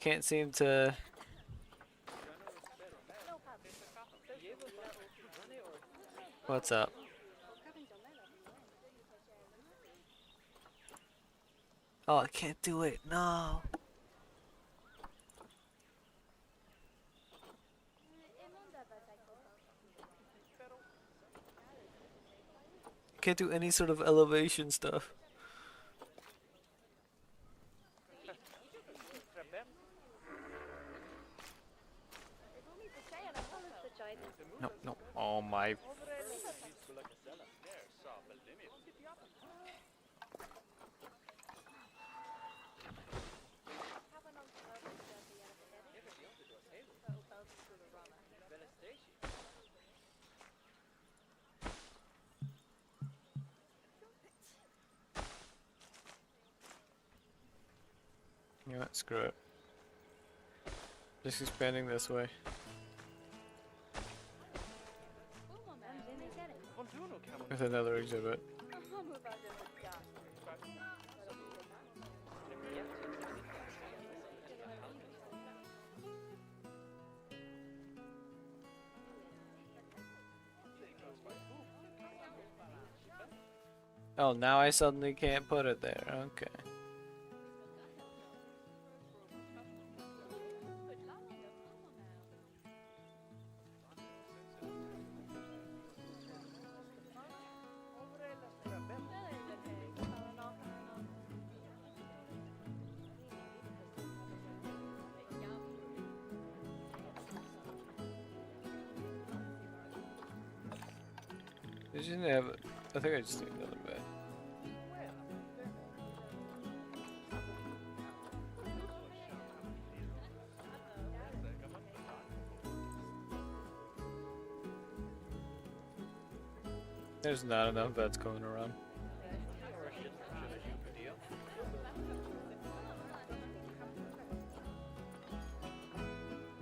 Can't seem to... what's up? Oh, I can't do it. No. Can't do any sort of elevation stuff. No, no. Oh my. You know what? Screw it. Just expanding this way. With another exhibit. Oh, now I suddenly can't put it there. Okay. Did you have? I think I just need another bed. There's not enough vets going around.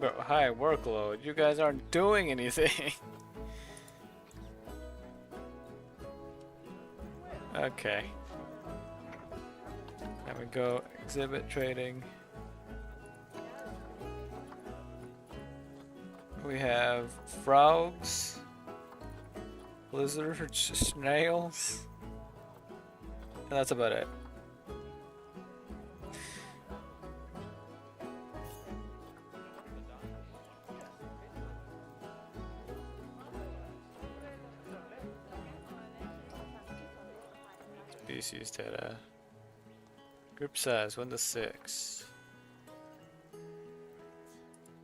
Bro, high workload. You guys aren't doing anything. Okay. There we go. Exhibit trading. We have frogs, lizards, snails. And that's about it. Species data. Group size 1 to 6.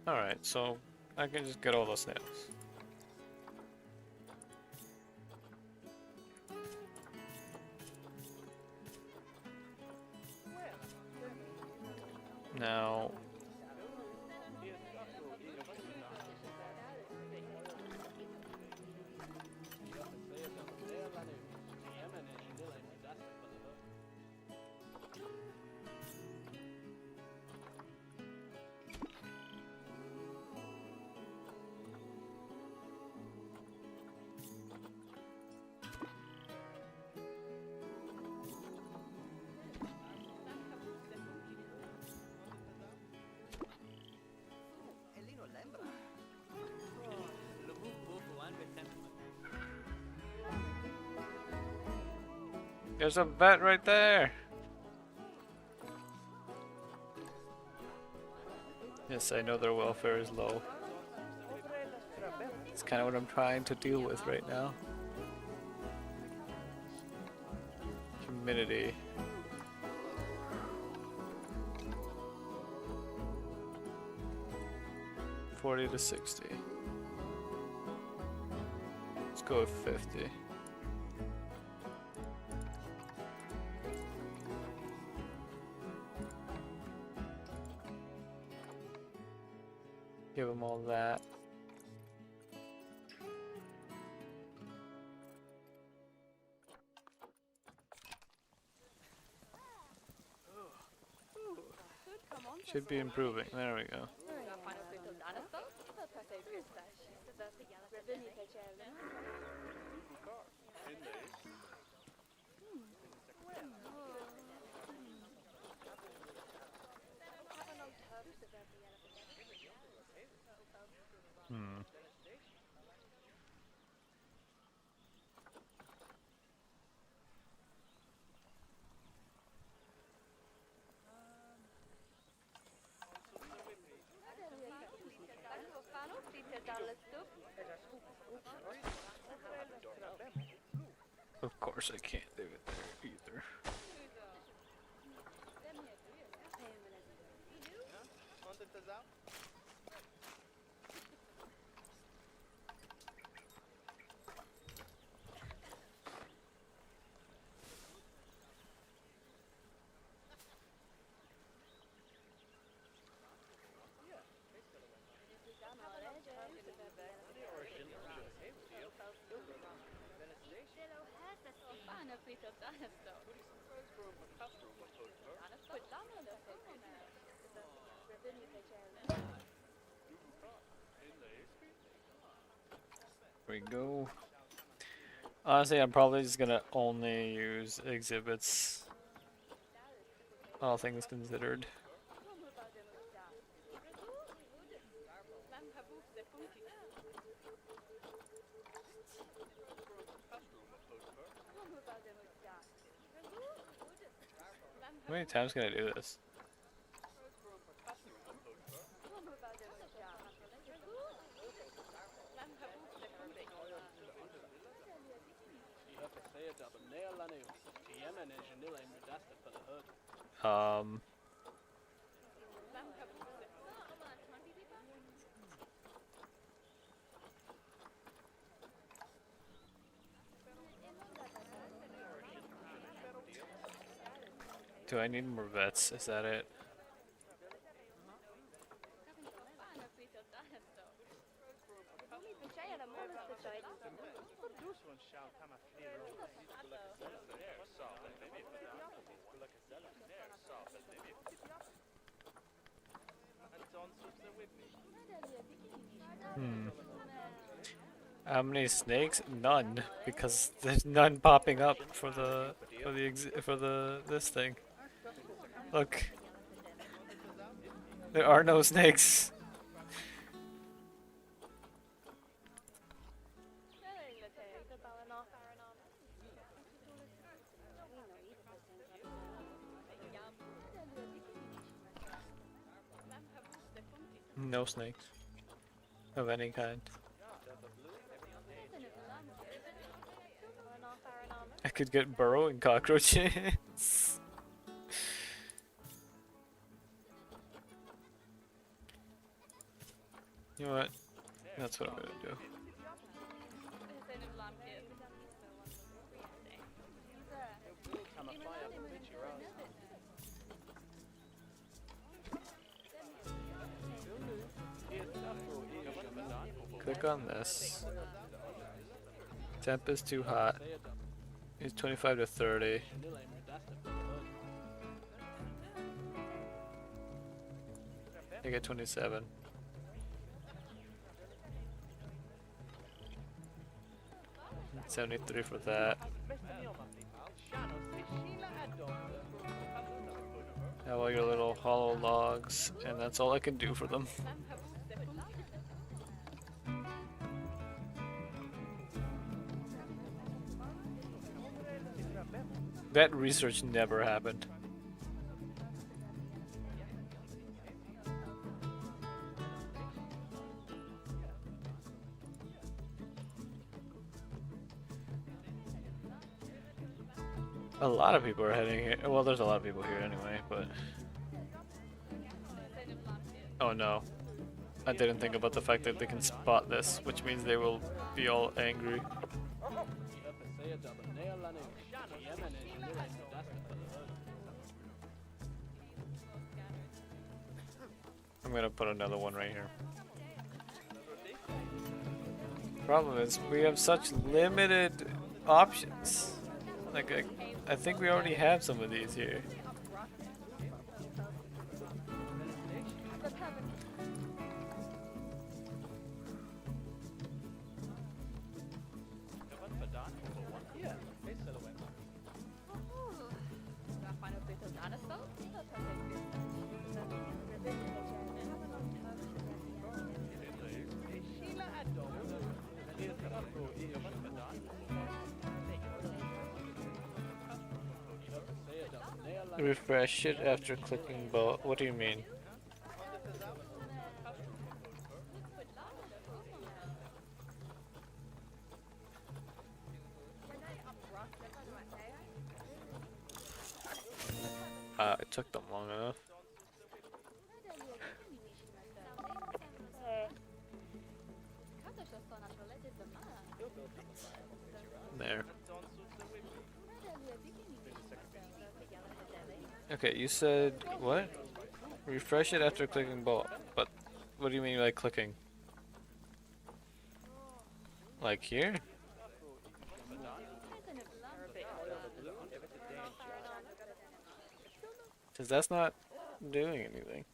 Alright, so I can just get all those snails. Now, there's a vet right there. Yes, I know their welfare is low. It's kind of what I'm trying to deal with right now. Humidity. $40 to $60. Let's go with 50. Give them all that. Should be improving. There we go. Of course I can't do it there either. There we go. Honestly, I'm probably just gonna only use exhibits. All things considered. How many times can I do this? Um. Do I need more vets? Is that it? Hmm. How many snakes? None, because there's none popping up for the this thing. Look, there are no snakes. No snakes of any kind. I could get burrowing cockroaches. You know what? That's what I'm gonna do. Click on this. Temp is too hot. It's 25 to 30. I get 27. $73 for that. Have all your little hollow logs, and that's all I can do for them. That research never happened. A lot of people are heading here. Well, there's a lot of people here anyway, but... Oh no. I didn't think about the fact that they can spot this, which means they will be all angry. I'm gonna put another one right here. Problem is, we have such limited options. Like, I think we already have some of these here. Refresh it after clicking both. What do you mean? It took them long enough. There. Okay, you said what? Refresh it after clicking both. But what do you mean by clicking? Like here? Because that's not doing anything.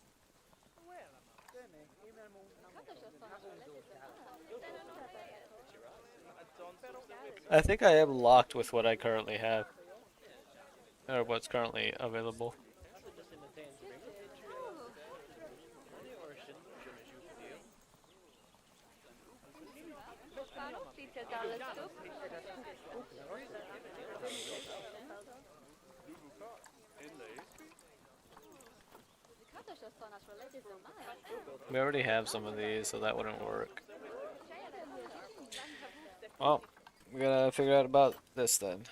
I think I am locked with what I currently have. Or what's currently available. We already have some of these, so that wouldn't work. Well, we gotta figure out about this then.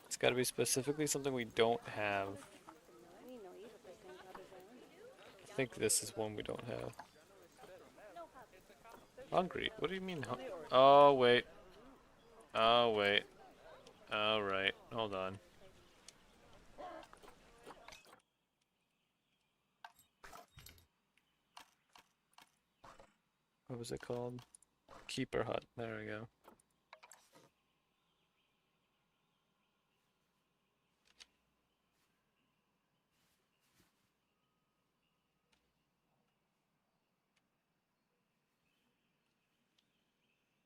It's gotta be specifically something we don't have. I think this is one we don't have. Hungry? What do you mean? Oh, wait. Oh, wait. Alright, hold on. What was it called? Keeper hut. There we go.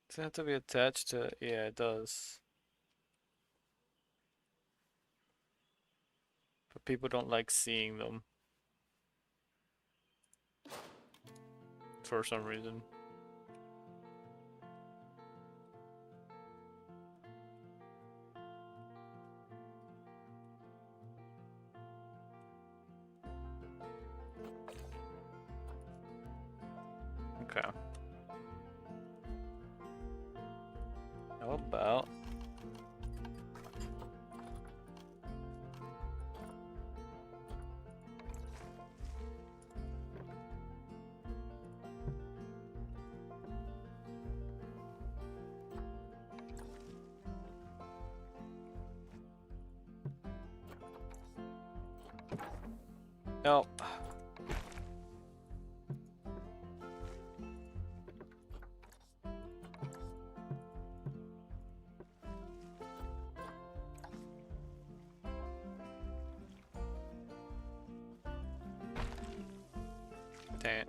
Does it have to be attached to? Yeah, it does. But people don't like seeing them. For some reason. Okay. How about no. Dang it.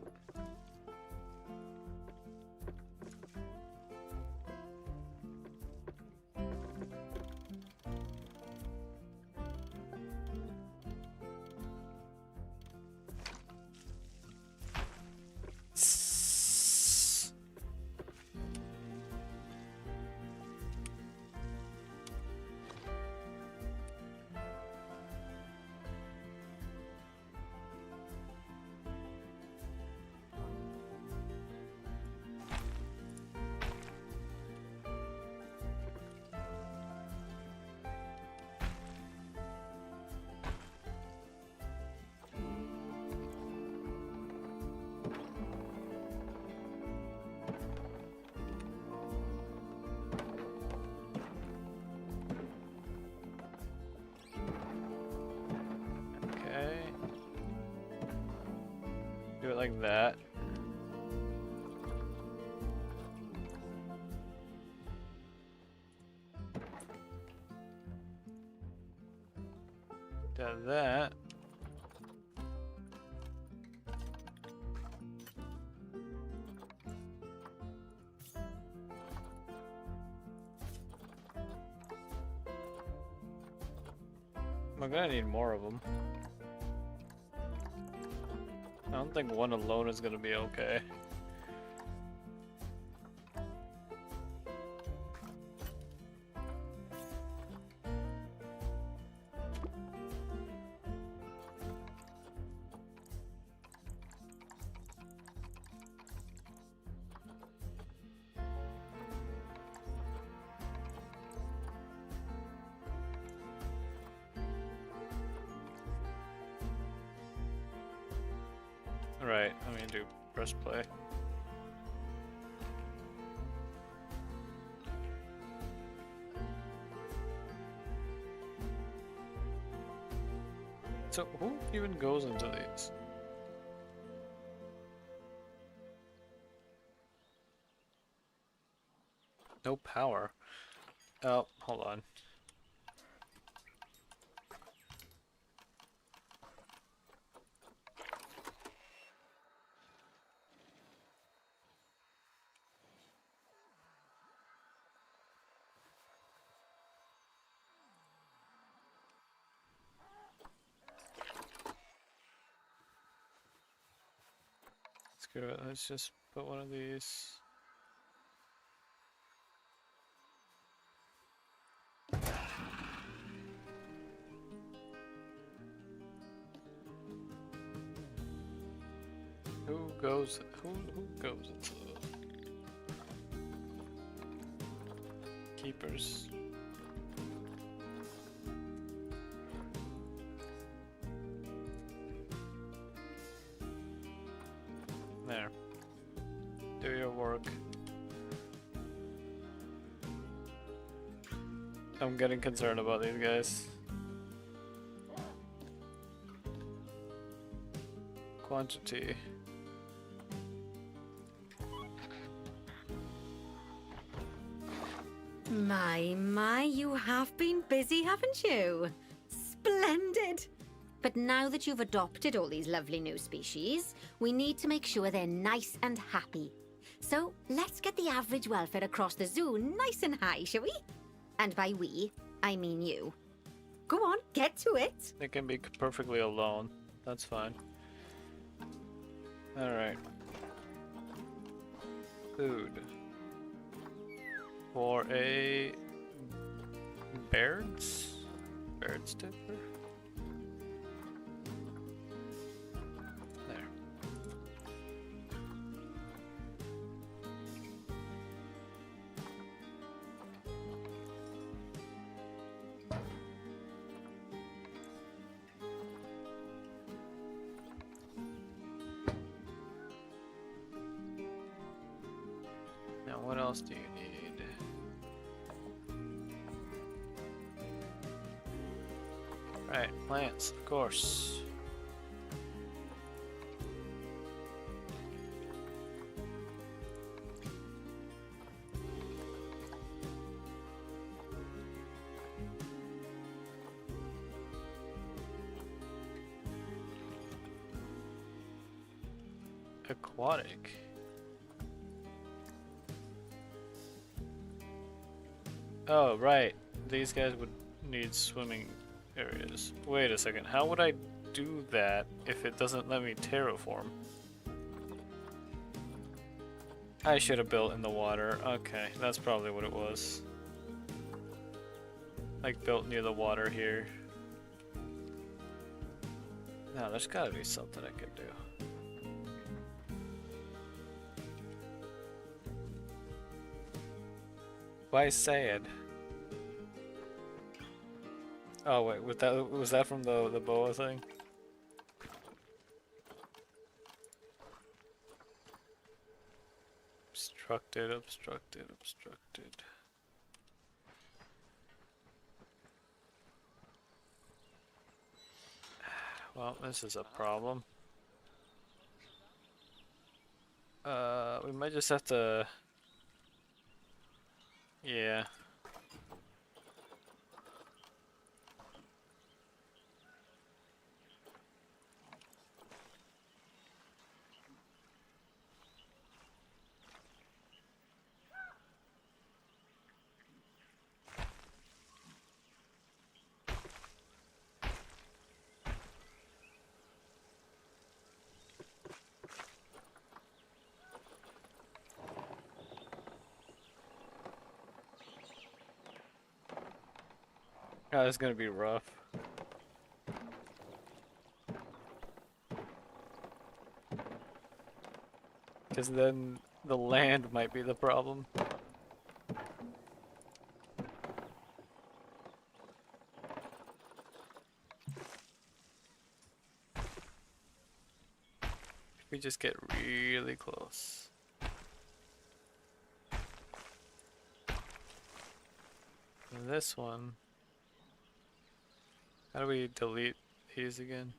Okay. Do it like that. Do that. I'm gonna need more of them. I don't think one alone is gonna be okay. Right, I'm gonna do press play. So who even goes into these? No power. Oh, hold on. Screw it, let's just put one of these. Who goes into the keepers? There. Do your work. I'm getting concerned about these guys. Quantity. My, you have been busy, haven't you? Splendid! But now that you've adopted all these lovely new species, we need to make sure they're nice and happy. So let's get the average welfare across the zoo nice and high, shall we? And by we, I mean you. Go on, get to it! They can be perfectly alone. That's fine. Alright. Food. For a Baird's tipper? There. Now what else do you need? Right, plants, of course. Aquatic. Oh, right. These guys would need swimming areas. Wait a second. How would I do that if it doesn't let me terraform? I should have built in the water. Okay, that's probably what it was. Like built near the water here. No, there's gotta be something I could do. Why sad? Oh wait, was that from the boa thing? Obstructed, obstructed, obstructed. Well, this is a problem. We might just have to... Yeah. Oh, it's gonna be rough. Because then the land might be the problem. If we just get really close. And this one. How do we delete these again?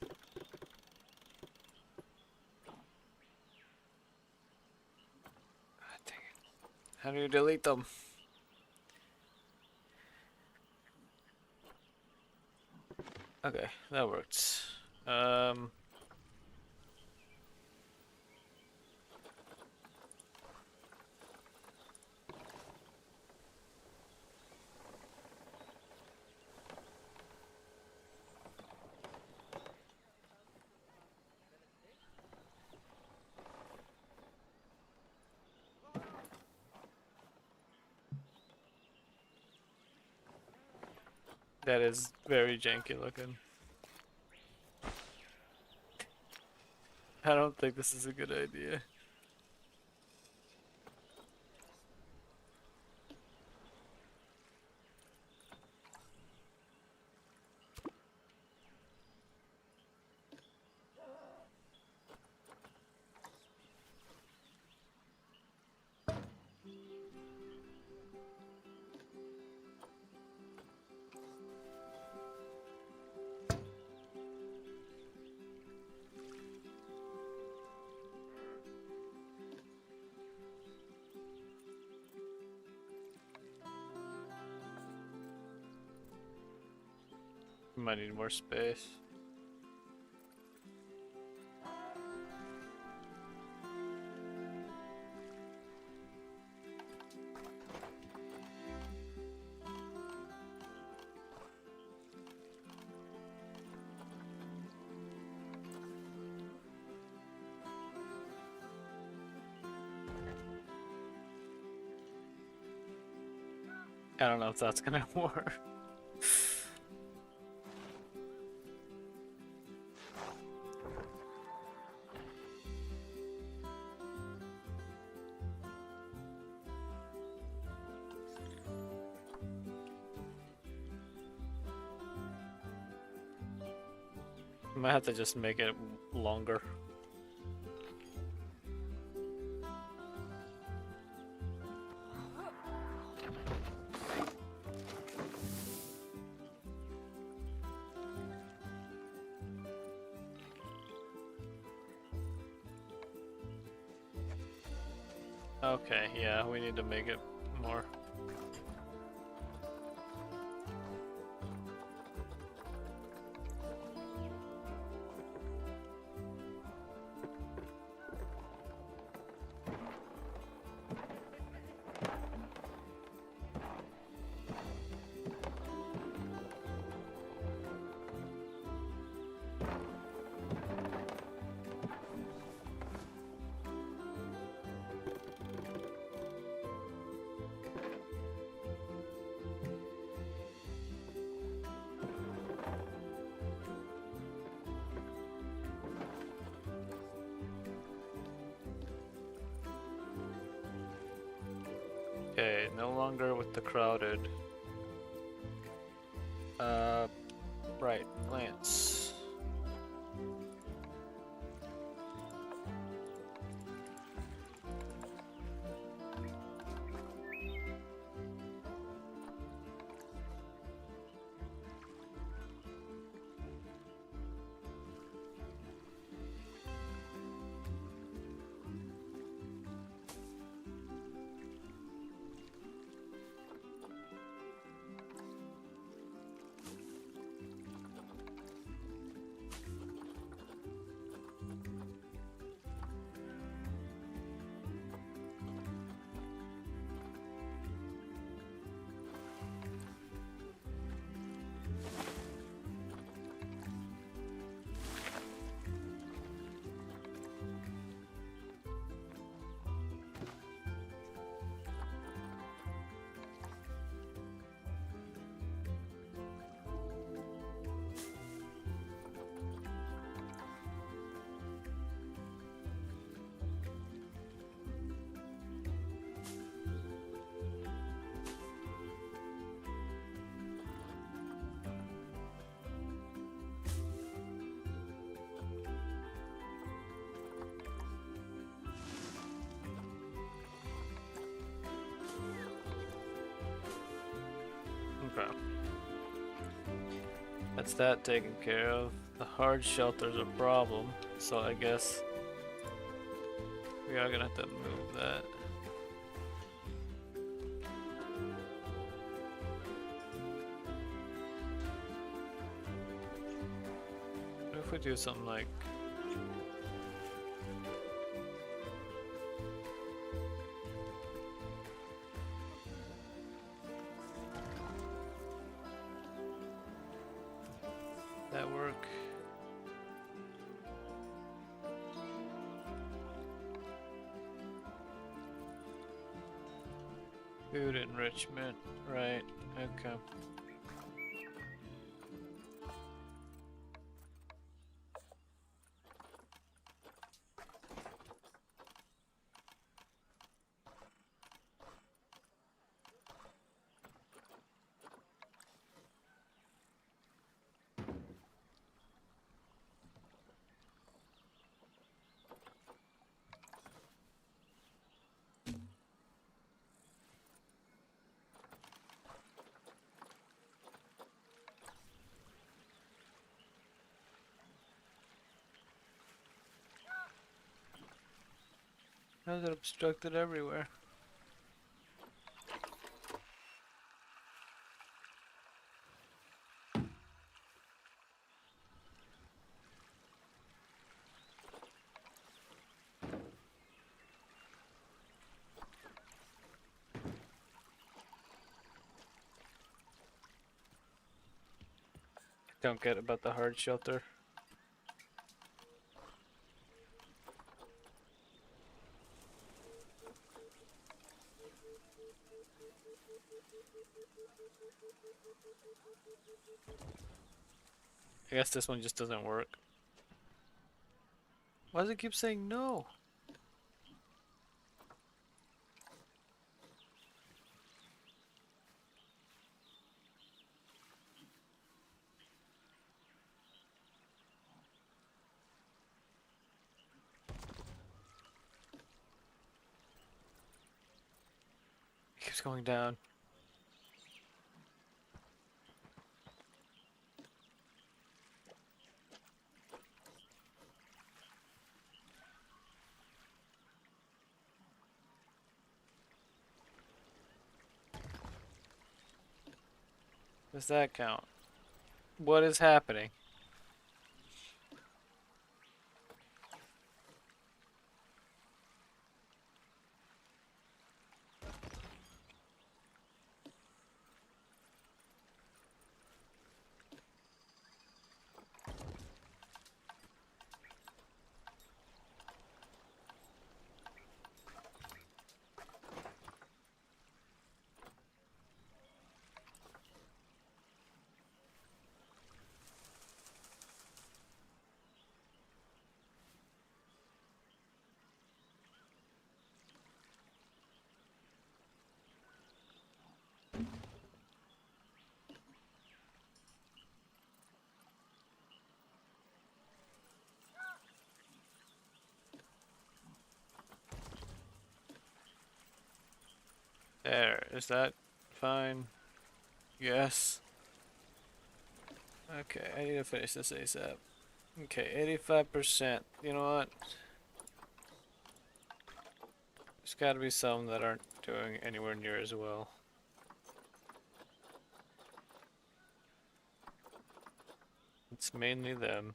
God dang it. How do you delete them? Okay, that works. That is very janky looking. I don't think this is a good idea. We might need more space. I don't know if that's gonna work. Might have to just make it longer. Okay, yeah, we need to make it more. Okay, no longer with the crowded. Right, Lance. Okay. That's that taken care of. The hard shelter's a problem, so I guess we are gonna have to move that. What if we do something like that work? Food enrichment, right, okay. How is it obstructed everywhere? Don't get about the hard shelter. I guess this one just doesn't work. Why does it keep saying no? It keeps going down. Does that count? What is happening? There, is that fine? Yes. Okay, I need to finish this ASAP. Okay, 85%. You know what? There's gotta be some that aren't doing anywhere near as well. It's mainly them.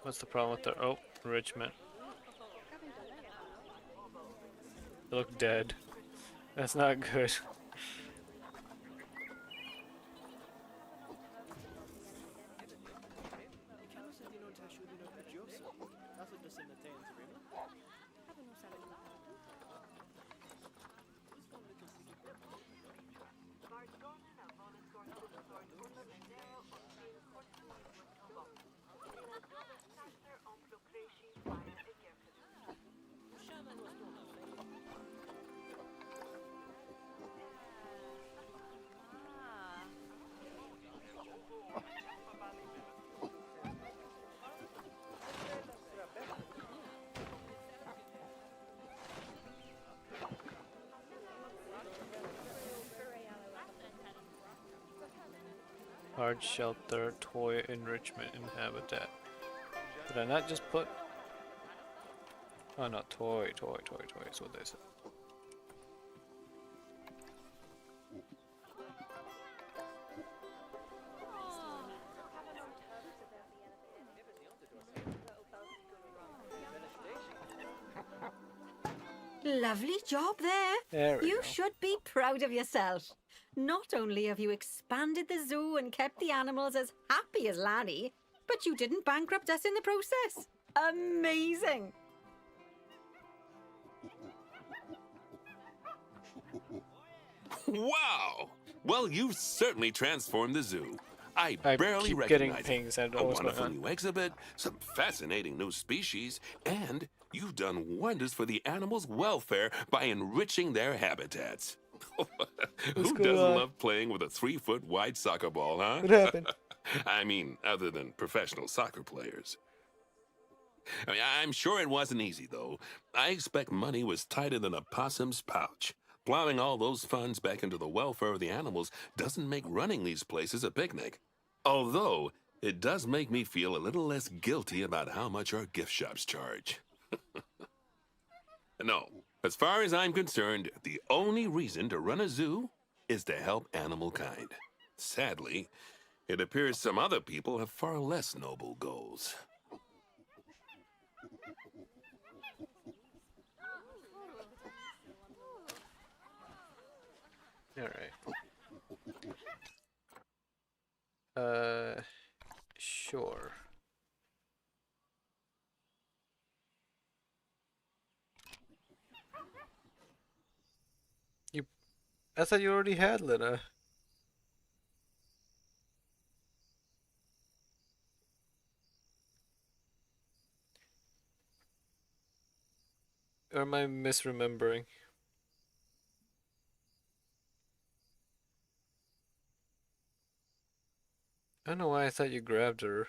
What's the problem with the enrichment? They look dead. That's not good. Hard shelter, toy enrichment, and habitat. Did I not just put? Oh no, toy is what they said. Lovely job there. There we You go. should be proud of yourself. Not only have you expanded the zoo and kept the animals as happy as Lanny, but you didn't bankrupt us in the process. Amazing. Wow! Well, you've certainly transformed the zoo. I barely keep getting recognize pings. it. I don't A know what's going wonderful on. new exhibit, some fascinating new species, and you've done wonders for the animals' welfare by enriching their habitats. What's Who going doesn't on? love playing with a 3-foot wide soccer ball, huh? What happened? I mean, other than professional soccer players. I mean, I'm sure it wasn't easy, though. I expect money was tighter than a possum's pouch. Plowing all those funds back into the welfare of the animals doesn't make running these places a picnic. Although, it does make me feel a little less guilty about how much our gift shops charge. No, as far as I'm concerned, the only reason to run a zoo is to help animal kind. Sadly, it appears some other people have far less noble goals. Alright. Sure. I thought you already had Lina. Or am I misremembering? I don't know why I thought you grabbed her.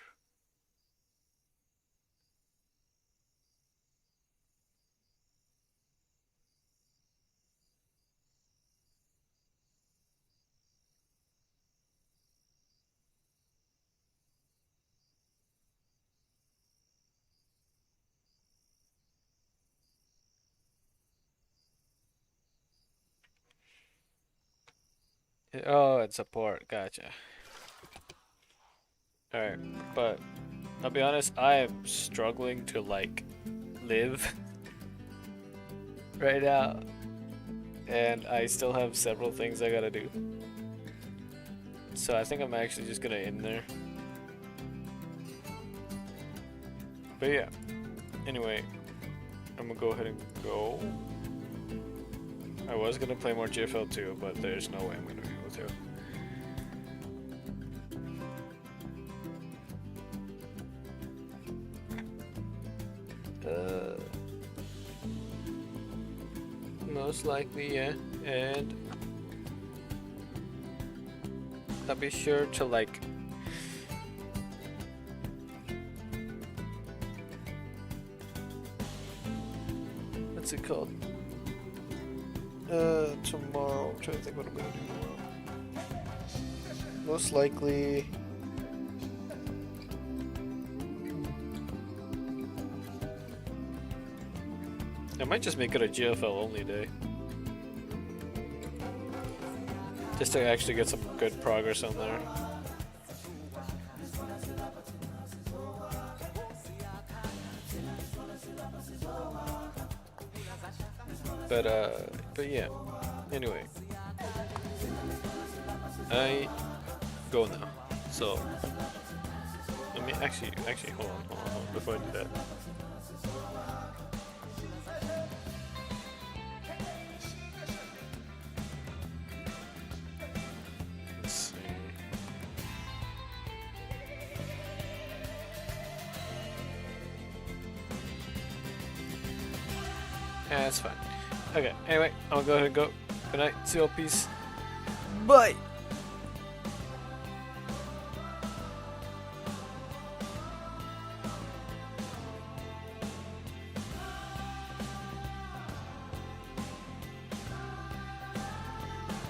Oh, it's a port. Gotcha. Alright, but I'll be honest, I am struggling to like live right now. And I still have several things I gotta do. So I think I'm actually just gonna end there. But yeah. Anyway, I'm gonna go ahead and go. I was gonna play more GFL 2, but there's no way I'm gonna be able to. Most likely, yeah. And I'll be sure to like what's it called? Tomorrow. I'm trying to think what I'm gonna do tomorrow. Most likely I might just make it a GFL only day. Just to actually get some good progress on there. But yeah. Anyway. I go now. So let me actually hold on before I do that. Let's see. Yeah, that's fine. Okay, anyway, I'll go ahead and go. Good night. See you all. Peace. Bye.